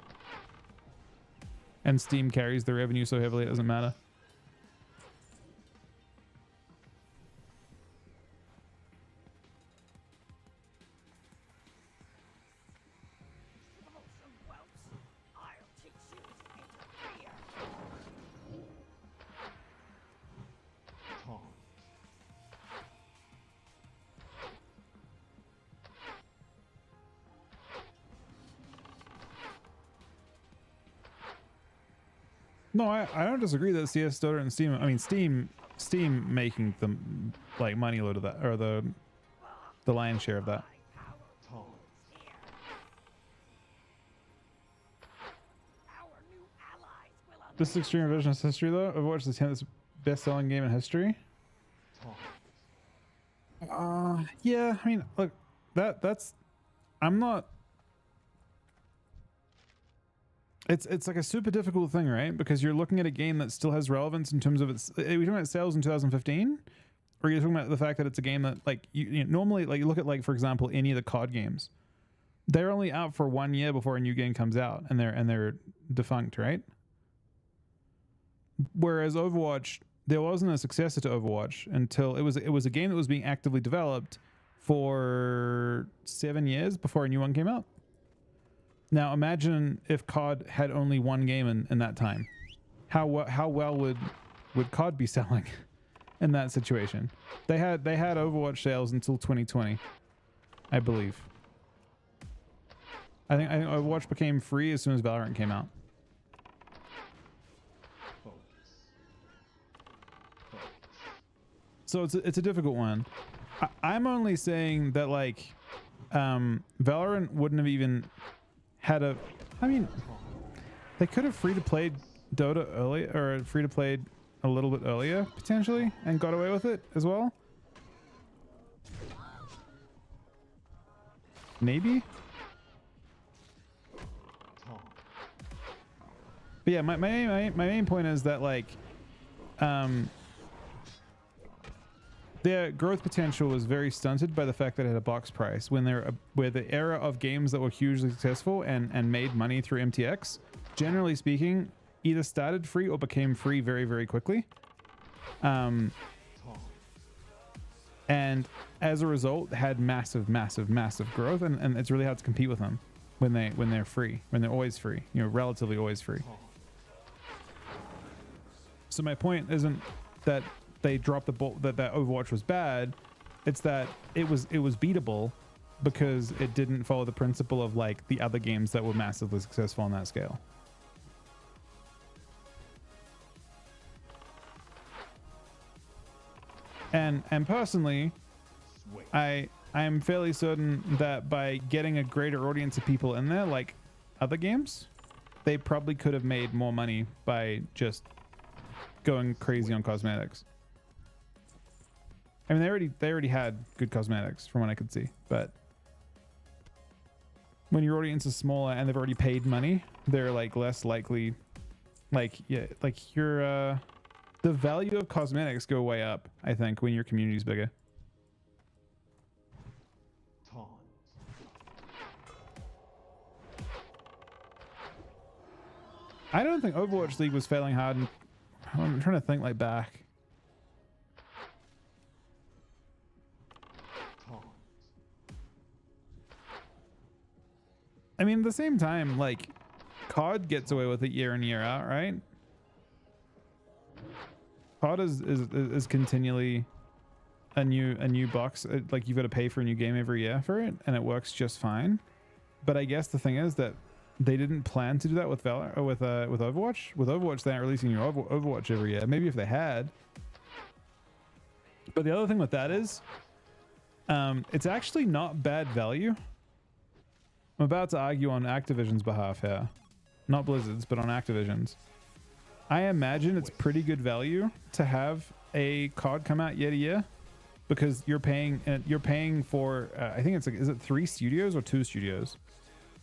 And Steam carries the revenue so heavily it doesn't matter. No, I don't disagree that CS Dota and Steam. I mean, Steam making them like money load of that, or the lion's share of that. This is Extreme Revisionist history, though. Overwatch is the 10th best-selling game in history. Yeah, I mean, look, that's I'm not. It's like a super difficult thing, right? Because you're looking at a game that still has relevance in terms of its. Are we talking about sales in 2015, or are you talking about the fact that it's a game that like you know, normally like you look at like for example any of the COD games, they're only out for 1 year before a new game comes out, and they're defunct, right? Whereas Overwatch, there wasn't a successor to Overwatch until it was a game that was being actively developed for 7 years before a new one came out. Now imagine if COD had only one game in that time. How well would COD be selling in that situation? They had Overwatch sales until 2020, I believe. I think Overwatch became free as soon as Valorant came out. So it's a difficult one. I'm only saying that like Valorant wouldn't have even had a. I mean, they could have free to played Dota early or free to played a little bit earlier potentially and got away with it as well. Maybe. But yeah, my main point is that like their growth potential was very stunted by the fact that it had a box price when where the era of games that were hugely successful and made money through MTX, generally speaking, either started free or became free very, very quickly. And as a result had massive growth, and it's really hard to compete with them when they're free, when they're always free, you know, relatively always free. So my point isn't that they dropped the ball, that Overwatch was bad. It's that it was beatable because it didn't follow the principle of like the other games that were massively successful on that scale. And personally, I'm fairly certain that by getting a greater audience of people in there, like other games, they probably could have made more money by just going crazy on cosmetics. I mean, they already had good cosmetics from what I could see, but when your audience is smaller and they've already paid money, they're like less likely, like, yeah, like your the value of cosmetics go way up, I think, when your community's bigger. I don't think Overwatch League was failing hard. I'm trying to think like back. I mean, at the same time, like COD gets away with it year in, year out, right? COD is continually a new box. Like you've got to pay for a new game every year for it, and it works just fine. But I guess the thing is that they didn't plan to do that with with Overwatch. With Overwatch, they aren't releasing your Overwatch every year. Maybe if they had. But the other thing with that is, it's actually not bad value. I'm about to argue on Activision's behalf here. Not Blizzard's, but on Activision's. I imagine it's pretty good value to have a COD come out yet a year, because you're paying for I think it's like, is it 3 studios or 2 studios?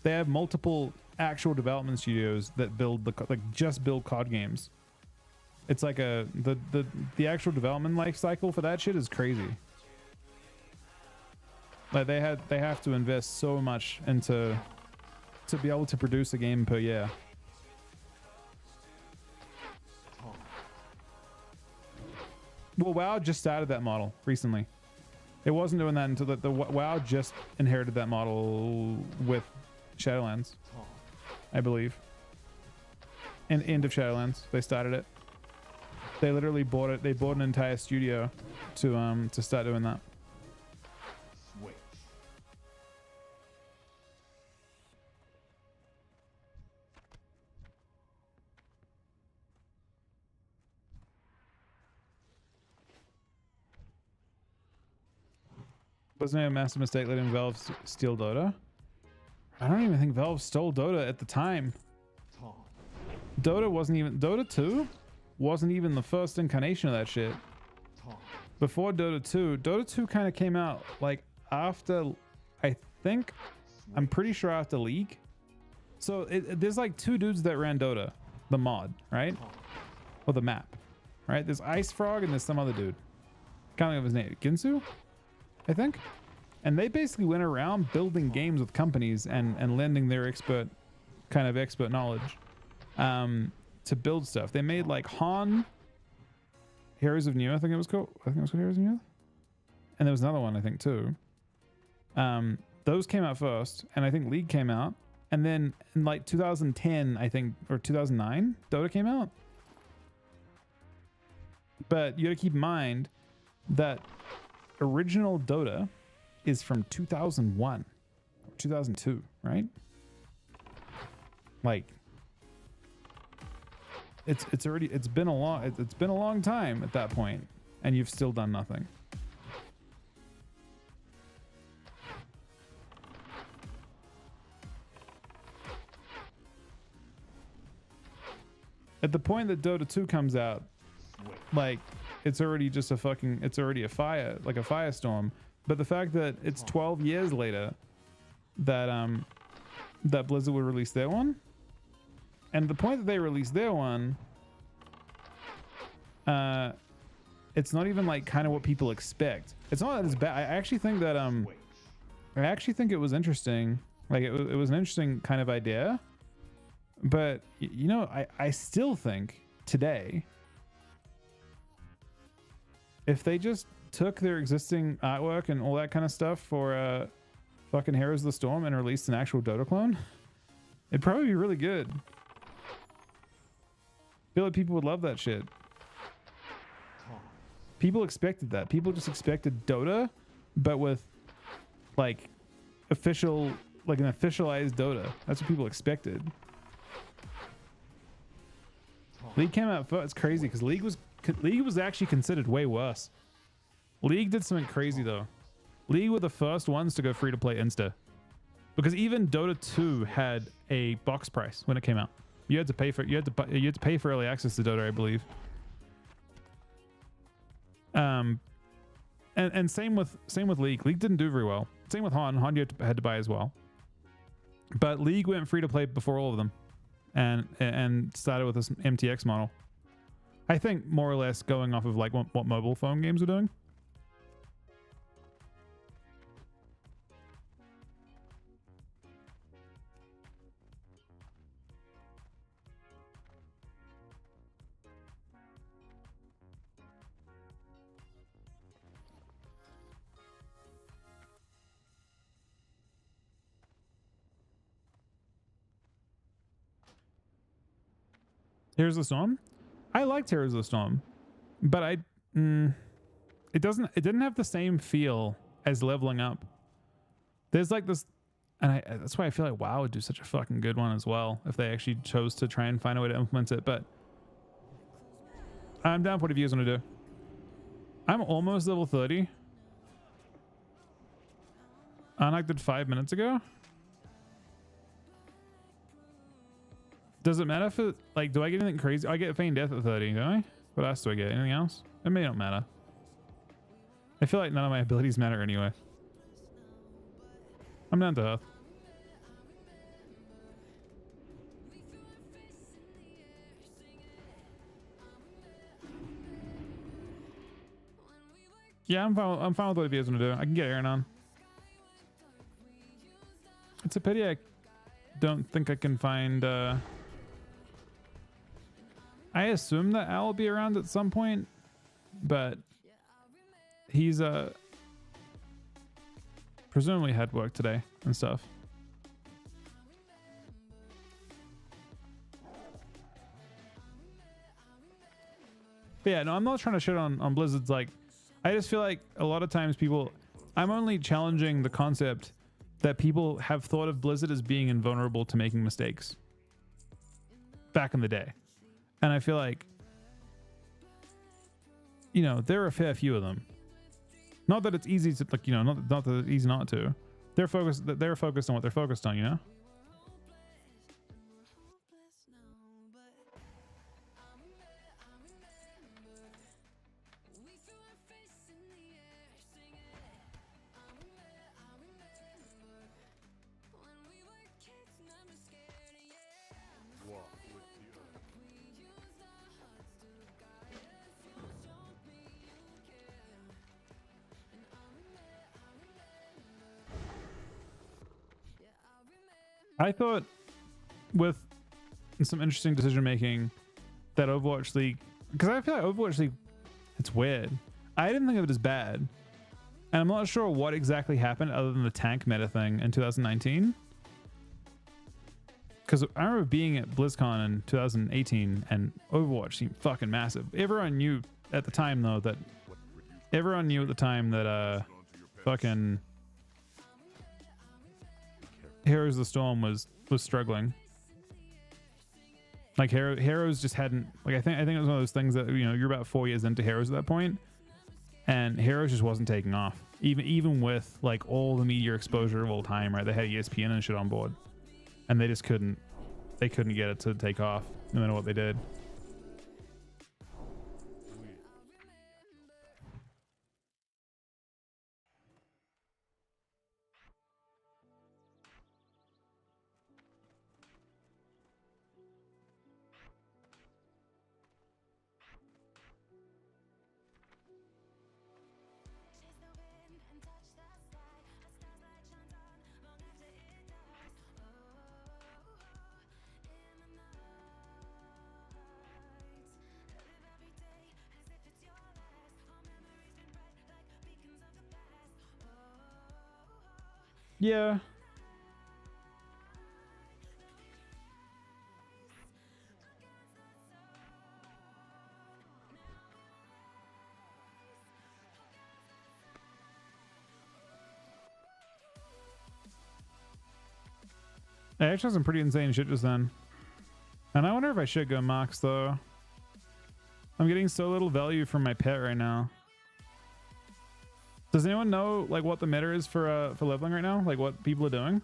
They have multiple actual development studios that build just build COD games. It's like the actual development life cycle for that shit is crazy. Like they have to invest so much into to be able to produce a game per year. Well, WoW just started that model recently. It wasn't doing that until the WoW just inherited that model with Shadowlands, I believe. And end of Shadowlands, they started it. They literally bought it. They bought an entire studio to start doing that. Wasn't it a massive mistake letting Valve steal Dota? I don't even think Valve stole Dota at the time. Dota 2 wasn't even the first incarnation of that shit. before Dota 2. Dota 2 kind of came out like after, I think, I'm pretty sure after League. So there's like two dudes that ran Dota, the mod, right? Or the map, right? There's Ice Frog and there's some other dude. Can't think of his name. Ginsu, I think. And they basically went around building games with companies and lending their expert knowledge to build stuff. They made like Han, Heroes of New, I think it was called. I think it was called Heroes of New. And there was another one, I think, too. Those came out first, and I think League came out. And then in like 2010, I think, or 2009, Dota came out. But you got to keep in mind that original Dota is from 2001, 2002, right? Like, it's been a long time at that point, and you've still done nothing. At the point that Dota 2 comes out, like, it's already just it's already a fire, like a firestorm. But the fact that it's 12 years later that that Blizzard would release their one, and the point that they released their one, it's not even like kind of what people expect. It's not as bad. I actually think that it was interesting. Like it was an interesting kind of idea. But you know, I still think today, if they just took their existing artwork and all that kind of stuff for fucking Heroes of the Storm and released an actual Dota clone, it'd probably be really good. I feel like people would love that shit. People expected that. People just expected Dota, but with like an officialized Dota. That's what people expected. League came out first. It's crazy because League was actually considered way worse. League did something crazy though. League were the first ones to go free to play Insta, because even Dota 2 had a box price when it came out. You had to pay for early access to Dota, I believe. And same with League. League didn't do very well. Same with Han. Han you had to buy as well. But League went free to play before all of them, and started with this MTX model. I think more or less going off of like what mobile phone games are doing. Heroes of the Storm. I liked Heroes of the Storm, but it didn't have the same feel as Leveling Up. There's like this, and that's why I feel like WoW would do such a fucking good one as well if they actually chose to try and find a way to implement it. But I'm down for whatever you guys want to do. I'm almost level 30. I did 5 minutes ago. Does it matter if it, like, do I get anything crazy? I get Feign Death at 30, don't I? What else do I get? Anything else? It may not matter. I feel like none of my abilities matter anyway. I'm down to Earth. Yeah, I'm fine with what you guys want to do. I can get Aaron on. It's a pity I don't think I can find I assume that Al will be around at some point, but he's presumably had work today and stuff. But yeah, no, I'm not trying to shit on Blizzard's, like, I just feel like a lot of times I'm only challenging the concept that people have thought of Blizzard as being invulnerable to making mistakes back in the day. And I feel like, you know, there are a fair few of them. Not that it's easy to, like, you know, not that it's easy not to. They're focused on what they're focused on, you know? I thought with some interesting decision making that Overwatch League, because I feel like Overwatch League, it's weird. I didn't think of it as bad, and I'm not sure what exactly happened other than the tank meta thing in 2019. Because I remember being at BlizzCon in 2018 and Overwatch seemed fucking massive. Everyone knew at the time though that fucking Heroes of the Storm was struggling. Like Heroes just hadn't, like I think it was one of those things that, you know, you're about 4 years into Heroes at that point, and Heroes just wasn't taking off. Even with like all the media exposure of all time, right? They had ESPN and shit on board, and they just couldn't get it to take off no matter what they did. Yeah. I actually had some pretty insane shit just then. And I wonder if I should go Mox though. I'm getting so little value from my pet right now. Does anyone know like what the meta is for leveling right now? Like what people are doing?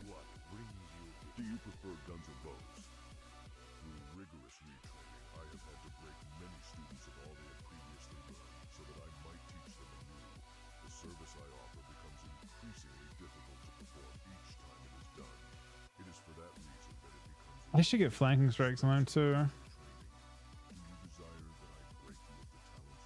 What brings you here? Do you prefer guns or bows? Through rigorous retraining, I have had to break many students of all they had previously learned so that I might teach them anew. The service I offer becomes increasingly difficult to perform each time it is done. It is for that reason that it becomes I should get flanking strikes on them too. training. Do you desire that I break you of the talents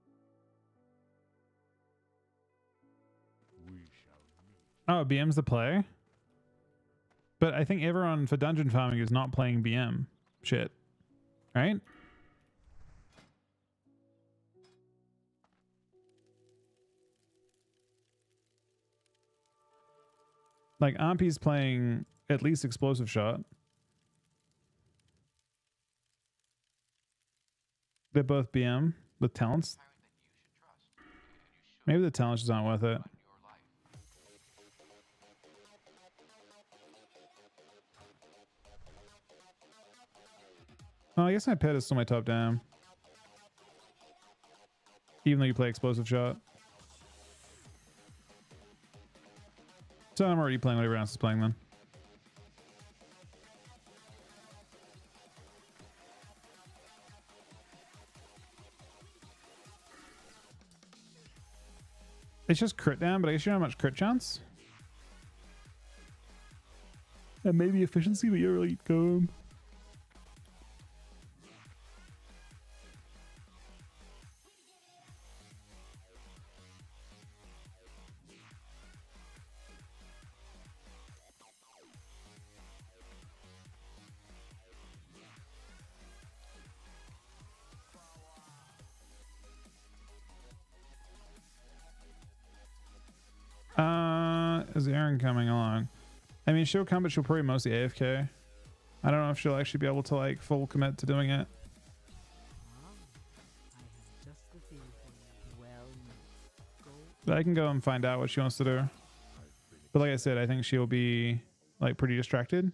you have learned? We shall meet. Oh, BM's the play? But I think everyone for dungeon farming is not playing BM shit. Right? Like Ampi's playing at least explosive shot. They're both BM with talents. Maybe the talents just aren't worth it. Oh, I guess my pet is still my top down. Even though you play explosive shot. So I'm already playing what everyone else is playing then. It's just crit down, but I guess you don't have much crit chance. And maybe efficiency, but you're really go. Is Erin coming along? I mean, she'll come, but she'll probably mostly AFK. I don't know if she'll actually be able to like full commit to doing it. Ah, I have just the thing for you. Well met. Go But I can go and find out what she wants to do. But like I said, I think she'll be like pretty distracted.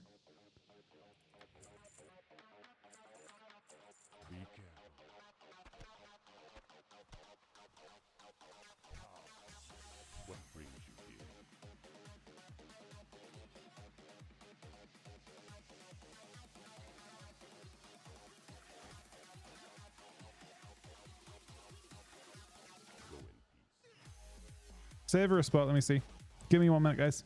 Be careful. What brings you here? Go in peace. Save her a spot. Let me see. Give me 1 minute, guys.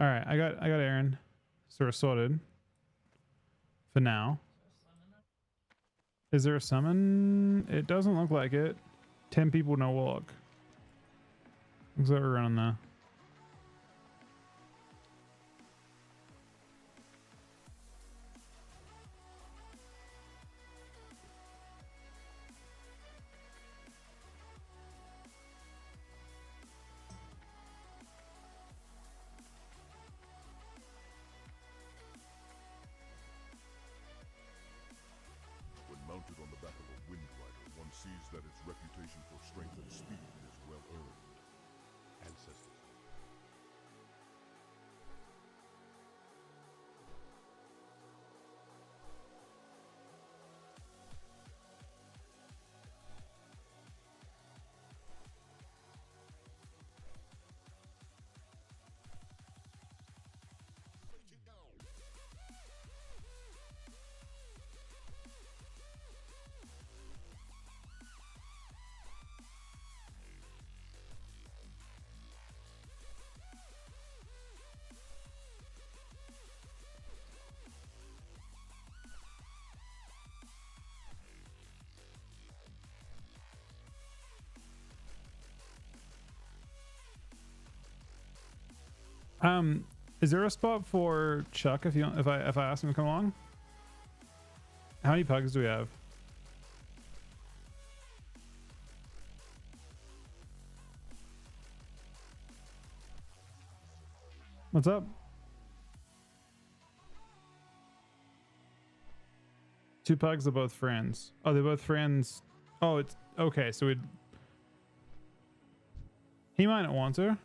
All right, I got Aaron sort of sorted for now. Is there a summon? It doesn't look like it. 10 people, no walk. Looks like we're running there. When mounted on the back of a wind rider, one sees that its reputation for strength and speed is well earned. Ancestors. Is there a spot for Chuck if I ask him to come along? How many pugs do we have? What's up? 2 pugs are both friends. Oh, they're both friends. Oh, it's okay. So he might not want to.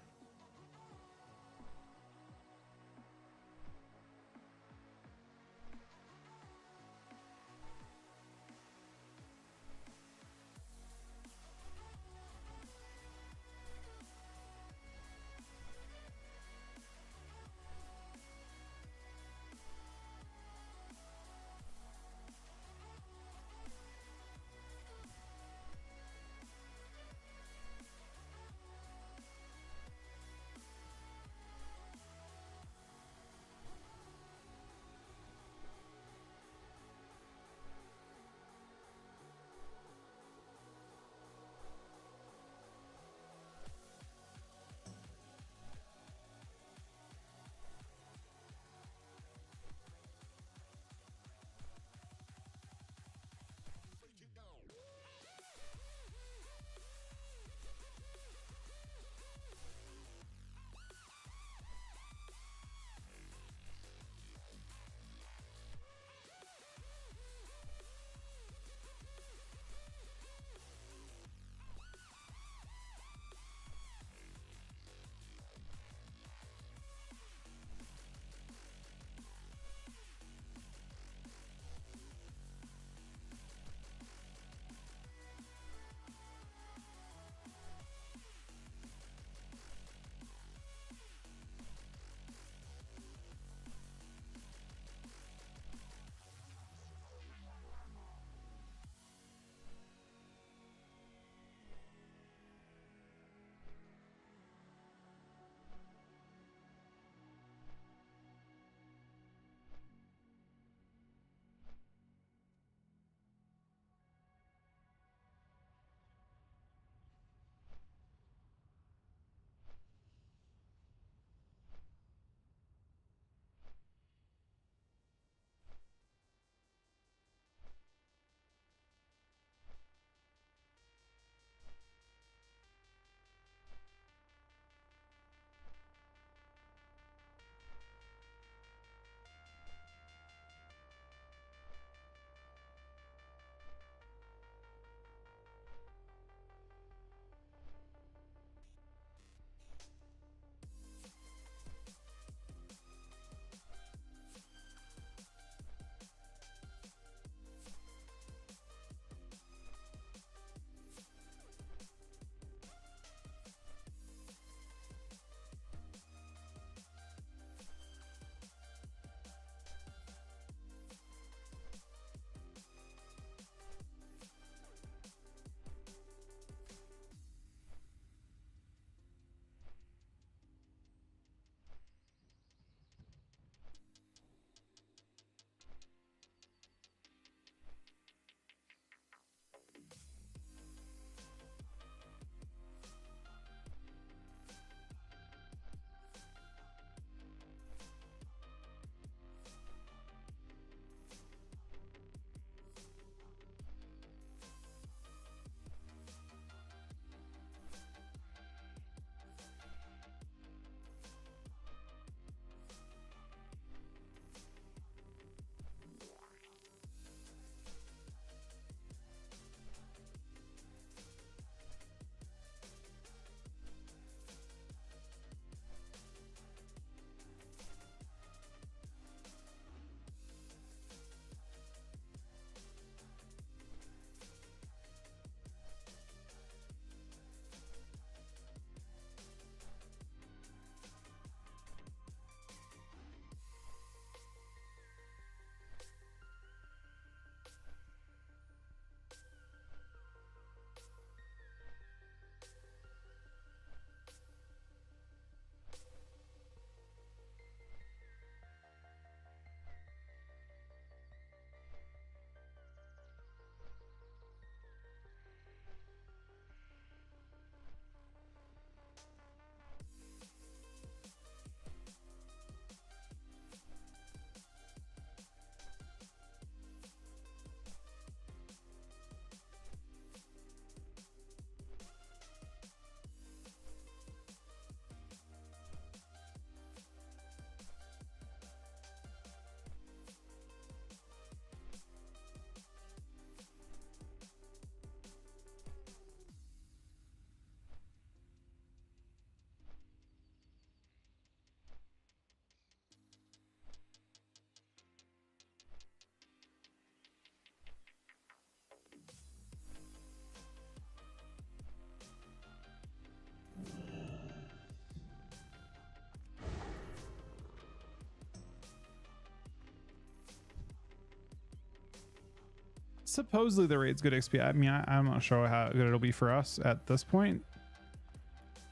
Supposedly the raid's good XP. I mean, I'm not sure how good it'll be for us at this point.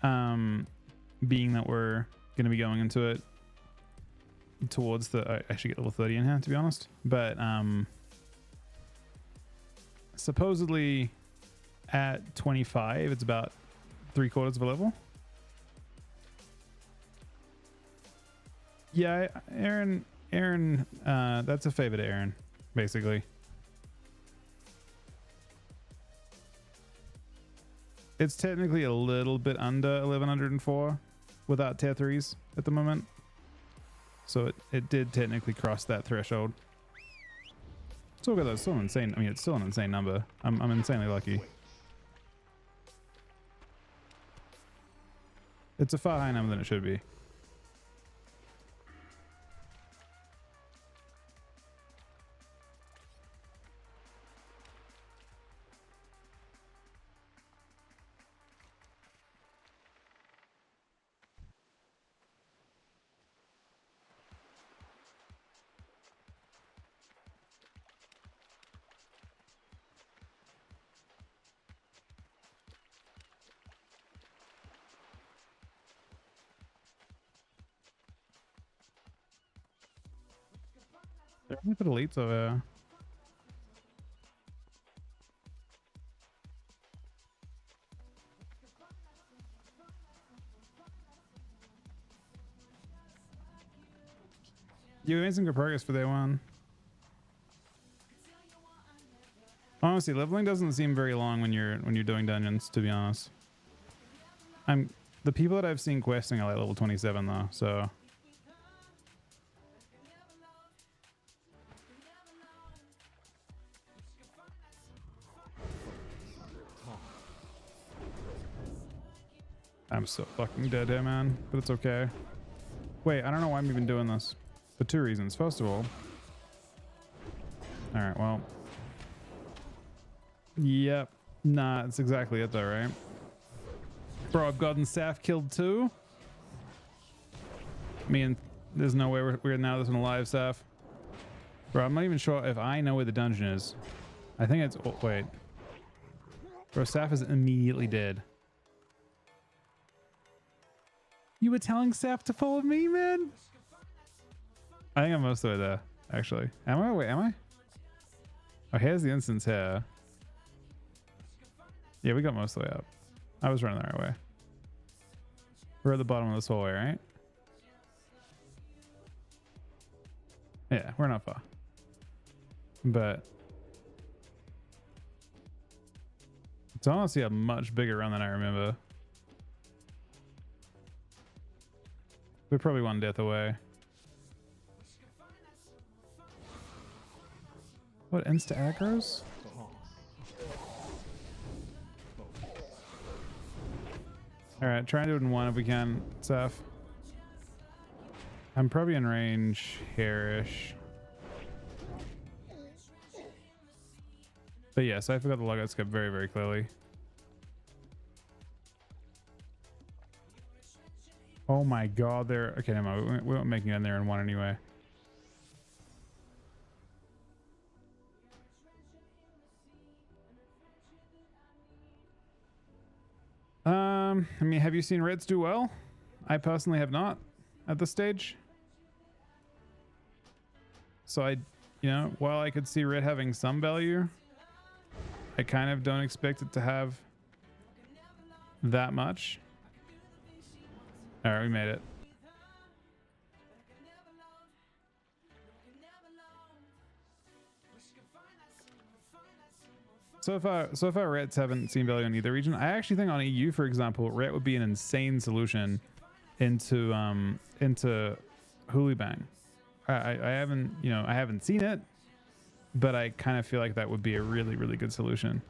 Being that we're going to be going into it towards the... I should get level 30 in here, to be honest. But supposedly at 25, it's about 3/4 of a level. Yeah, Aaron, that's a favor to Aaron, basically. It's technically a little bit under 1104 without tier 3s at the moment. So it did technically cross that threshold. It's all good though, it's still insane. I mean, it's still an insane number. I'm insanely lucky. It's a far higher number than it should be. They're only put elites over here. You made some good progress for day one. Honestly, leveling doesn't seem very long when you're doing dungeons, to be honest. The people that I've seen questing are like level 27 though, so I'm so fucking dead here, man, but it's okay. Wait, I don't know why I'm even doing this. For two reasons. First of all, all right, well, yep, nah, that's exactly it though, right? Bro, I've gotten Saf killed too. Me and there's no way we're now this one alive, Saf. Bro, I'm not even sure if I know where the dungeon is. I think it's, oh, wait. Bro, Saf is immediately dead. You were telling Saf to follow me, man? I think I'm most of the way there, actually. Am I? Wait, am I? Oh, here's the instance here. Yeah, we got most of the way up. I was running the right way. We're at the bottom of this hallway, right? Yeah, we're not far. But it's honestly a much bigger run than I remember. We're probably one death away. What, insta aggros? Alright, try and do it in one if we can, Seth. I'm probably in range here-ish. But yes, I forgot the logout skip very, very clearly. Oh my god, they're... Okay, never mind. We weren't making it in there in one anyway. I mean, have you seen Reds do well? I personally have not at this stage. So I, you know, while I could see Red having some value, I kind of don't expect it to have that much. All right, we made it. So far Rets haven't seen value in either region. I actually think on EU, for example, Ret would be an insane solution into Hulu Bang. I haven't, you know, I haven't seen it, but I kind of feel like that would be a really, really good solution.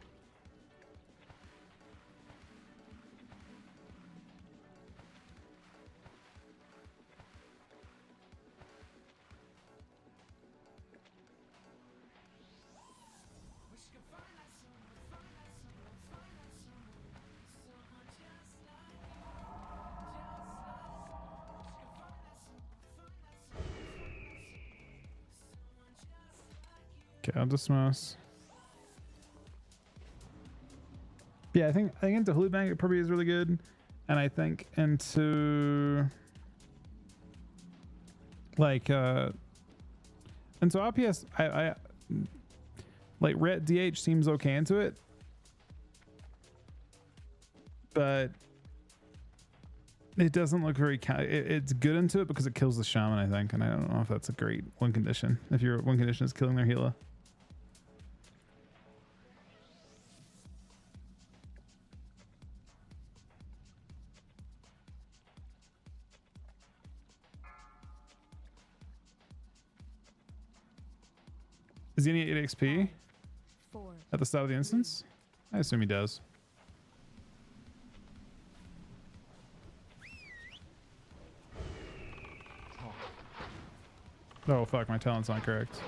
Okay, I'll dismiss. Yeah, I think into Holy Bank it probably is really good, and I think into like into RPS, I like Ret DH seems okay into it, but it doesn't look very. It's good into it because it kills the shaman, I think, and I don't know if that's a great win condition. If your win condition is killing their healer. Is he any 8 XP 4, at the start of the instance? I assume he does. Oh fuck, my talent's not correct.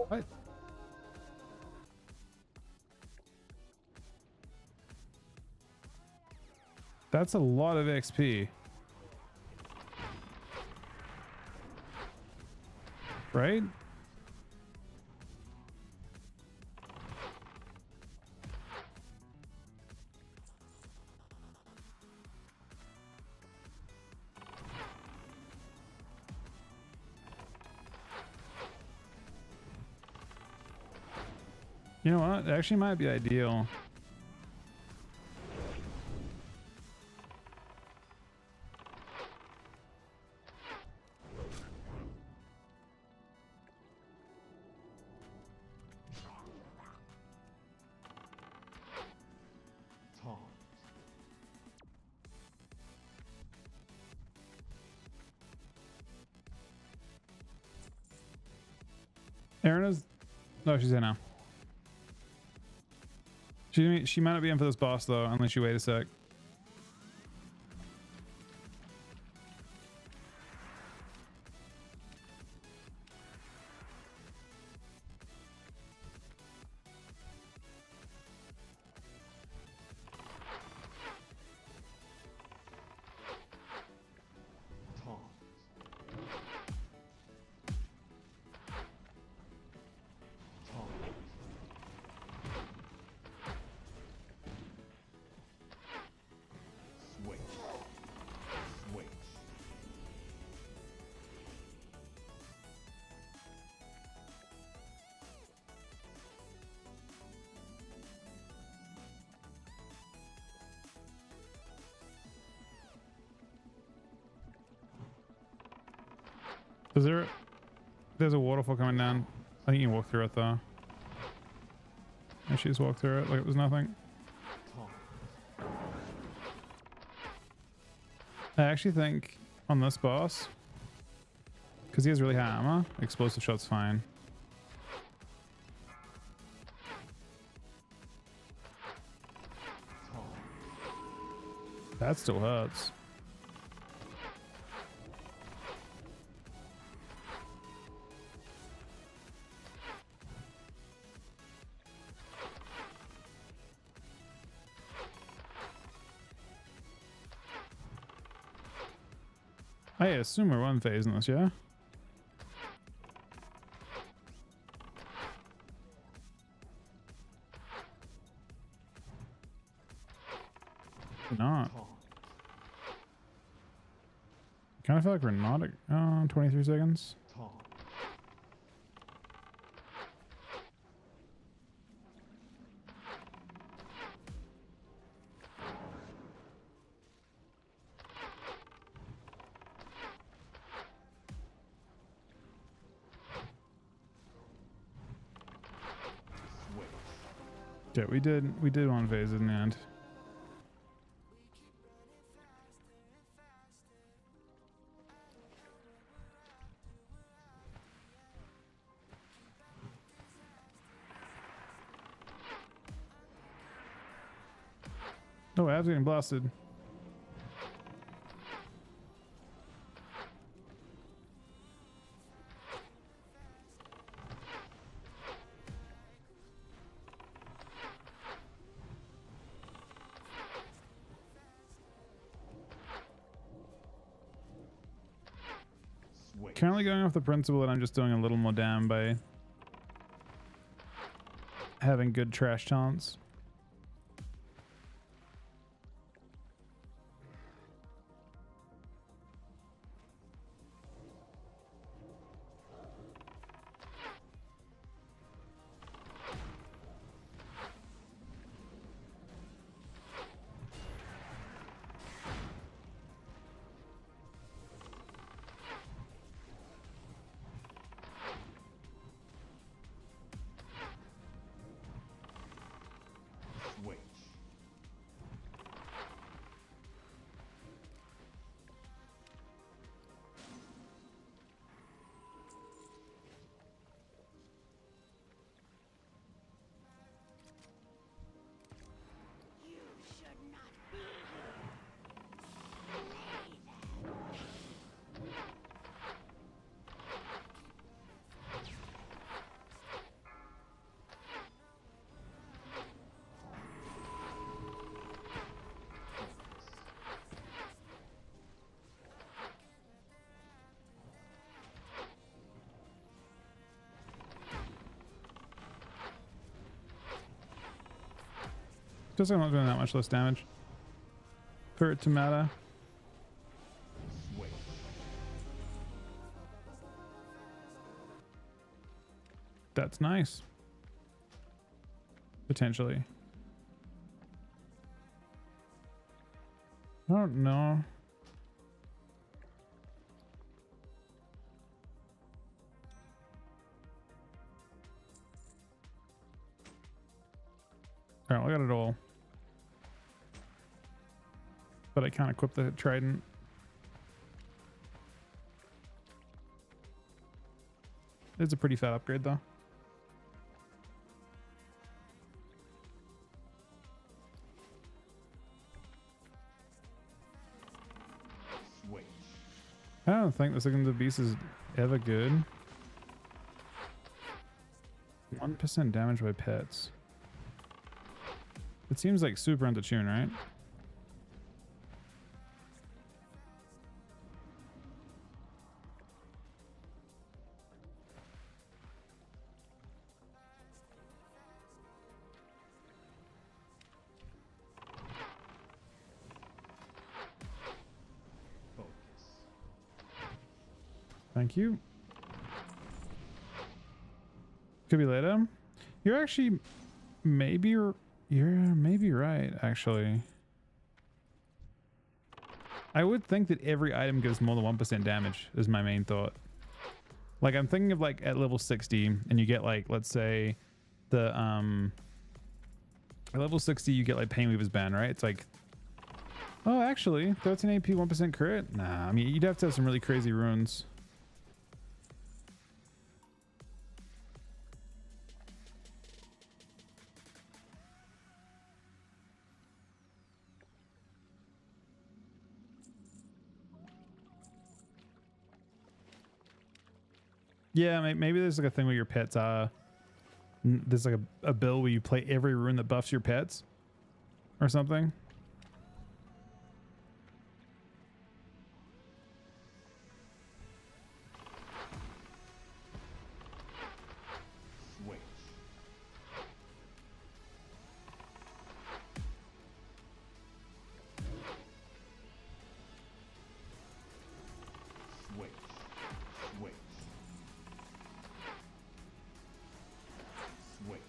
What? That's a lot of XP. Right? You know what? It actually might be ideal. Erin is... No, she's in now. She might not be in for this boss though, unless you wait a sec. There's a waterfall coming down. I think you can walk through it though. And she just walked through it like it was nothing. I actually think on this boss, because he has really high armor, explosive shot's fine. That still hurts. I assume we're one phase in this, yeah? Not. Kind of feel like we're not at 23 seconds. Yeah, we did one phase in the end. Oh, Av's getting blasted. Switch. Currently going off the principle that I'm just doing a little more damn by having good trash taunts. Switch. Just I'm not doing that much less damage for it to matter. Switch. That's nice. Potentially. I don't know. All right, I got it all. But I can't equip the trident. It's a pretty fat upgrade though. Switch. I don't think the Second of the Beast is ever good. 1% damage by pets. It seems like super into tune, right? Focus. Thank you. Could be later. You're actually you're maybe right, actually. I would think that every item gives more than 1% damage is my main thought. Like I'm thinking of like at level 60 and you get like, let's say the at level 60 you get like Painweaver's Band, right? It's like, oh actually 13 AP 1% crit? Nah, I mean you'd have to have some really crazy runes. Yeah, maybe there's like a thing where your pets are. There's like a build where you play every rune that buffs your pets, or something. Switch. Switch. Switch. Switch.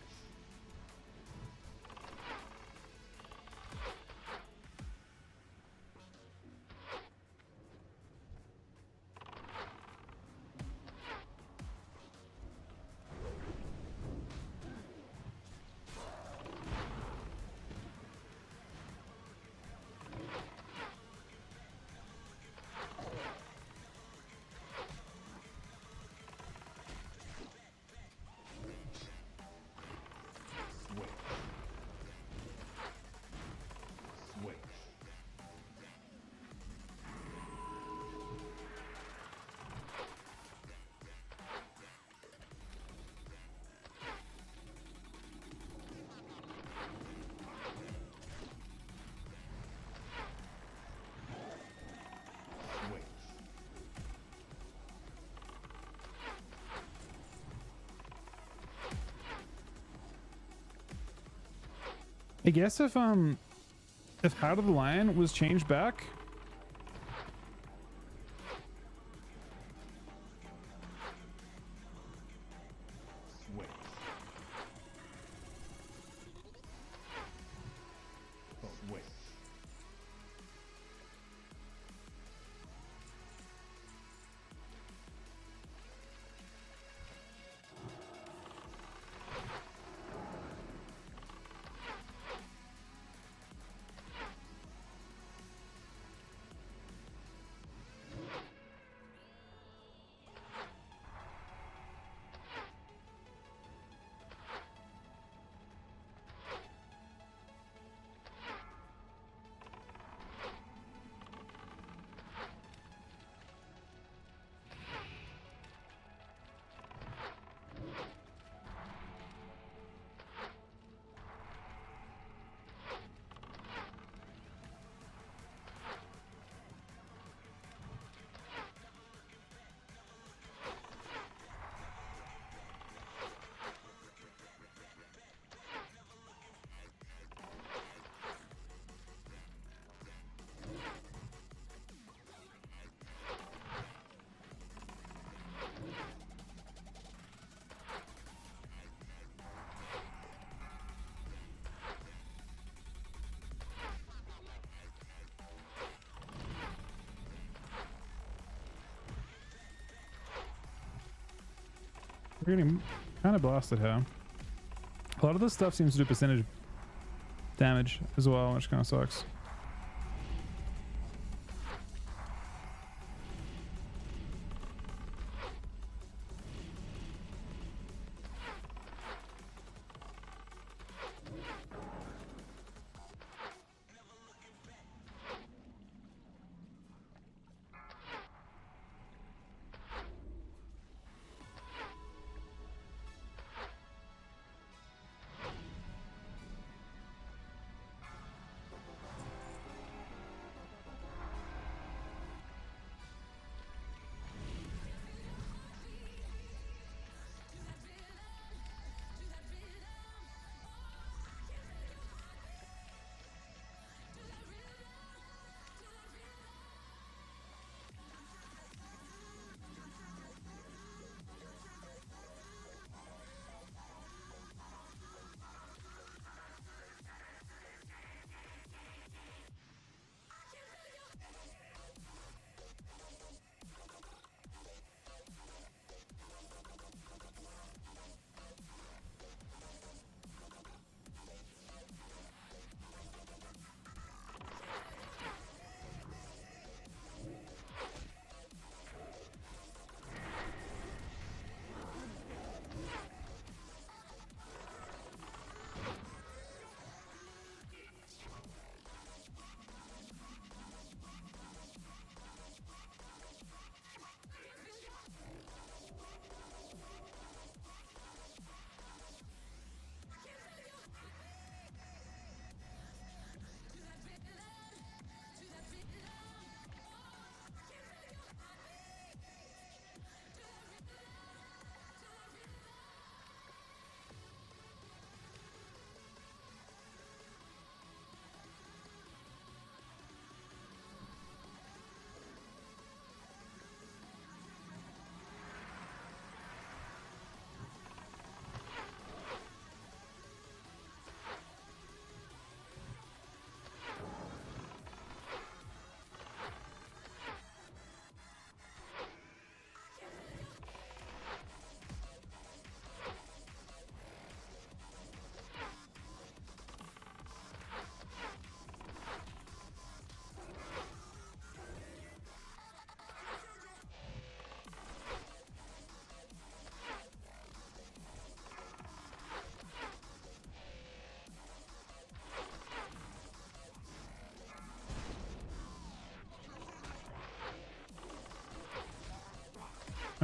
I guess if How to the Lion was changed back, Switch. Switch. we're getting kind of blasted here. A lot of this stuff seems to do percentage damage as well, which kind of sucks.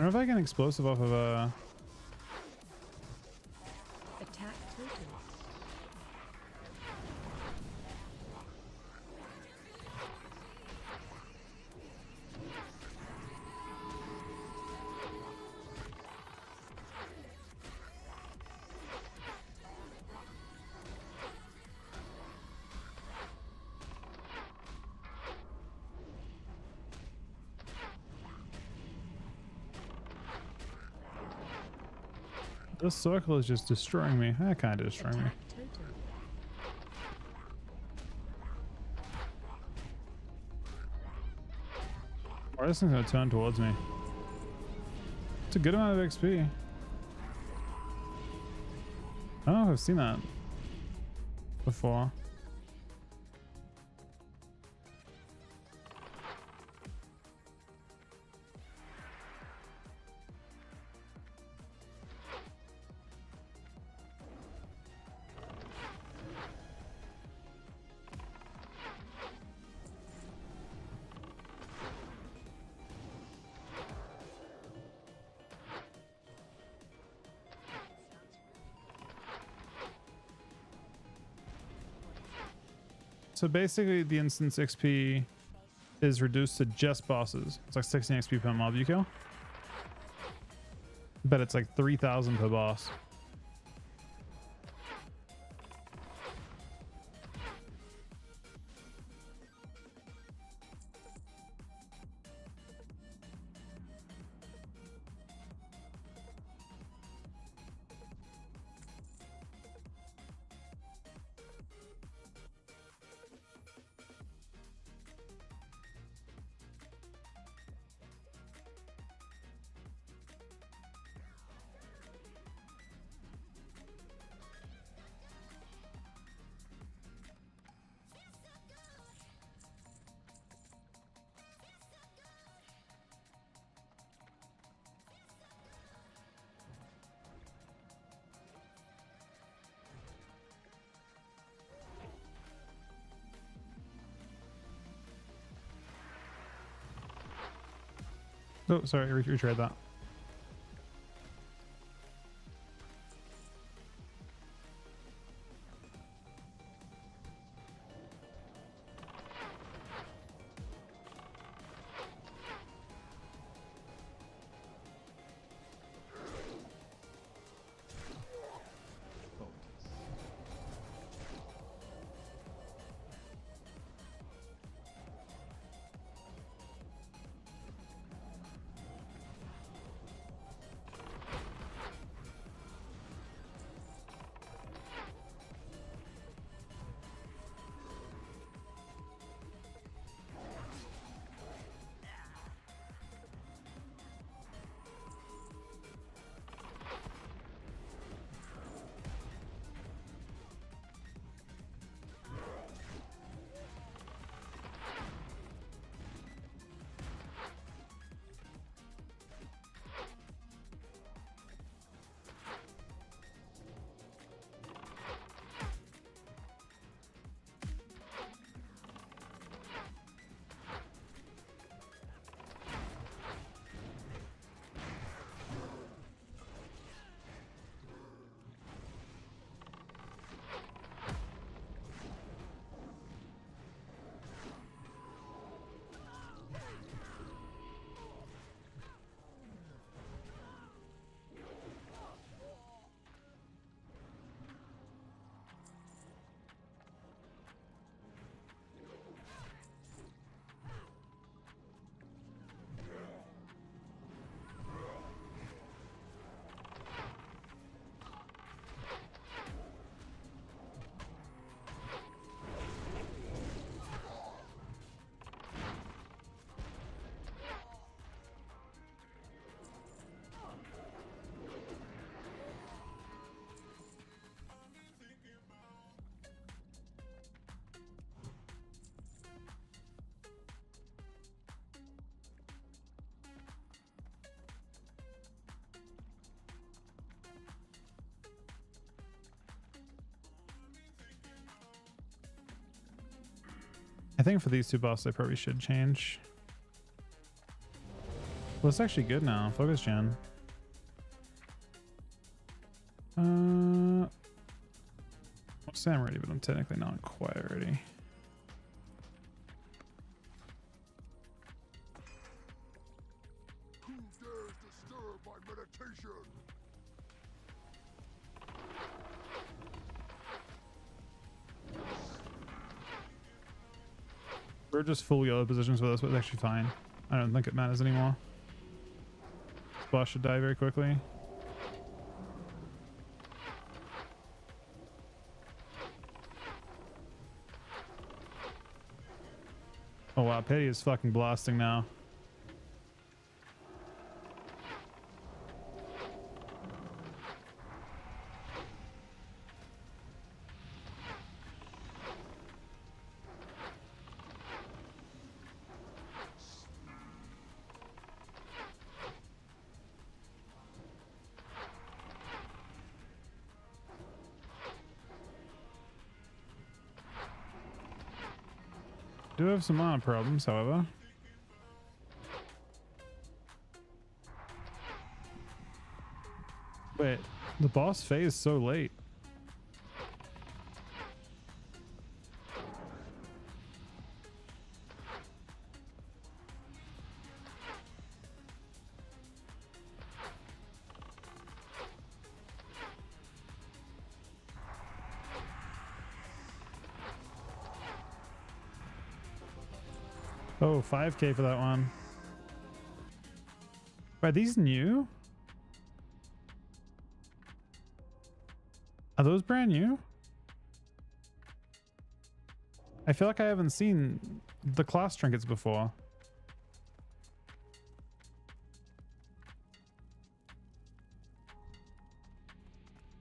I don't know if I can explosive off of Attack tilted. This circle is just destroying me. Kind of destroying me. Attack totem. Or this thing's gonna turn towards me. It's a good amount of XP. I don't know if I've seen that before. So basically the instance XP is reduced to just bosses. It's like 16 XP per mob you kill. But it's like 3,000 per boss. Oh, sorry, retried that. I think for these two bosses, I probably should change. Well, it's actually good now. Focus gen. I'll say I'm ready, but I'm technically not quite ready. Who dares disturb my meditation? We're just full yellow positions with us, but it's actually fine. I don't think it matters anymore. This boss should die very quickly. Oh wow, Pity is fucking blasting now. Do have some mana problems, however. Wait, the boss phase so late. Oh, 5k for that one. Are these new? Are those brand new? I feel like I haven't seen the class trinkets before.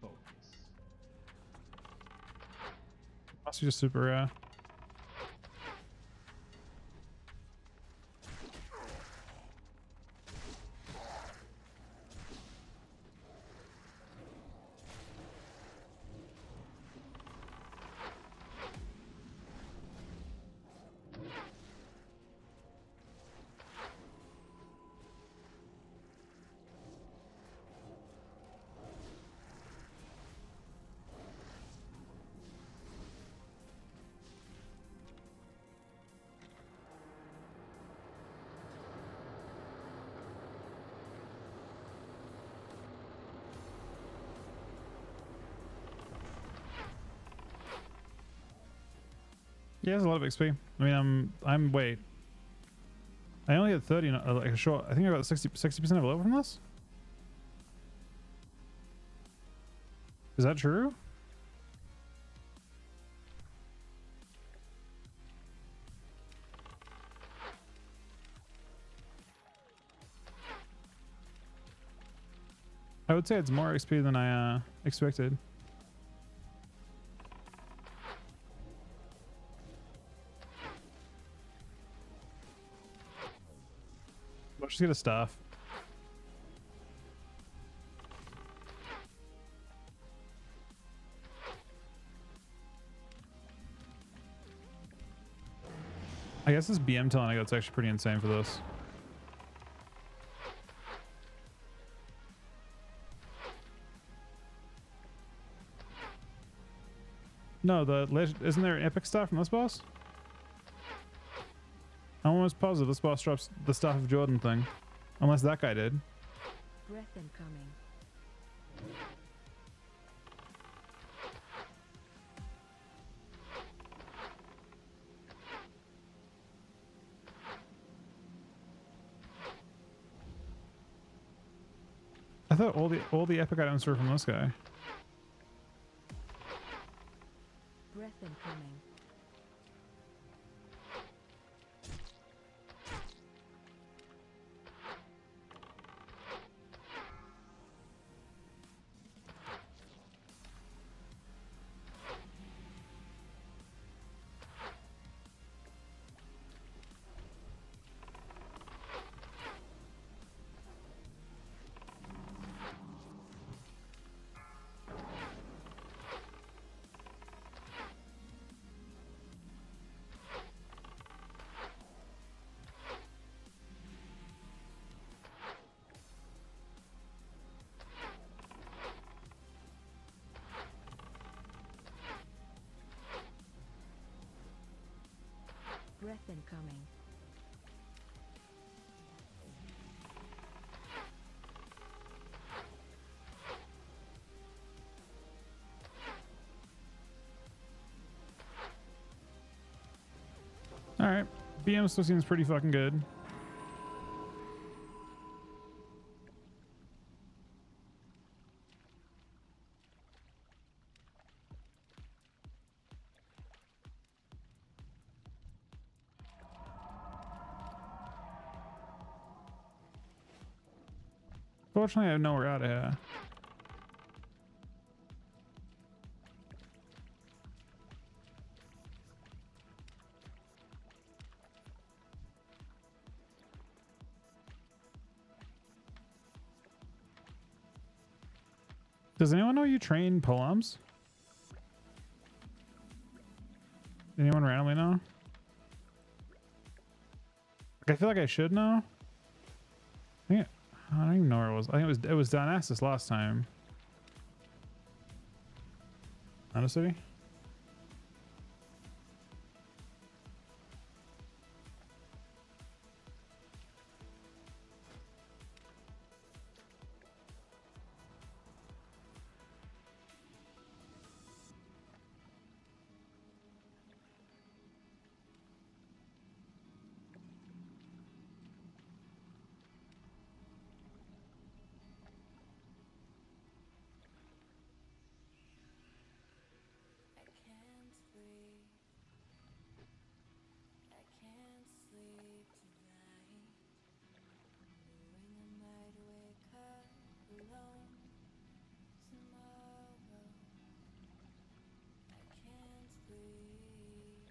Focus. Must be just super rare. Yeah, there's a lot of XP. I mean, wait. I only had 30, like a short. I think I got 60% of a level from this. Is that true? I would say it's more XP than I expected. Let's just get a staff. I guess this BM telling I got it's actually pretty insane for this. No, isn't there an epic staff from this boss? I'm almost positive this boss drops the Staff of Jordan thing. Unless that guy did. Breath incoming. I thought all the epic items were from this guy. Breath incoming. Breath incoming. Alright. BM still seems pretty fucking good. Unfortunately, I know we're out of here. Does anyone know you train polearms? Anyone randomly know? Like, I feel like I should know. I don't even know where it was. I think it was Dionysus last time. Honestly. I can't breathe. I can't sleep tonight. Knowing I might wake up alone tomorrow. I can't breathe.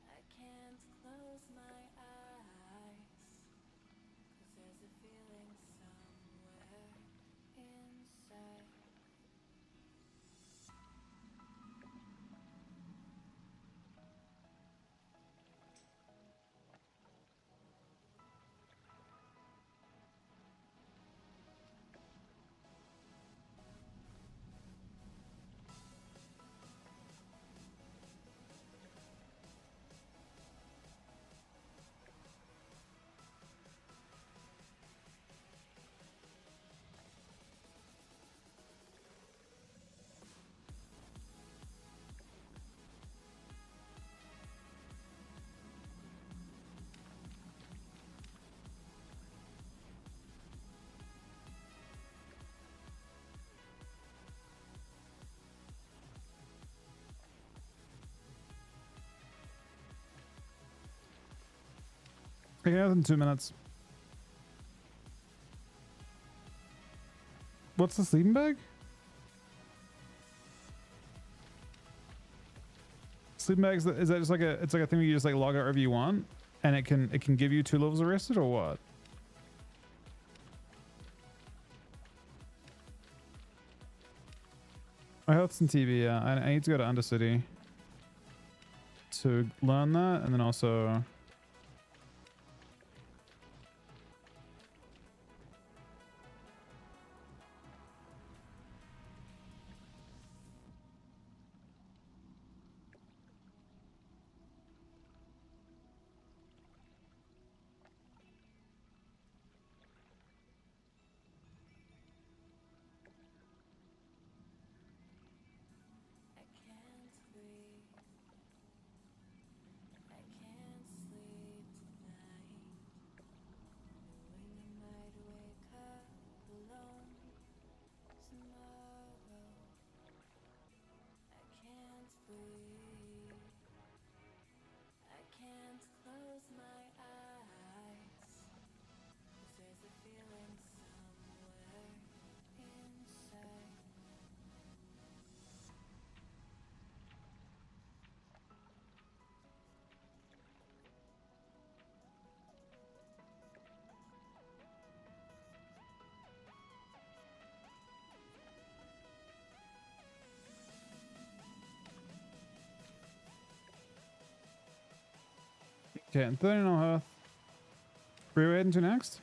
I can't close my eyes. 'Cause there's a feeling somewhere inside. I can have in 2 minutes. What's the sleeping bag? Sleeping bags, is that just like it's like a thing where you just like log out wherever you want and it can give you 2 levels of rested or what? My health's in TV, yeah. I need to go to Undercity to learn that, and then also I can't breathe. I can't sleep tonight. Knowing I might wake up alone tomorrow. I can't breathe. I can't close my eyes. 'Cause there's a feeling somewhere inside. okay, and 30 no health. Where are we heading to next?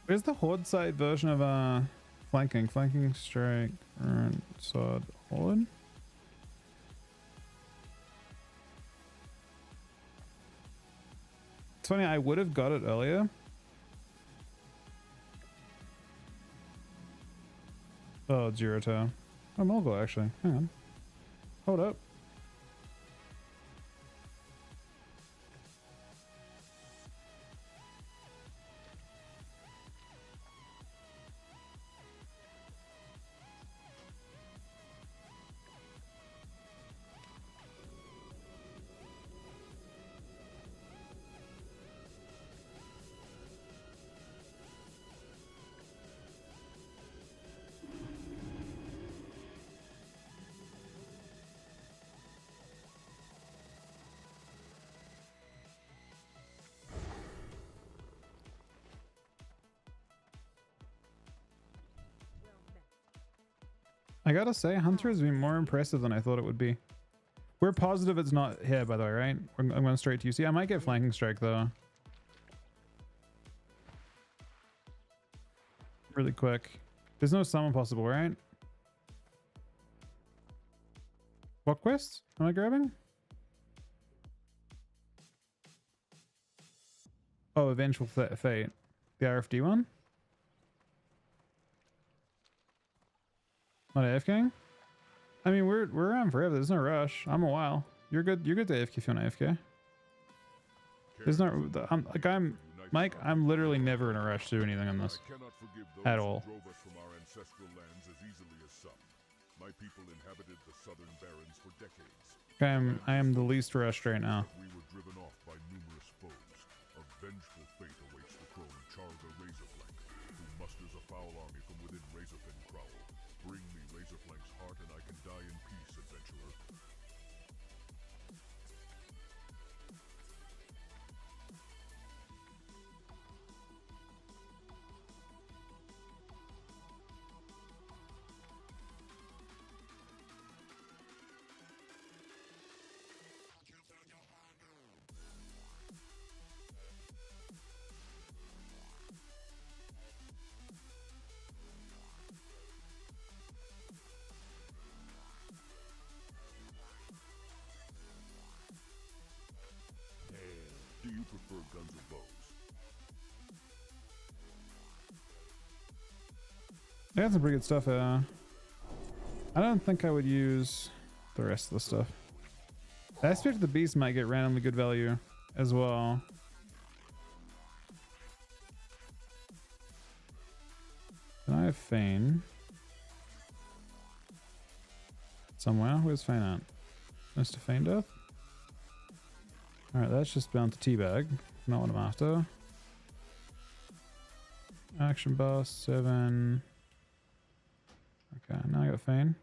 Where's the horde side version of flanking? Flanking, strike, rune, sword, horde? It's funny, I would have got it earlier. Oh, Jiroto. Oh, Mulgo, actually. Hang on. Hold up. I gotta say, Hunter has been more impressive than I thought it would be. We're positive it's not here, by the way, right? I'm going straight to UC. I might get flanking strike though. Really quick. There's no summon possible, right? What quest am I grabbing? Oh, Vengeful Fate. The RFD one? Not AFKing? I mean, we're around forever. There's no rush. I'm a while. You're good. You're good to AFK if you want AFK. There's no. Mike. I'm literally never in a rush to do anything on this. I cannot forgive those At all. who drove us from our ancestral lands as easily as some. My people inhabited the southern barrens for decades. I am the least rushed right now. We were driven off by numerous foes. A vengeful fate awaits the crone Charga Razorflank, who musters a foul army from within Razorfin Crowl. Bring me Razorflank's heart and I can die in peace, adventurer. Do you prefer guns or bows? I got some pretty good stuff. I don't think I would use the rest of the stuff. The Aspect of the Beast might get randomly good value as well. Can I have Feign? Somewhere? Where's Feign at? Mr. Feign Death? Alright, that's just bound to teabag. Not what I'm after. Action bar 7. Okay, now I got Feign.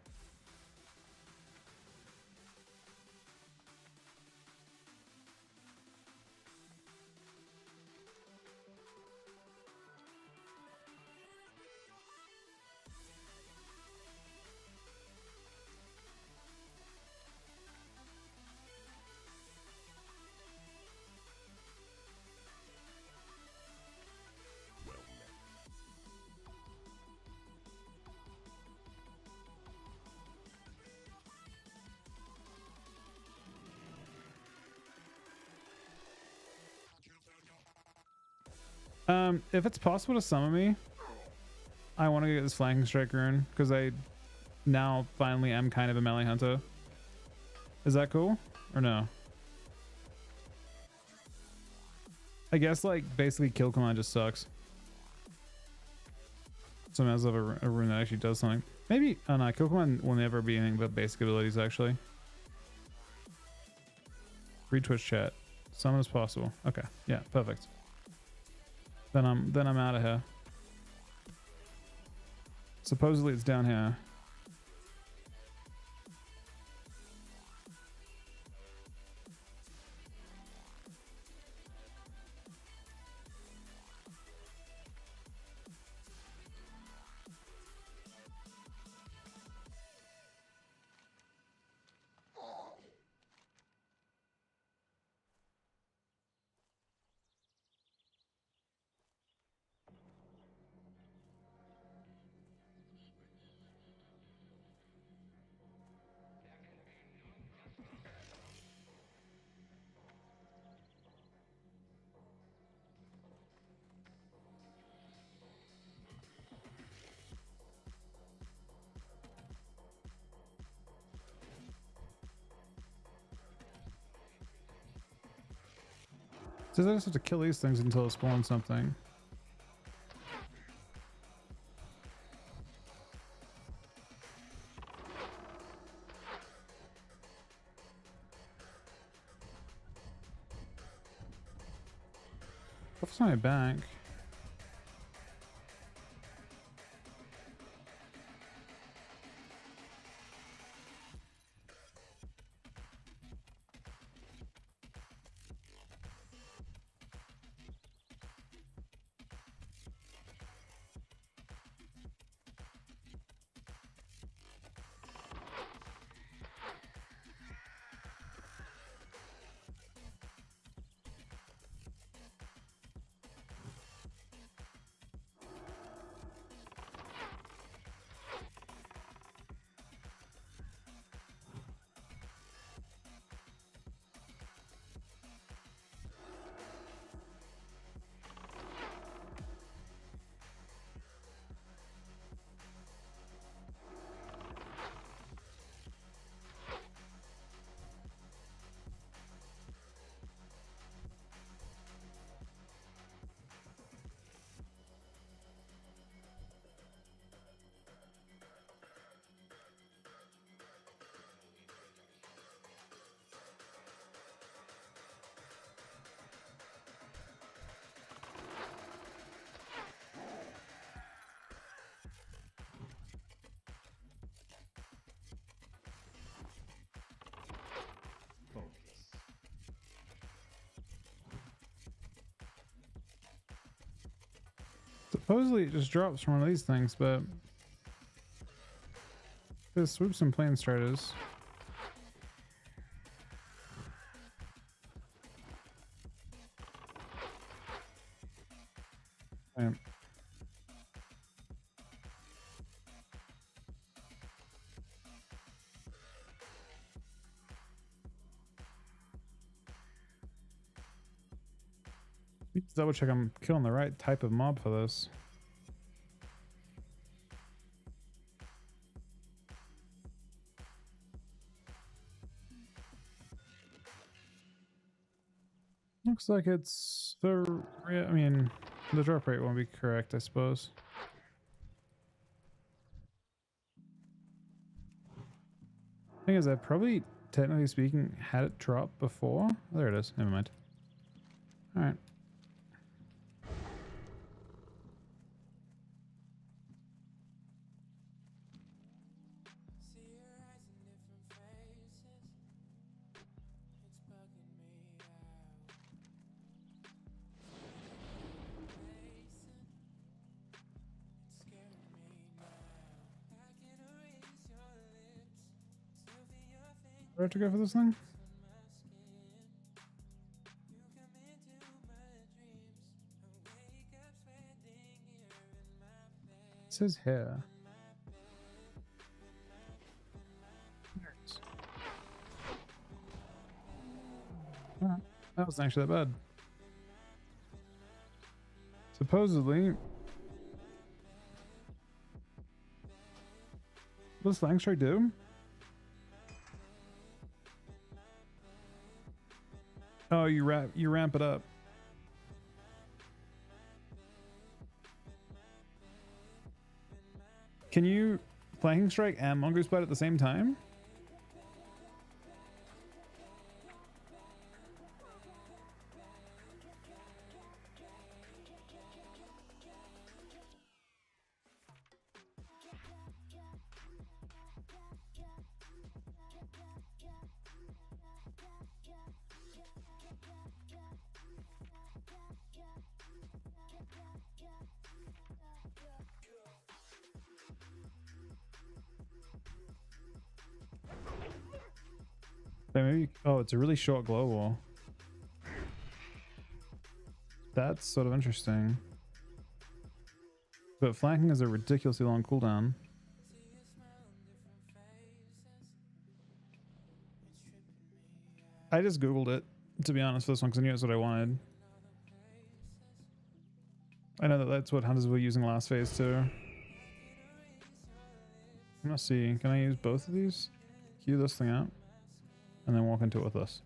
If it's possible to summon me, I want to get this flanking strike rune because I now finally am kind of a melee hunter. Is that cool or no? I guess like basically kill command just sucks. So I might as well have a rune that actually does something. Maybe, oh no, kill command will never be anything but basic abilities actually. Read Twitch chat. Summon as possible. Okay, yeah, perfect. Then I'm out of here. Supposedly it's down here. Says I just have to kill these things until it spawns something. What's my bank? Supposedly it just drops from one of these things, but there's swoops and plane striders. Right. Need to double check I'm killing the right type of mob for this. Looks like it's the, I mean, the drop rate won't be correct, I suppose. Thing is, I probably, technically speaking, had it drop before. There it is. Never mind. All right. See your eyes in different faces. It's bugging me out. Complacent. It's scaring me now. I can erase your lips. Still feel your fingers Where to go for this thing? on my skin. You come into my dreams. I wake up sweating here in my bed. It says here. Alright. That wasn't actually that bad. Supposedly, what does Flying Strike do? Oh, you ramp it up. Can you Flanking Strike and Mongoose Bite at the same time? Maybe, oh, it's a really short glow wall. That's sort of interesting. But flanking is a ridiculously long cooldown. I just googled it, to be honest, for this one, because I knew it's what I wanted. I know that that's what hunters were using last phase too. I'm gonna see, can I use both of these? Queue this thing out, and then walk into it with this.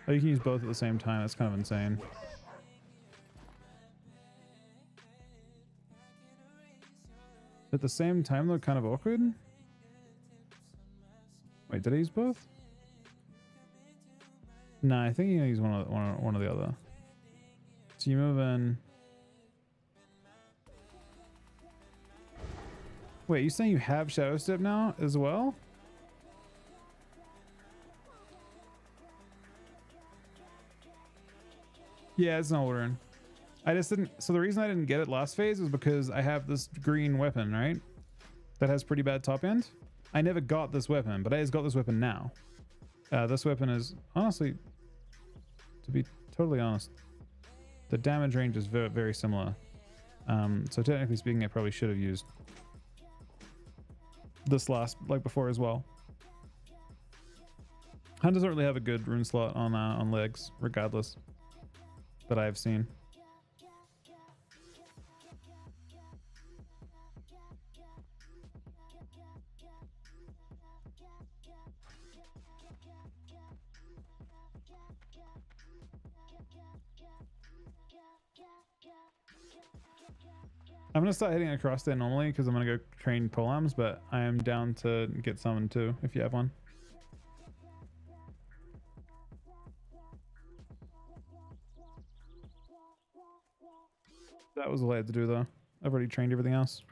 Oh, you can use both at the same time, that's kind of insane. At the same time though, kind of awkward. Wait, did I use both? Nah, I think you can use one or the other. So you move in. Wait, you saying you have Shadow Step now as well? Yeah, it's not ordering. I just didn't. So the reason I didn't get it last phase was because I have this green weapon, right? That has pretty bad top end. I never got this weapon, but I just got this weapon now. This weapon is honestly, to be totally honest, the damage range is very, very similar. So technically speaking, I probably should have used this last, like before as well. Hunt doesn't really have a good rune slot on legs, regardless, that I've seen. I'm gonna start hitting across there normally because I'm gonna go train polearms, but I am down to get summoned too if you have one. That was all I had to do though. I've already trained everything else.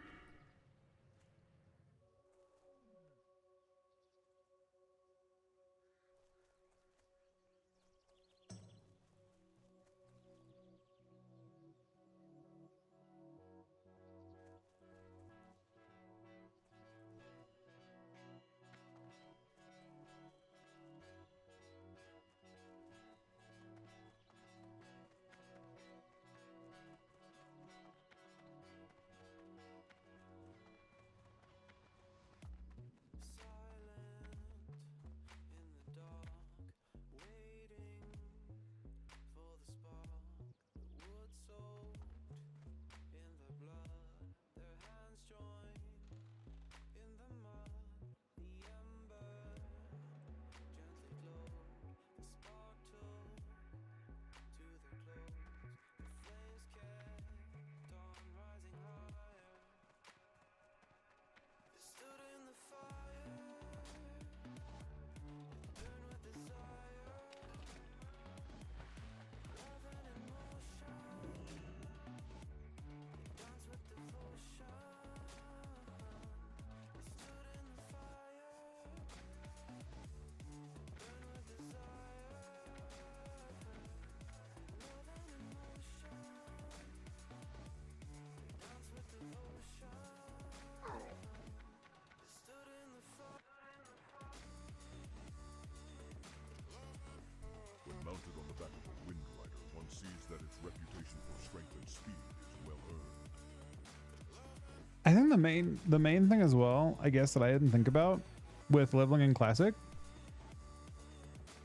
I think the main thing as well, I guess, that I didn't think about with leveling in classic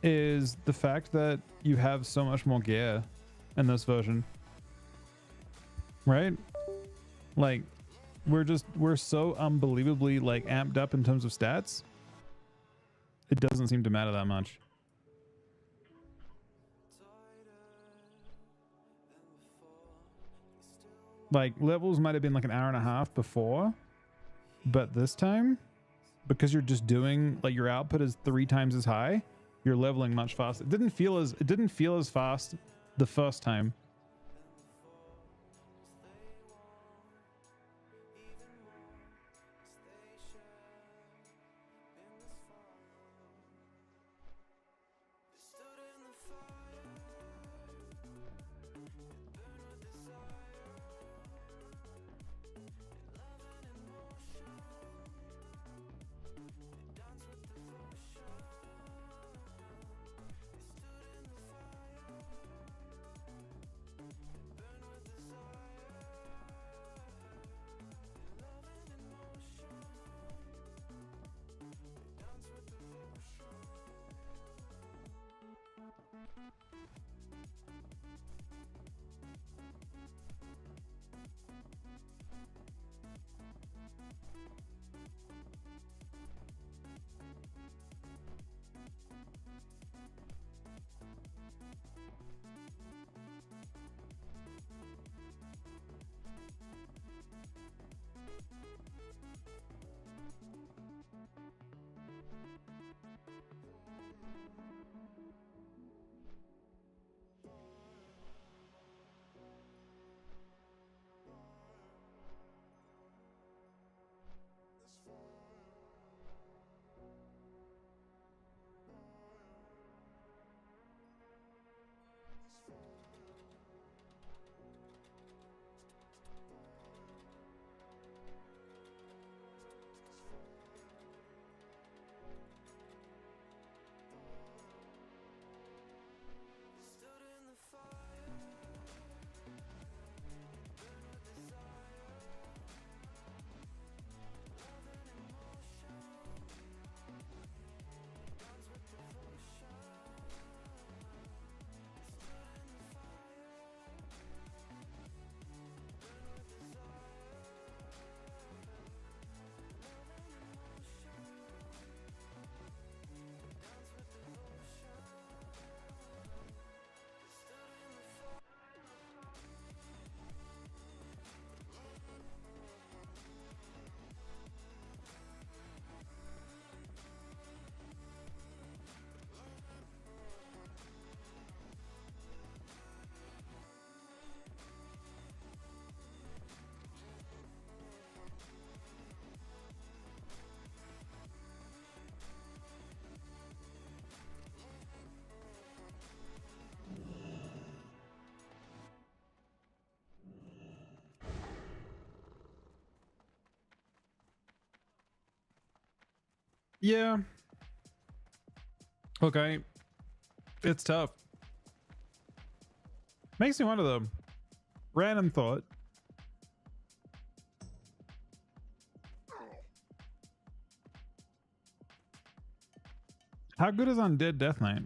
is the fact that you have so much more gear in this version, right? Like we're so unbelievably like amped up in terms of stats. It doesn't seem to matter that much. Like levels might have been like an hour and a half before, but this time, because you're just doing like your output is 3 times as high, you're leveling much faster. It didn't feel as fast the first time. Yeah. Okay. It's tough. Makes me wonder though. Random thought. How good is Undead Death Knight?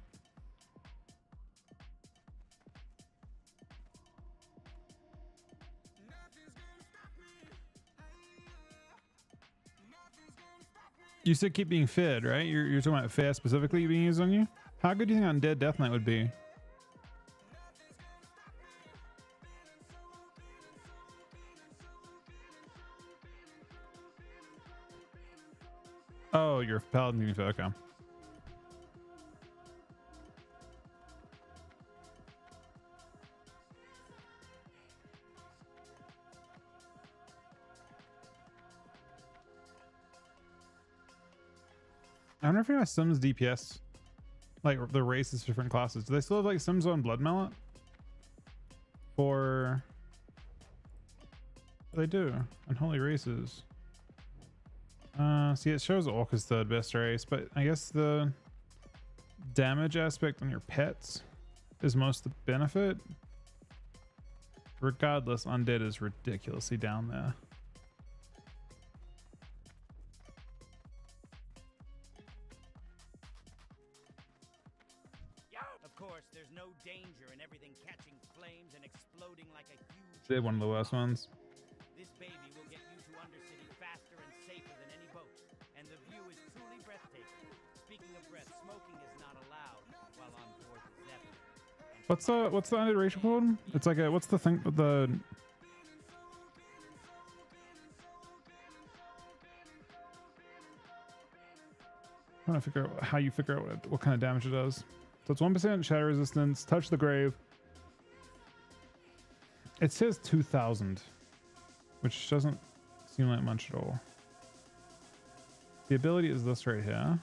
You said keep being fed, right? You're talking about fair specifically being used on you? How good do you think Undead Death Knight would be? Oh, you're paladin being fed, okay. I wonder if you have Sims DPS, like the races for different classes. Do they still have like Sims on Blood Mallet? For they do Unholy Races. See, it shows Orc is third best race, but I guess the damage aspect on your pets is most the benefit. Regardless, Undead is ridiculously down there. course, there's no danger in everything catching flames and exploding like a huge... They're one of the worst ones. This baby will get you to Undercity faster and safer than any boat, and the view is truly breathtaking. Speaking of breath, smoking is not allowed while on board the Zeppelin. What's the underration called? It's like a, what's the thing with the... I'm trying to figure out how you figure out what kind of damage it does. So it's 1% shatter resistance, touch the grave. It says 2000, which doesn't seem like much at all. The ability is this right here.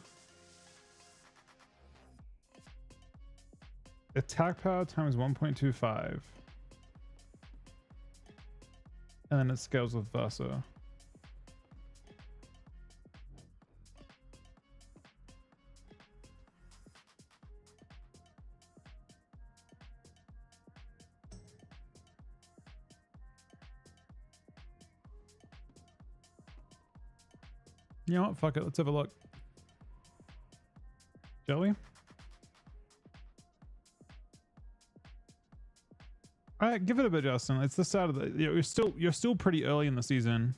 Attack power times 1.25. And then it scales with Versa. You know what? Fuck it. Let's have a look. Shall we? All right, give it a bit, Justin. It's the start of the. You're still pretty early in the season.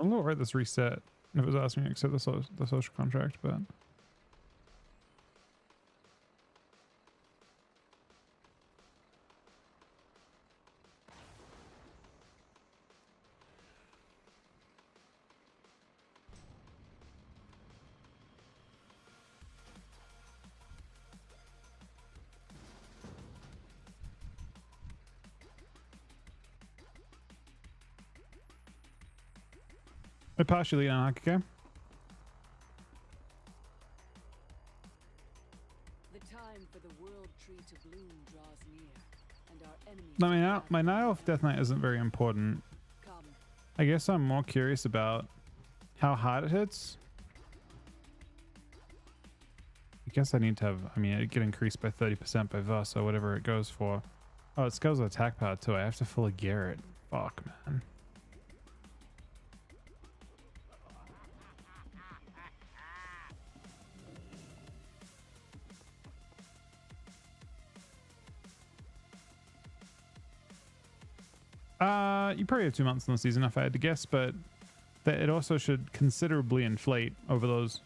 I'm gonna write this reset if it was asking me to accept the social contract, but. I partially on okay. The time for the world tree to bloom draws near, and our enemies. My Night Elf Death Knight isn't very important. Come. I guess I'm more curious about how hard it hits. I guess I need to have. I mean, it get increased by 30% by Versa, whatever it goes for. Oh, it scales with attack power too. I have to fully gear it. Fuck, man. You probably have 2 months in the season if I had to guess, but it also should considerably inflate over those.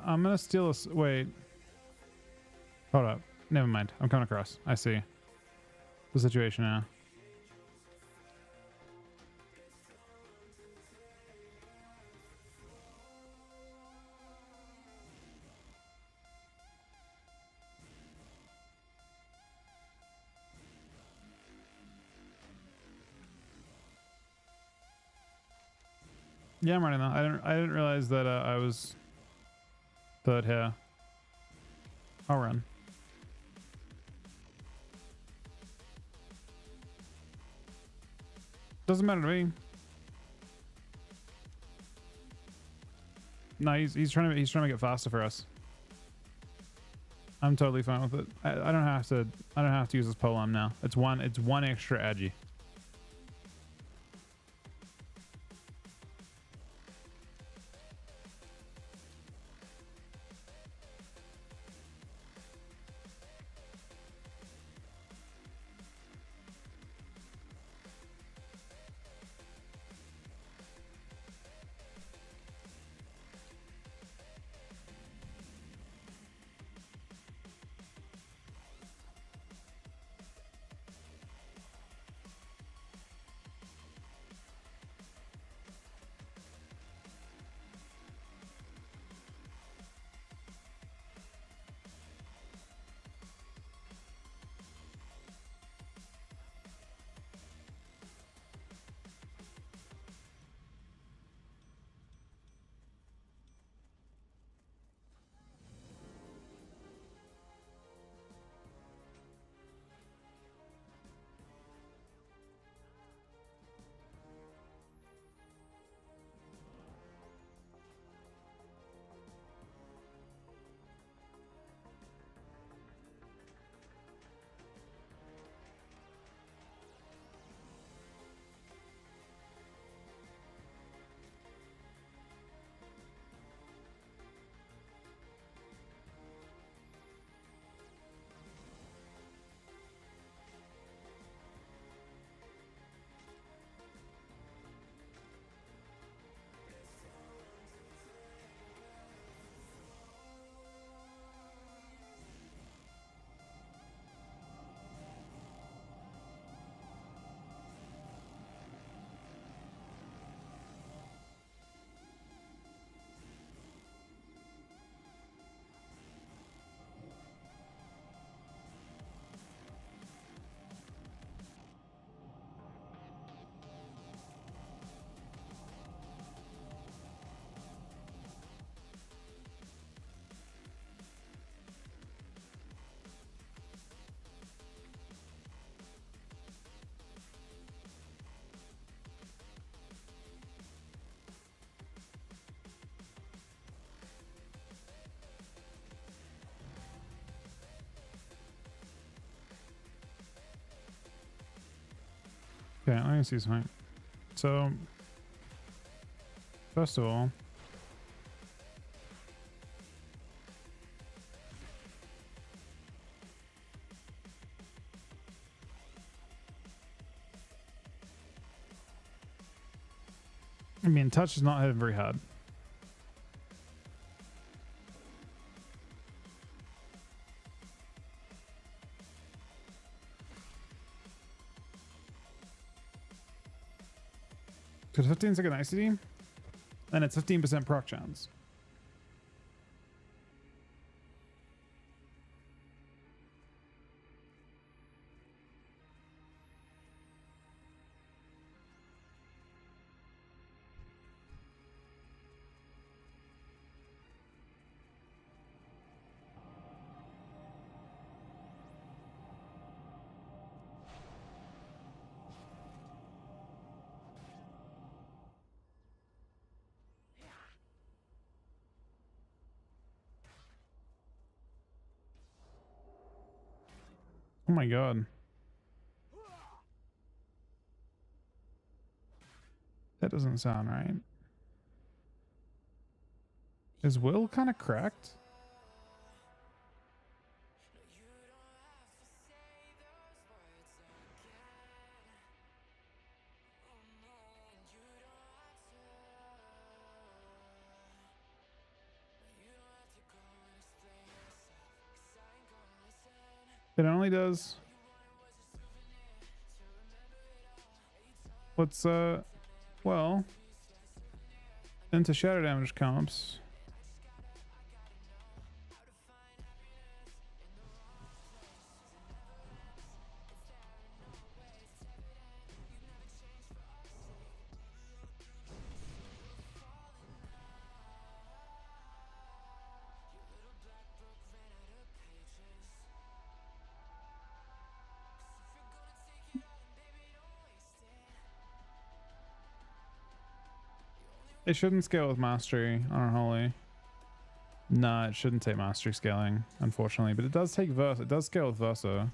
I'm gonna steal this. Wait. Hold up. Never mind. I'm coming across. I see the situation now. Yeah, I'm running though. I didn't realize that I was third here. I'll run. Doesn't matter to me. No, he's trying to make it faster for us. I'm totally fine with it. I don't have to use this pole now. It's one extra agi. Okay, let me see something. So, first of all, I mean, touch is not hit very hard. Because 15-second ICD, and it's 15% proc chance. Oh my god. That doesn't sound right. Is Will kind of cracked? It only does. What's well, into shadow damage comps. It shouldn't scale with mastery on Unholy. Nah, it shouldn't take mastery scaling, unfortunately, but it does take Versa. It does scale with Versa.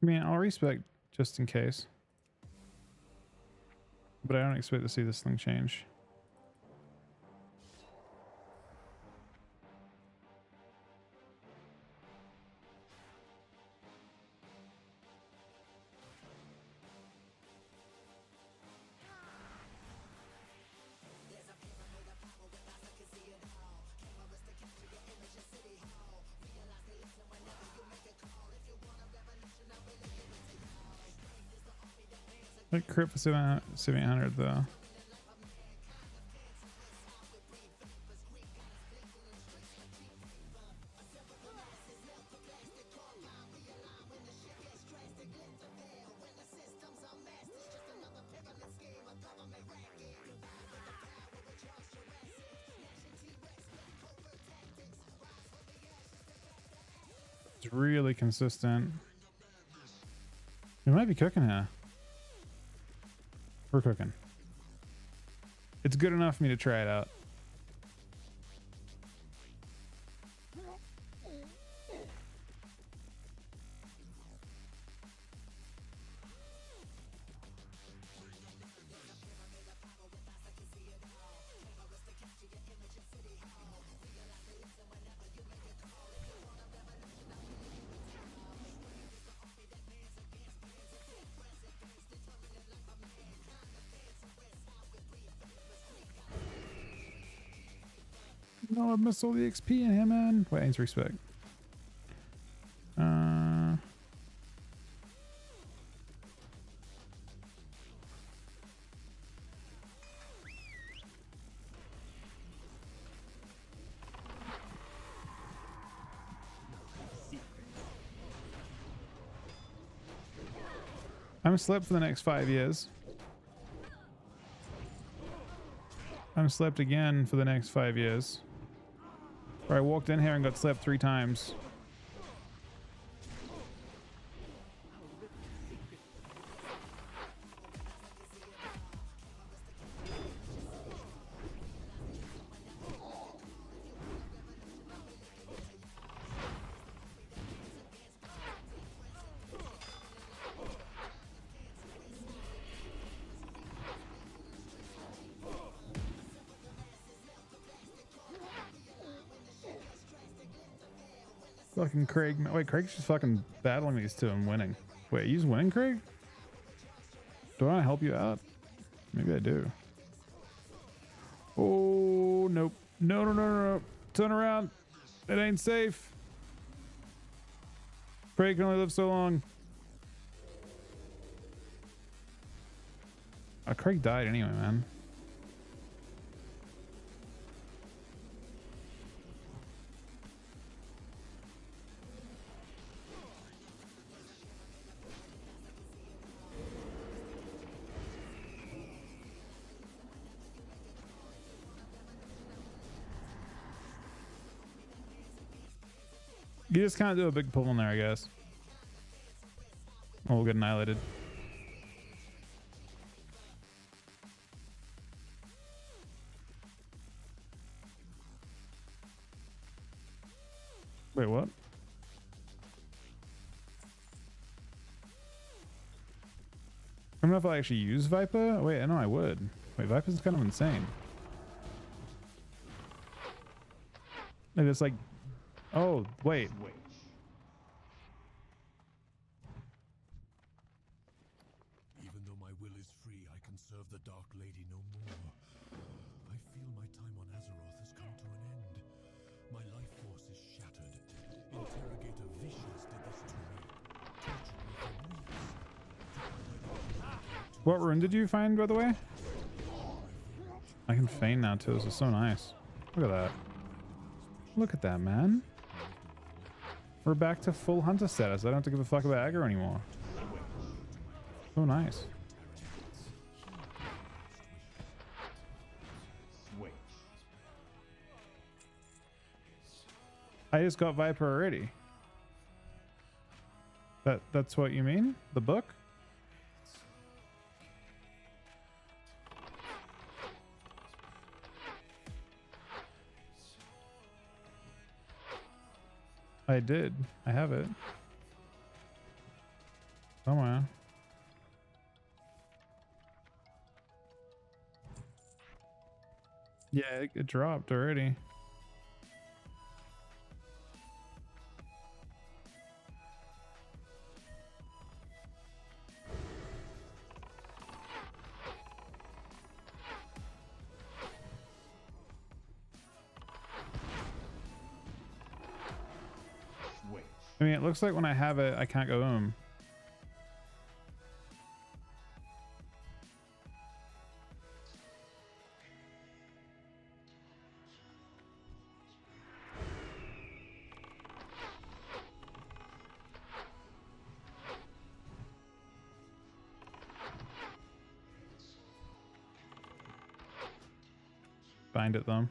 I mean, I'll respec just in case. But I don't expect to see this thing change. Like crit for 700 though. It's really consistent. We might be cooking here. We're cooking. It's good enough for me to try it out. No, I missed all the XP in him, man. Wait, I need to respect. I'm slept for the next 5 years. I'm slept again for the next 5 years. Or I walked in here and got slept 3 times. Fucking Craig. Wait, Craig's just fucking battling these two and winning. Wait, he's winning, Craig? Do I want to help you out? Maybe I do. Oh, nope. No, no, no, no, no. Turn around. It ain't safe. Craig can only live so long. Craig died anyway, man. You just kind of do a big pull in there, I guess. Oh, we'll get annihilated. Wait, what? I don't know if I actually use Viper. Wait, I know I would. Wait, Viper's kind of insane. Like it's like, oh wait. Even though my will is free, I can serve the Dark Lady no more. I feel my time on Azeroth has come to an end. My life force is shattered. Interrogator Vicious did this to me. Tortured me for weeks. What rune did you find, by the way? I can feign now too. This is so nice. Look at that. Look at that, man. We're back to full hunter status. I don't have to give a fuck about aggro anymore. So nice. I just got Viper already. That's what you mean? The book? I did. I have it. Somewhere. Yeah, it dropped already. I mean, it looks like when I have it, I can't go home. Bind it though.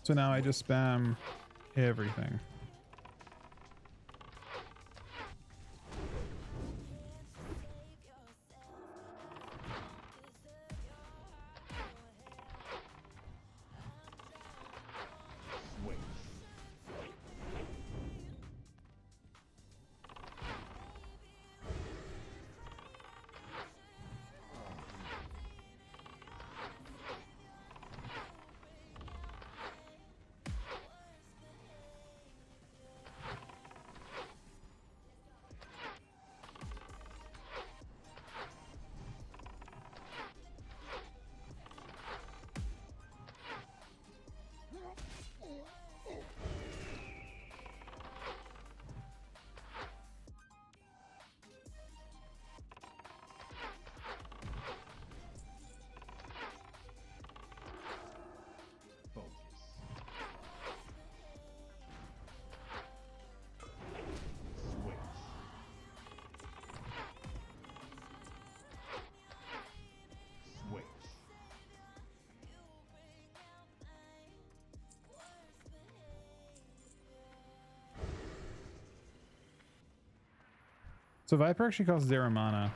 So now I just spam everything. So Viper actually costs 0 mana.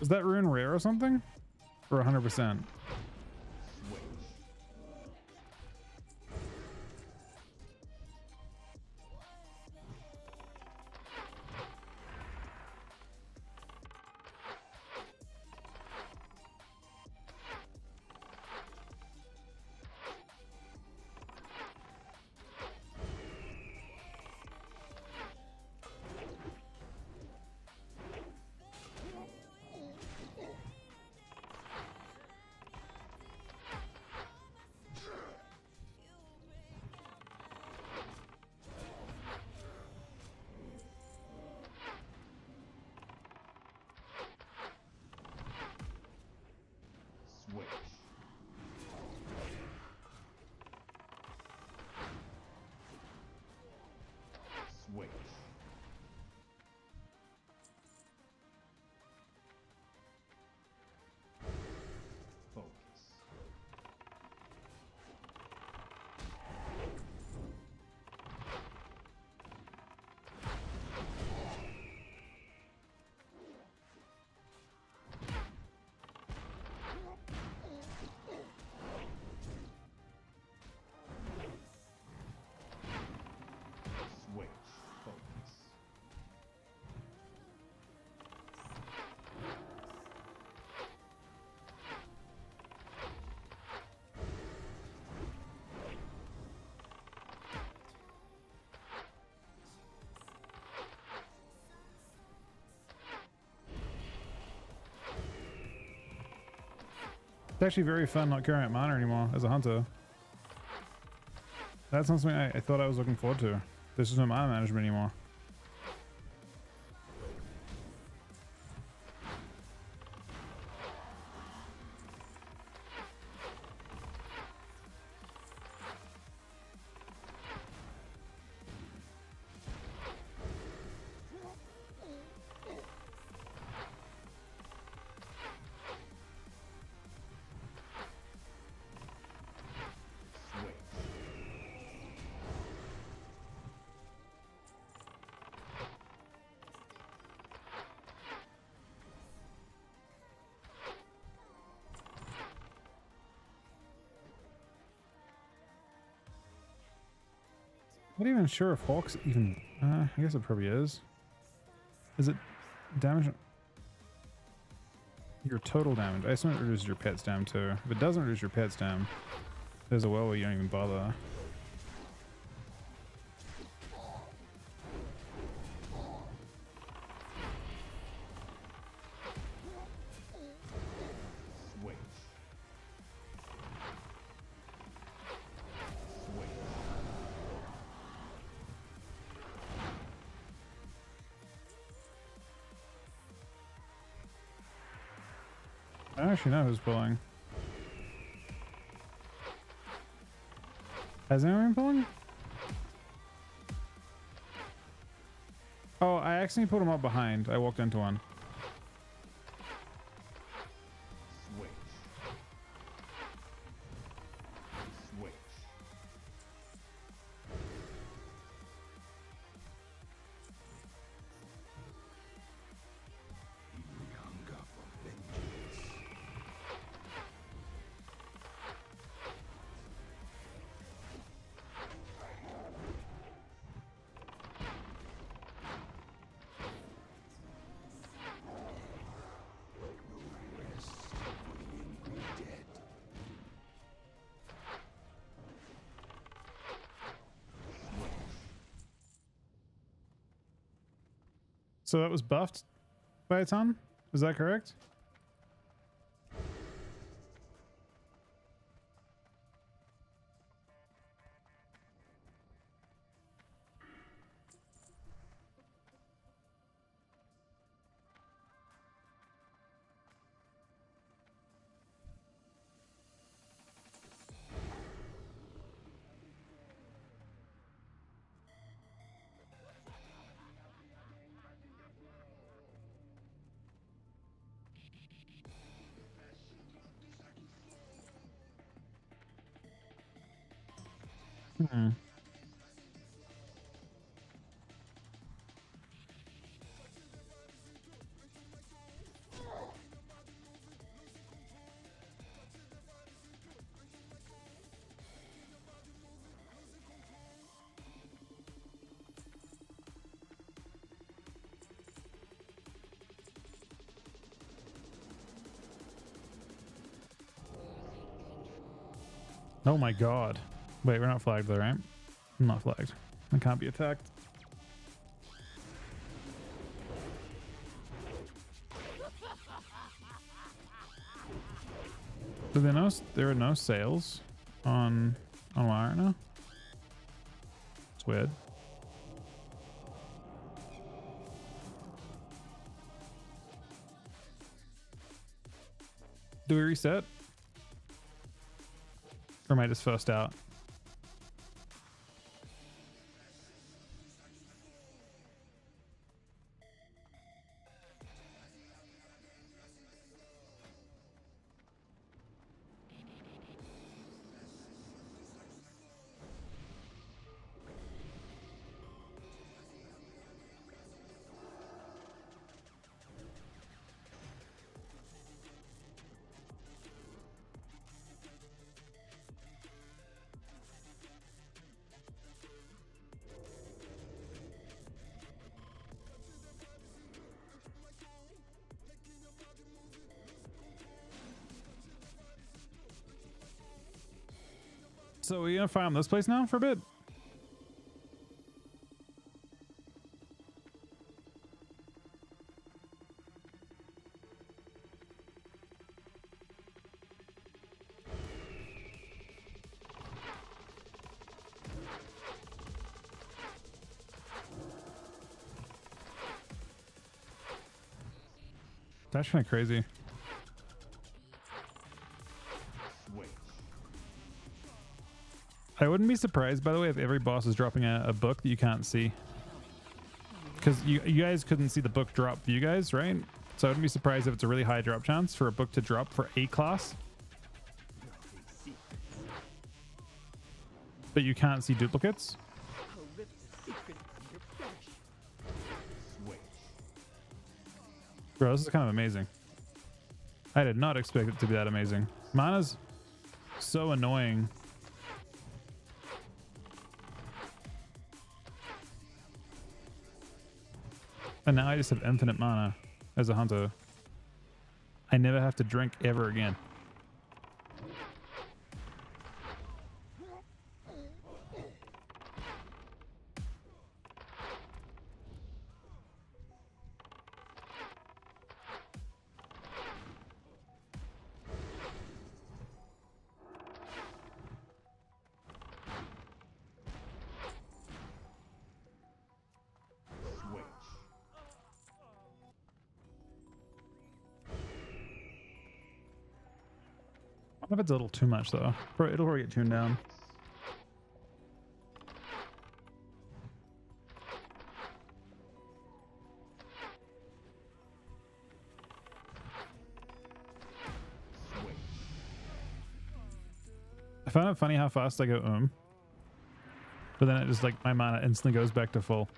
Is that rune rare or something? Or 100%? It's actually very fun not caring about mana anymore as a hunter. That's not something I thought I was looking forward to. There's just no mana management anymore. Not even sure if Hawk's even. I guess it probably is. Is it damage? Your total damage. I assume it reduces your pet's dam too. If it doesn't reduce your pet's dam, there's a well where you don't even bother. Switch. Switch. I don't actually know who's pulling. Has anyone been pulling? Oh, I accidentally pulled him up behind. I walked into one. Switch. Switch. Hunger for vengeance. So that was buffed by a ton? Is that correct? Hmm. Oh my god. Wait, we're not flagged though, right? I'm not flagged. I can't be attacked. Do they know there are no sales on WoW right now? It's weird. Do we reset? Or am I just first out? So we're gonna farm this place now for a bit? That's kind of crazy. I wouldn't be surprised, by the way, if every boss is dropping a book that you can't see. Because you guys couldn't see the book drop for you guys, right? So I wouldn't be surprised if it's a really high drop chance for a book to drop for a class. But you can't see duplicates. Bro, this is kind of amazing. I did not expect it to be that amazing. Mana's so annoying. And now I just have infinite mana as a hunter. I never have to drink ever again. Switch. I don't know if it's a little too much though. It'll probably get tuned down. Switch. I found it funny how fast I go but then it just like my mana instantly goes back to full.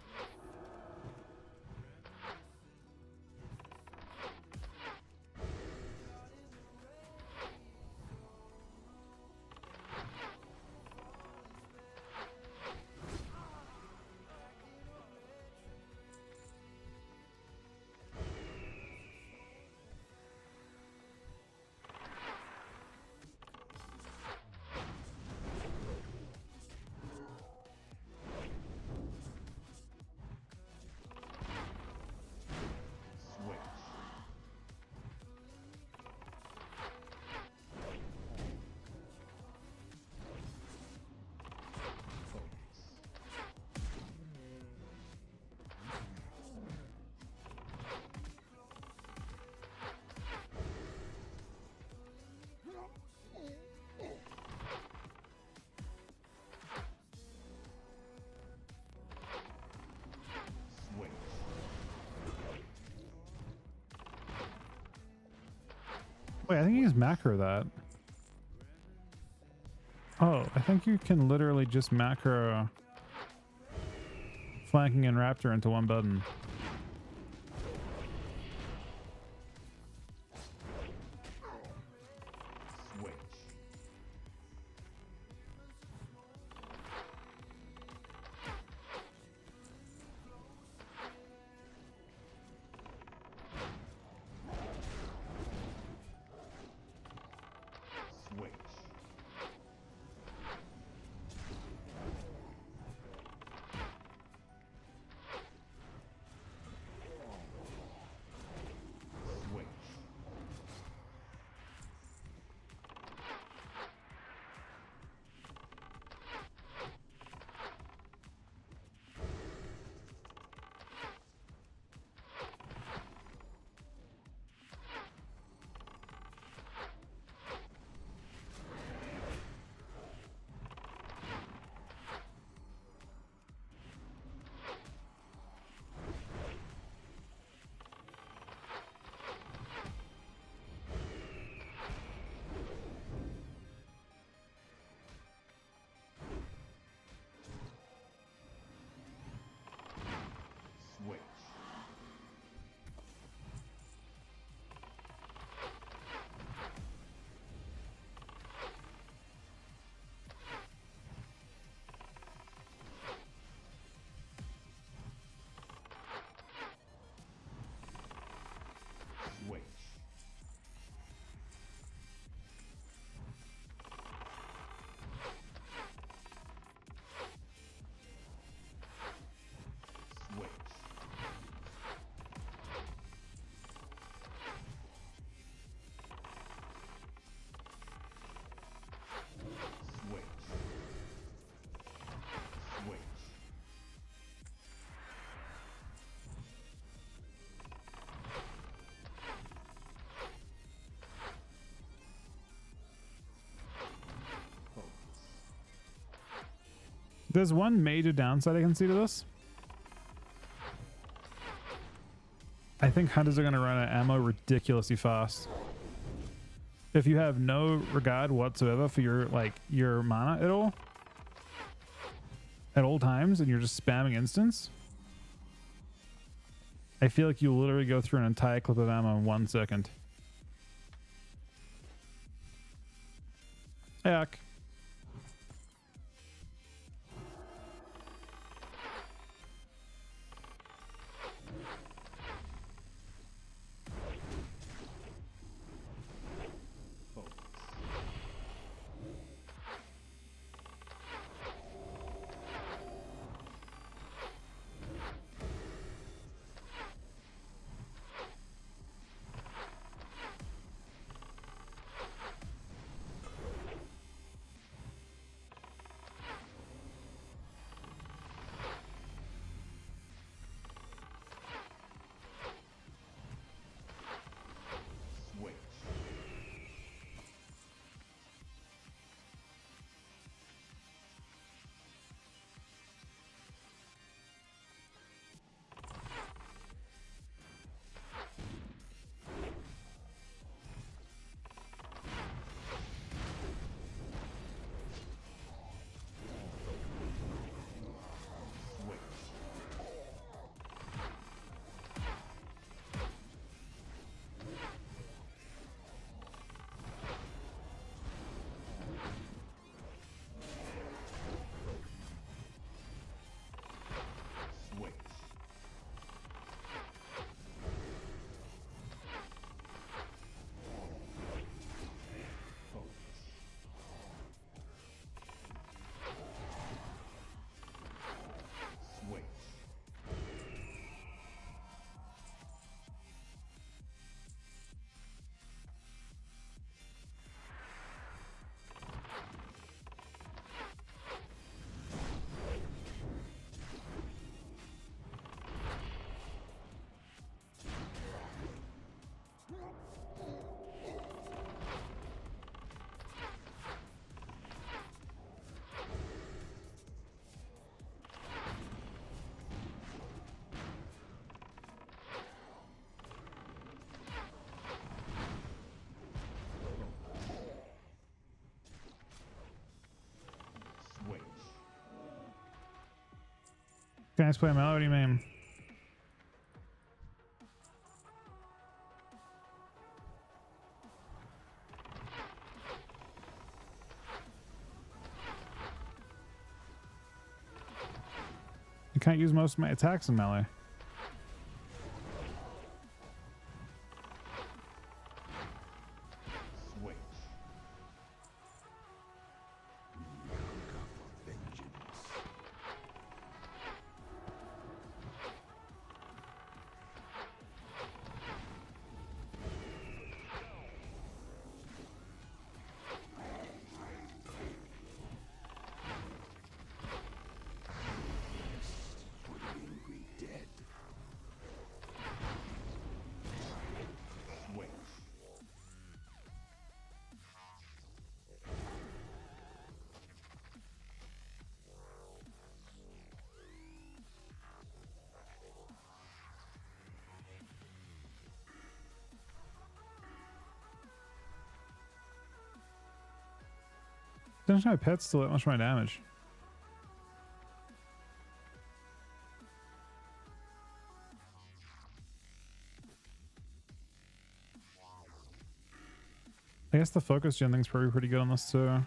Switch. Switch. Wait, I think you just macro that. Oh, I think you can literally just macro flanking and raptor into one button. Switch. Switch. Switch. Switch. Switch. Switch. Switch. Switch. Focus. There's one major downside I can see to this. I think hunters are going to run out of ammo ridiculously fast. If you have no regard whatsoever for your mana at all times, and you're just spamming instants, I feel like you literally go through an entire clip of ammo in 1 second. Yuck. Guys play melody meme. I can't use most of my attacks in melee. Switch. Switch. Doesn't my pets still that much more damage? I guess the focus gen thing's probably pretty good on this too.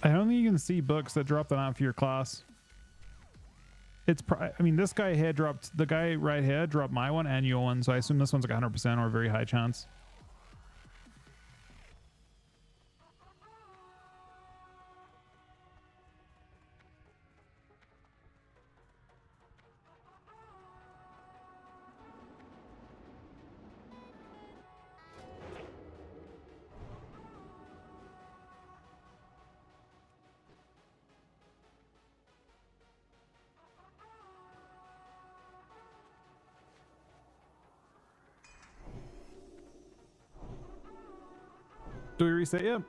I don't think you can see books that drop that out for your class. It's I mean, this guy here dropped, the guy right here dropped my one and your one, so I assume this one's like 100% or a very high chance. Do we reset yet?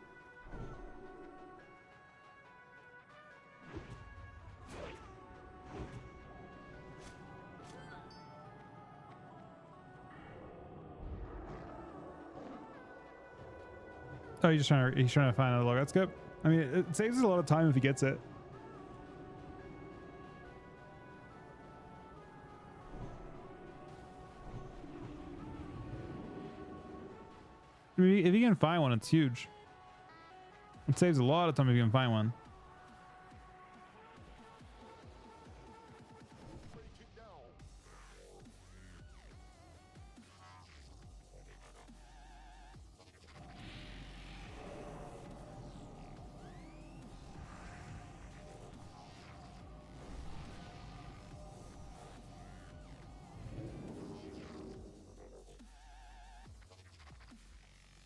Oh, he's trying to find a log. That's good. I mean, it saves us a lot of time if he gets it. I mean, if you can find one, it's huge. It saves a lot of time if you can find one.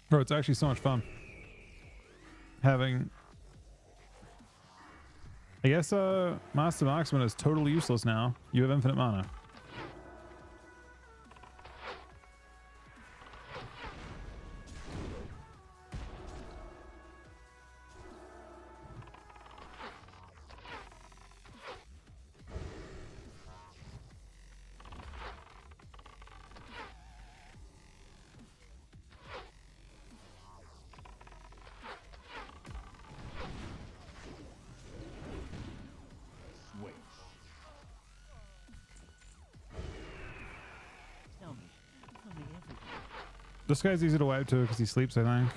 Bro, it's actually so much fun. Having... I guess Master Marksman is totally useless now. You have infinite mana. This guy's easy to wipe too because he sleeps, I think.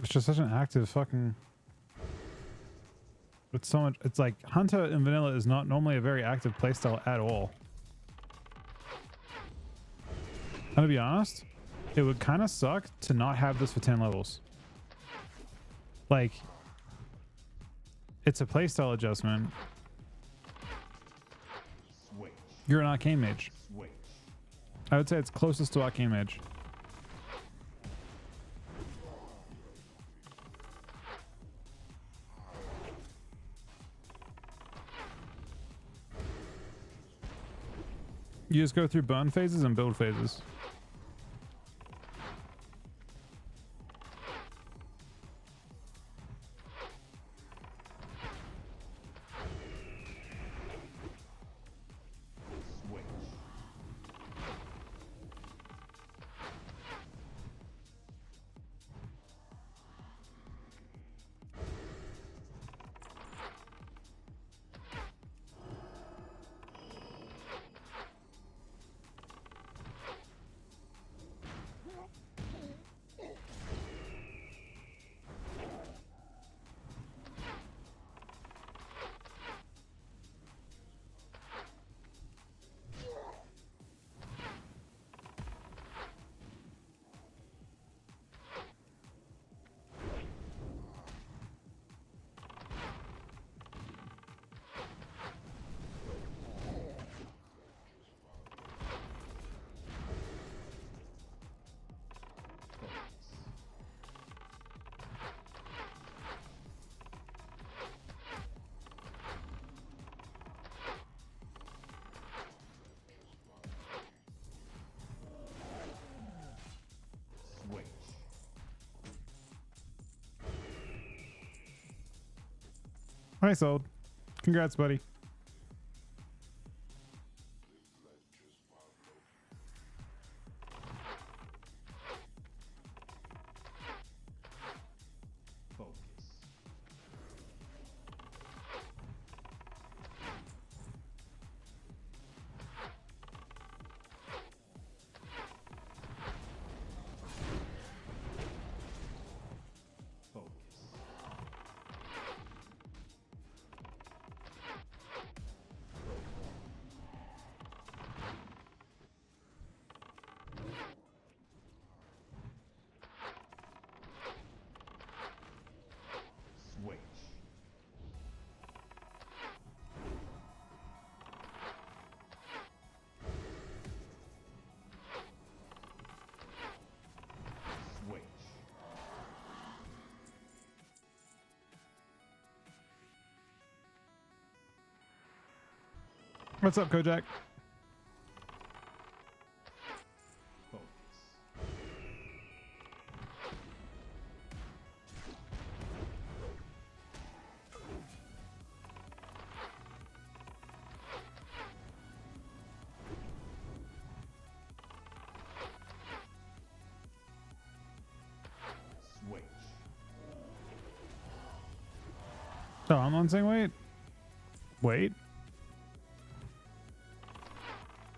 It's just such an active fucking. It's so much. It's like Hunter in vanilla is not normally a very active playstyle at all. And to be honest, it would kind of suck to not have this for 10 levels. Like, it's a playstyle adjustment. Switch. You're an arcane mage. Switch. I would say it's closest to arcane mage. You just go through burn phases and build phases. Switch. Switch. Hi, sold. Congrats, buddy. Focus. Focus. Switch. Switch. What's up, Kojak? Focus. Switch. Oh, I'm on saying wait. Wait.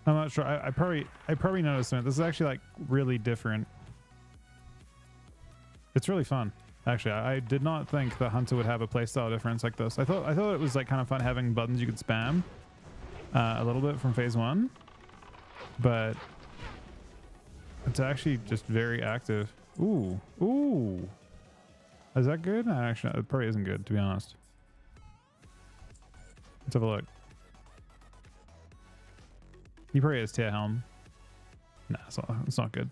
I'm not sure. I probably noticed it. This is actually like really different. It's really fun. Actually, I did not think that Hunter would have a playstyle difference like this. I thought it was like kind of fun having buttons you could spam a little bit from phase 1, but it's actually just very active. Ooh, ooh. Is that good? Actually, it probably isn't good, to be honest. Let's have a look. He probably has Tear Helm. Nah, it's not good.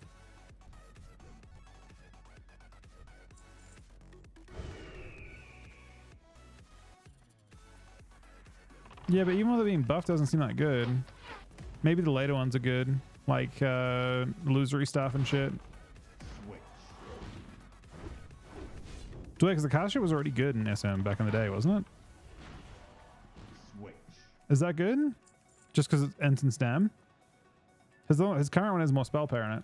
Yeah, but even with it being buffed, doesn't seem that good. Maybe the later ones are good, like illusory stuff and shit. Switch. Because the cast shit was already good in SM back in the day, wasn't it? Switch. Is that good? Just because it ends in stem? His current one has more spell power in it.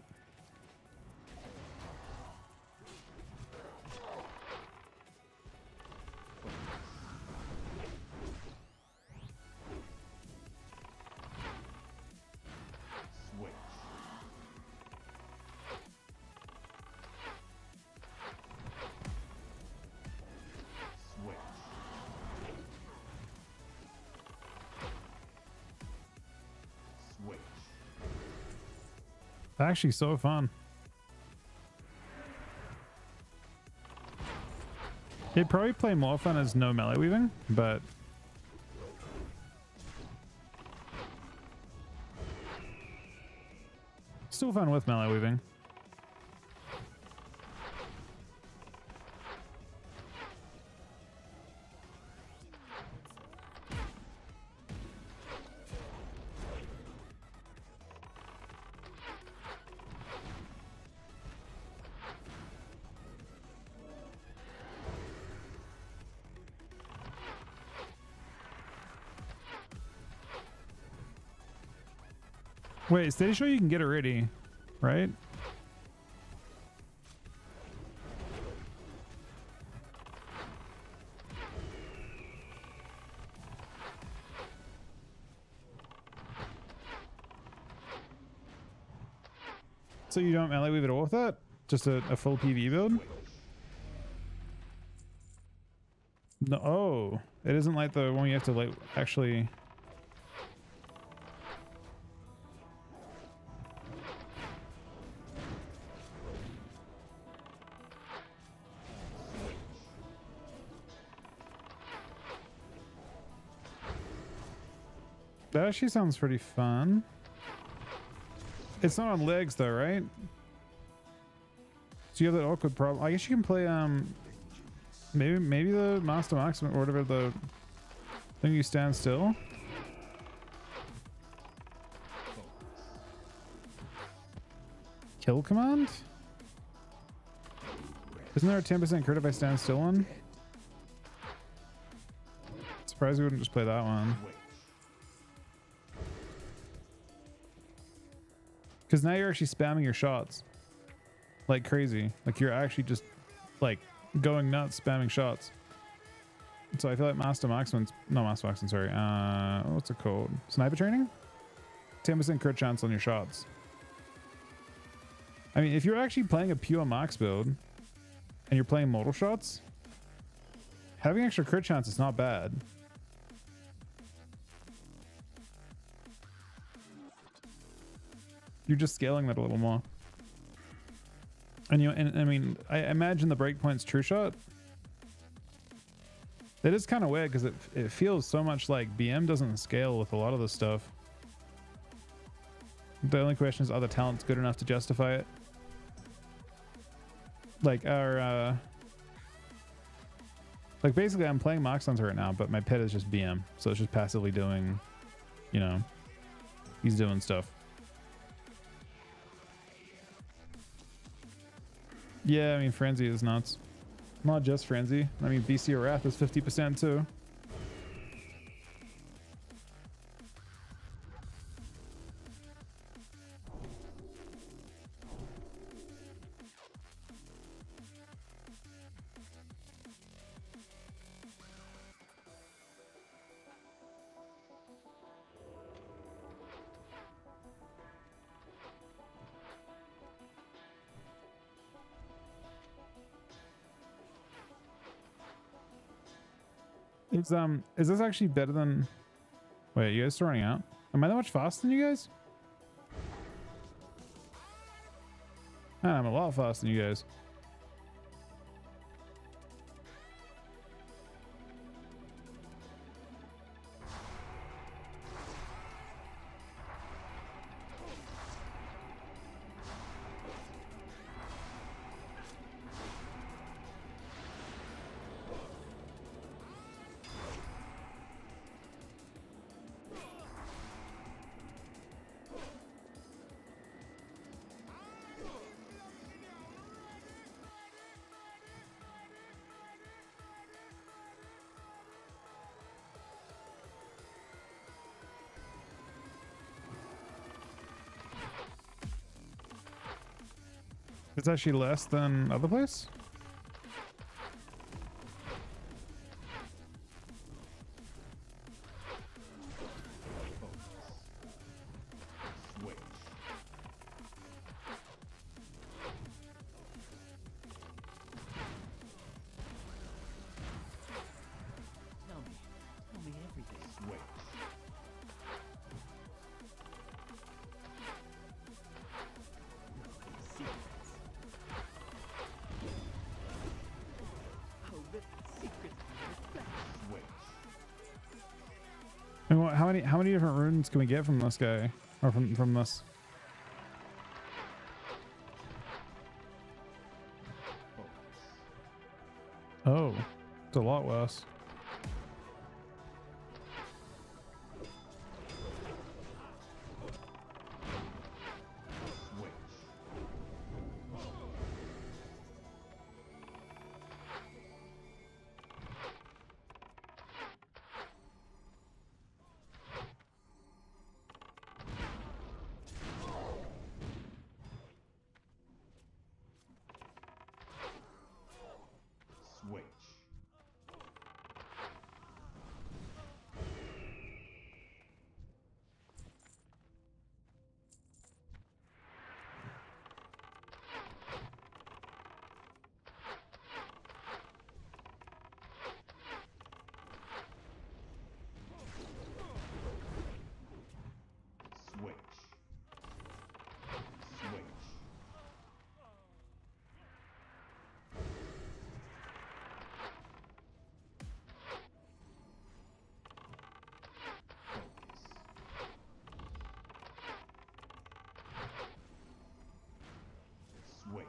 Switch. Actually, so fun. It'd probably play more fun as no melee weaving, but still fun with melee weaving. Wait, steady show you can get it ready, right? So you don't melee weave it all with that? Just a full PV build? No, oh, it isn't like the one you have to like actually. That actually sounds pretty fun. It's not on legs though, right? So you have that awkward problem. I guess you can play maybe the Master Maximum or whatever the thing you stand still. Kill command? Isn't there a 10% crit if I stand still one? Surprised we wouldn't just play that one. Because now you're actually spamming your shots like crazy. Like you're actually just like going nuts spamming shots. So I feel like Master Maximum, no Master Maximum, sorry. What's it called? Sniper training? 10% crit chance on your shots. I mean, if you're actually playing a pure max build and you're playing mortal shots, having extra crit chance is not bad. You're just scaling that a little more. And I mean, I imagine the breakpoint's true shot. That is kind of weird because it feels so much like BM doesn't scale with a lot of this stuff. The only question is, are the talents good enough to justify it? Like our like basically I'm playing Mox Hunter right now, but my pet is just BM, so it's just passively doing, you know, he's doing stuff. Yeah, I mean, Frenzy is nuts. Not just Frenzy. I mean, BC Wrath is 50% too. Is this actually better than... Wait, you guys still running out? Am I that much faster than you guys? Ah, I'm a lot faster than you guys. It's actually less than other place? Tell me everything. how many different runes can we get from this guy or from this? Oh, it's a lot less. Switch. Switch. Switch. Switch.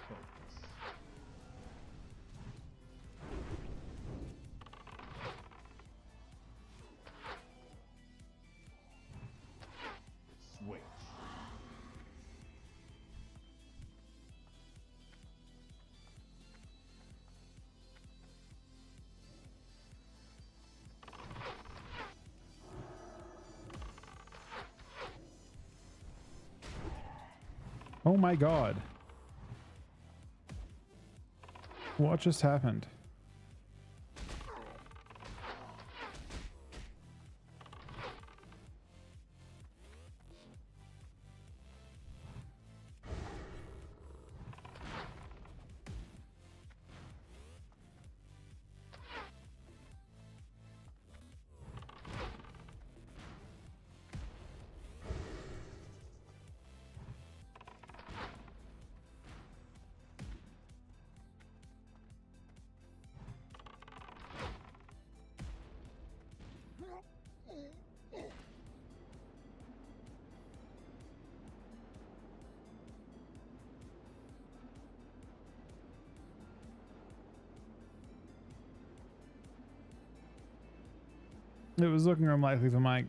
Focus. Switch. Oh my god. What just happened? It was looking unlikely for Mike.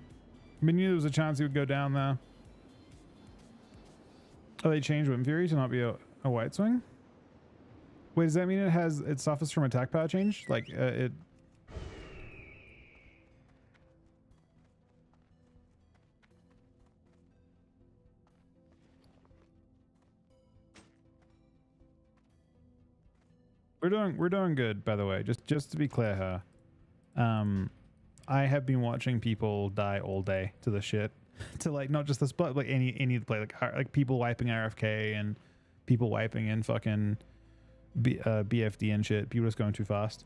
We knew there was a chance he would go down there. Oh, they changed Wind Fury to not be a white swing? Wait, does that mean it suffers from attack power change? Like, it... We're doing good, by the way. Just to be clear here. I have been watching people die all day to this shit. To like not just this, but like any of the play, like people wiping RFK and people wiping in fucking BFD and shit. People just going too fast.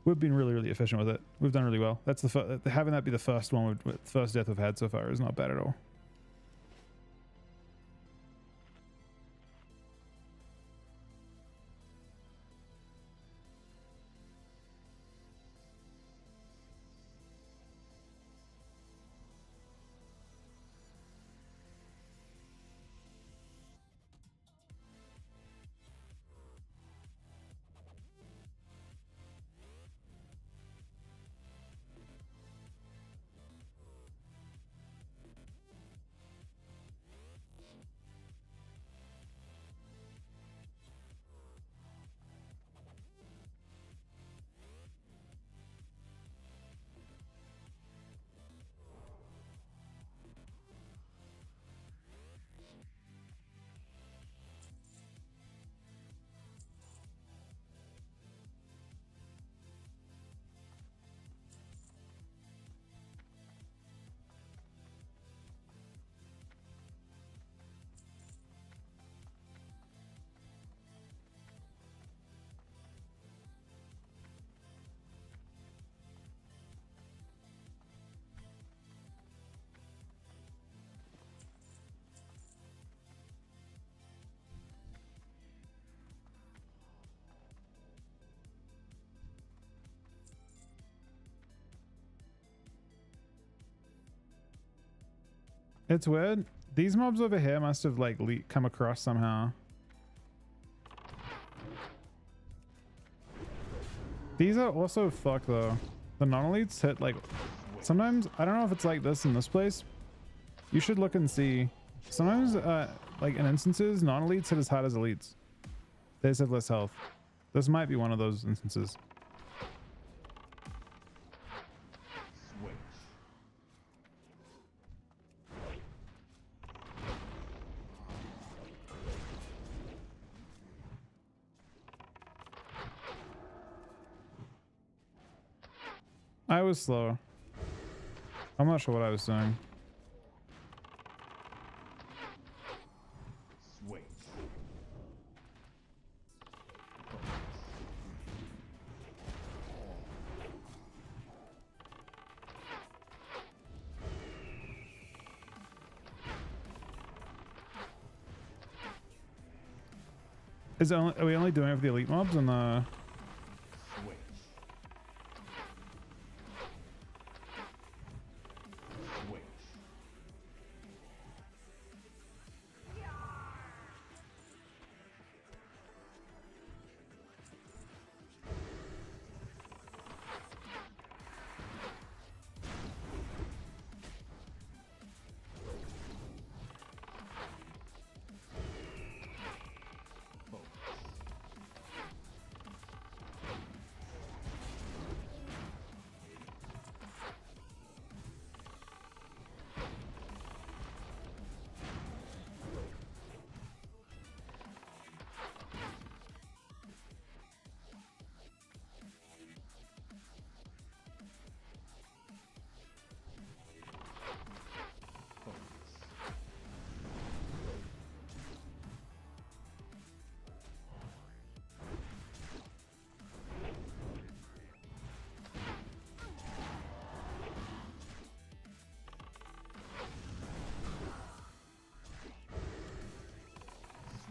We've been really efficient with it. We've done really well. That's having that be the first one, first death we've had so far is not bad at all. It's weird. These mobs over here must have like come across somehow. These are also fucked though. The non-elites hit like sometimes. I don't know if it's like this in this place. You should look and see. Sometimes like in instances, non-elites hit as hard as elites. They just have less health. This might be one of those instances. Switch. I was slow. I'm not sure what I was doing. Switch. Is it only, are we only doing it for the elite mobs and the? Switch. Switch.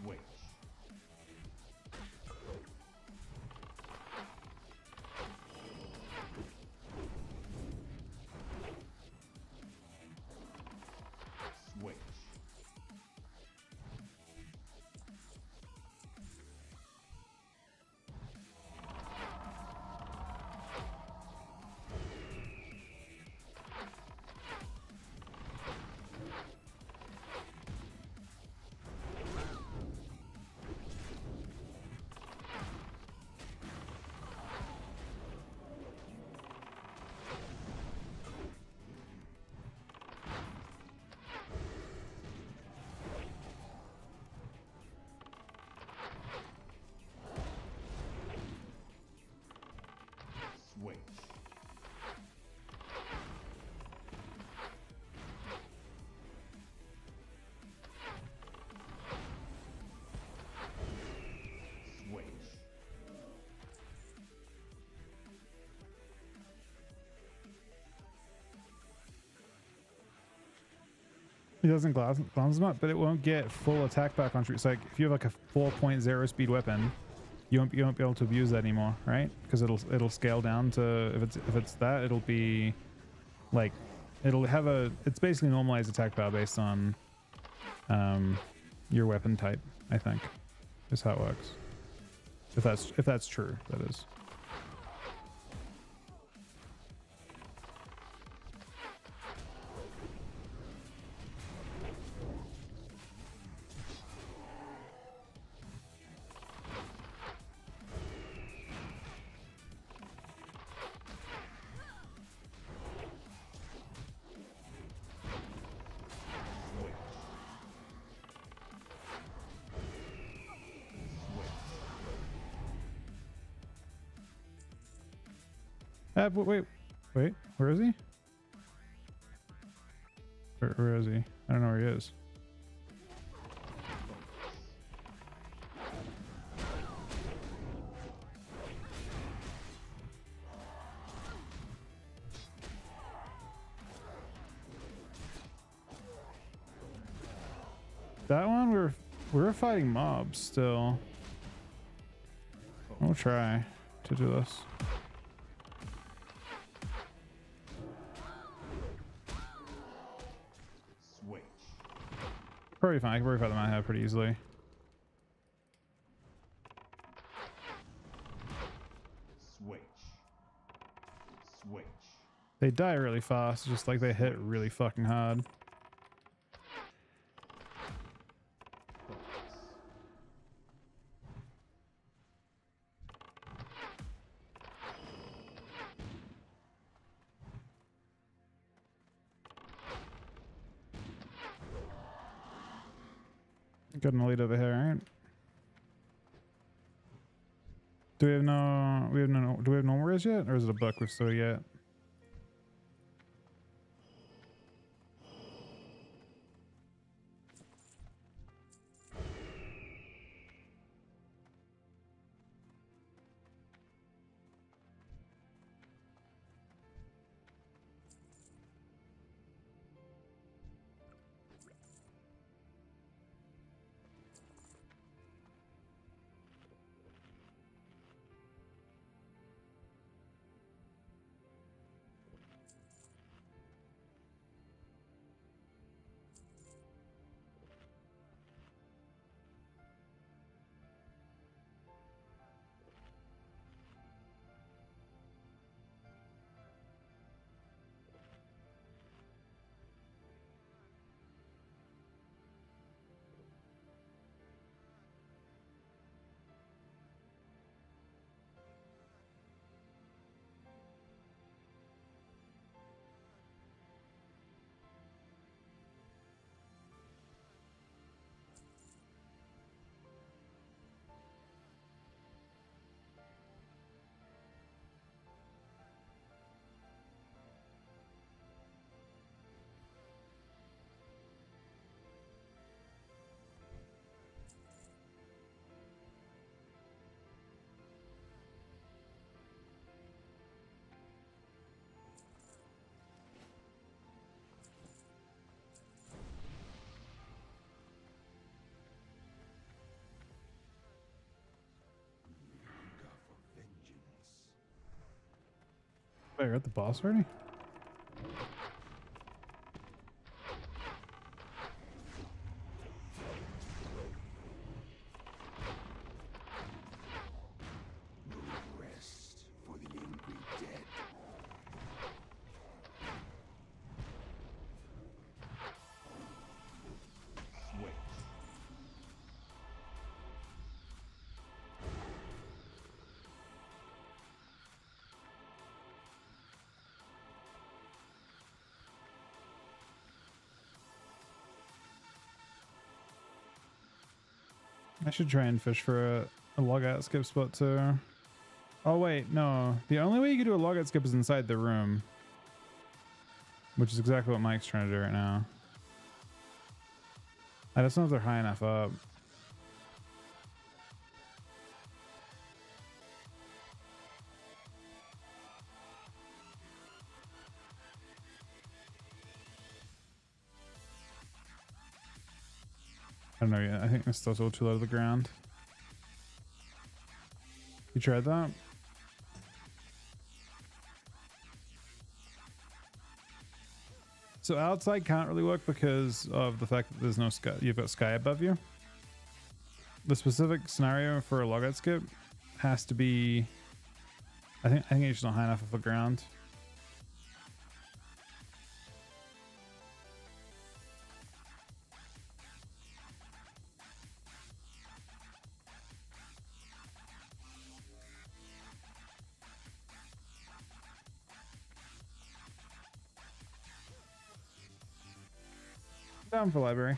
Switch. Switch. Switch. Switch. It doesn't glance them up, but it won't get full attack back on troops. Like if you have like a 4.0 speed weapon, you won't be able to abuse that anymore, right? Because it'll scale down to if it's that, it'll be like it'll have a it's basically normalized attack power based on your weapon type. I think is how it works. If that's true, that is. Wait, where is he? Where is he? I don't know where he is. That one we're fighting mobs still. We'll try to do this. Switch. probably fine. I can probably fight them out pretty easily. Switch. Switch. They die really fast, just like they hit really fucking hard. Got an elite over here, right? Do we have no do we have normal res yet? Or is it a buck we've still yet? Wait, you're at the boss already? Rest for the angry dead. Switch. I should try and fish for a logout skip spot too. Oh wait, no. The only way you can do a logout skip is inside the room. Which is exactly what Mike's trying to do right now. I just don't know if they're high enough up. I don't know yet. I think this stuff's all too low to the ground. You tried that? So outside can't really work because of the fact that there's no sky. You've got sky above you. The specific scenario for a logout skip has to be. I think it's just not high enough off the ground. Down for library.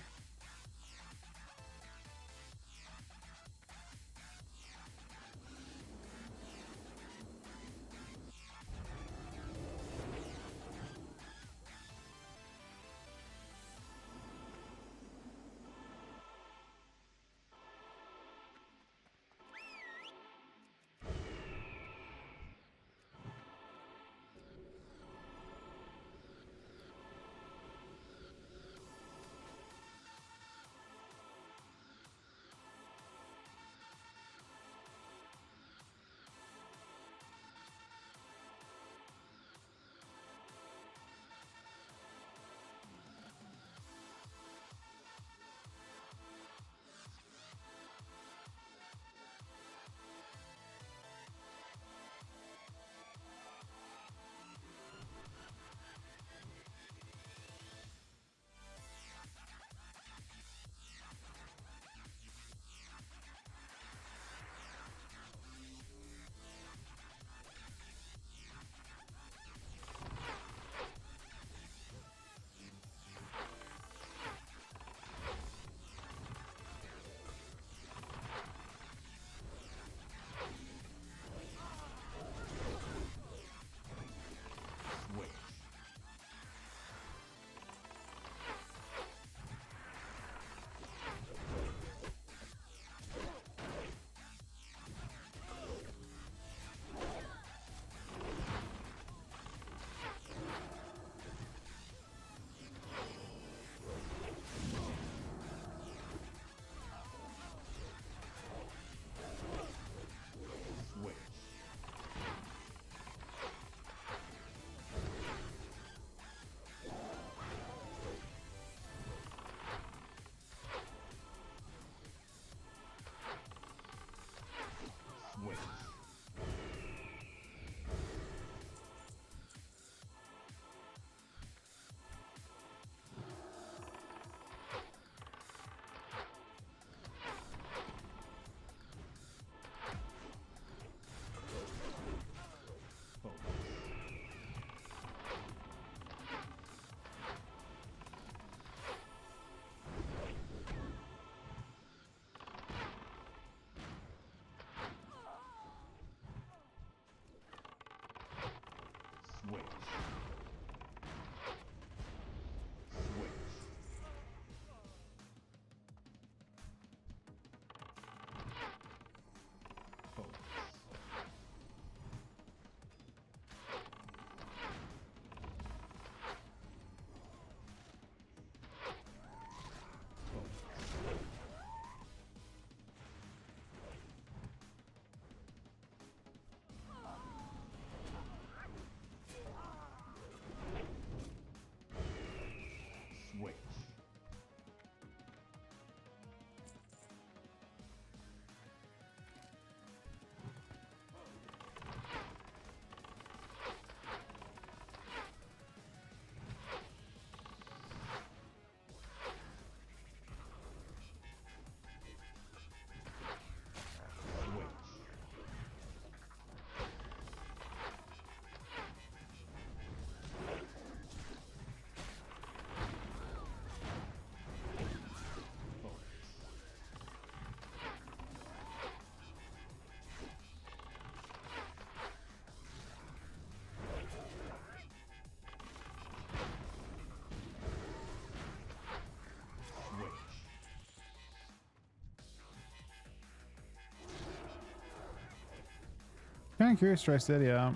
kind of curious to try Stadia out.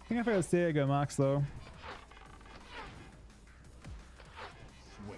I think if I had Stadia, I'd go Max though. Switch.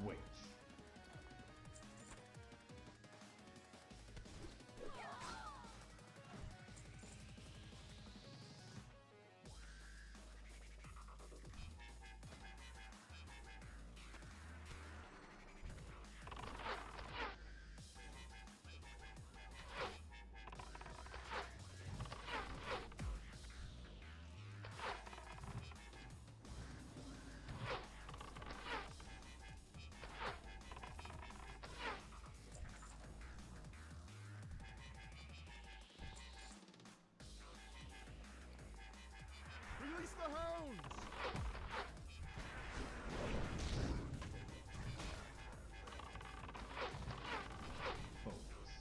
Switch. Release the hounds! Focus.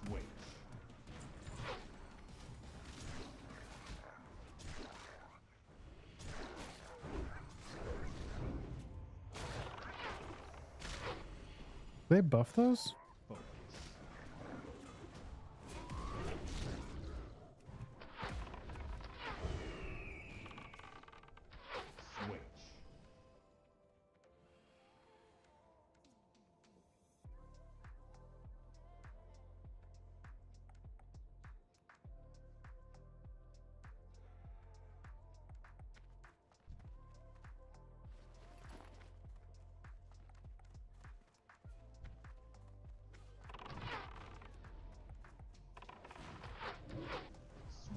Switch. They buff those? Focus. Switch.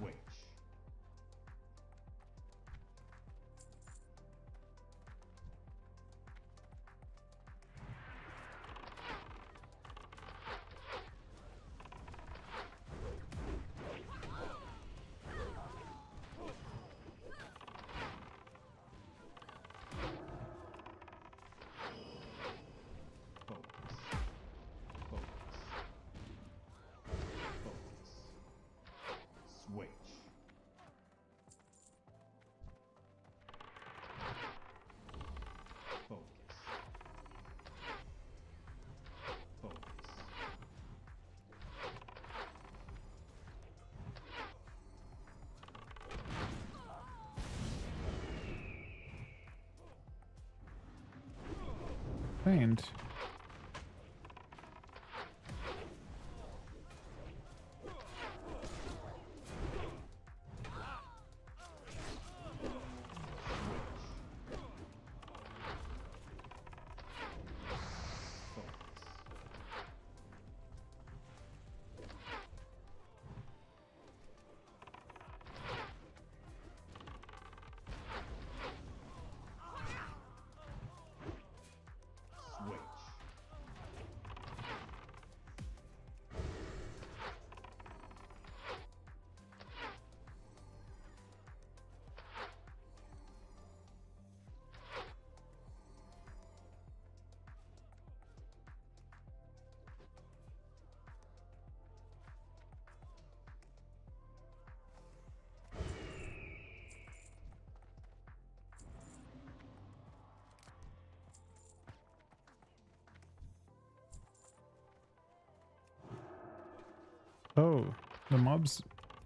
Switch. Focus. Focus. Focus. Switch. Focus. Focus. Pained. Switch. Oh, the mobs.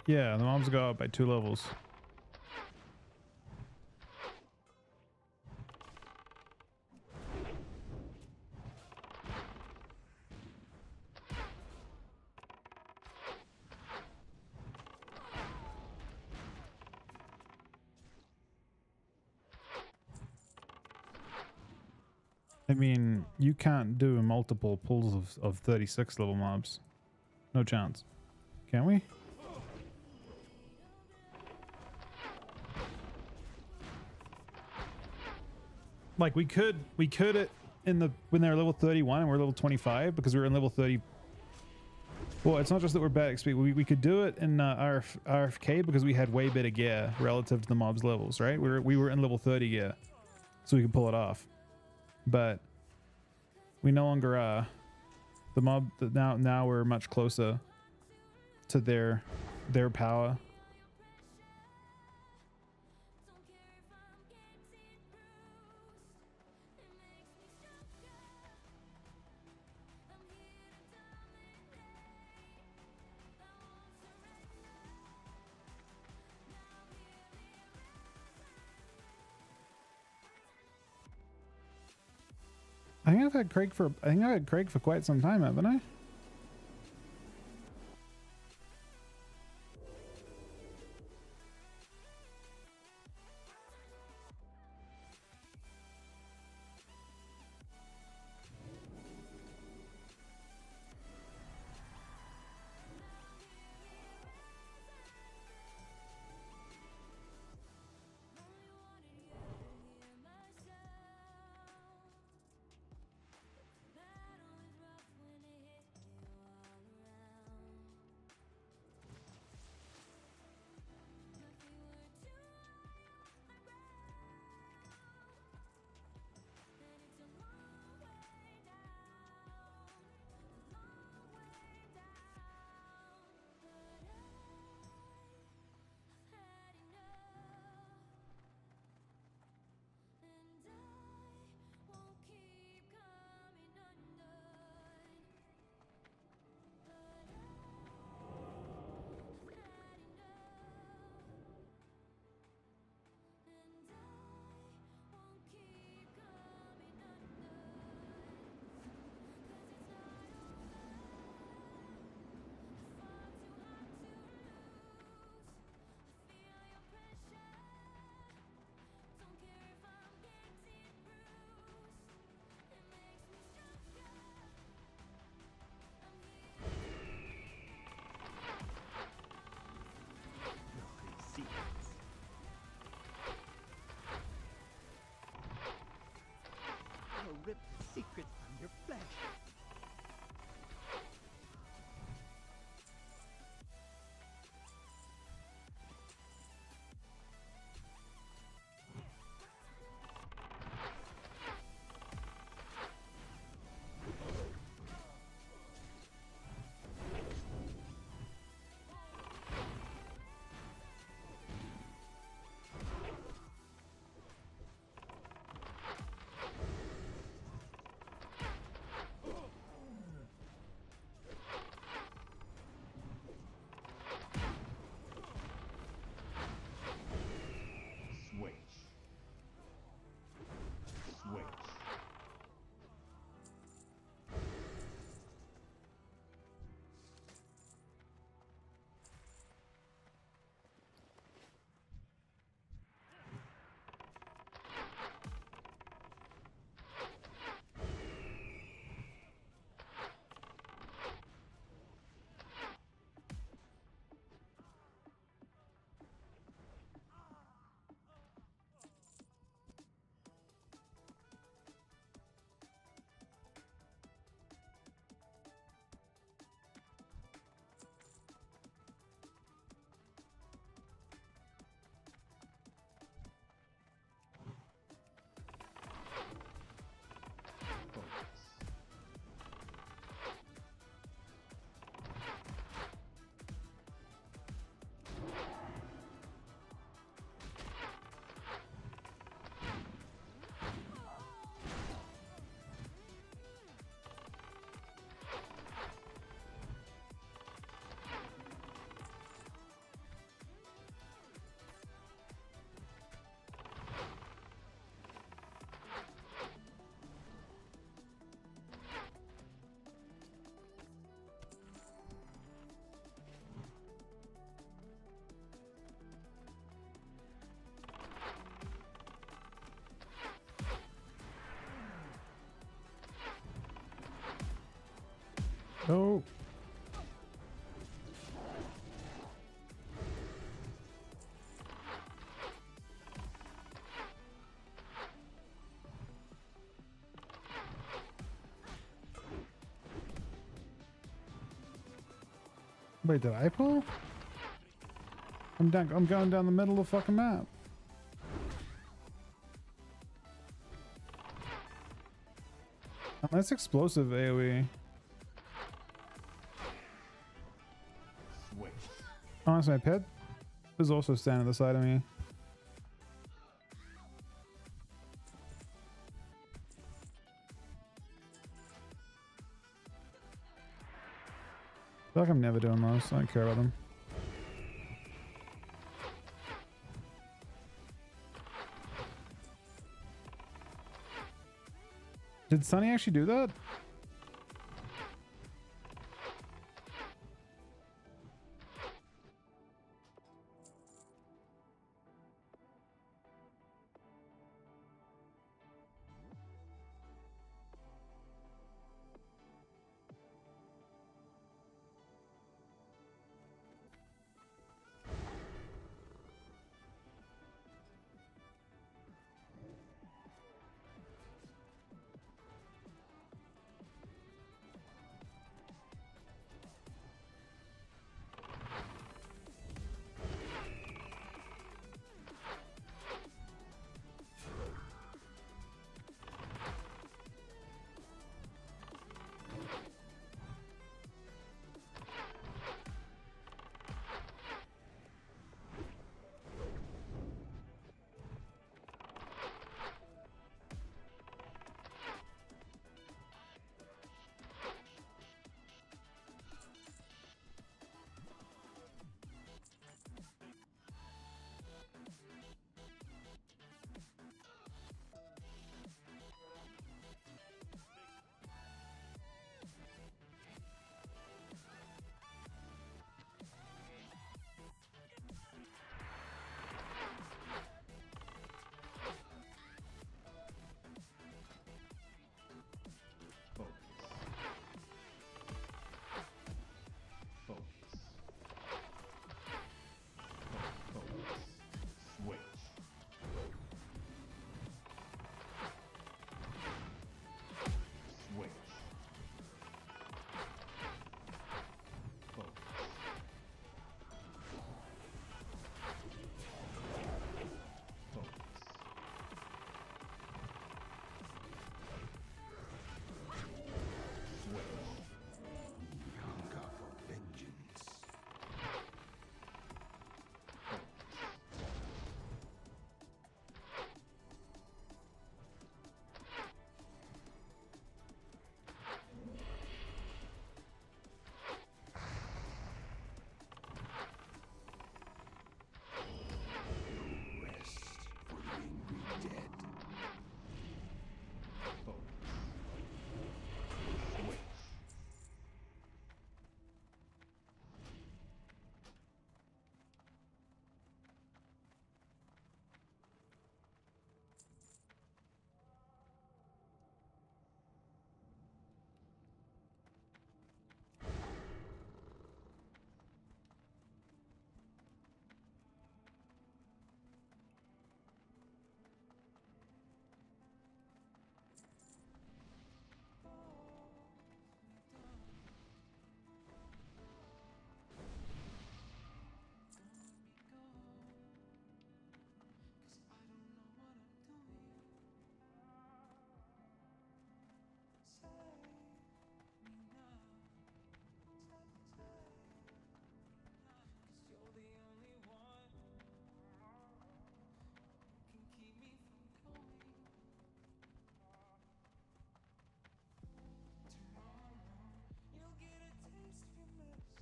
Yeah, the mobs go up by 2 levels. I mean, you can't do multiple pulls of 36 level mobs. No chance. Can we? Like we could it in the when they were level 31 and we're level 25 because we were in level 30. Well, it's not just that we're bad XP. We could do it in RFK because we had way better gear relative to the mobs levels, right? We were in level 30 gear, so we could pull it off. But we no longer are. The mob now we're much closer to their power. I think I've had Craig for quite some time, haven't I? I'll rip the secrets from your flesh. Oh. Wait, did I pull? I'm down. I'm going down the middle of the fucking map. Oh, that's explosive AoE. Switch. Honestly, my pet is also standing at the side of me. I feel like I'm never doing those. I don't care about them. Did Sunny actually do that?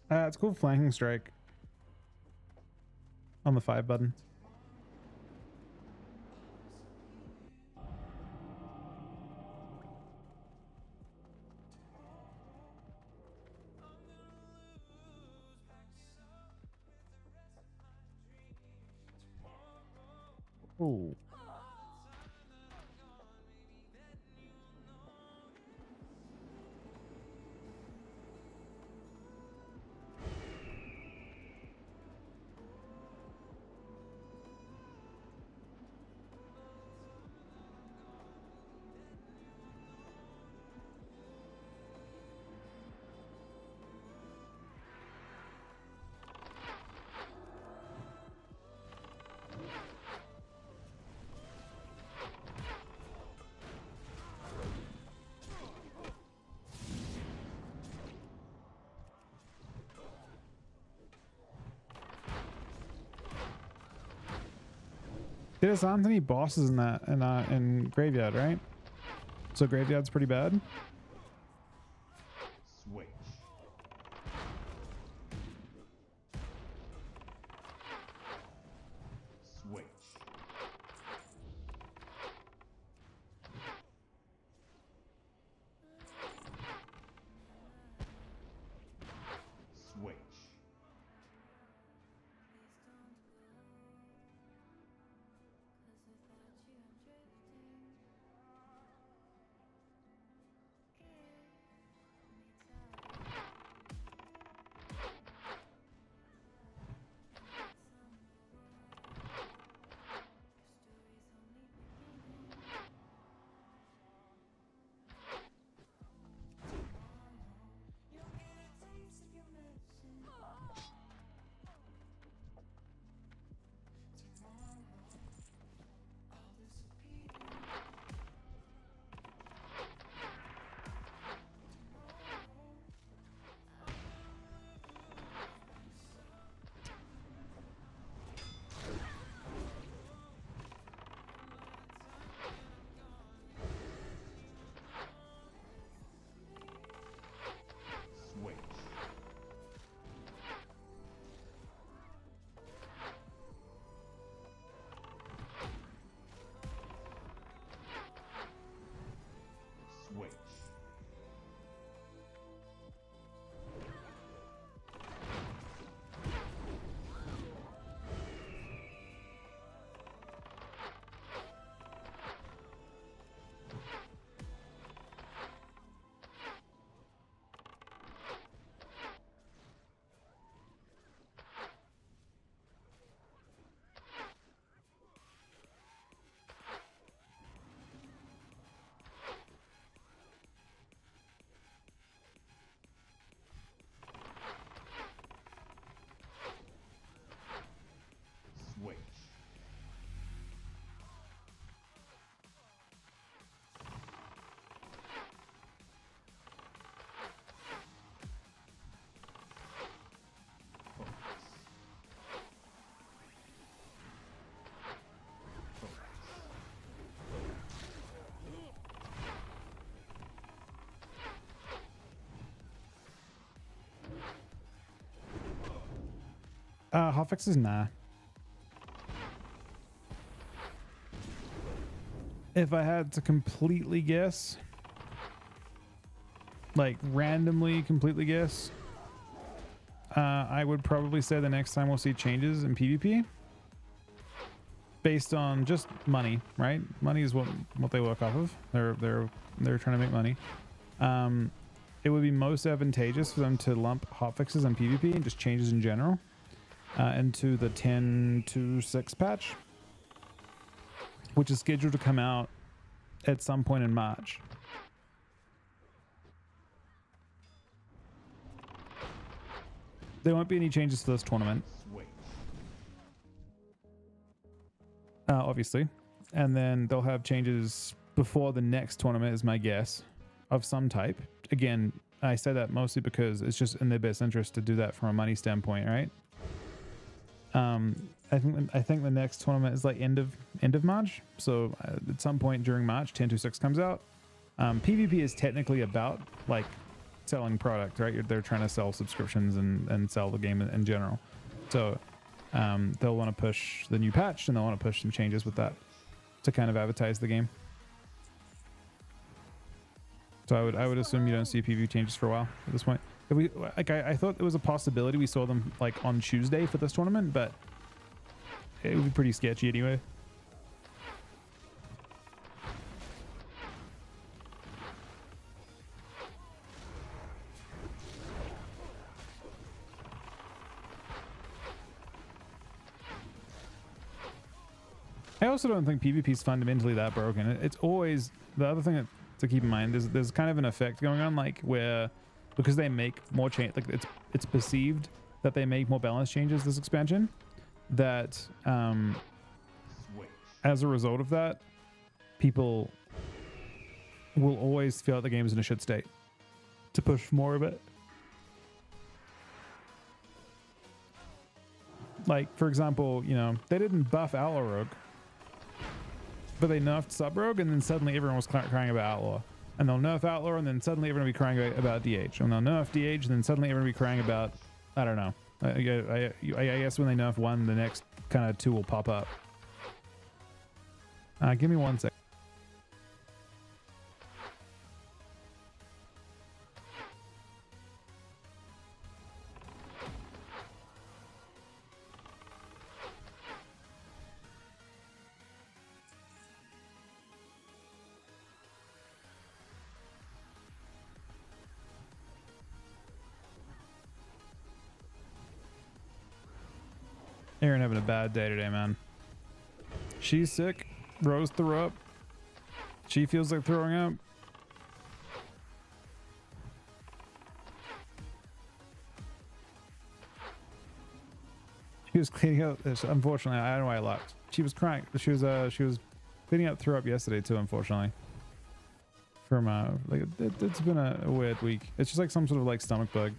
It's called flanking strike on the 5 button. Oh. There's aren't any bosses in that in Graveyard, right? So Graveyard's pretty bad. Switch. Switch. Switch. Switch. Switch. Switch. Hotfix is nah. If I had to completely guess, like randomly completely guess, I would probably say the next time we'll see changes in PvP based on just money, right? Money is what they work off of. They're trying to make money. It would be most advantageous for them to lump hotfixes on PvP and just changes in general into the 10.2.6 patch, which is scheduled to come out at some point in March. There won't be any changes to this tournament, obviously, and then they'll have changes before the next tournament is my guess, of some type. Again, I say that mostly because it's just in their best interest to do that from a money standpoint, right? I think the next tournament is like end of March. So at some point during March, 10.2.6 comes out. PvP is technically about like selling product, right? They're trying to sell subscriptions and sell the game in general. So they'll want to push the new patch and they'll want to push some changes with that to kind of advertise the game. So I would assume you don't see PvP changes for a while at this point. If we like, I thought there was a possibility we saw them like on Tuesday for this tournament, but it would be pretty sketchy anyway. I also don't think PvP is fundamentally that broken. It's always the other thing to keep in mind is there's kind of an effect going on, like where because they make more change, like it's perceived that they make more balance changes this expansion, that as a result of that, people will always feel like the game is in a shit state to push more of it. Like, for example, you know, they didn't buff Alarog but they nerfed Sub Rogue, and then suddenly everyone was crying about Outlaw. And they'll nerf Outlaw, and then suddenly everyone will be crying about DH. And they'll nerf DH, and then suddenly everyone will be crying about, I don't know. I guess when they nerf one, the next kind of two will pop up. Give me 1 sec. Aaron having a bad day today, man. She's sick. Rose threw up. She feels like throwing up. She was cleaning up. Unfortunately, I don't know why I laughed. She was crying. She was cleaning up, threw up yesterday too. Unfortunately, from like it's been a weird week. It's just like some sort of like stomach bug.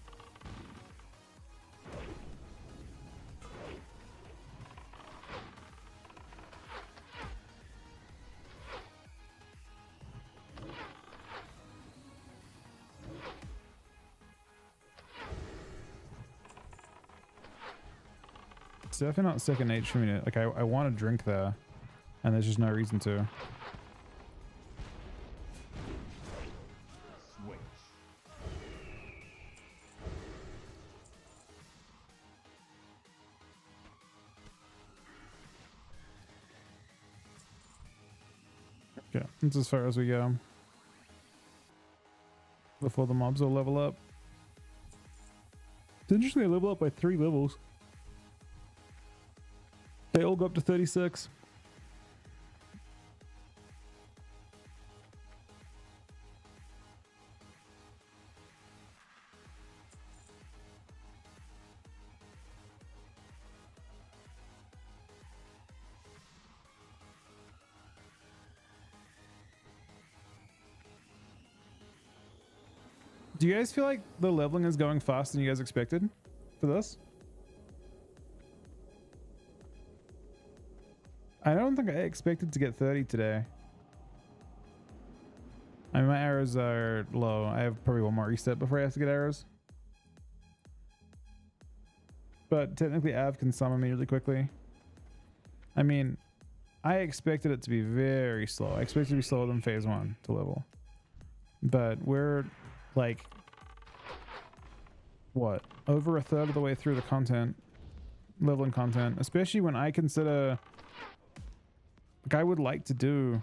It's definitely not second nature for me to, like, I want to drink there, and there's just no reason to. Switch. Okay, that's as far as we go. Before the mobs all level up. It's interesting they level up by 3 levels. They all go up to 36. Do you guys feel like the leveling is going faster than you guys expected for this? I don't think I expected to get 30 today. I mean, my arrows are low. I have probably one more reset before I have to get arrows. But technically Av can summon me really quickly. I mean, I expected it to be very slow. I expected it to be slower than phase 1 to level. But we're like, what? Over a third of the way through the content, leveling content, especially when I consider, like, I would like to do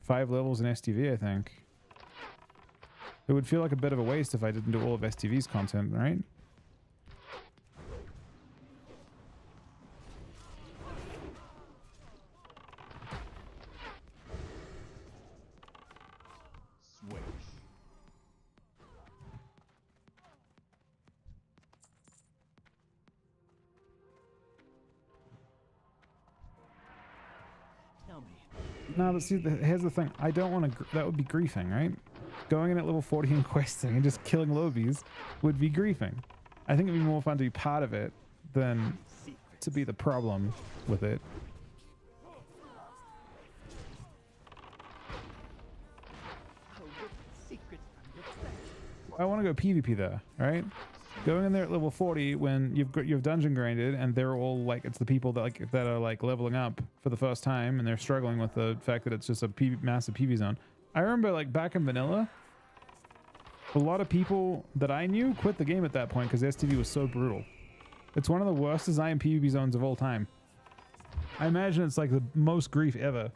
5 levels in STV, I think. It would feel like a bit of a waste if I didn't do all of STV's content, right? Switch. Tell me. No, but see, here's the thing. I don't want to. That would be griefing, right? Going in at level 40 and questing and just killing lobies would be griefing. I think it'd be more fun to be part of it than to be the problem with it. I want to go PvP there, right? Going in there at level 40 when you've dungeon grinded and they're all like, it's the people that are like leveling up for the first time and they're struggling with the fact that it's just a massive PvP zone. I remember like back in vanilla, a lot of people that I knew quit the game at that point because STV was so brutal. It's one of the worst designed PvP zones of all time. I imagine it's like the most grief ever.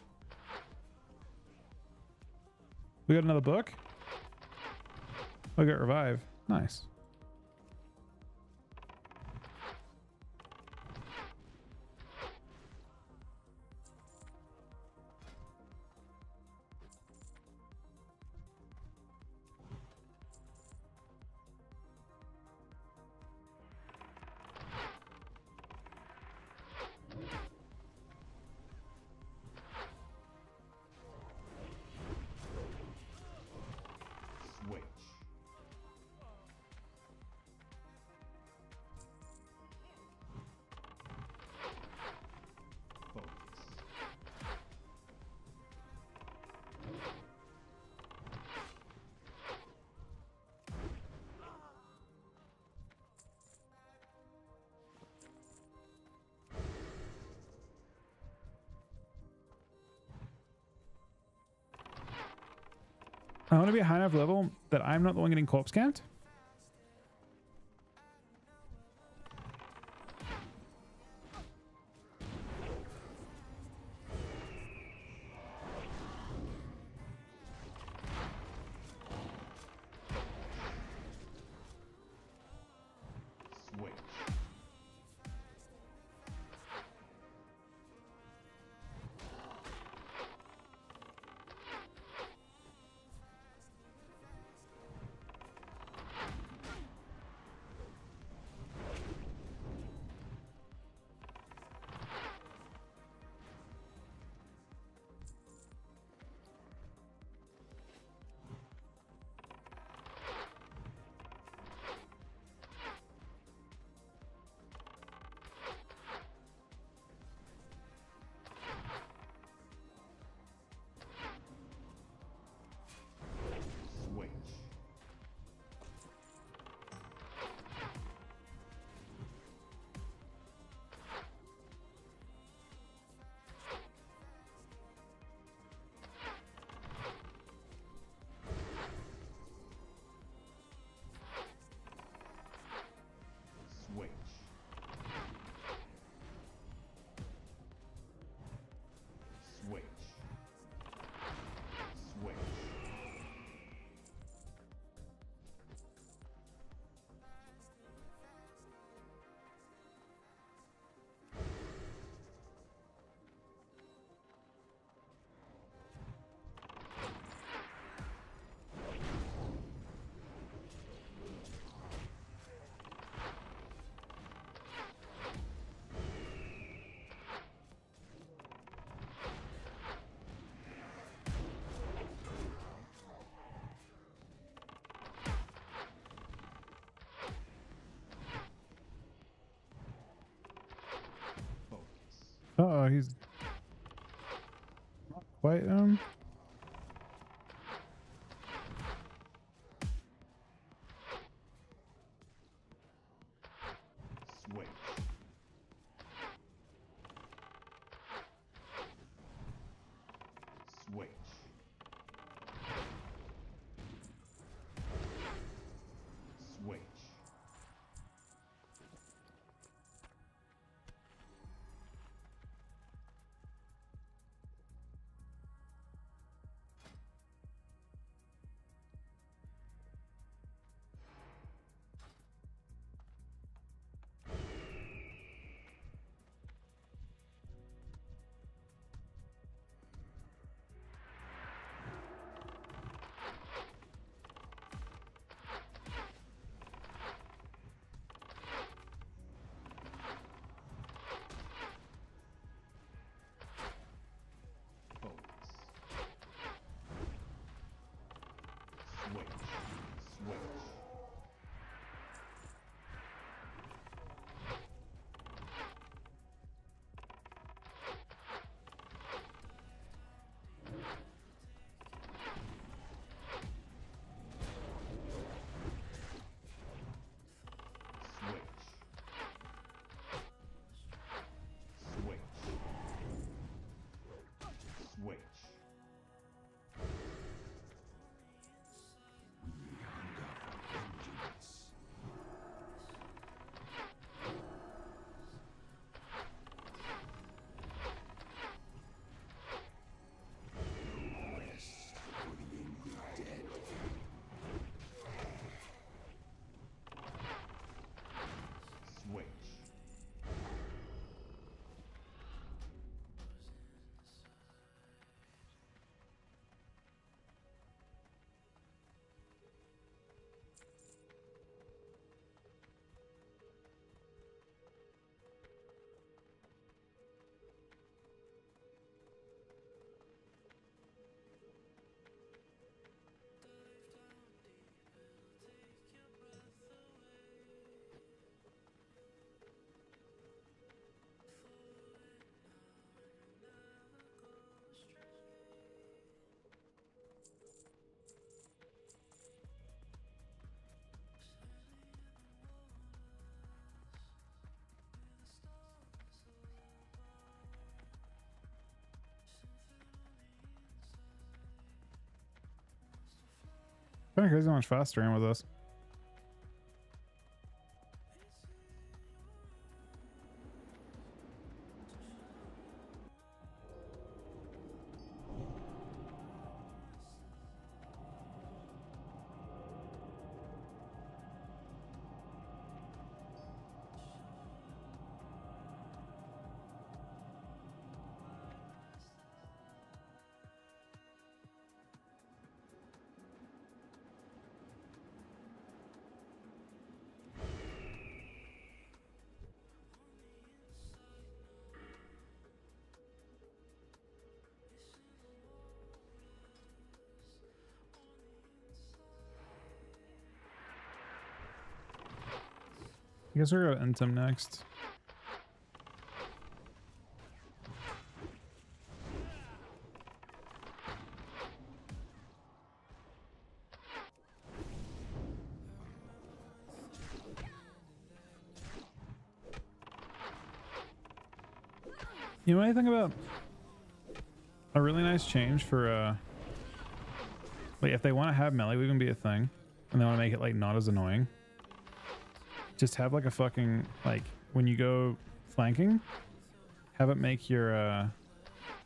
We got another book? I got revive. Nice. Switch. I want to be a high enough level that I'm not the one getting corpse camped. Switch. Switch. Switch. Switch. Switch. Focus. Oh, he's not quite Switch. Switch. Switch. Focus. Switch. Switch. Switch. Switch. Switch. Switch. Kind of crazy how much faster I am with this. I guess we're going to Intim next. You know anything about a really nice change for like if they want to have melee weaving be a thing and they want to make it like not as annoying, just have like a fucking like when you go flanking, have it make your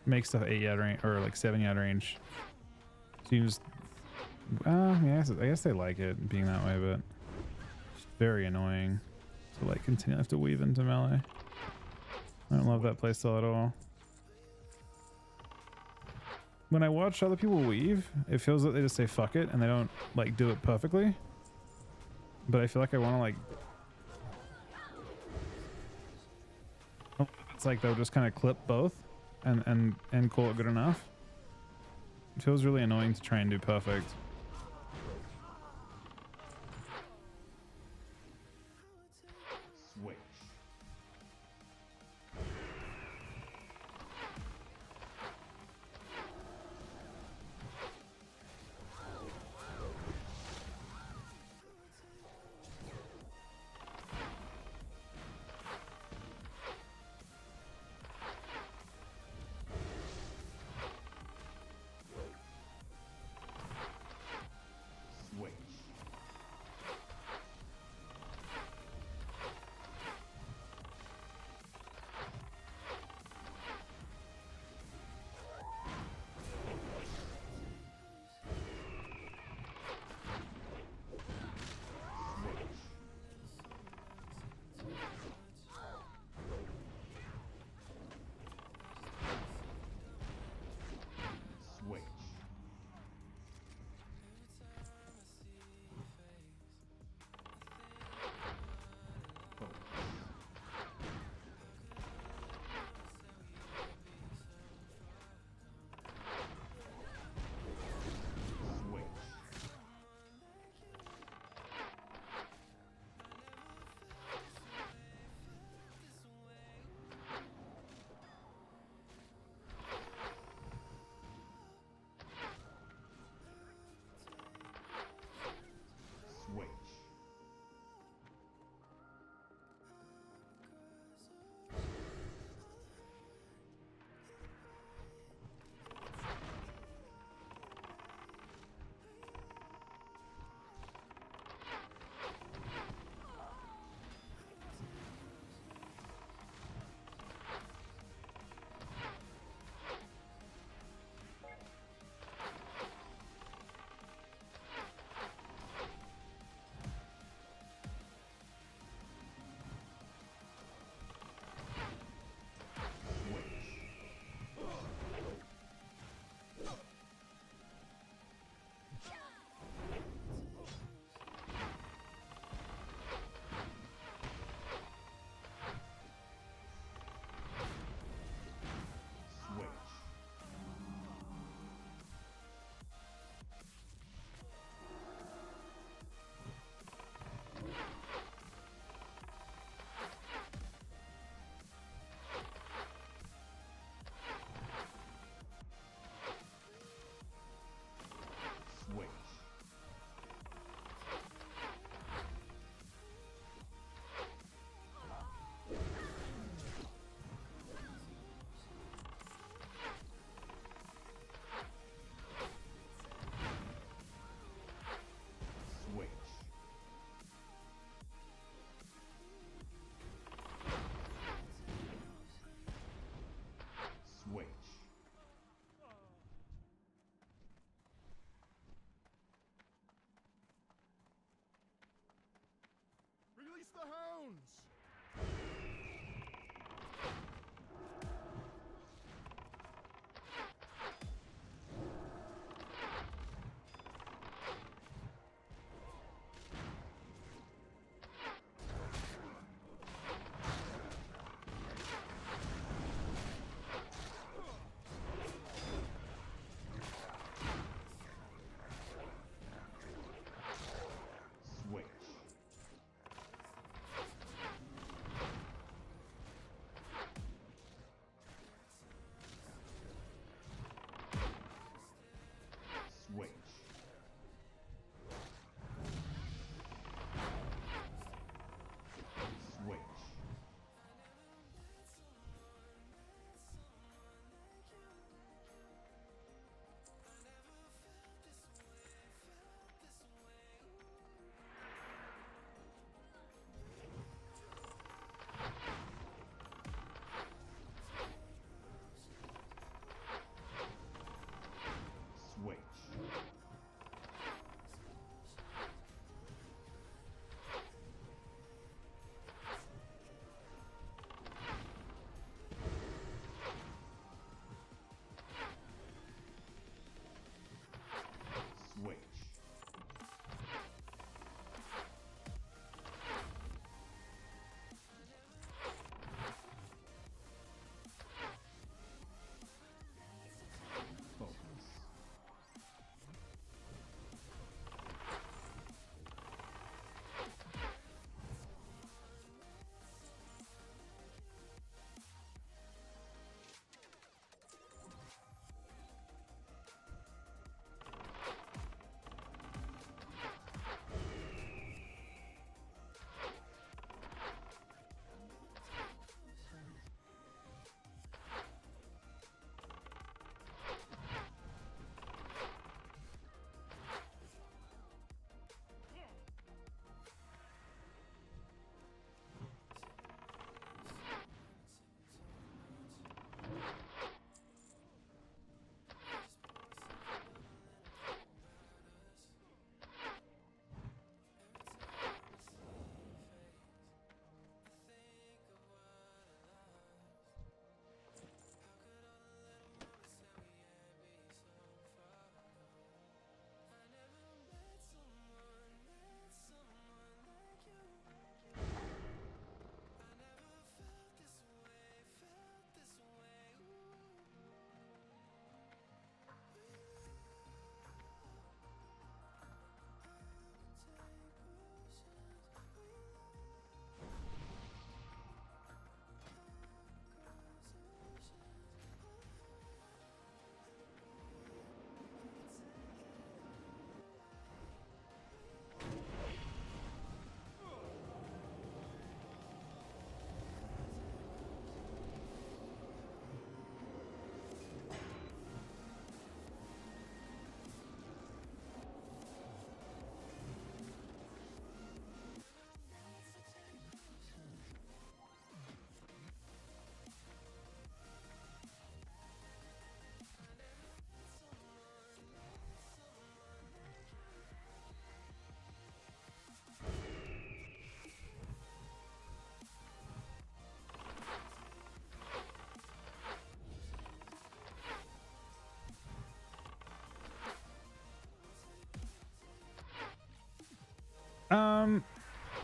make stuff 8 yard range or like 7 yard range. So you just yeah, I guess they like it being that way, but it's very annoying to like continue to have to weave into melee. I don't love that playstyle at all. When I watch other people weave, it feels like they just say fuck it and they don't like do it perfectly. But I feel like I want to like... It's like they'll just kind of clip both and call it good enough. It feels really annoying to try and do perfect. Switch.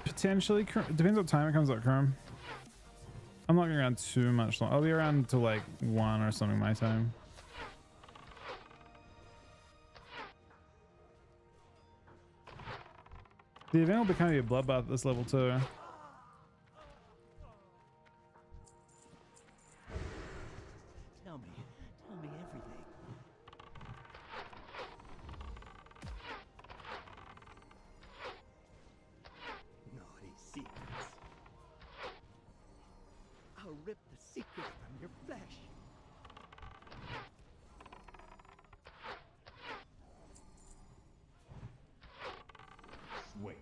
Potentially. Depends what time it comes out, Chrome. I'm not going around too much long. I'll be around till like 1 or something my time. The event will be kind of a bloodbath at this level too. Tell me everything. Naughty secrets. I'll rip the secrets from your flesh. Switch.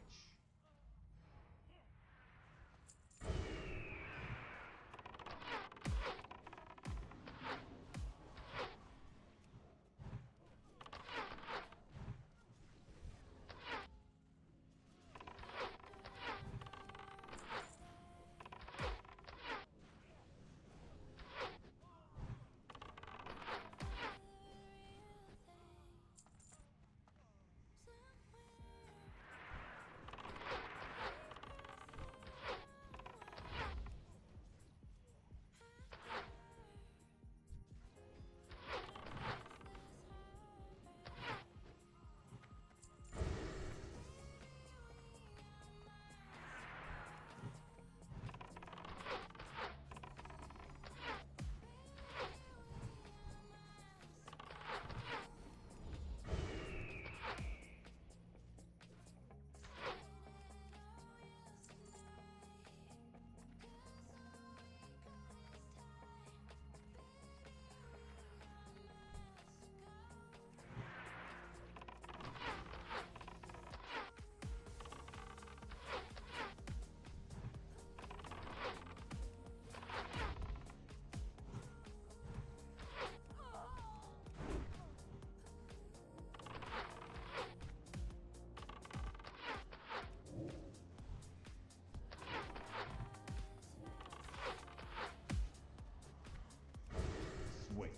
Switch.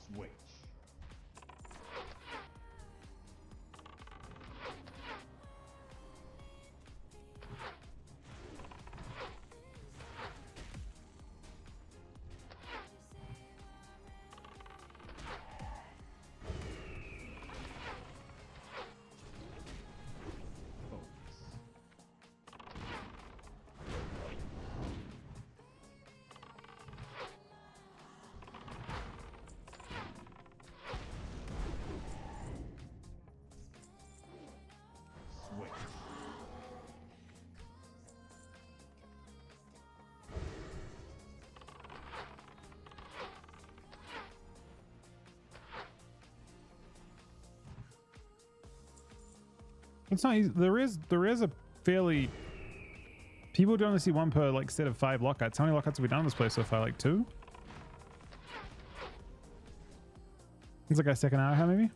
Switch. Switch. It's not easy. There is a fairly. People do only see one per like set of 5 lockouts. How many lockouts have we done in this place so far? Like 2? It's like our second hour here maybe.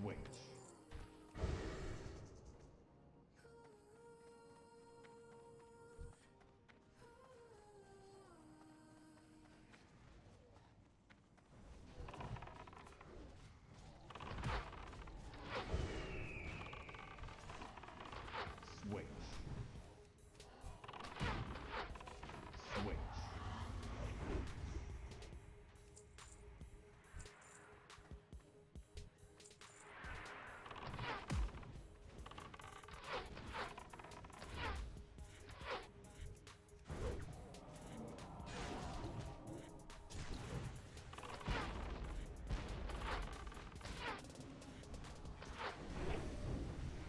Switch. Switch. Switch.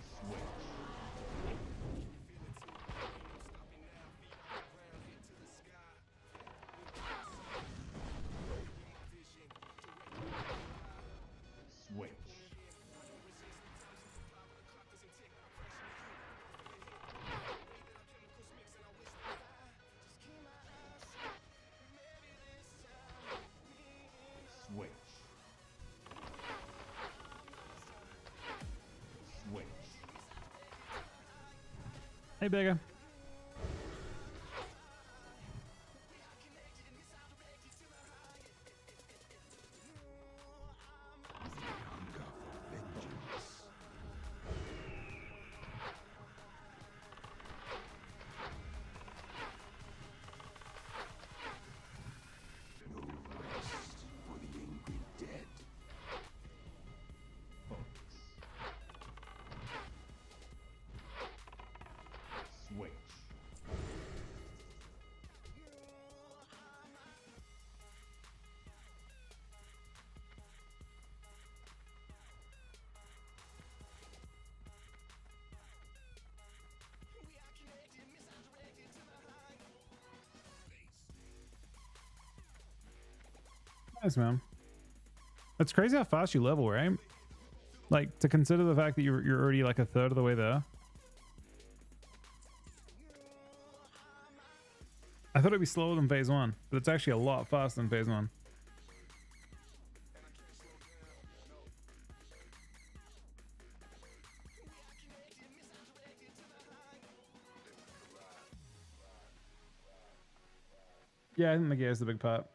Switch. Hey, Bigger. Switch. Nice, man. It's crazy how fast you level, right? Like, to consider the fact that you're already like a third of the way there. I thought it'd be slower than phase 1, but it's actually a lot faster than phase 1. Yeah, I think the gear is the big part.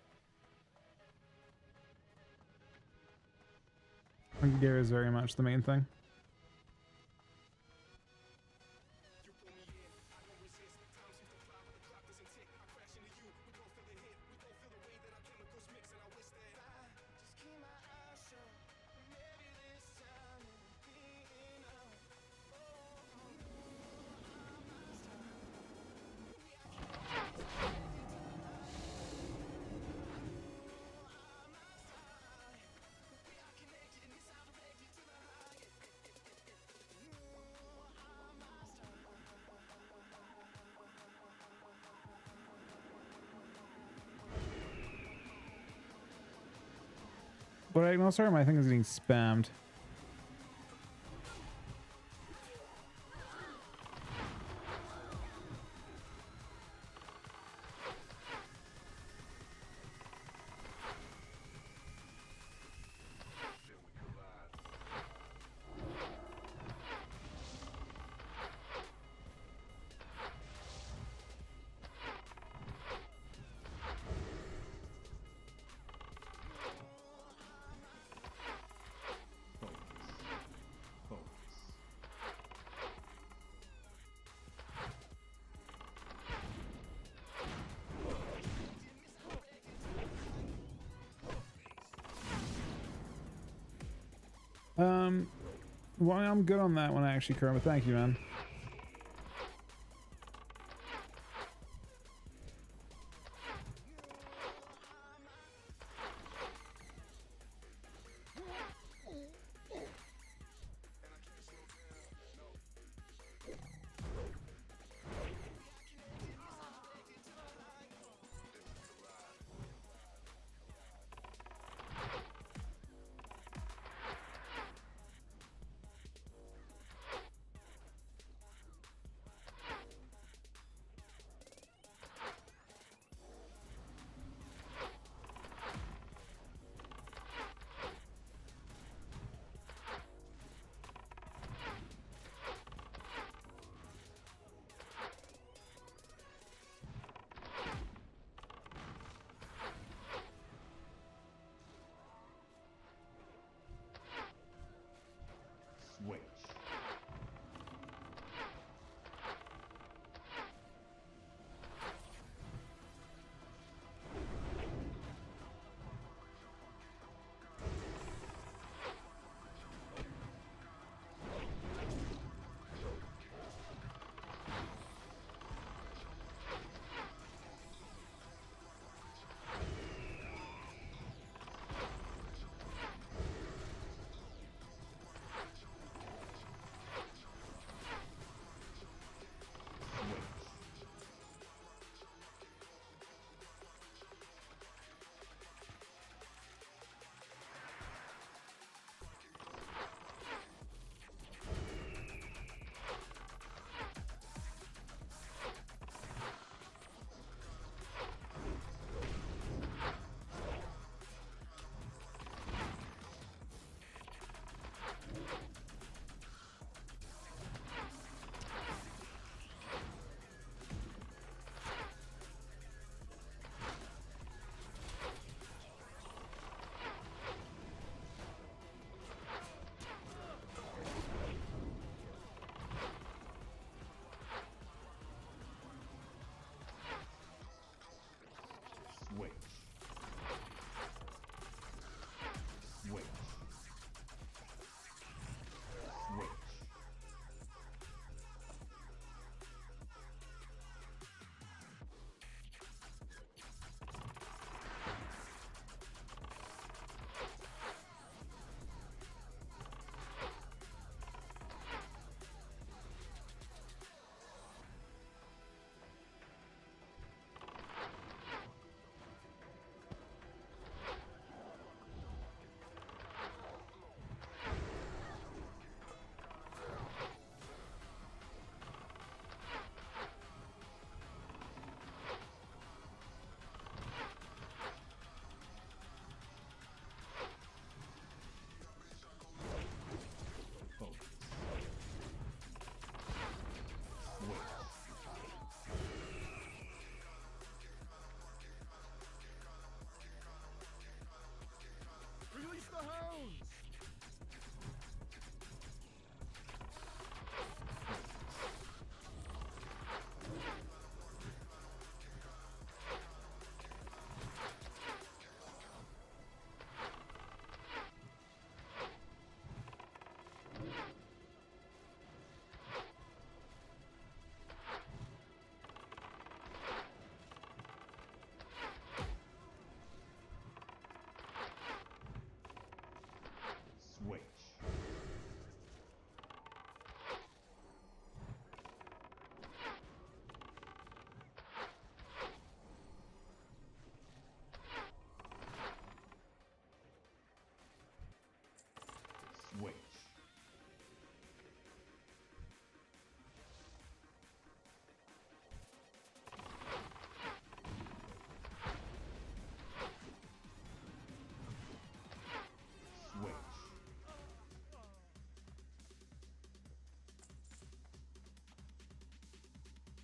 I think gear is very much the main thing. But I no, sorry, my thing is getting spammed. Well, I'm good on that one actually, Kermit. Thank you, man.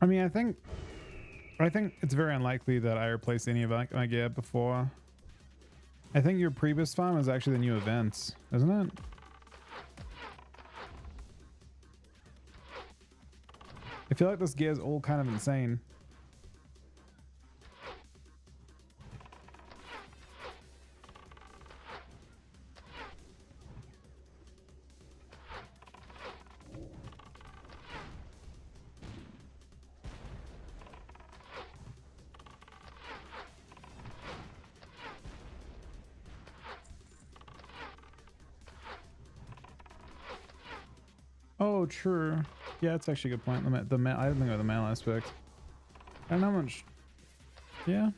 I mean, I think it's very unlikely that I replaced any of my gear before. I think your previous farm is actually the new events, isn't it? I feel like this gear is all kind of insane. Oh, true. Yeah, that's actually a good point. I didn't think of the mail aspect. I don't know how much. Yeah.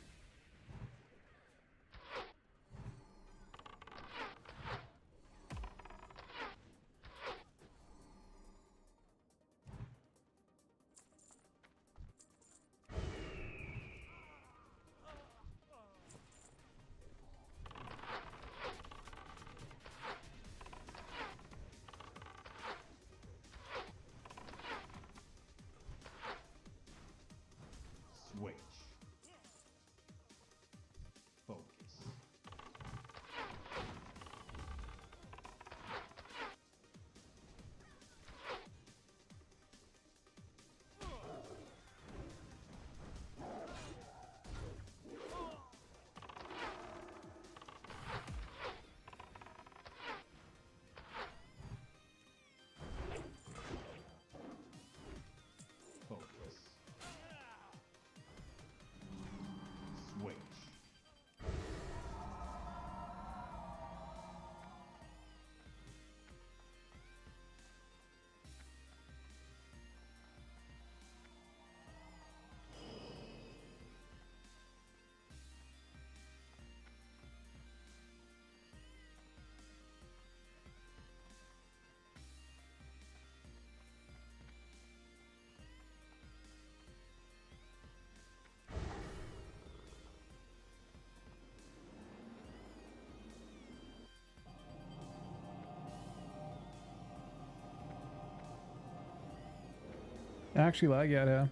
Switch. Focus. Focus. Switch. Actually, lag out here.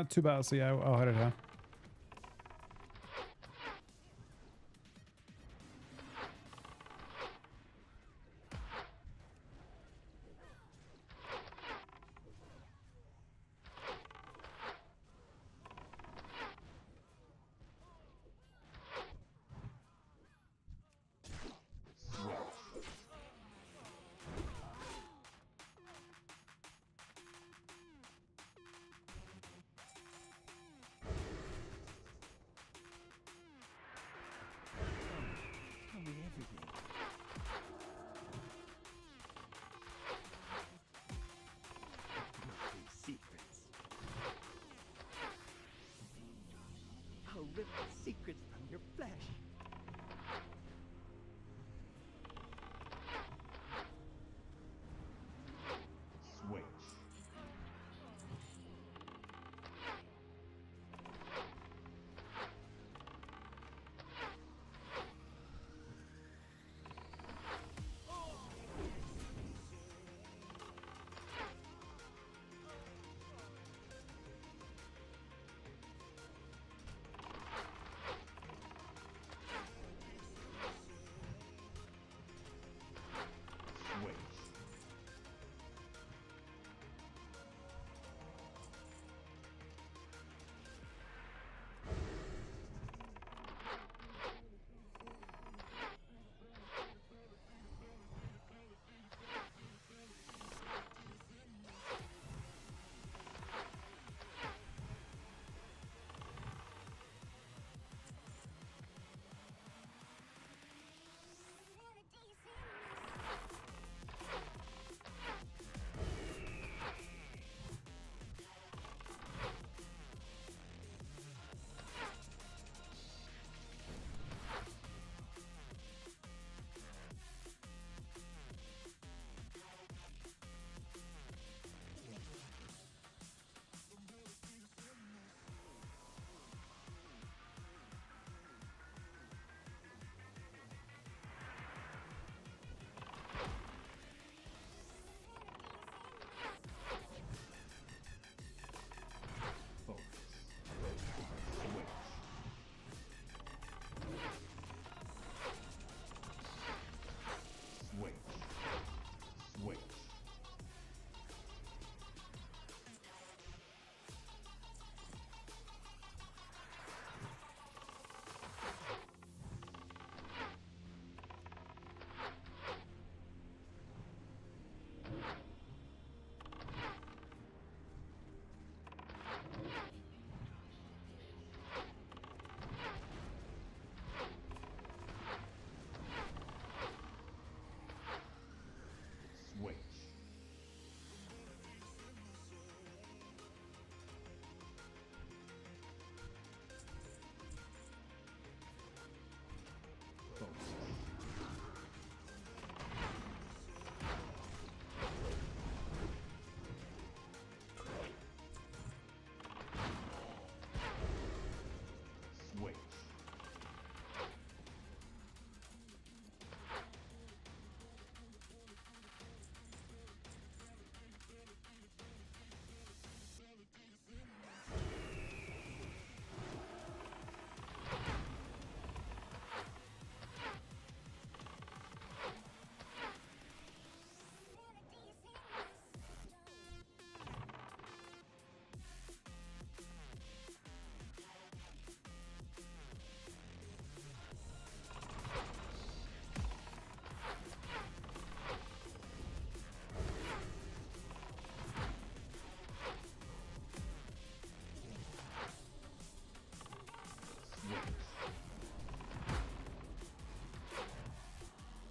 Too bad. So yeah, I'll hit it here.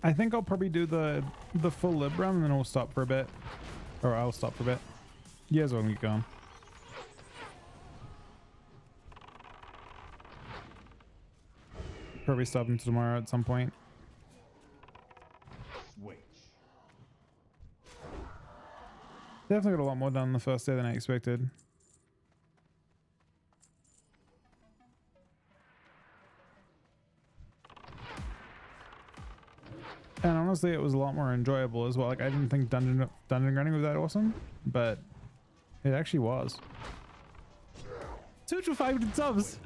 I think I'll probably do the full lib run and then we'll stop for a bit. Or I'll stop for a bit. You guys want to keep going. Probably stop until tomorrow at some point. Switch. Definitely got a lot more done on the first day than I expected. And honestly, it was a lot more enjoyable as well. Like, I didn't think dungeon running was that awesome, but it actually was. Twitch with 500 subs.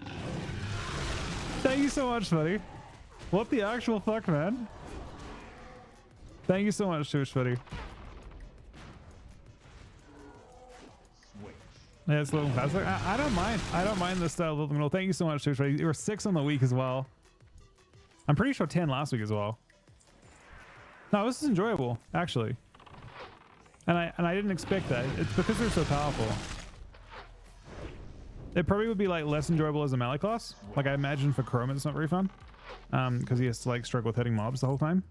Thank you so much, buddy. What the actual fuck, man? Thank you so much, Twitch, buddy. Switch. Yeah, it's a little fast. I don't mind. I don't mind this style of little. Thank you so much, Twitch, buddy. You were 6 on the week as well. I'm pretty sure 10 last week as well. No, this is enjoyable, actually. And I didn't expect that. It's because they're so powerful. It probably would be like less enjoyable as a melee class. Like I imagine for Chrome it's not very fun. Because he has to like struggle with hitting mobs the whole time.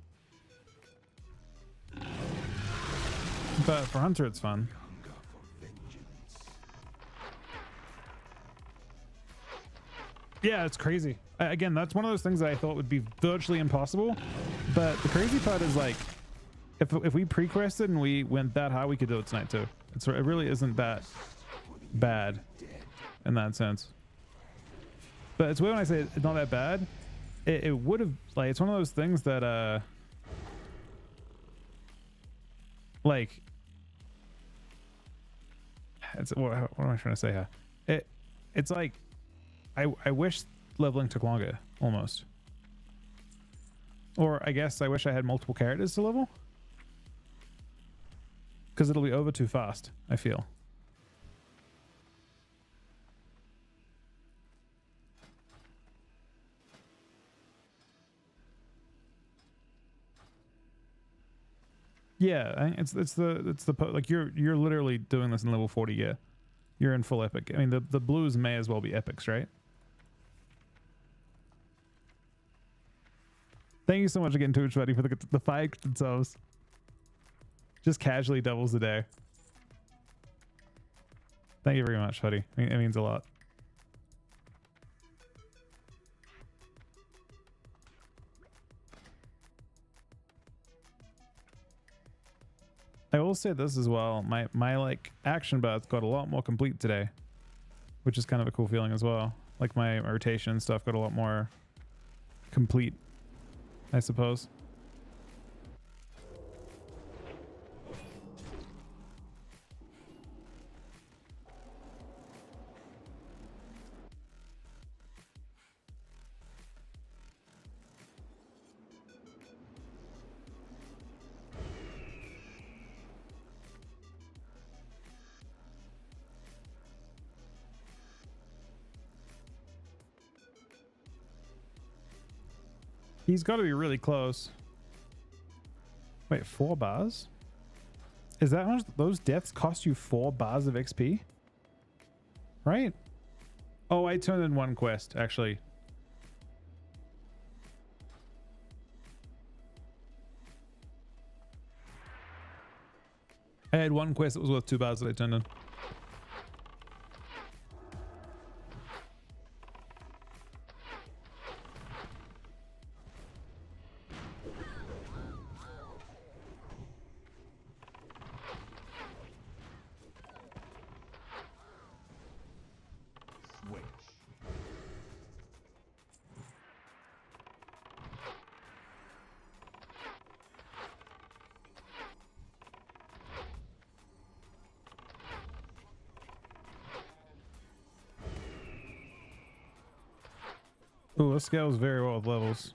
But for Hunter it's fun. Yeah, it's crazy. Again, that's one of those things that I thought would be virtually impossible. But the crazy part is like, if we pre-quested and we went that high, we could do it tonight too. It really isn't that bad in that sense. But it's weird when I say it's not that bad. It would have, like, it's one of those things that like, it's what am I trying to say here? It's like I wish leveling took longer, almost. Or I guess I wish I had multiple characters to level. Because it'll be over too fast, I feel. Yeah, I think it's the like you're literally doing this in level 40 gear. You're in full epic. I mean the blues may as well be epics, right? Thank you so much again, Twitch buddy, for the 5 subs. Just casually doubles a day. Thank you very much, buddy. It means a lot. I will say this as well. My like action bath got a lot more complete today, which is kind of a cool feeling as well. Like my rotation and stuff got a lot more complete, I suppose. He's got to be really close. Wait, 4 bars? Is that how much those deaths cost you? 4 bars of XP? Right? Oh, I turned in 1 quest, actually. I had 1 quest that was worth 2 bars that I turned in. Ooh, this scales very well with levels.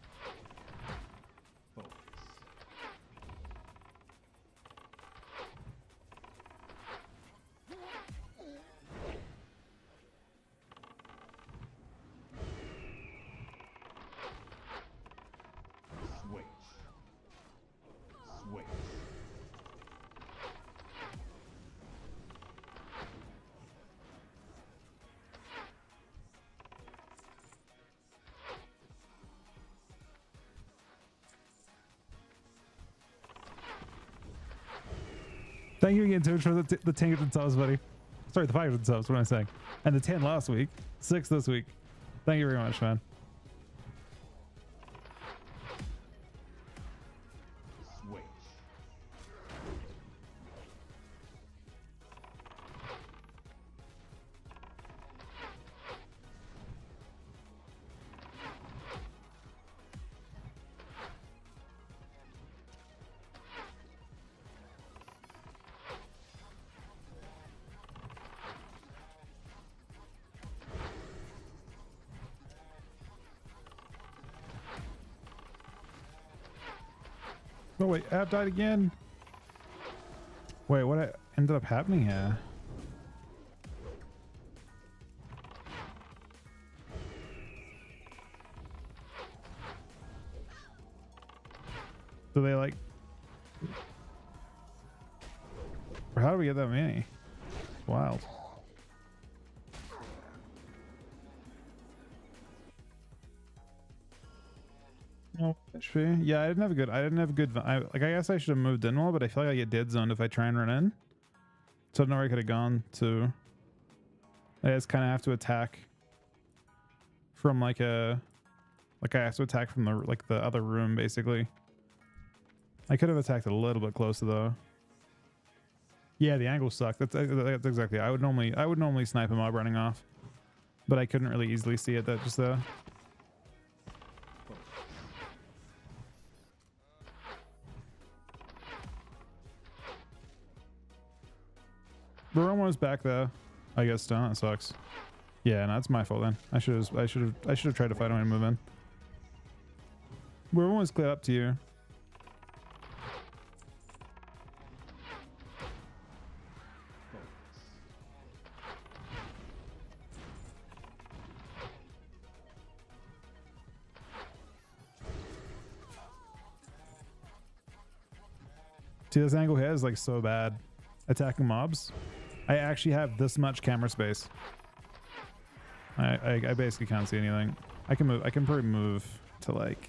Switch. Switch. Thank you again, Tooch, for the 10 subs, buddy. Sorry, the 500 subs, what am I saying? And the 10 last week. 6 this week. Thank you very much, man. Switch. Oh wait, app died again. Wait, what ended up happening here? Do they like... Or how do we get that many? It's wild. No, HP. Yeah, I didn't have a good. I guess I should have moved in more, but I feel like I get dead zoned if I try and run in. So I don't know where I could have gone to. I just kind of have to attack from like a, I have to attack from the other room basically. I could have attacked a little bit closer though. Yeah, the angle sucked. That's exactly. I would normally snipe a mob running off, but I couldn't really easily see it. That just there. We're almost back there. I guess still. That sucks. Yeah, no, it's my fault then. I should have tried to fight him and move in. We're almost clear up to you. See, this angle here is like so bad. Attacking mobs. I actually have this much camera space. I basically can't see anything. I can move. I can probably move to like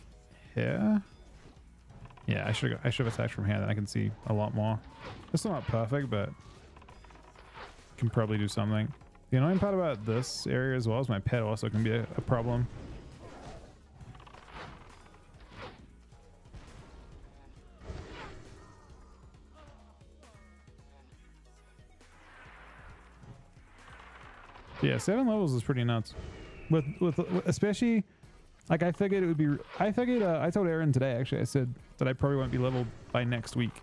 here. Yeah, I should have attacked from here. Then I can see a lot more. It's still not perfect, but can probably do something. The annoying part about this area as well is my pet also can be a problem. Yeah, 7 levels is pretty nuts. With especially, like I figured it would be. I told Aaron today actually. I said that I probably won't be leveled by next week,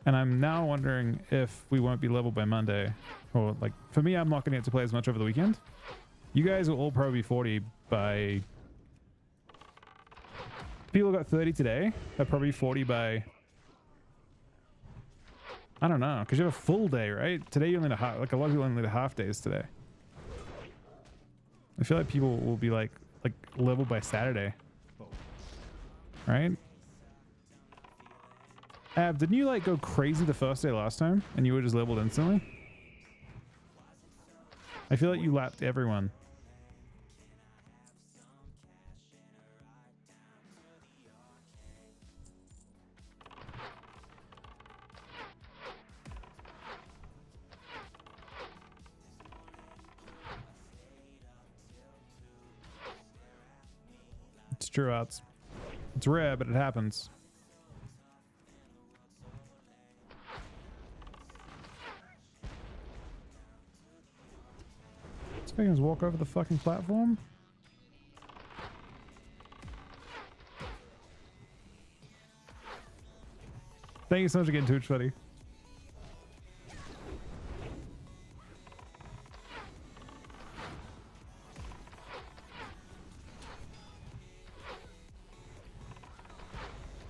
and I'm now wondering if we won't be leveled by Monday. Or like for me, I'm not going to get to play as much over the weekend. You guys will all probably be 40 by. People got 30 today. They're probably 40 by. I don't know, because you have a full day, right? Today you only had a lot of people only had half days today. I feel like people will be like leveled by Saturday, right? Ab, didn't you like go crazy the first day last time and you were just leveled instantly? I feel like you lapped everyone. It's true, it's rare, but it happens. This guy can just walk over the fucking platform. Thank you so much again, Tooch, buddy.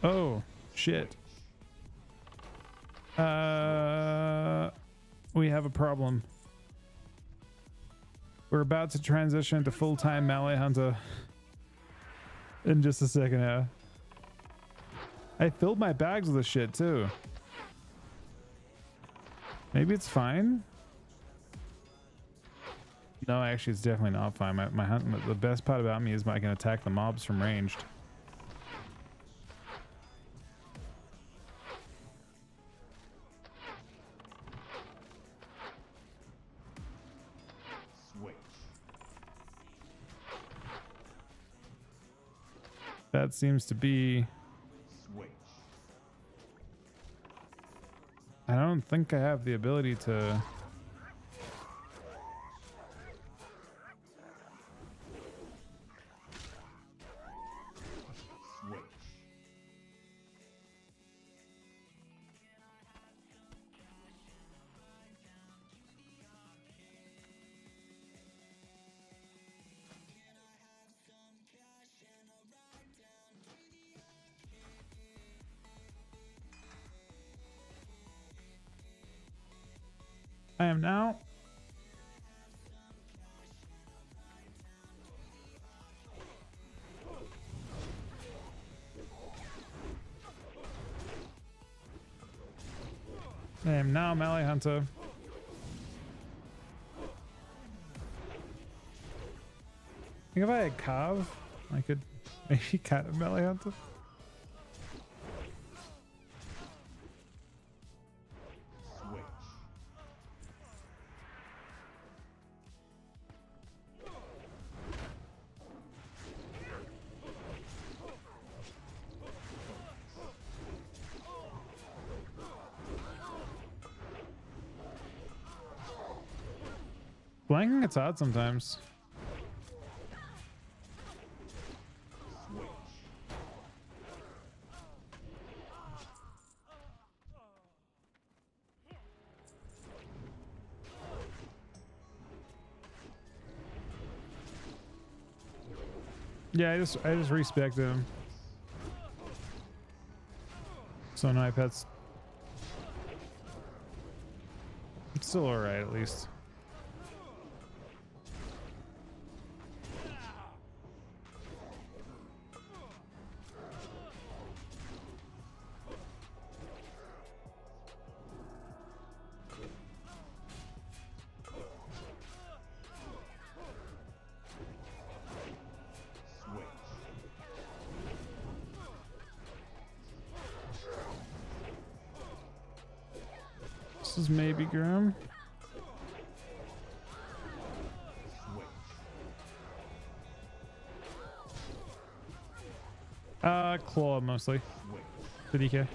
Oh, shit. We have a problem. We're about to transition to full-time melee hunter in just a second here. I filled my bags with this shit too. Maybe it's fine. No, actually it's definitely not fine. My hunt, the best part about me is I can attack the mobs from ranged. That seems to be... Switch. I don't think I have the ability to... Switch. I am now. I am now Melee Hunter. I think if I had Carve, I could maybe cat a Melee Hunter. Switch. Flanking it's hard sometimes. Switch. Yeah, I just respect him. So no pets. It's still alright at least. Switch. This is maybe Grim. Switch. Claw mostly. Switch. For DK. Switch.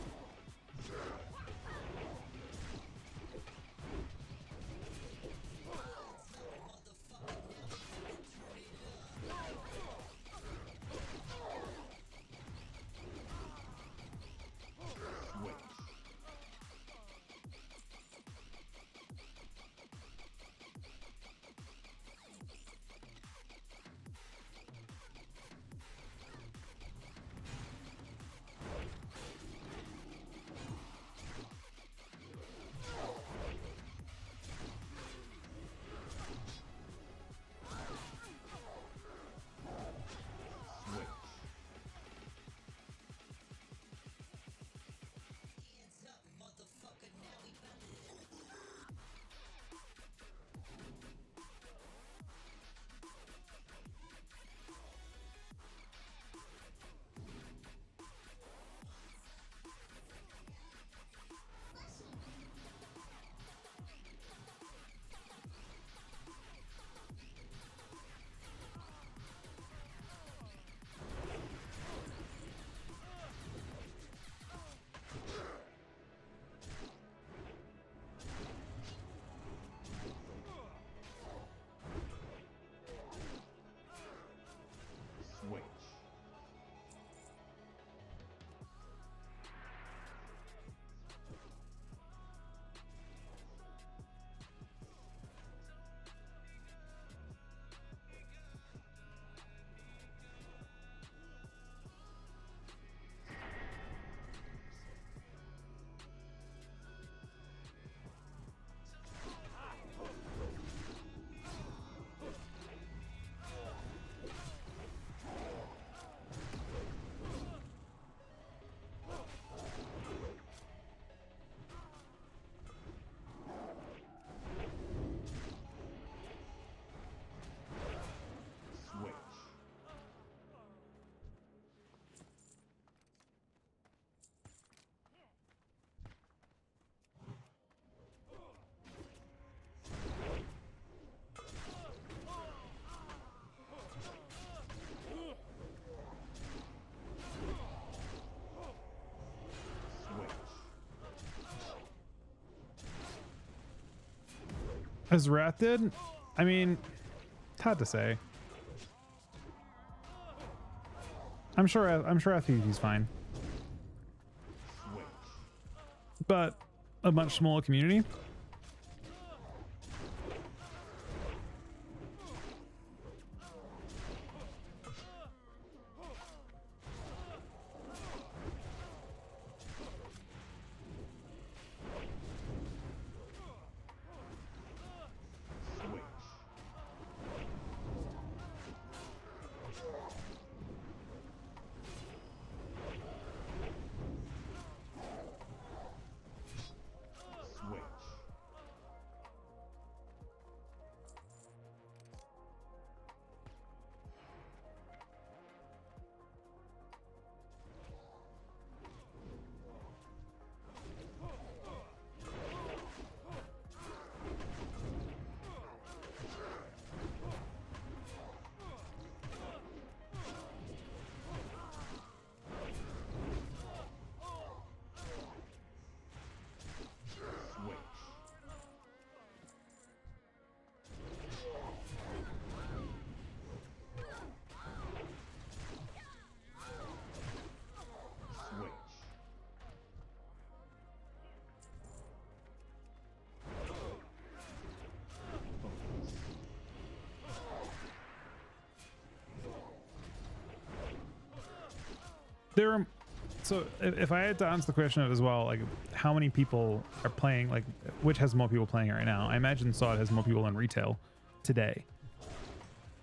As Wrath did? I mean, it's hard to say. I'm sure Wrath PvP's fine. But a much smaller community. There are, so if I had to answer the question of as well, like how many people are playing, like which has more people playing it right now? I imagine SOD has more people in retail today.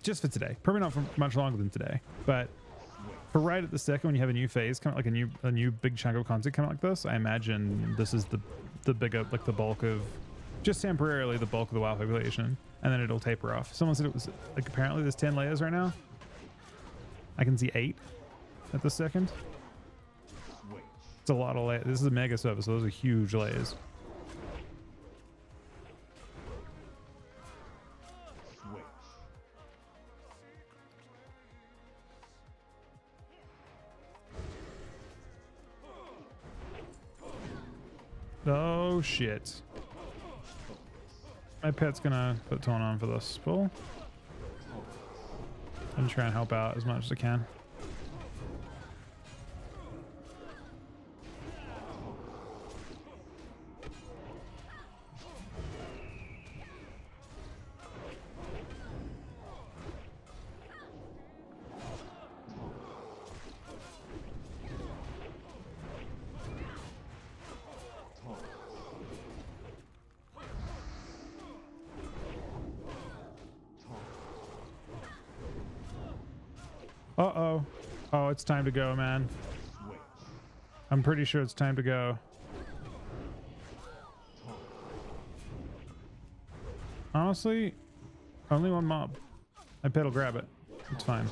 Just for today, probably not for much longer than today, but for right at the second when you have a new phase come out, like a new big chunk of content come out like this, I imagine this is the bigger, like the bulk of, just temporarily the bulk of the WoW population, and then it'll taper off. Someone said it was like apparently there's 10 layers right now. I can see 8 at the second. It's a lot of layers. This is a mega server, so those are huge layers. Oh shit. My pet's gonna put Torn on for this pull. I'm trying to help out as much as I can. Uh-oh. Oh, it's time to go, man. I'm pretty sure it's time to go. Honestly, only one mob. I bet I'll grab it. It's fine.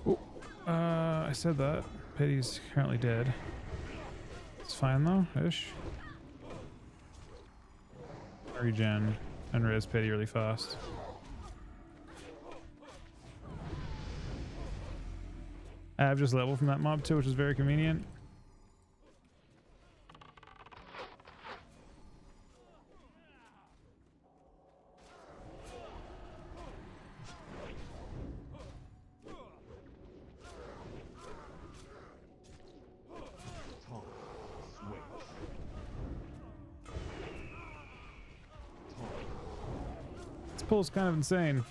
Ooh, I said that. Pity's currently dead. It's fine though, ish. Regen and res Pity really fast. I've just leveled from that mob too, which is very convenient. This pull's kind of insane.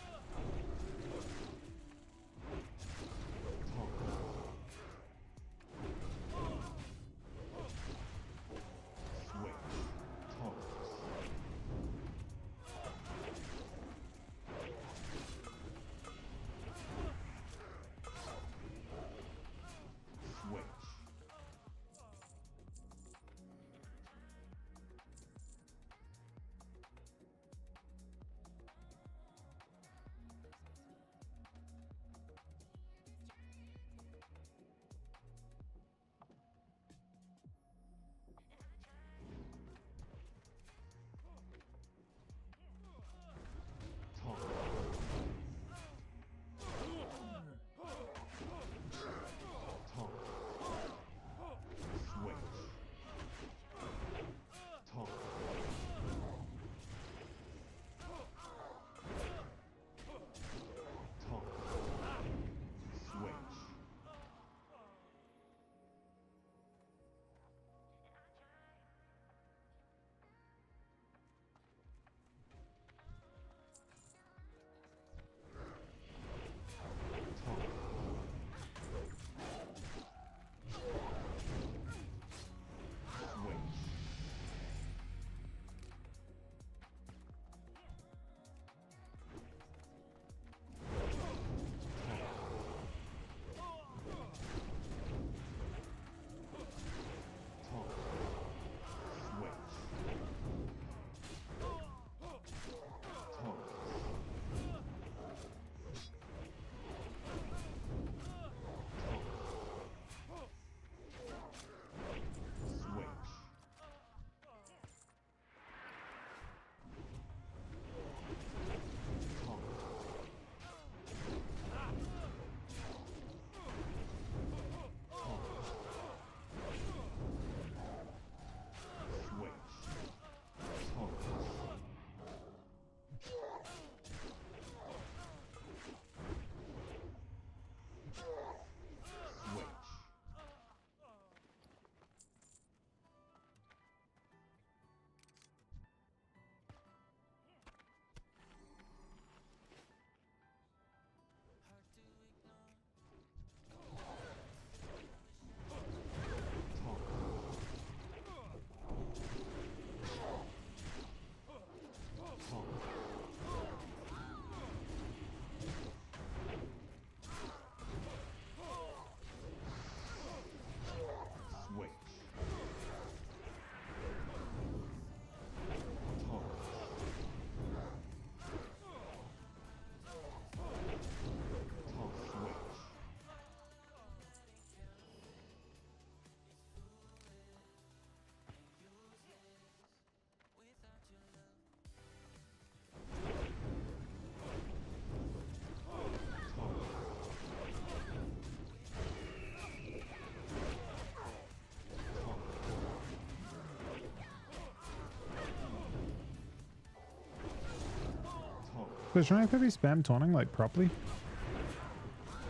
Wait, shouldn't I be spam taunting like properly?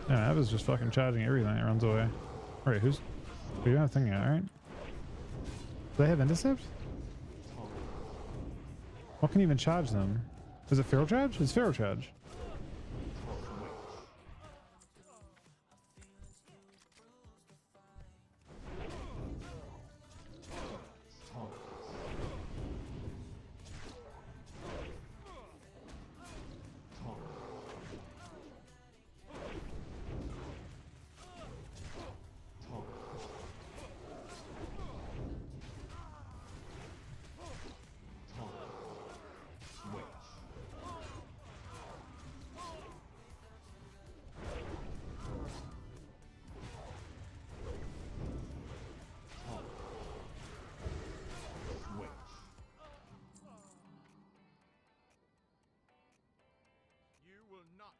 No, I was just fucking charging everything that runs away. Alright, who's... We don't have thinking out, right? Do they have intercept? What can even charge them? Is it feral charge? It's feral charge.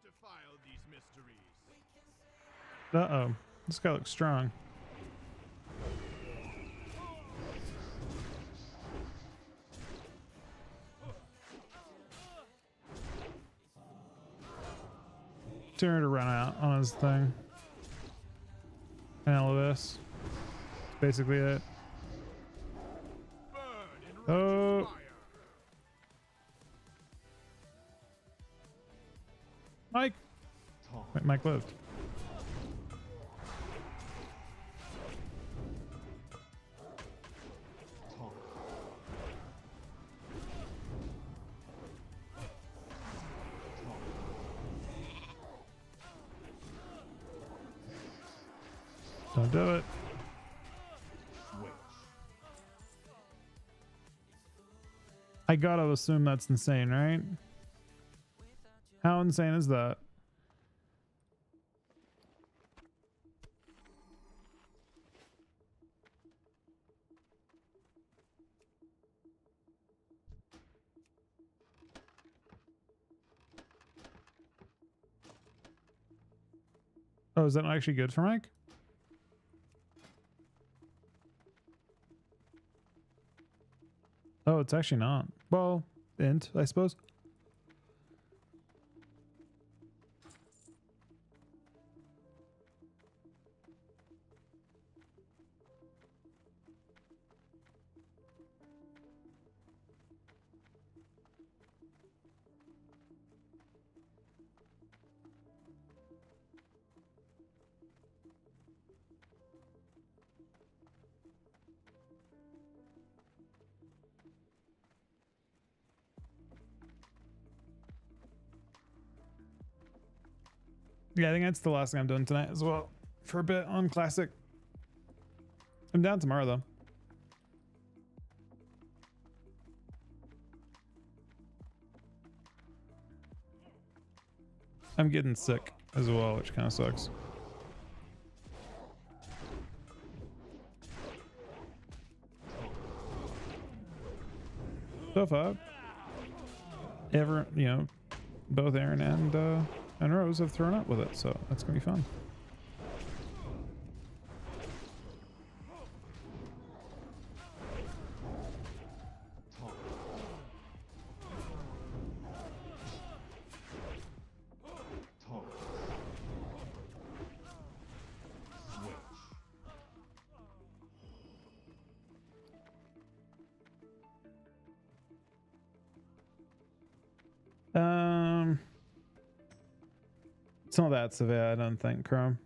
Defile these mysteries. Uh-oh. This guy looks strong. Turn to run out on his thing. And all of this. That's basically it. Oh. Mike. Wait, Mike lived. Don't do it. I gotta assume that's insane, right? How insane is that? Oh, is that not actually good for Mike? Oh, it's actually not. Well, int, I suppose. Yeah, I think that's the last thing I'm doing tonight as well. For a bit on Classic. I'm down tomorrow though. I'm getting sick as well, which kind of sucks. So far, both Aaron and Rose have thrown up with it, so that's gonna be fun. It's not that severe, I don't think, Chrome.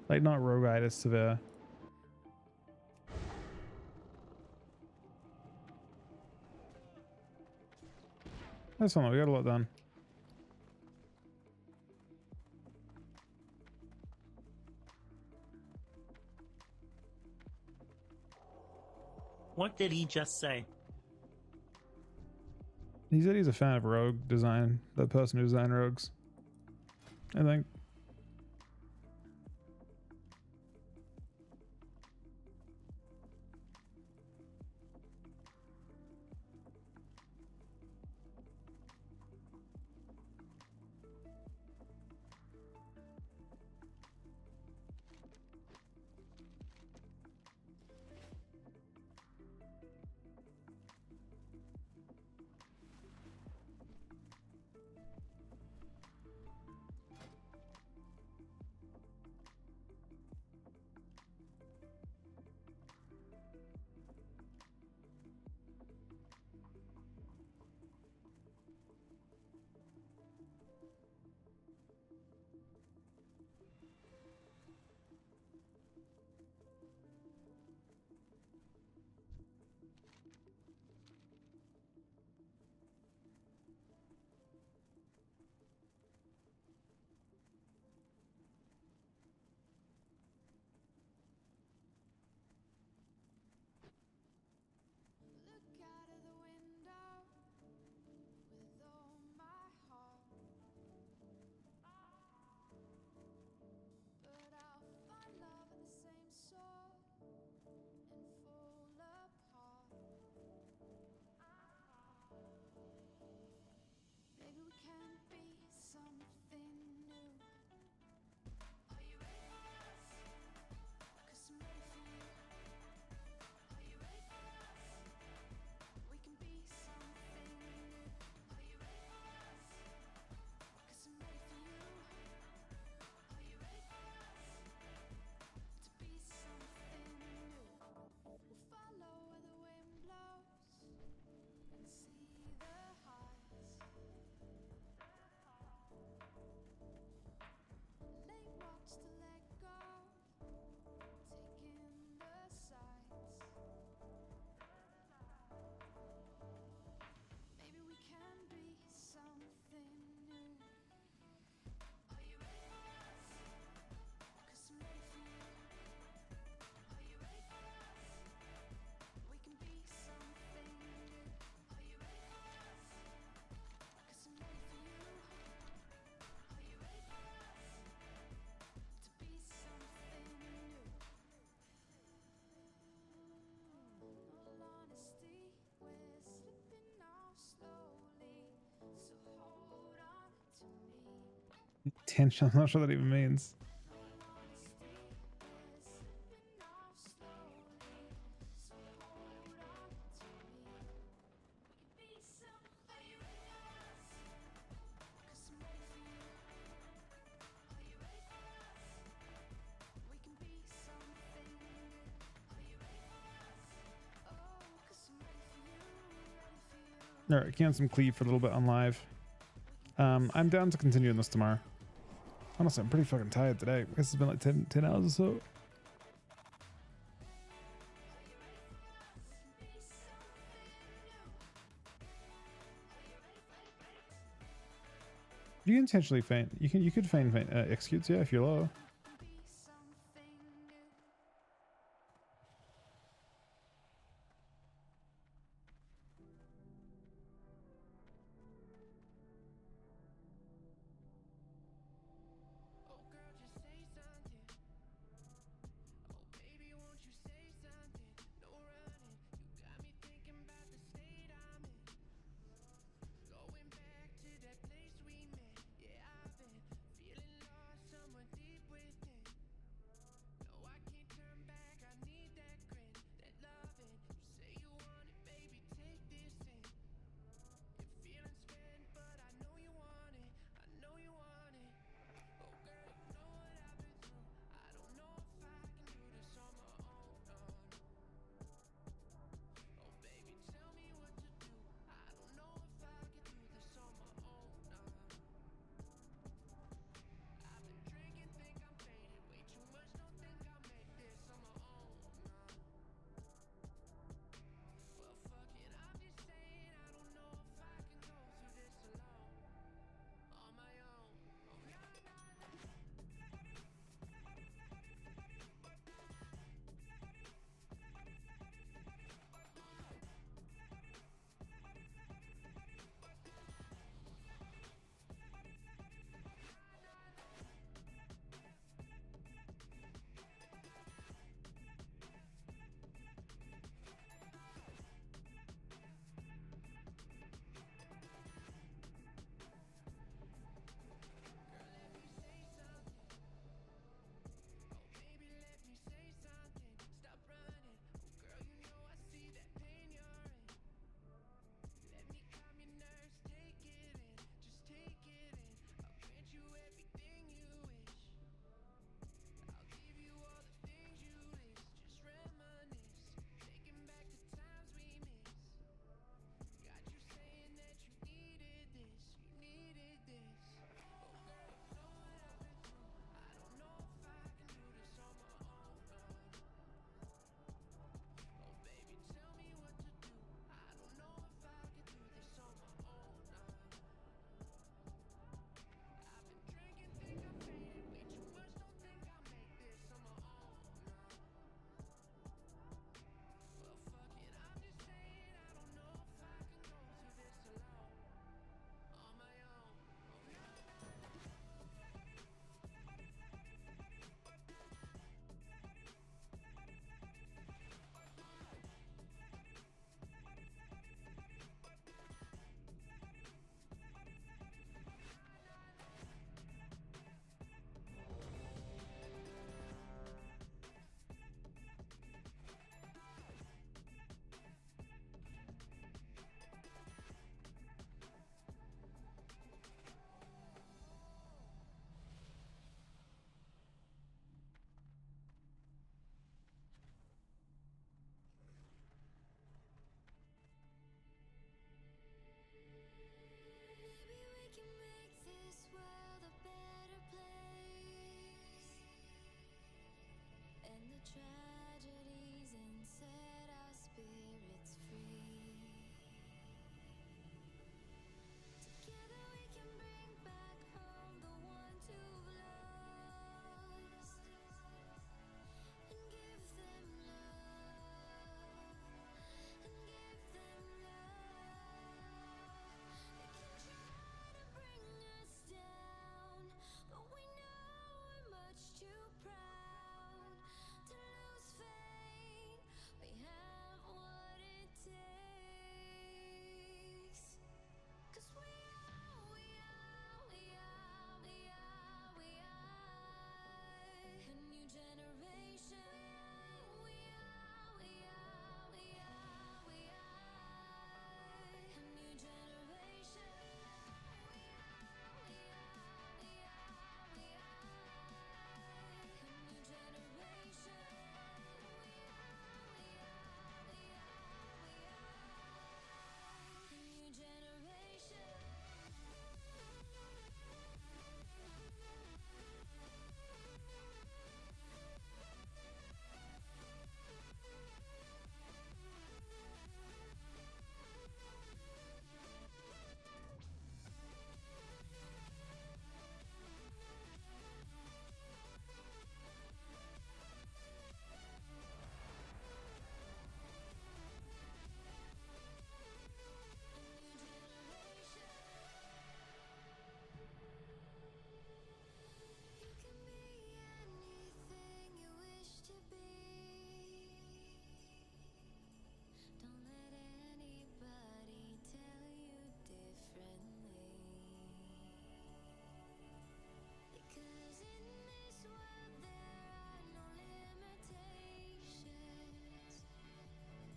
Like, not roguitis severe. That's fine, we got a lot done. What did he just say? He said he's a fan of rogue design, the person who designed rogues, I think. Tension. I'm not sure what that even means. All right, can some cleave for a little bit on live. I'm down to continuing this tomorrow. Honestly, I'm pretty fucking tired today. This has been like 10 hours or so. You can intentionally feign. You could feign executes, yeah, if you're low.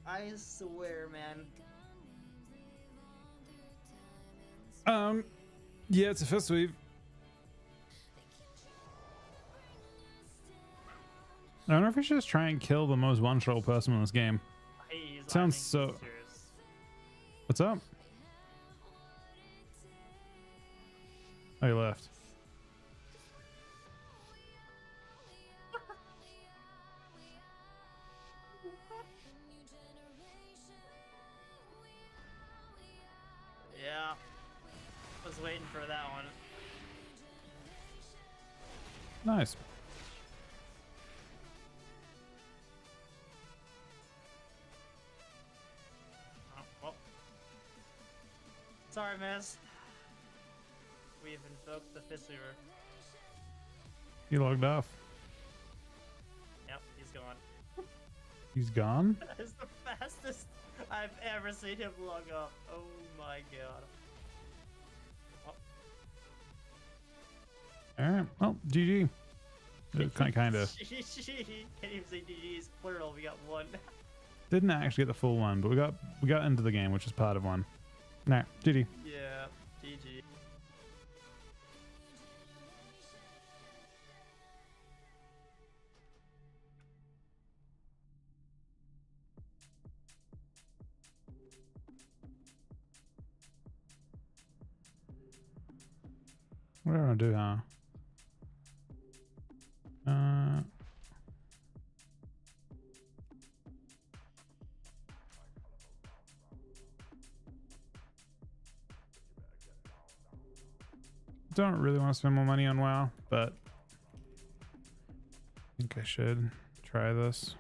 I swear, man. Yeah, it's a fist weave. I wonder if we should just try and kill the most one-shot person in this game. He's Sounds lining so. sisters. What's up? Oh, you left. Yeah. Was waiting for that one. Nice. Oh, well. Sorry, miss. We've invoked the Fist Weaver. He logged off. Yep, he's gone. He's gone? That is the fastest I've ever seen him log off. Oh my god. All right. Well, GG. Kind of. Can't even say GG's plural. We got one. Didn't actually get the full one, but we got into the game, which is part of one. Nah, GG. Yeah, GG. What do I want to do, huh? Don't really want to spend more money on WoW, but I think I should try this.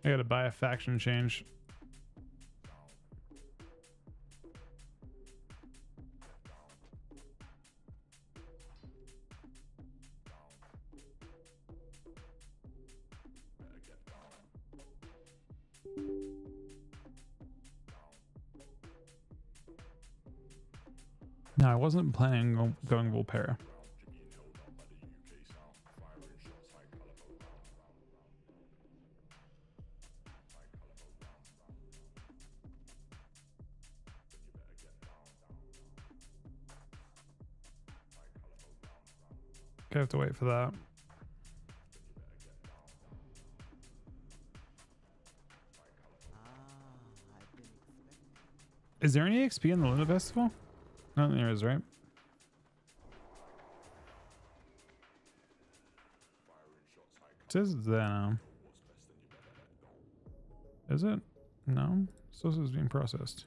I gotta buy a faction change. No, I wasn't planning on going Volpera. I have to wait for that. Is there any XP in the Luna Festival? I don't think there is, right? It says it's there now. Is it? No. So this is being processed.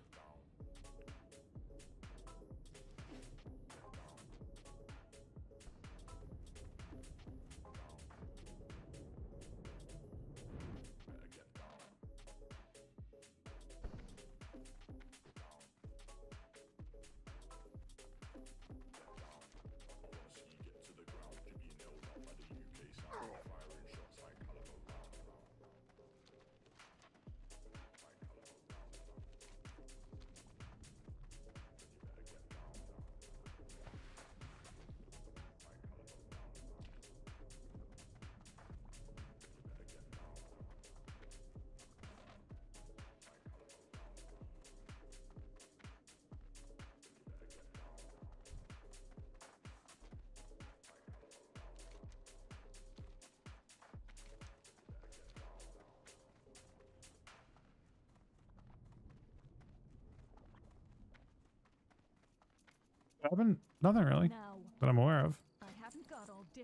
I haven't, nothing really Now, that I'm aware of. I haven't got all day.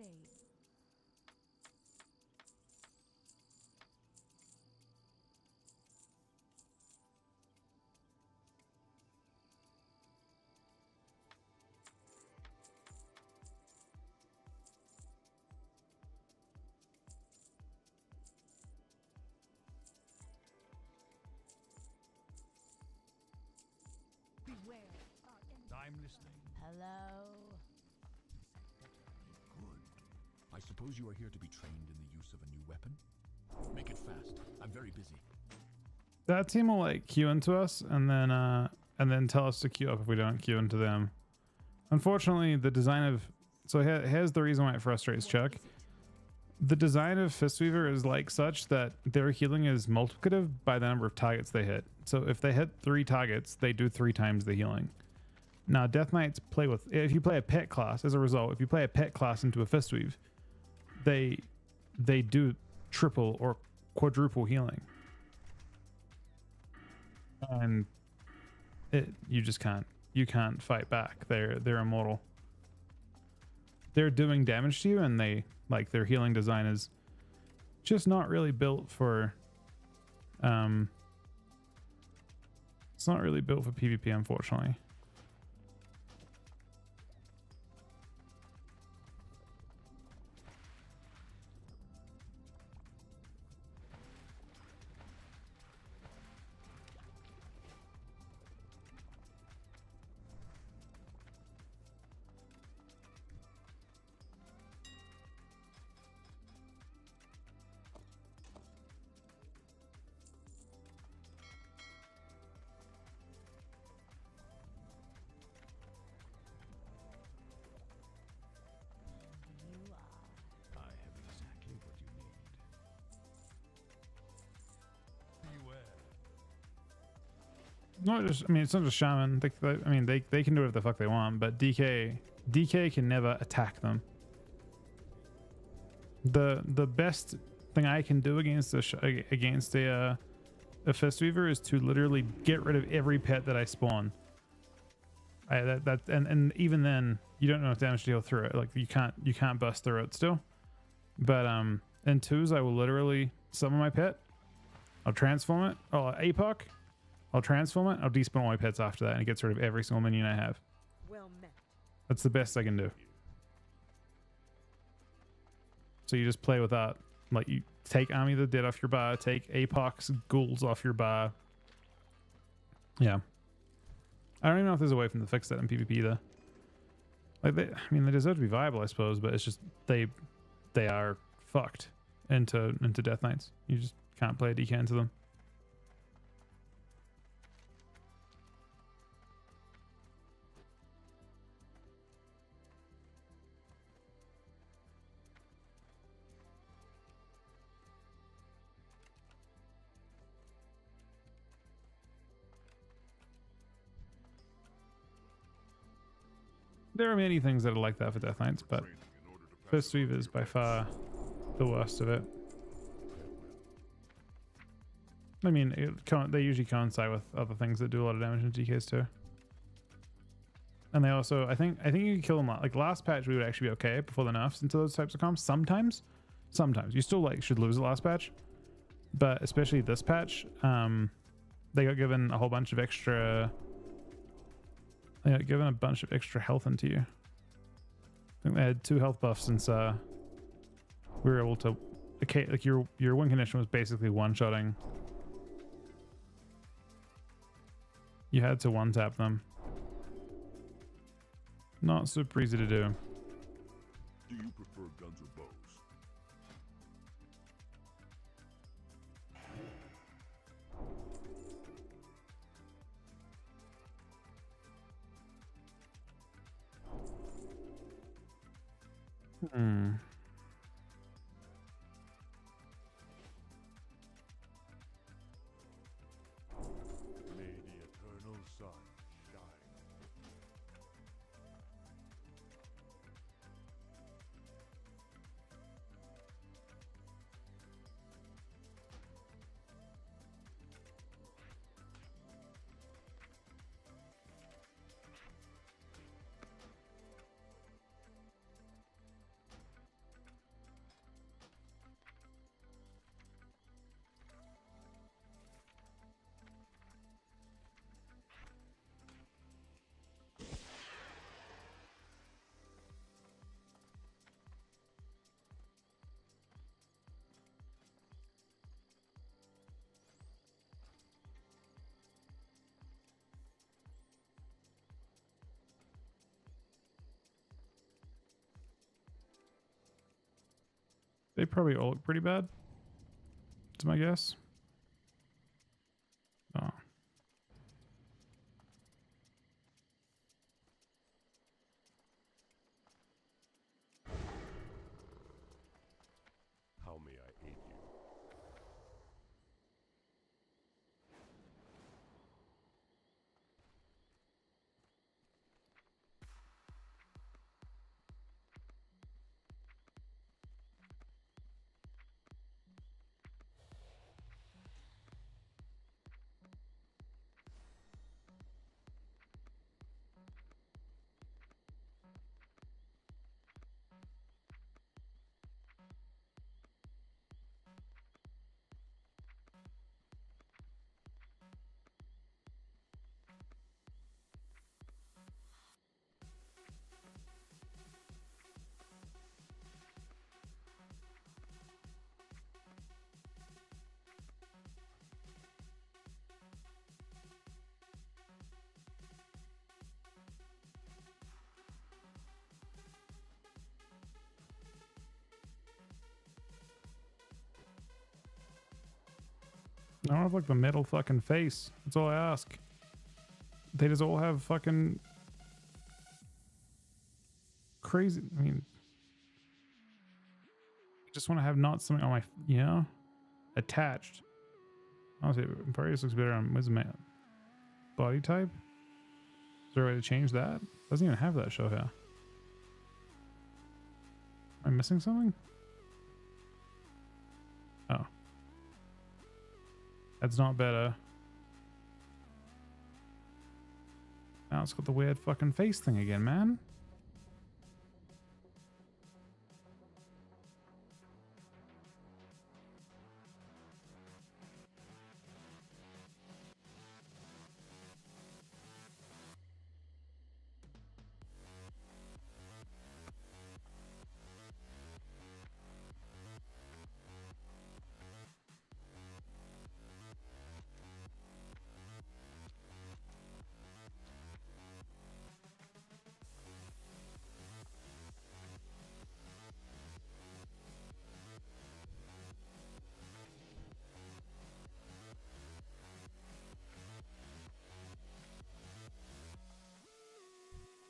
Beware. I'm listening. Hello. Good. I suppose you are here to be trained in the use of a new weapon? Make it fast. I'm very busy. That team will like queue into us and then tell us to queue up if we don't queue into them. Unfortunately, the design of here's the reason why it frustrates Chuck. The design of Fistweaver is like such that their healing is multiplicative by the number of targets they hit. So if they hit 3 targets, they do 3 times the healing. Now Death Knights play with, if you play a pet class, as a result, if you play a pet class into a Fistweave, they do triple or quadruple healing. And you just can't fight back. They're immortal. They're doing damage to you, and their healing design is just not really built for it's not really built for PvP, unfortunately. I have exactly what you need. Beware. Not just, I mean, it's not just Shaman. They can do whatever the fuck they want, but DK can never attack them. The best thing I can do against a Fistweaver is to literally get rid of every pet that I spawn. And even then, you don't know if damage to deal through it. Like you can't bust through it still. But in 2s, I will literally summon my pet. I'll transform it. Oh, APOC. I'll transform it. I'll despawn all my pets after that, and it gets rid of every single minion I have. Well met. That's the best I can do. So you just play with that. Like you take Army of the Dead off your bar, take APOC's ghouls off your bar. Yeah. I don't even know if there's a way for them to fix that in PvP either. Like they deserve to be viable, I suppose, but it's just they are fucked into Death Knights. You just can't play a DK into them. There are many things that are like that for Death Knights, but Fistweaver is by far the worst of it. I mean, they usually coincide with other things that do a lot of damage in DKs too. And they also, I think you can kill them. Like last patch, we would actually be okay before the nerfs into those types of comps. Sometimes you still should lose the last patch, but especially this patch, they got given a whole bunch of extra. They got given a bunch of extra health into you. I think they had 2 health buffs since we were able to. Okay, like your win condition was basically one-shotting. You had to one-tap them. Not super easy to do. Do you prefer guns or bows? May the eternal sun shine. They probably all look pretty bad. That's my guess. Oh. How may I aid you? I don't have like the metal fucking face. That's all I ask. They just all have fucking crazy. I mean, I just want to have not something on my, you know, attached. Honestly, Various looks better on what's my body type. Is there a way to change that? Doesn't even have that show here. Am I missing something? Oh. That's not better. Now it's got the weird fucking face thing again, man.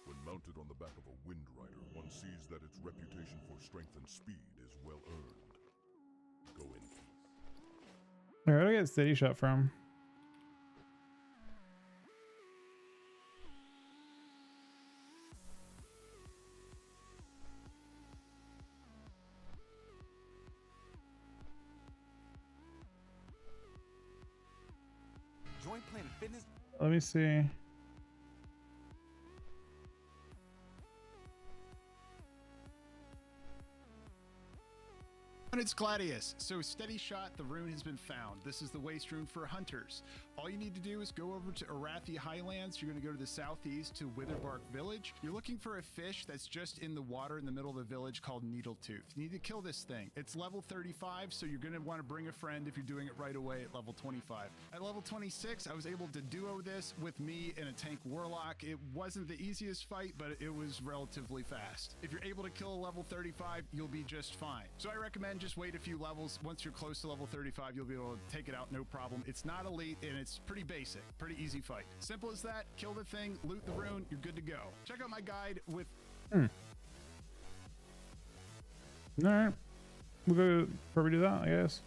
When mounted on the back of a Wind Rider, one sees that its reputation for strength and speed is well earned. Go in peace. Where do I get steady shot from? Join Planet Fitness. Let me see. It's Gladius. So steady shot, the rune has been found. This is the waste rune for hunters. All you need to do is go over to Arathi Highlands. You're going to go to the southeast to Witherbark Village. You're looking for a fish that's just in the water in the middle of the village called Needletooth. You need to kill this thing. It's level 35, so you're going to want to bring a friend if you're doing it right away at level 25. At level 26, I was able to duo this with me and a tank warlock. It wasn't the easiest fight, but it was relatively fast. If you're able to kill a level 35, you'll be just fine. So I recommend just wait a few levels. Once you're close to level 35, you'll be able to take it out no problem. It's not elite and it's pretty basic, pretty easy fight. Simple as that. Kill the thing, loot the rune, you're good to go. Check out my guide with Alright. We'll go probably do that, I guess.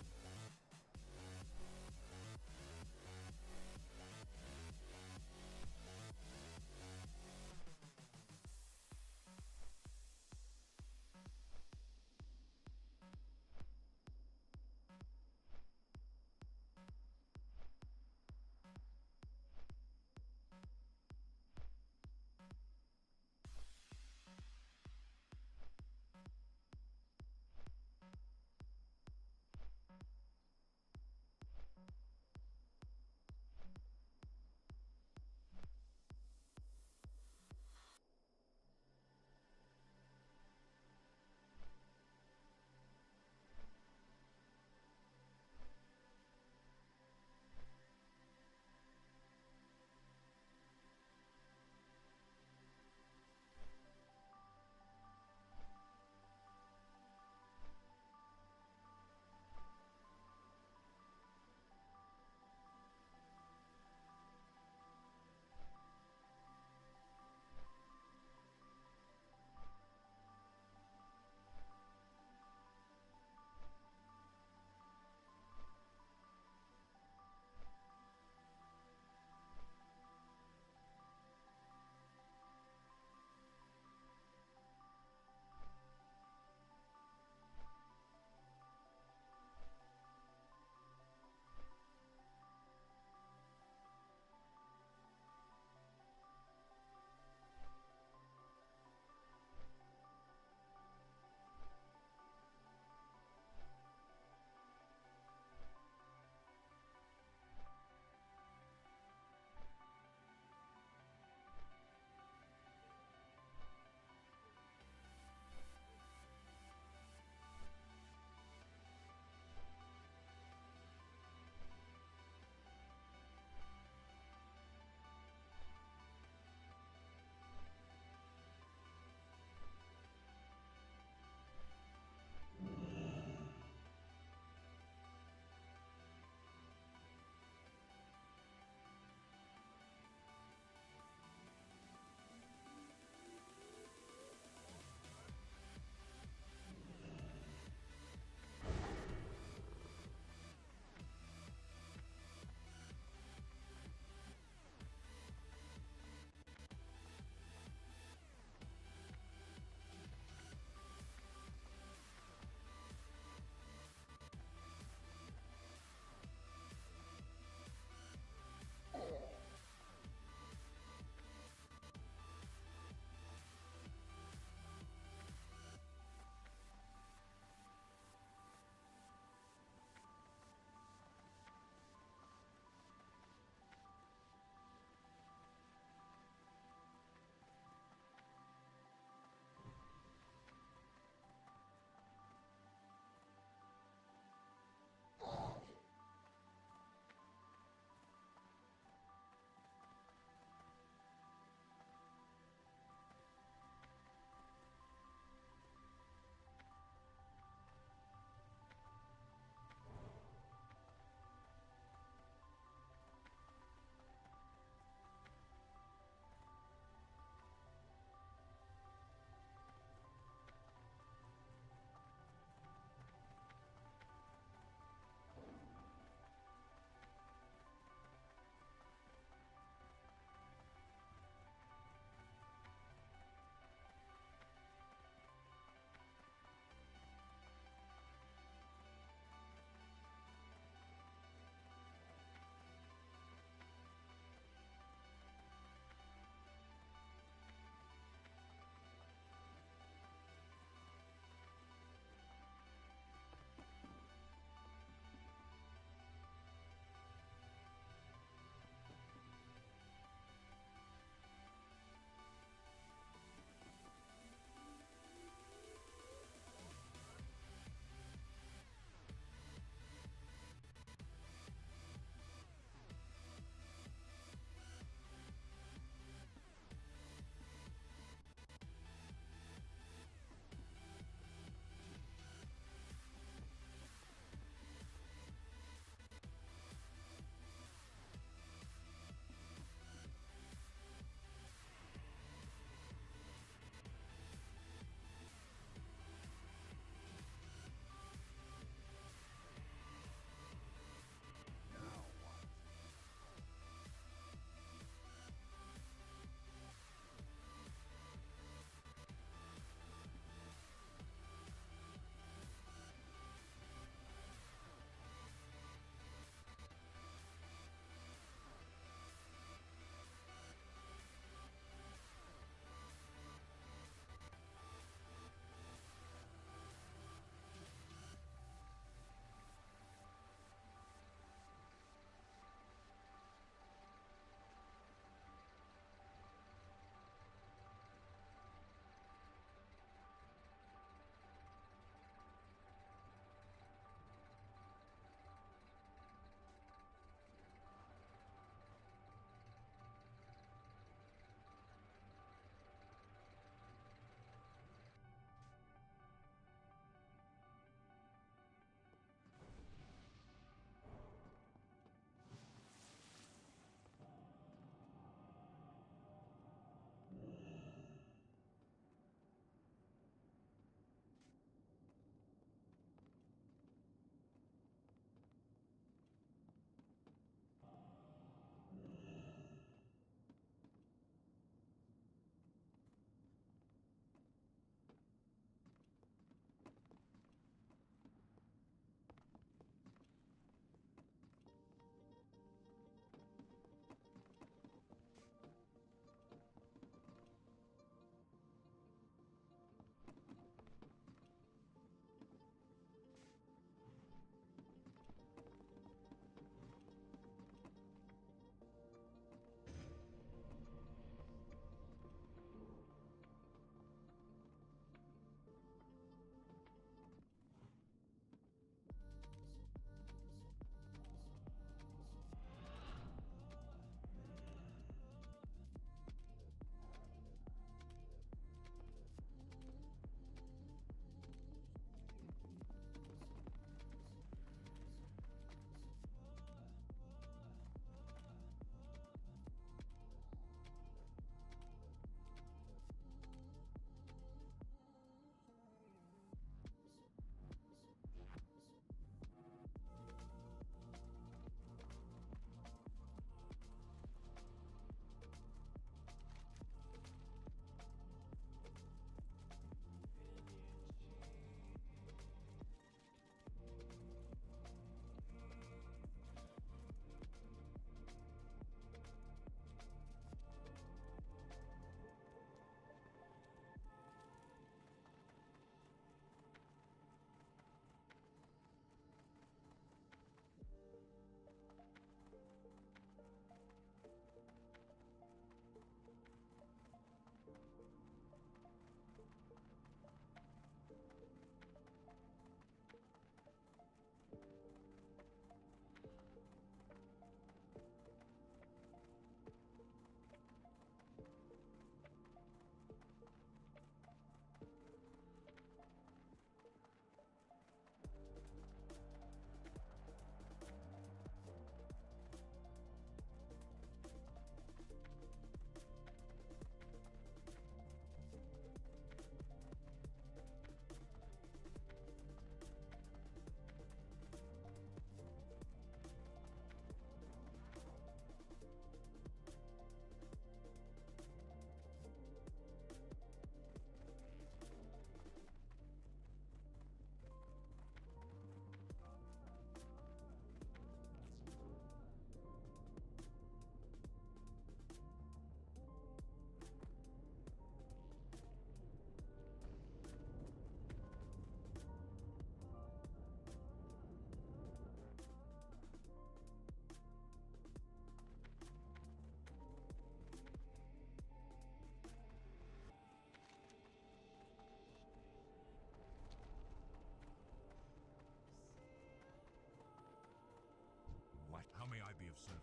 service.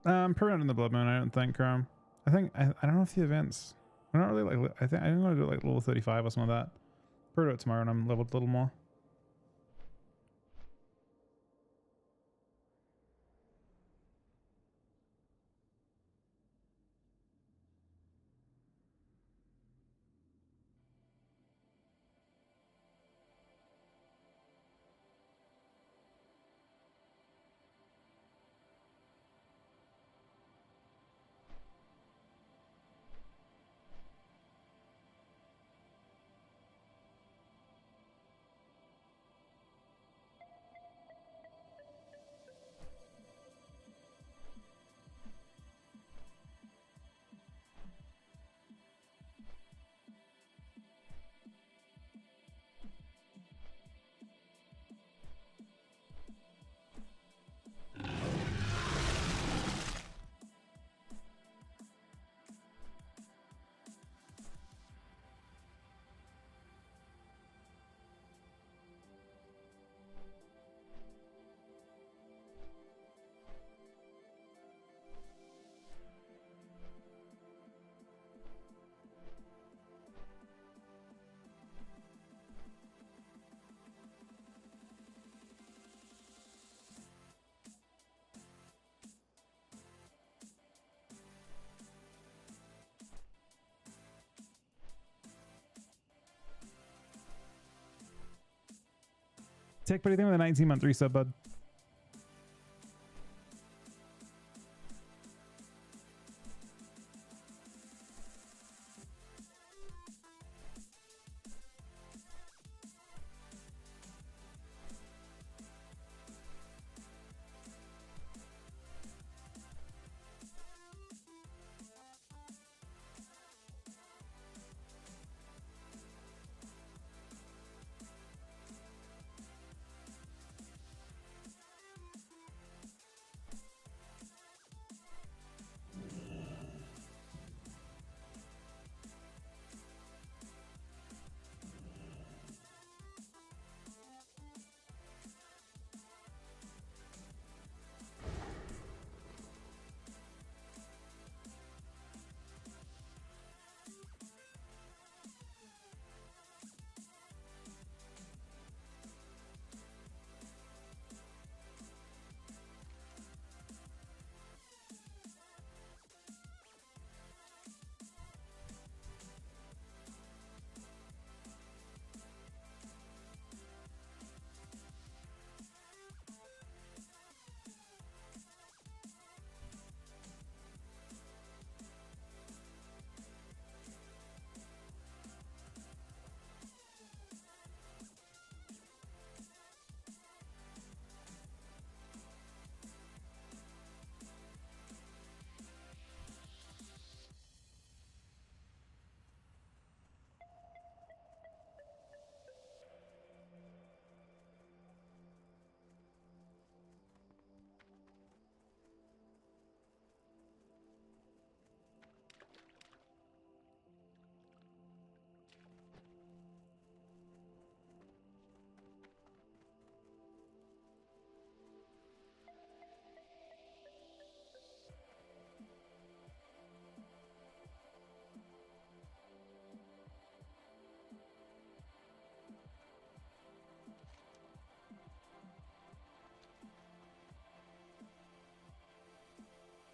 Remember. Permanent in the Blood Moon, I don't think, Chrome. I think I don't know if the events. I'm not really like. I think I'm gonna do it like level 35 or something like that. Probably do it tomorrow when I'm leveled a little more. Tech, what do you think of the 19-month resub, bud?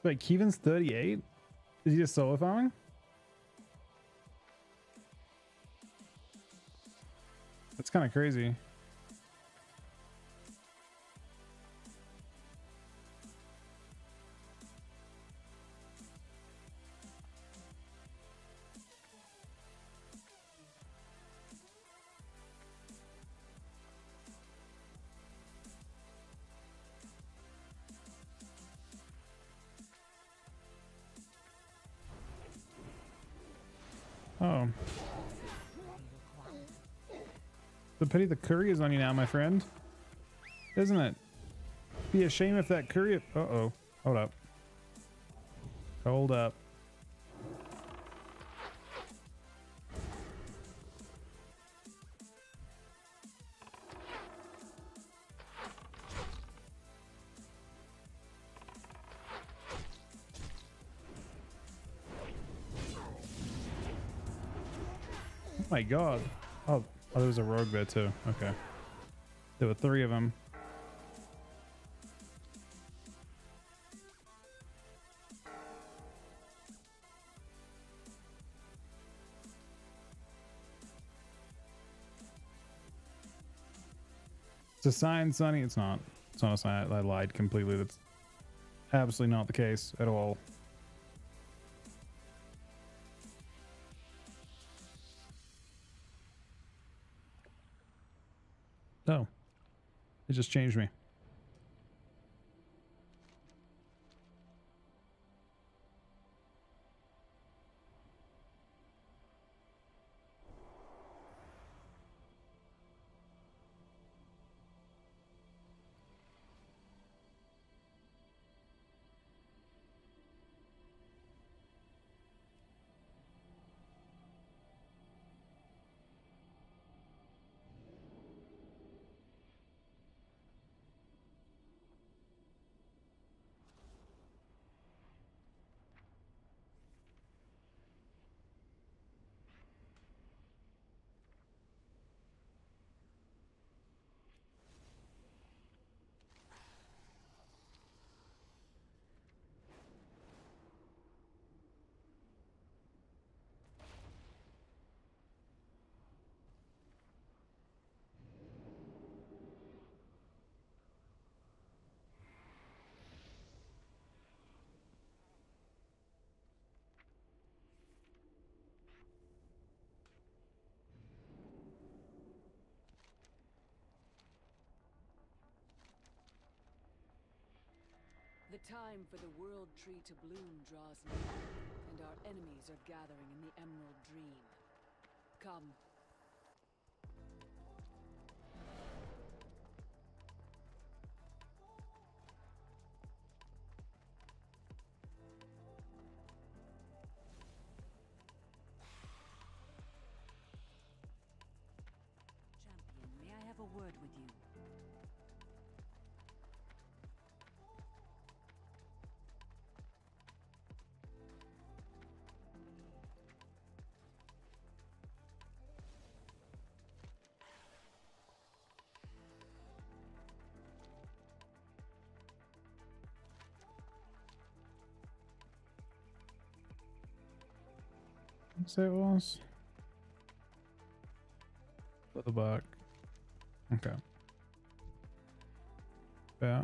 Wait, Keevan's 38? Is he just solo farming? That's kind of crazy. Oh. The pity the curry is on you now, my friend. Isn't it? Be a shame if that curry... Uh-oh. Hold up. Hold up. My god. Oh, there was a rogue there too. Okay. There were 3 of them. It's a sign, Sonny. It's not. It's not a sign. I lied completely. That's absolutely not the case at all. Oh. It just changed me. The time for the World Tree to bloom draws near, and our enemies are gathering in the Emerald Dream. Come. Champion, may I have a word with you? Say it was for the buck. Okay. Yeah.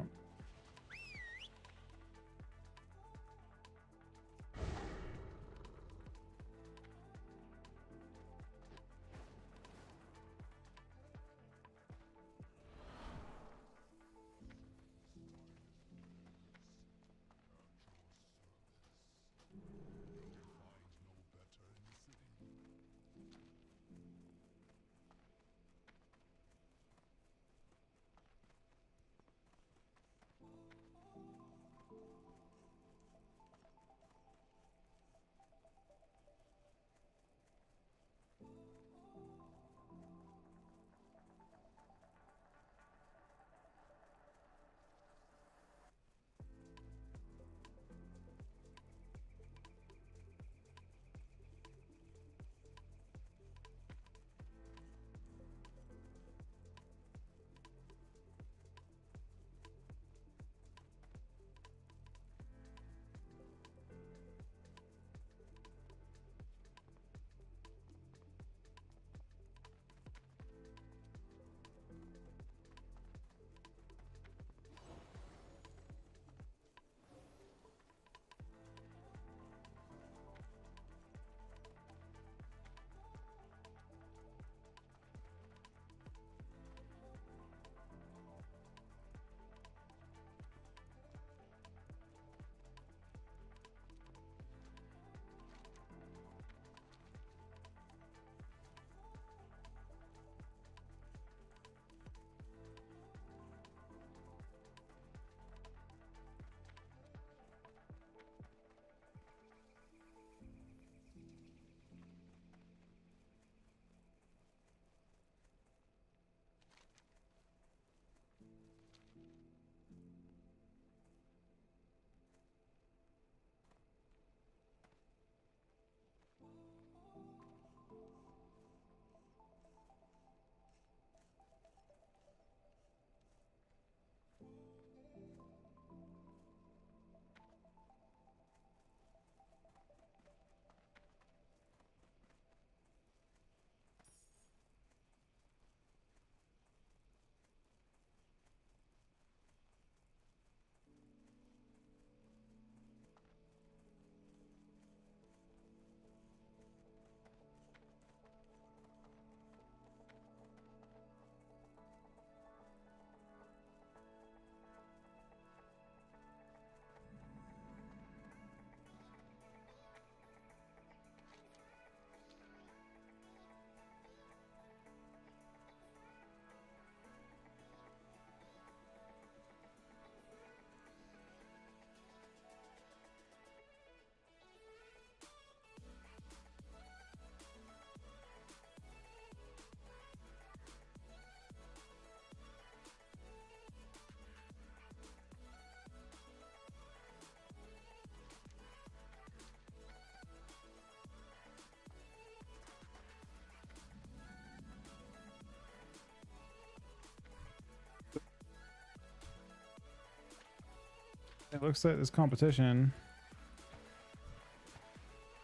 It looks like there's competition.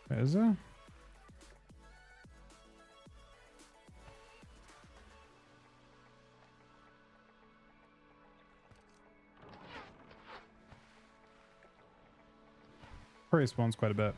Is there? Prey spawns quite a bit.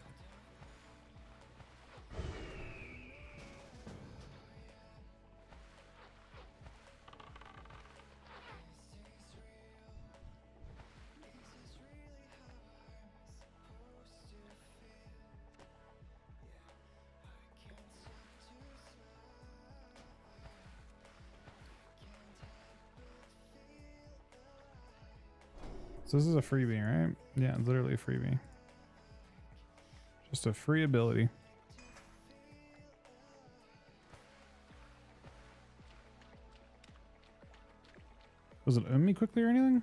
So this is a freebie, right? Yeah, it's literally a freebie. Just a free ability. Was it own me quickly or anything?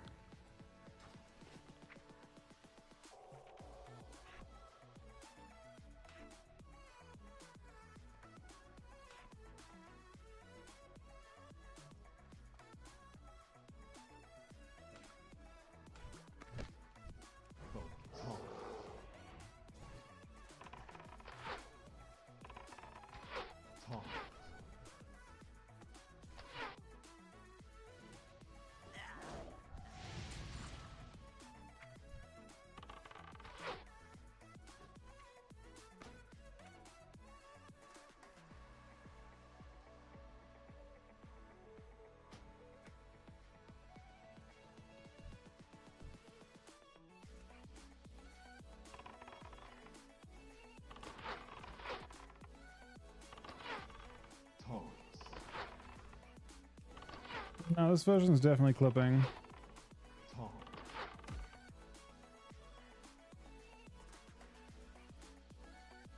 No, this version's definitely clipping.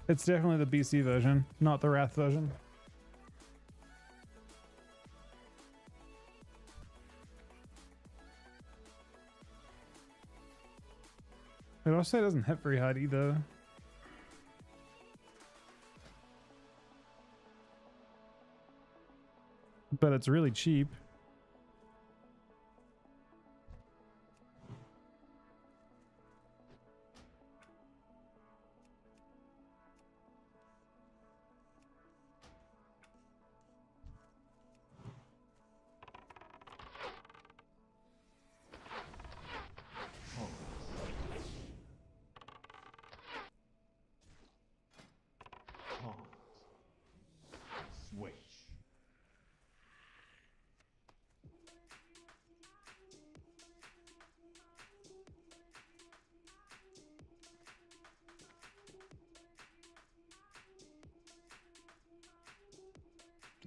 It's definitely the BC version, not the Wrath version. It also doesn't hit very hard either. But it's really cheap. Switch.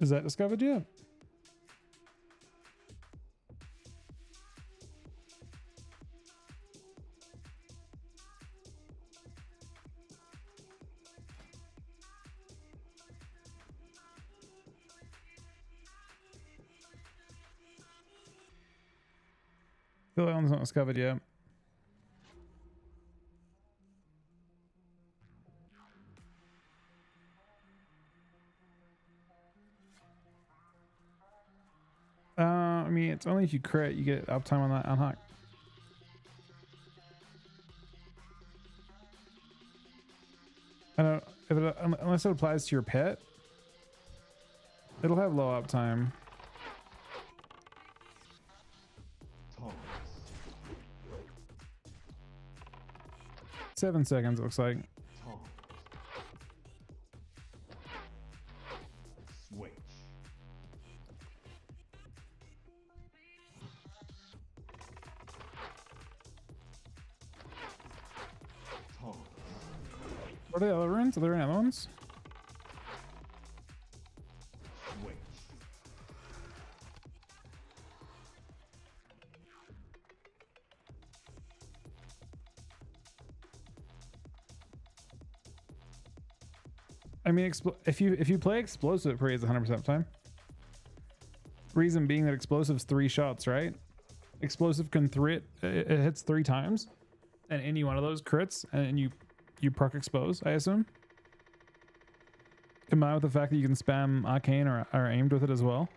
Is that discovered yet? The one's not discovered yet. I mean, it's only if you crit, you get uptime on that unhack. I don't, if it, unless it applies to your pet, it'll have low uptime. 7 seconds, it looks like. Switch. What are the other runes? Are there any other ones? Switch. I mean, if you play explosive, it is 100% uptime. Reason being that explosive's 3 shots, right? Explosive can it hits 3 times, and any one of those crits, and you proc expose, I assume. Combined with the fact that you can spam arcane or aimed with it as well.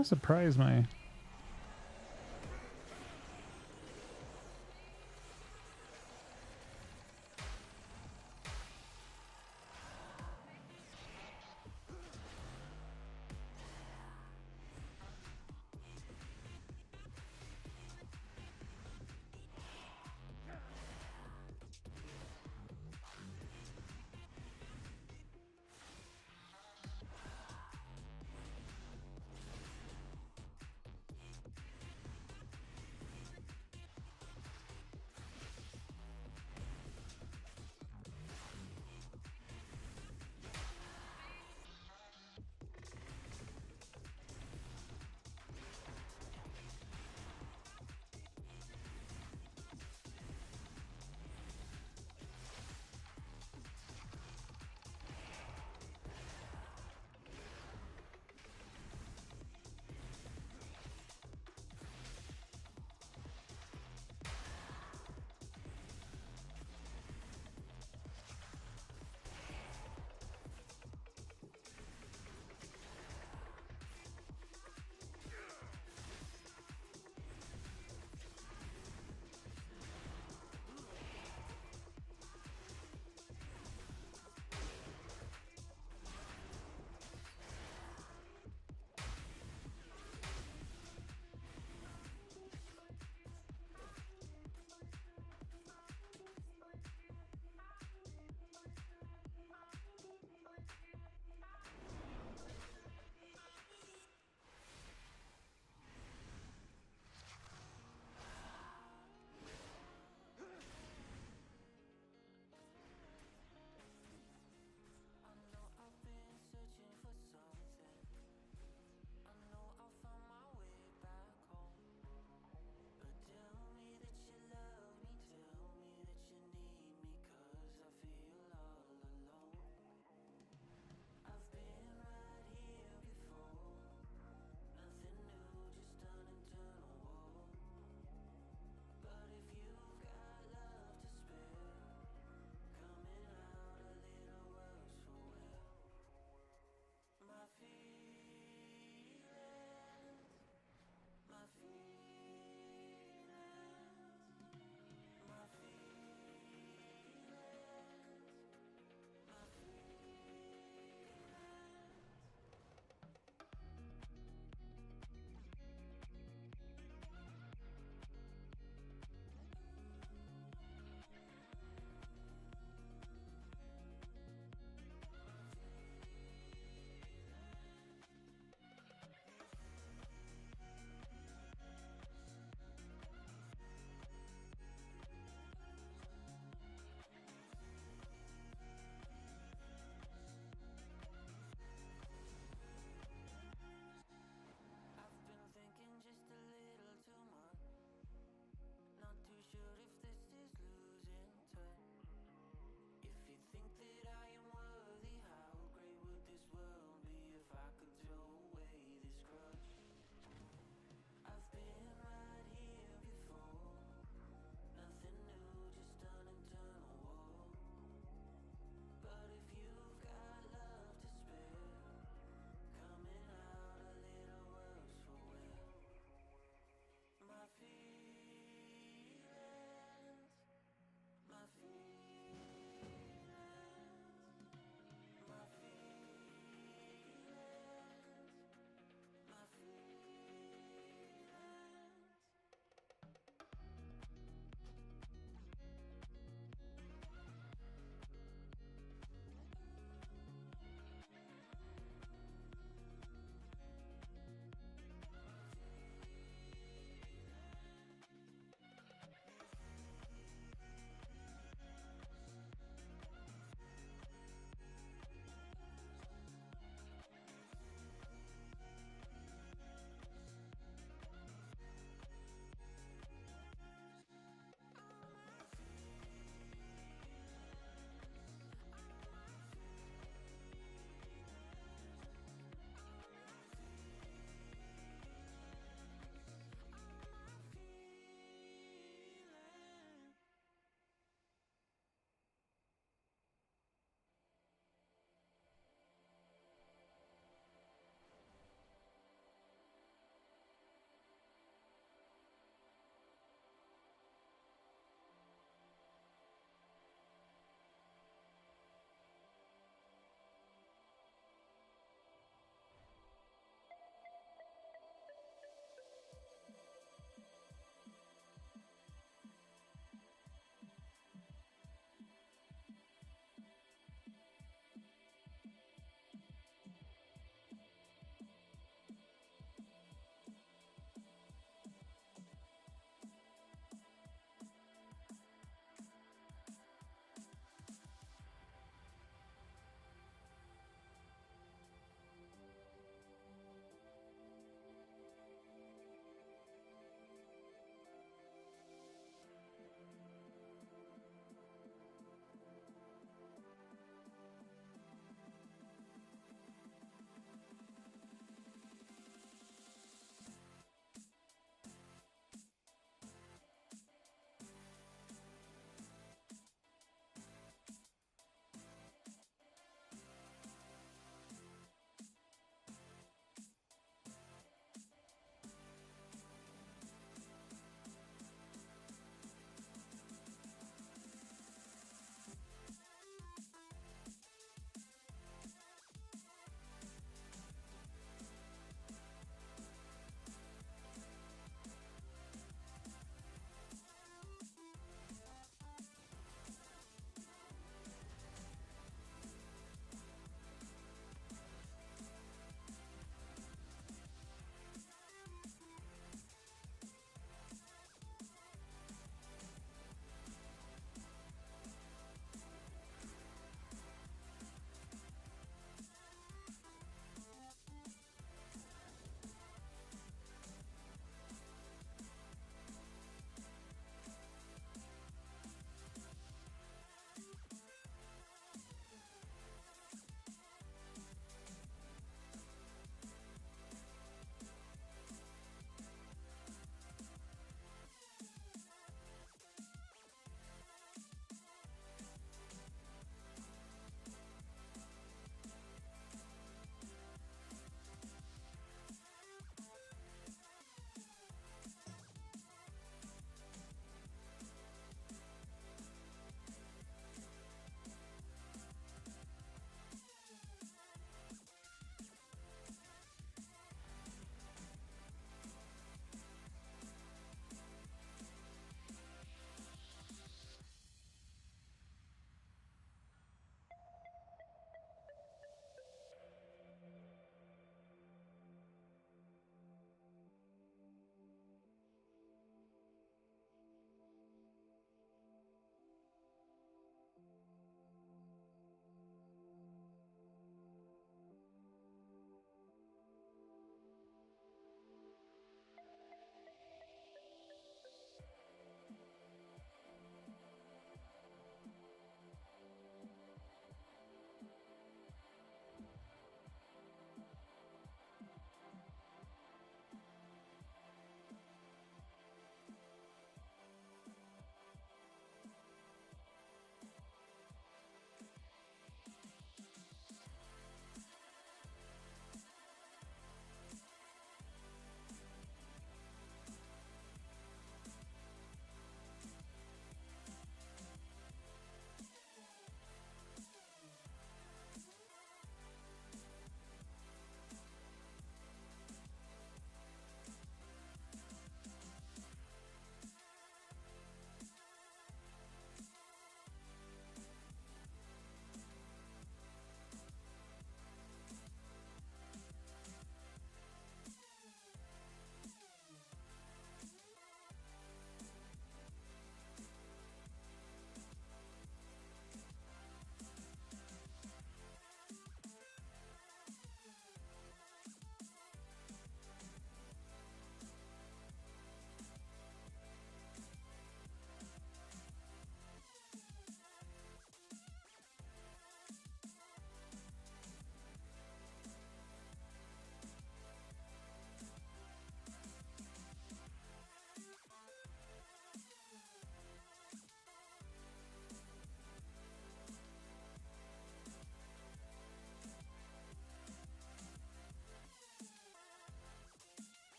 kind of surprised my.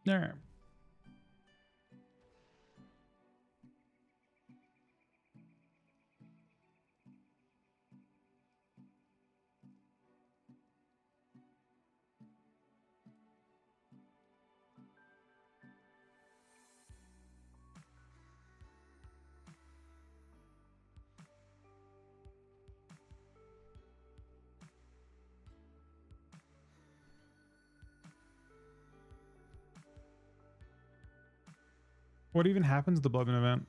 All right. What even happens at the Bloodman event?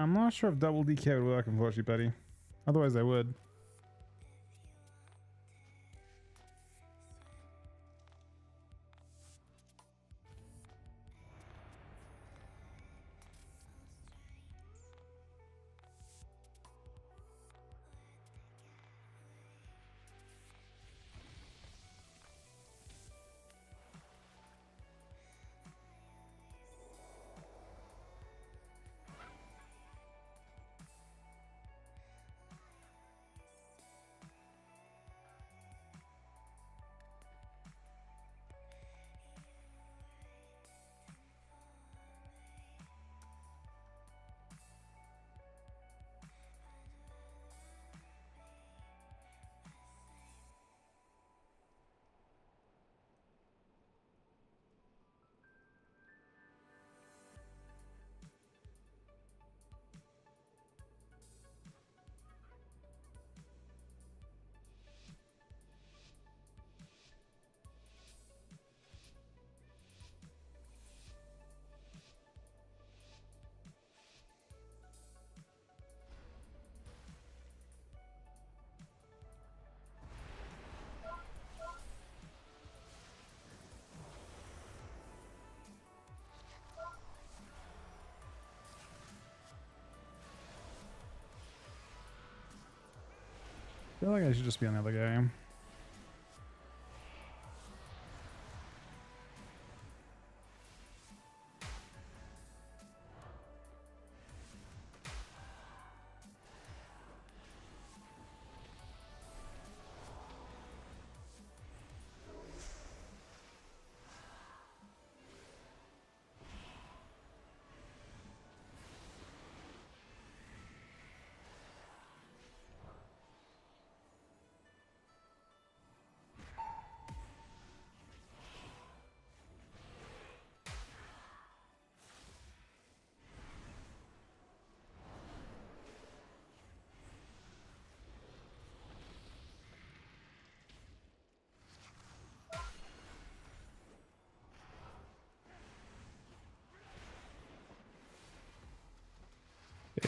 I'm not sure if double DK would work, unfortunately, Betty. Otherwise, I would. feel like I should just be on the other guy.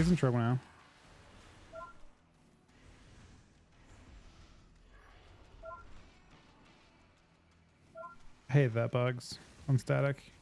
He's in trouble now. I hate that bugs on static.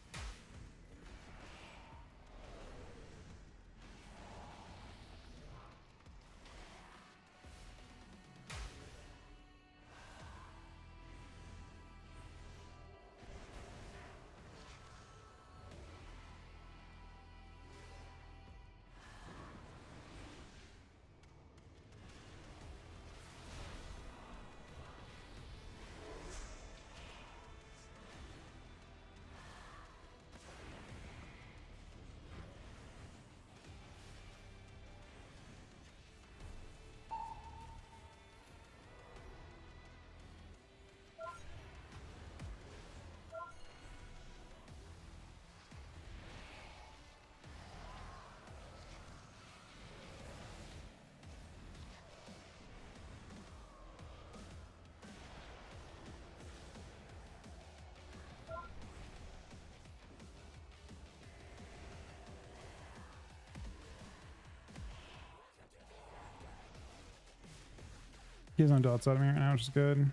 He's on dots out of me right now, which is good.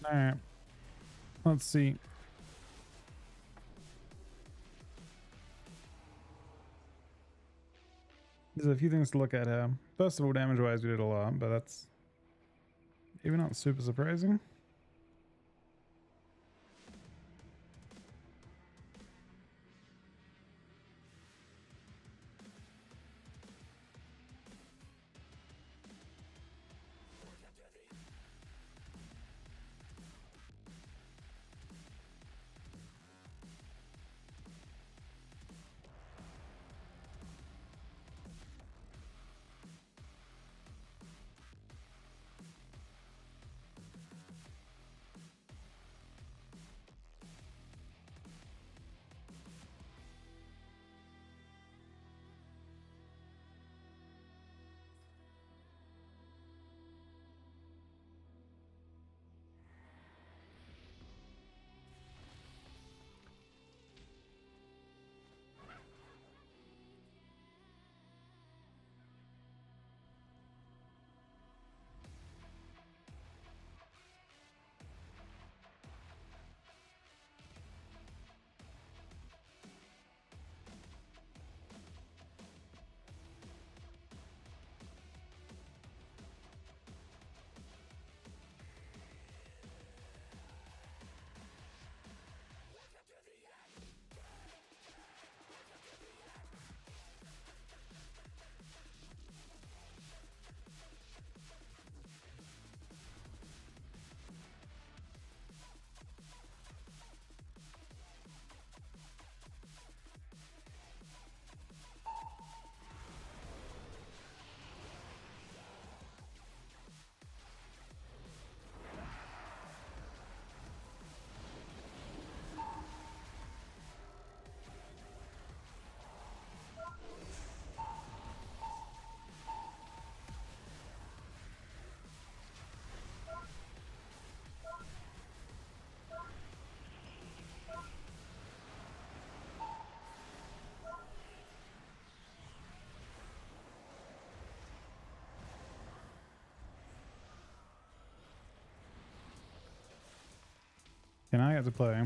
All right, let's see. There's a few things to look at here. First of all, damage wise, we did a lot, but that's maybe not super surprising. Okay, now I get to play.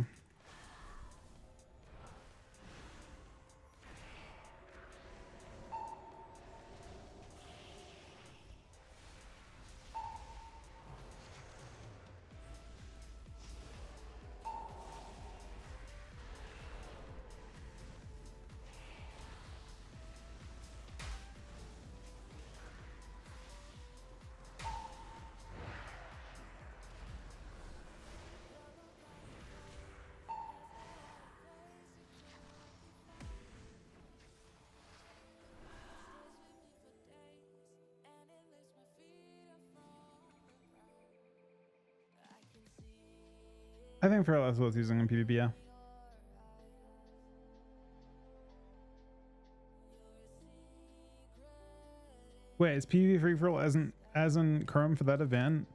I think Feral is worth using in PvP, yeah. Wait, is PvP free for all as in Chrome for that event?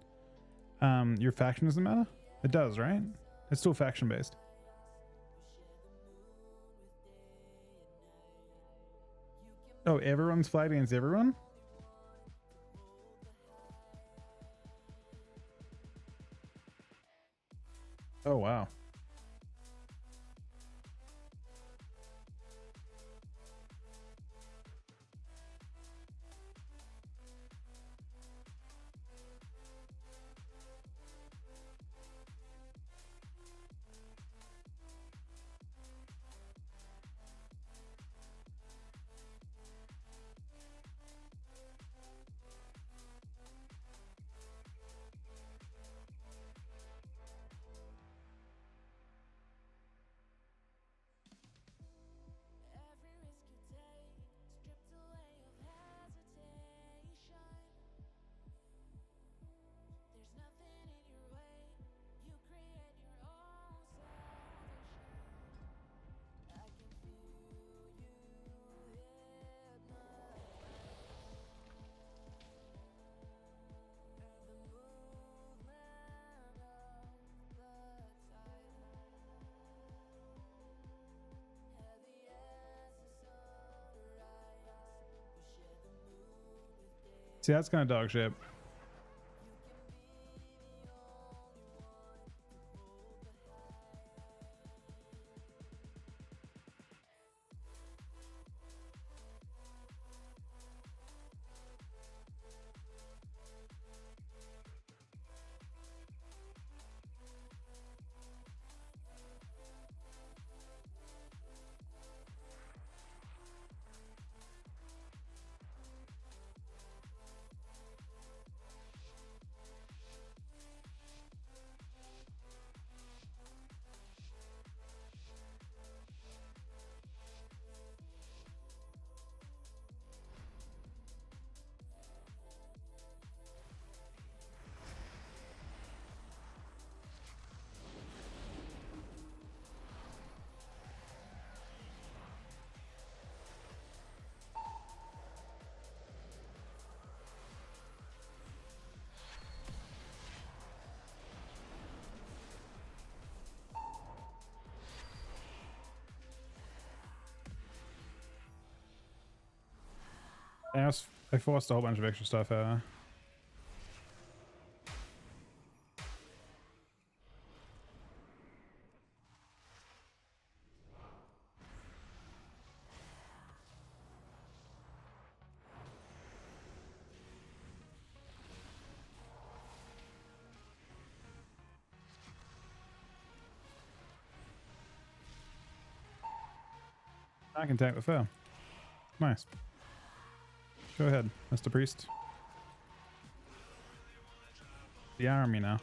Your faction doesn't matter? It does, right? It's still faction based. Oh, everyone's flagged against everyone? Oh wow. See, that's kind of dog shit. I forced a whole bunch of extra stuff out. I can tank the foe. Nice. Go ahead, Mr. Priest. The army now.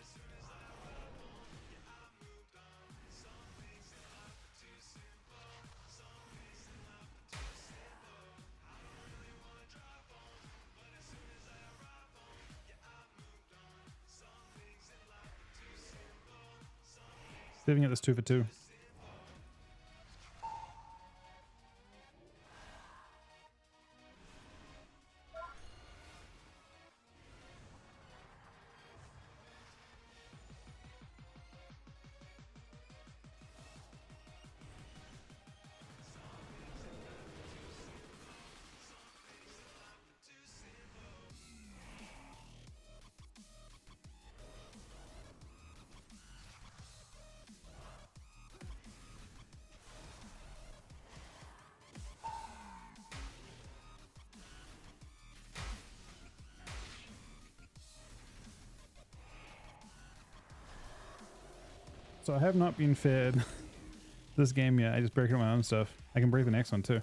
Saving it this 2 for 2. So I have not been fed this game yet. I just break my own stuff. I can break the next one too.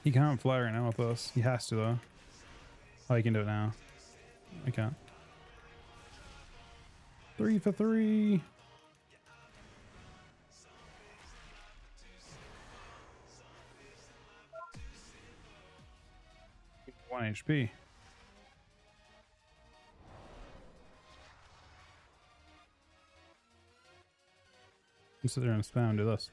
He can't fly right now with us. He has to though. Oh, he can do it now. I can't. 3 for 3. 1 HP. You sit there and spam and do this.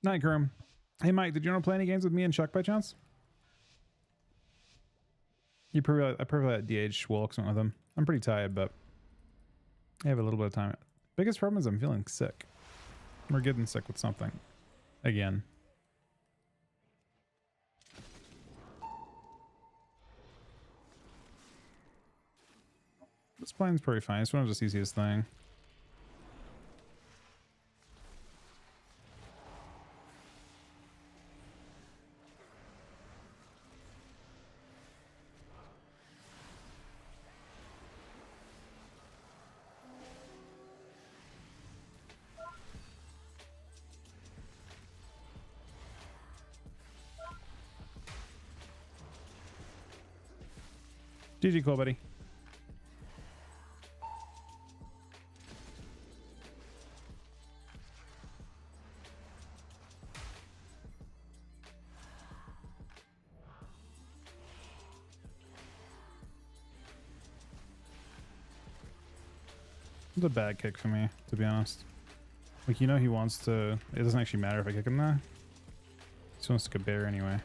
Night, Grim. Hey, Mike, did you want to play any games with me and Chuck by chance? I probably let DH Wilkes went with him. I'm pretty tired, but I have a little bit of time. Biggest problem is I'm feeling sick. We're getting sick with something. Again. This plane's pretty fine. It's one of the easiest thing. GG, cool, buddy. It's a bad kick for me, to be honest. Like, you know, he wants to... It doesn't actually matter if I kick him there. He just wants to get bear anyway.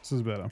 This is better.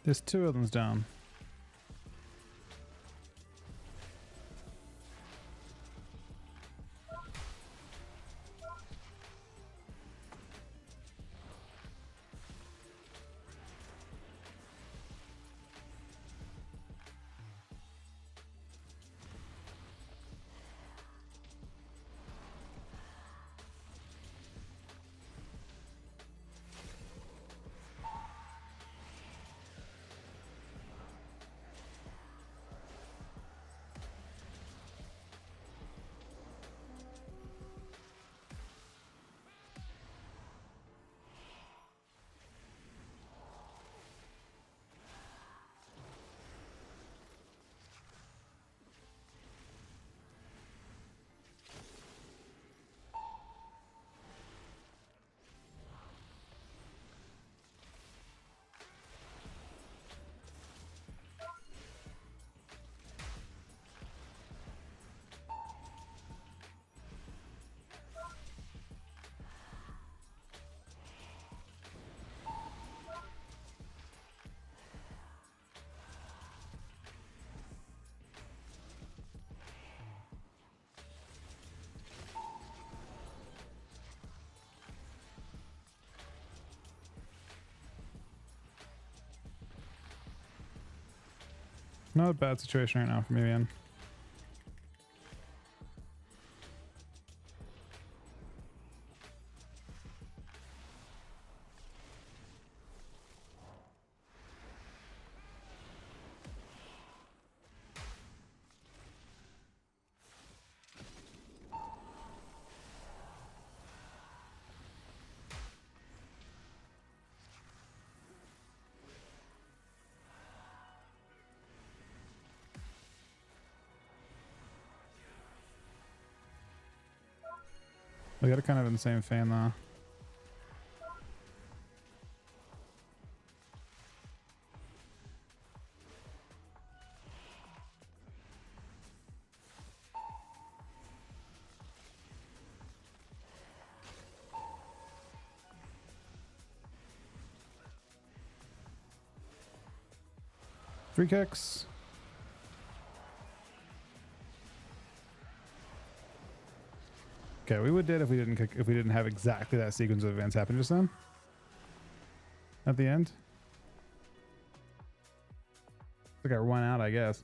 There's two of them down. Not a bad situation right now for me, man. We got it kind of in the same fan though. Free kicks. Okay, we would dead if we didn't kick, if we didn't have exactly that sequence of events happen just then. At the end. I got run out, I guess.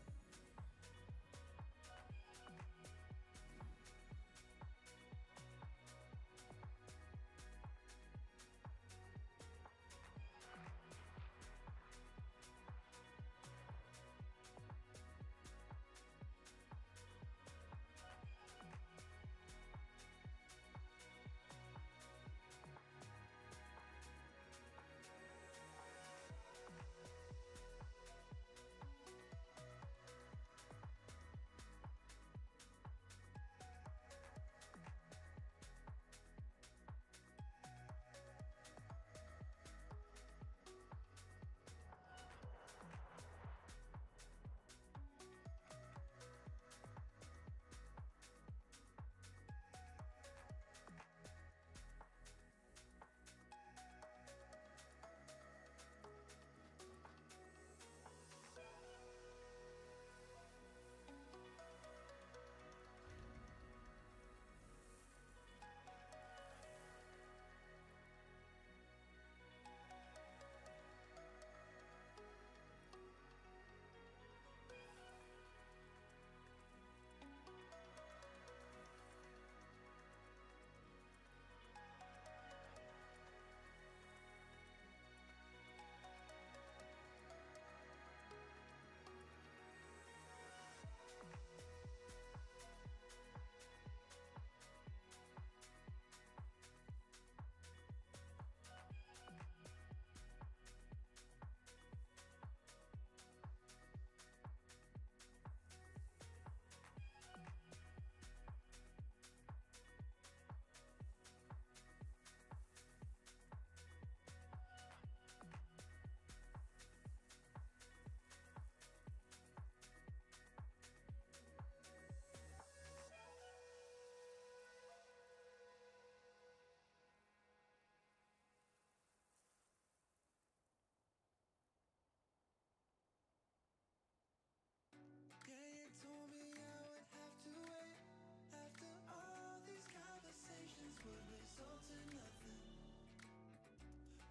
would result in nothing.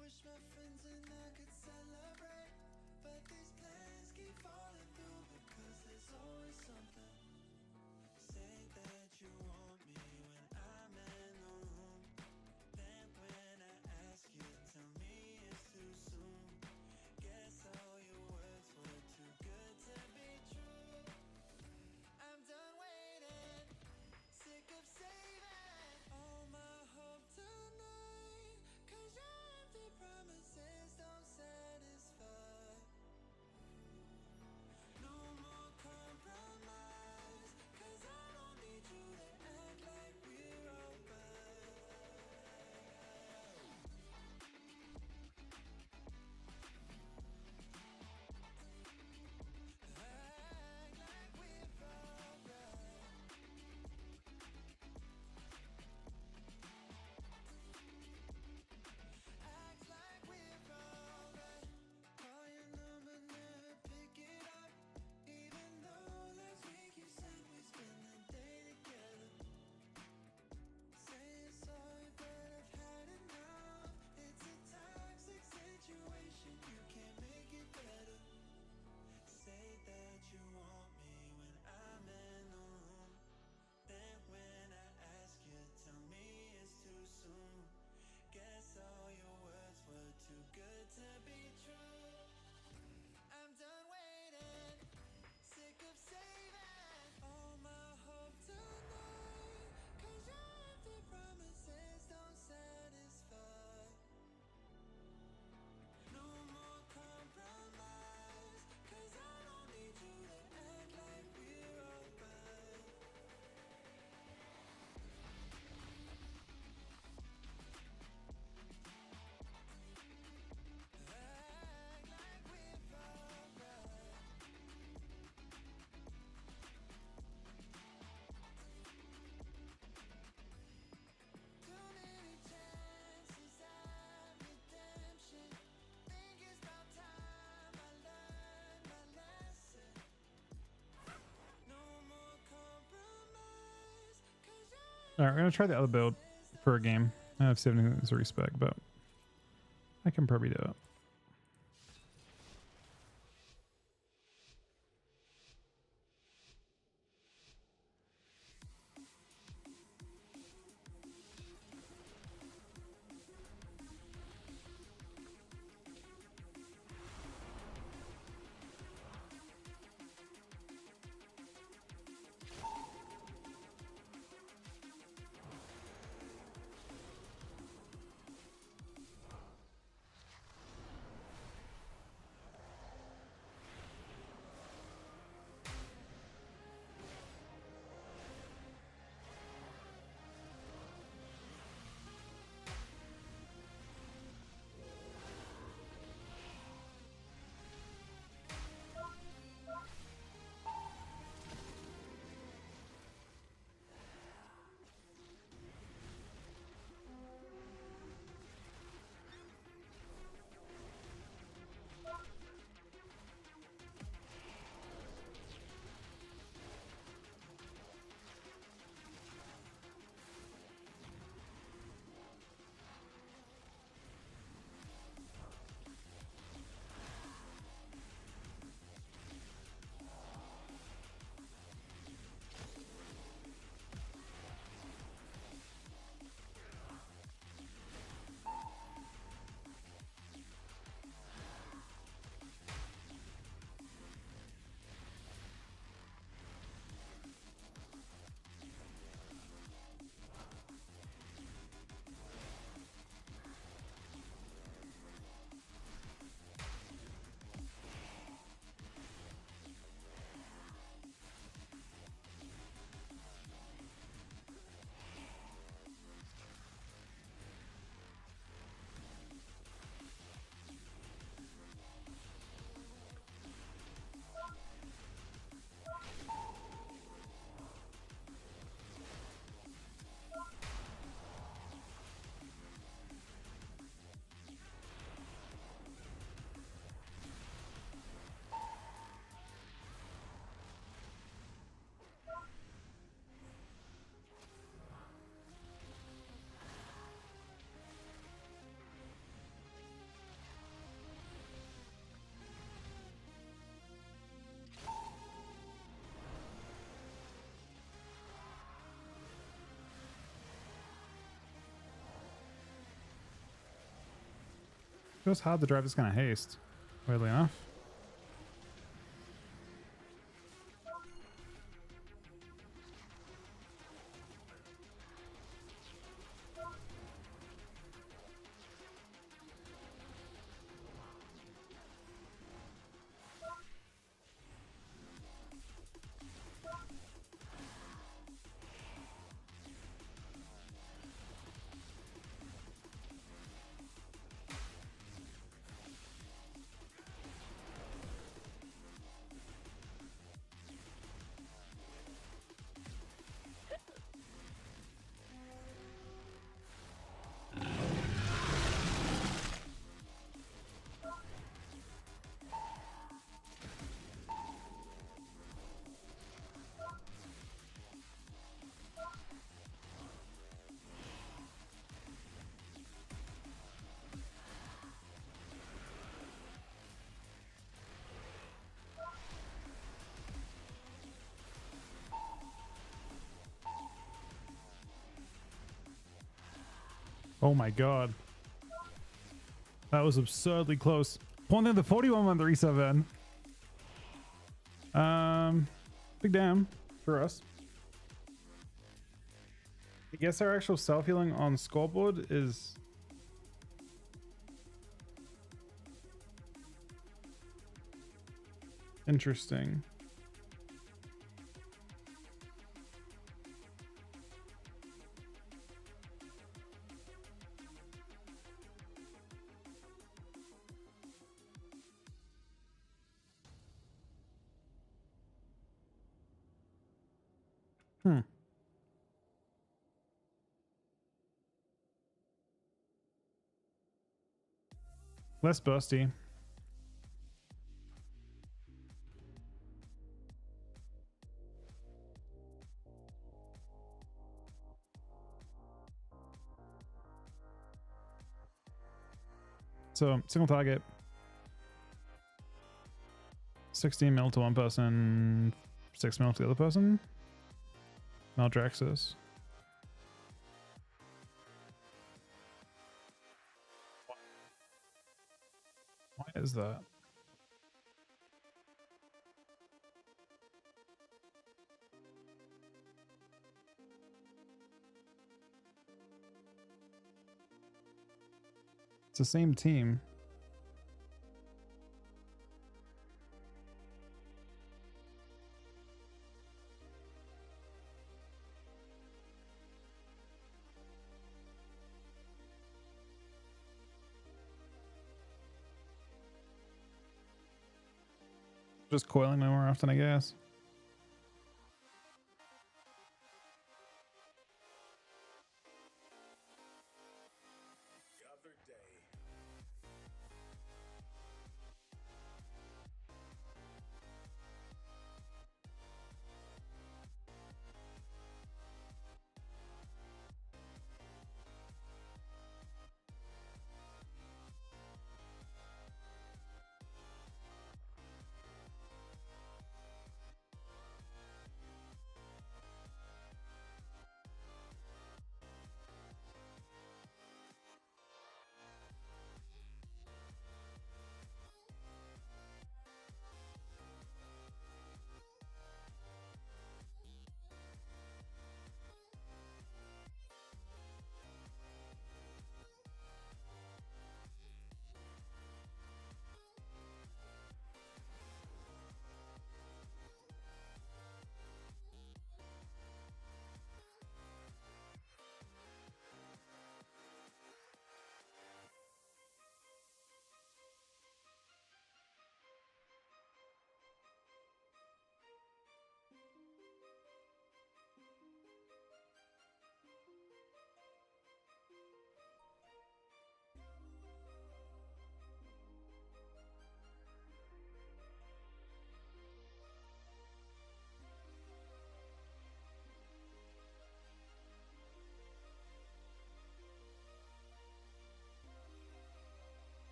Wish my friends and I could celebrate, but these plans keep falling through because there's always something. Say that you want me when I'm in the room. Then when I ask you, tell me it's too soon. Guess all your words were too good to be true. I'm done waiting, sick of saving all my hope tonight. Cause your empty promises don't satisfy. No more compromise, cause I don't need you to act like we're alright. Act like we're alright. Act like we're alright. Call your number, never pick it up. Even though last week you said we spend the day together. Saying sorry, but I've had enough. It's a toxic situation, you can't make it better. Say that you want me when I'm in the room. Then when I ask you, tell me it's too soon. Guess all your words were too good to be true. I'm done waiting, sick of saving all my hope tonight. Cause your empty promises don't satisfy. No more compromise, cause I don't need you to act like we're alright. Act like we're alright. Too many chances at redemption. Think it's about time I learned my lesson. No more compromise, cause All right, we're gonna try the other build for a game. I have 70 as a respec, but I can probably do it. Feels hard to drive this kind of haste, weirdly enough. Oh my god. That was absurdly close. One thing, the 41-137. Big damn for us. I guess our actual self-healing on scoreboard is interesting. Hmm. Less busty. So, single target. 16 mil to one person, 6 mil to the other person. Maldraxxus. Why is that? It's the same team. Just coiling me more often, I guess.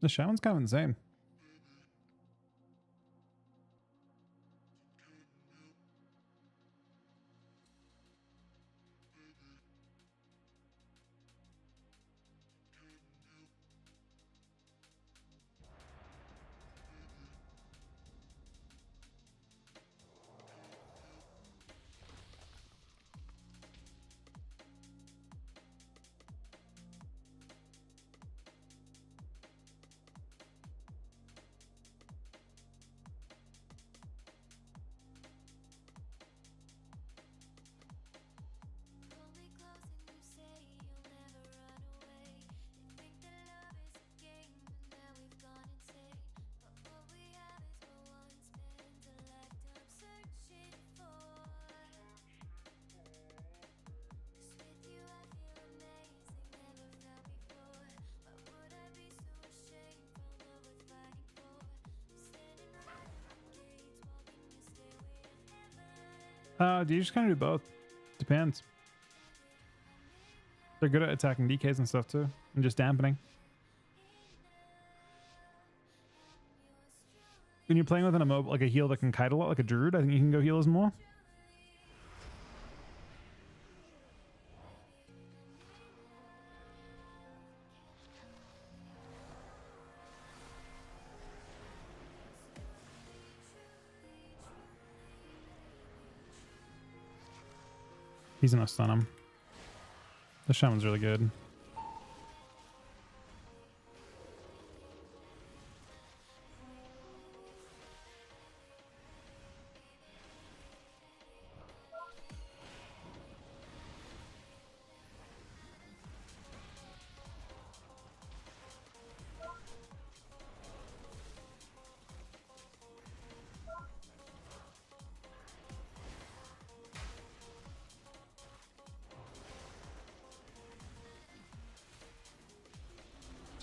The shaman's kind of insane. Do you just kind of do both? Depends. They're good at attacking DKs and stuff too, and just dampening. When you're playing with an immobile, like a heal that can kite a lot, like a druid, I think you can go healers more. He's gonna stun him. The shaman's really good.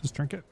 Just drink it.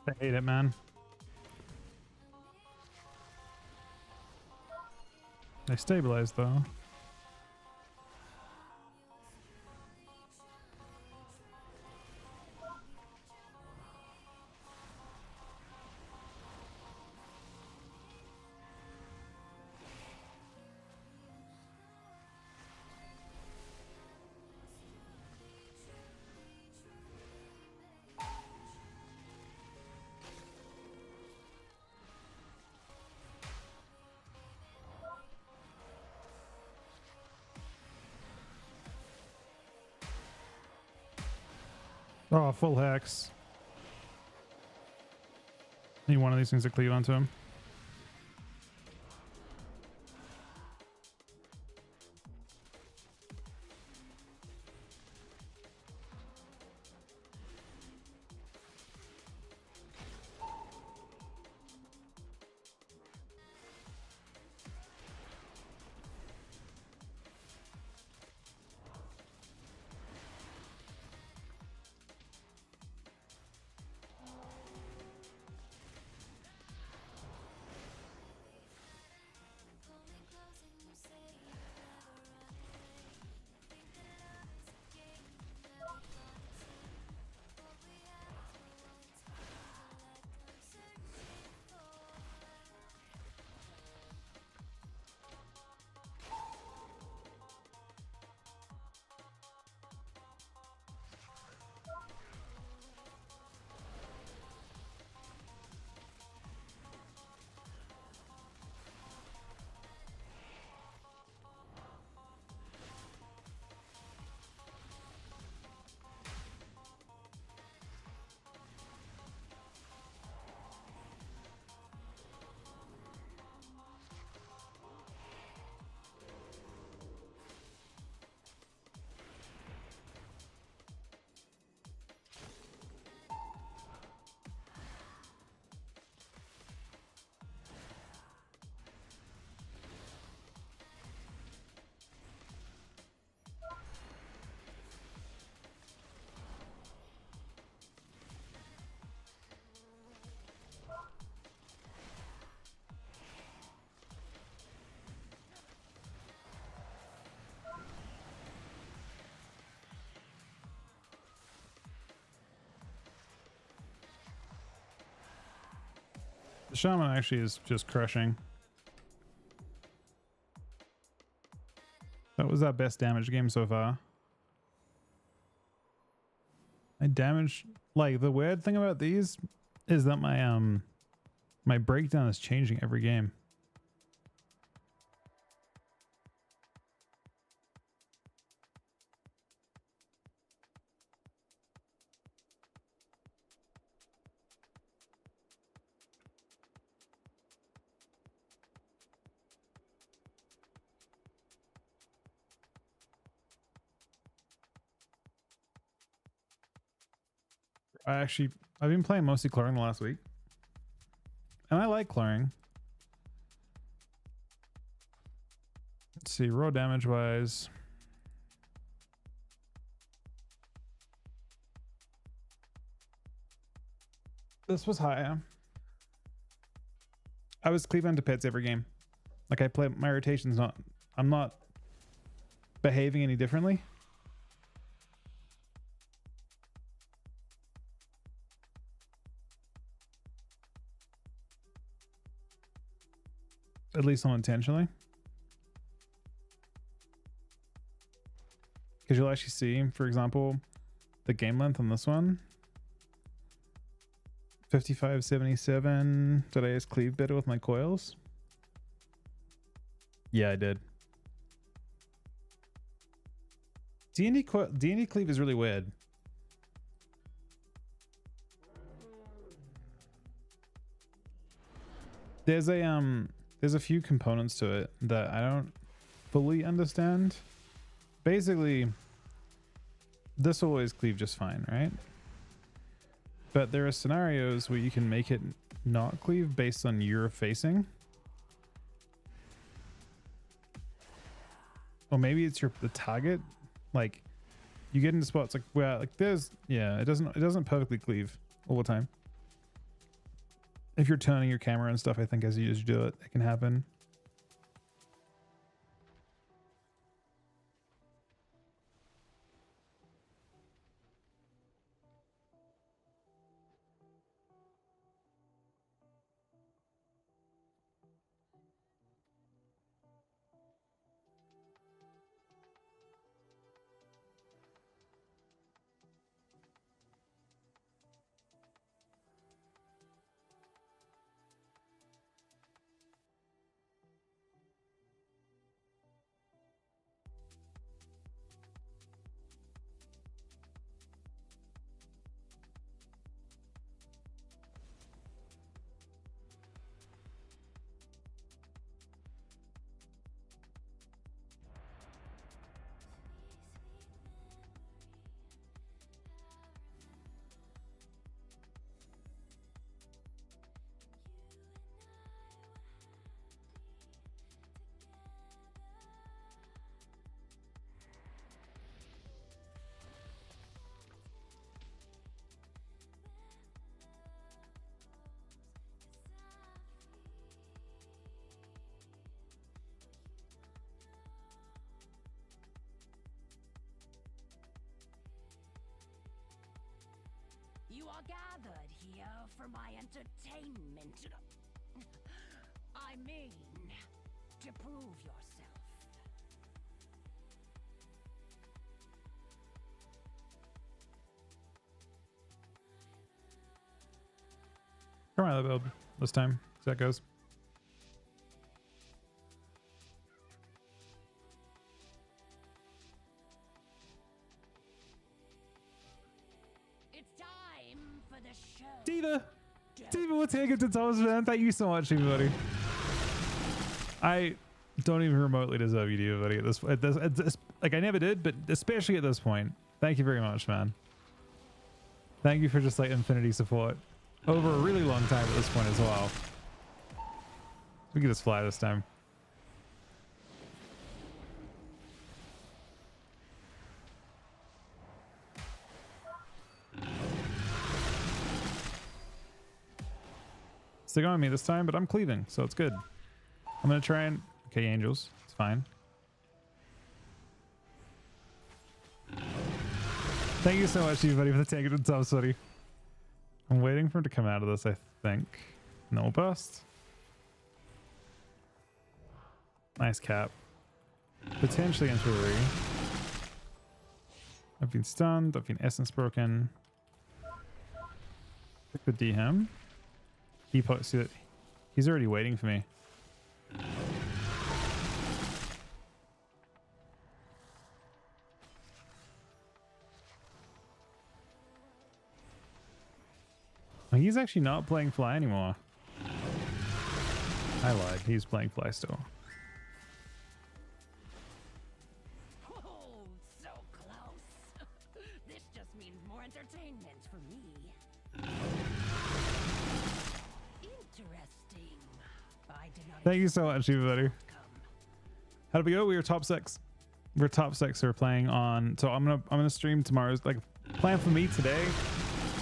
I hate it, man. They stabilize though. Oh, full hex. Need one of these things to cleave onto him. The shaman actually is just crushing. That was our best damage game so far. I damaged, like, the weird thing about these is that my breakdown is changing every game. I've been playing mostly clearing the last week. And I like clearing. Let's see, raw damage wise. This was higher. I was cleaving to pets every game. Like I play, my rotation's not, I'm not behaving any differently. At least unintentionally. Because you'll actually see, for example, the game length on this one. 55.77. Did I just cleave better with my coils? Yeah, I did. D&D cleave is really weird. There's a few components to it that I don't fully understand. Basically, this will always cleave just fine, right? But there are scenarios where you can make it not cleave based on your facing. Or maybe it's the target. Like you get into spots like where like there's it doesn't perfectly cleave all the time. If you're turning your camera and stuff, I think as you do it, it can happen. You are gathered here for my entertainment. I mean, to prove yourself. Try the build this time. See how that goes. It's time for the show. Diva! Diva, we'll take it to Thomas, man. Thank you so much, buddy. I don't even remotely deserve you, Diva, buddy. At this, like I never did, but especially at this point. Thank you very much, man. Thank you for just like infinity support over a really long time at this point as well. We can just fly this time. Stick on me this time, but I'm cleaving, so it's good. I'm gonna try and okay, angels, it's fine. Thank you so much, everybody, for the tank and subs, buddy. I'm waiting for him to come out of this, I think. No bust. Nice cap. Potentially into a re. I've been stunned. I've been essence broken. Pick the DM. See that he's already waiting for me. Oh, he's actually not playing fly anymore. I lied. He's playing fly still. Oh, so close. This just means more entertainment for me. Interesting. I did not. Thank you so much, everybody. How did we go? We were top 6. We're top 6. We're playing on. So I'm gonna stream tomorrow's like plan for me today.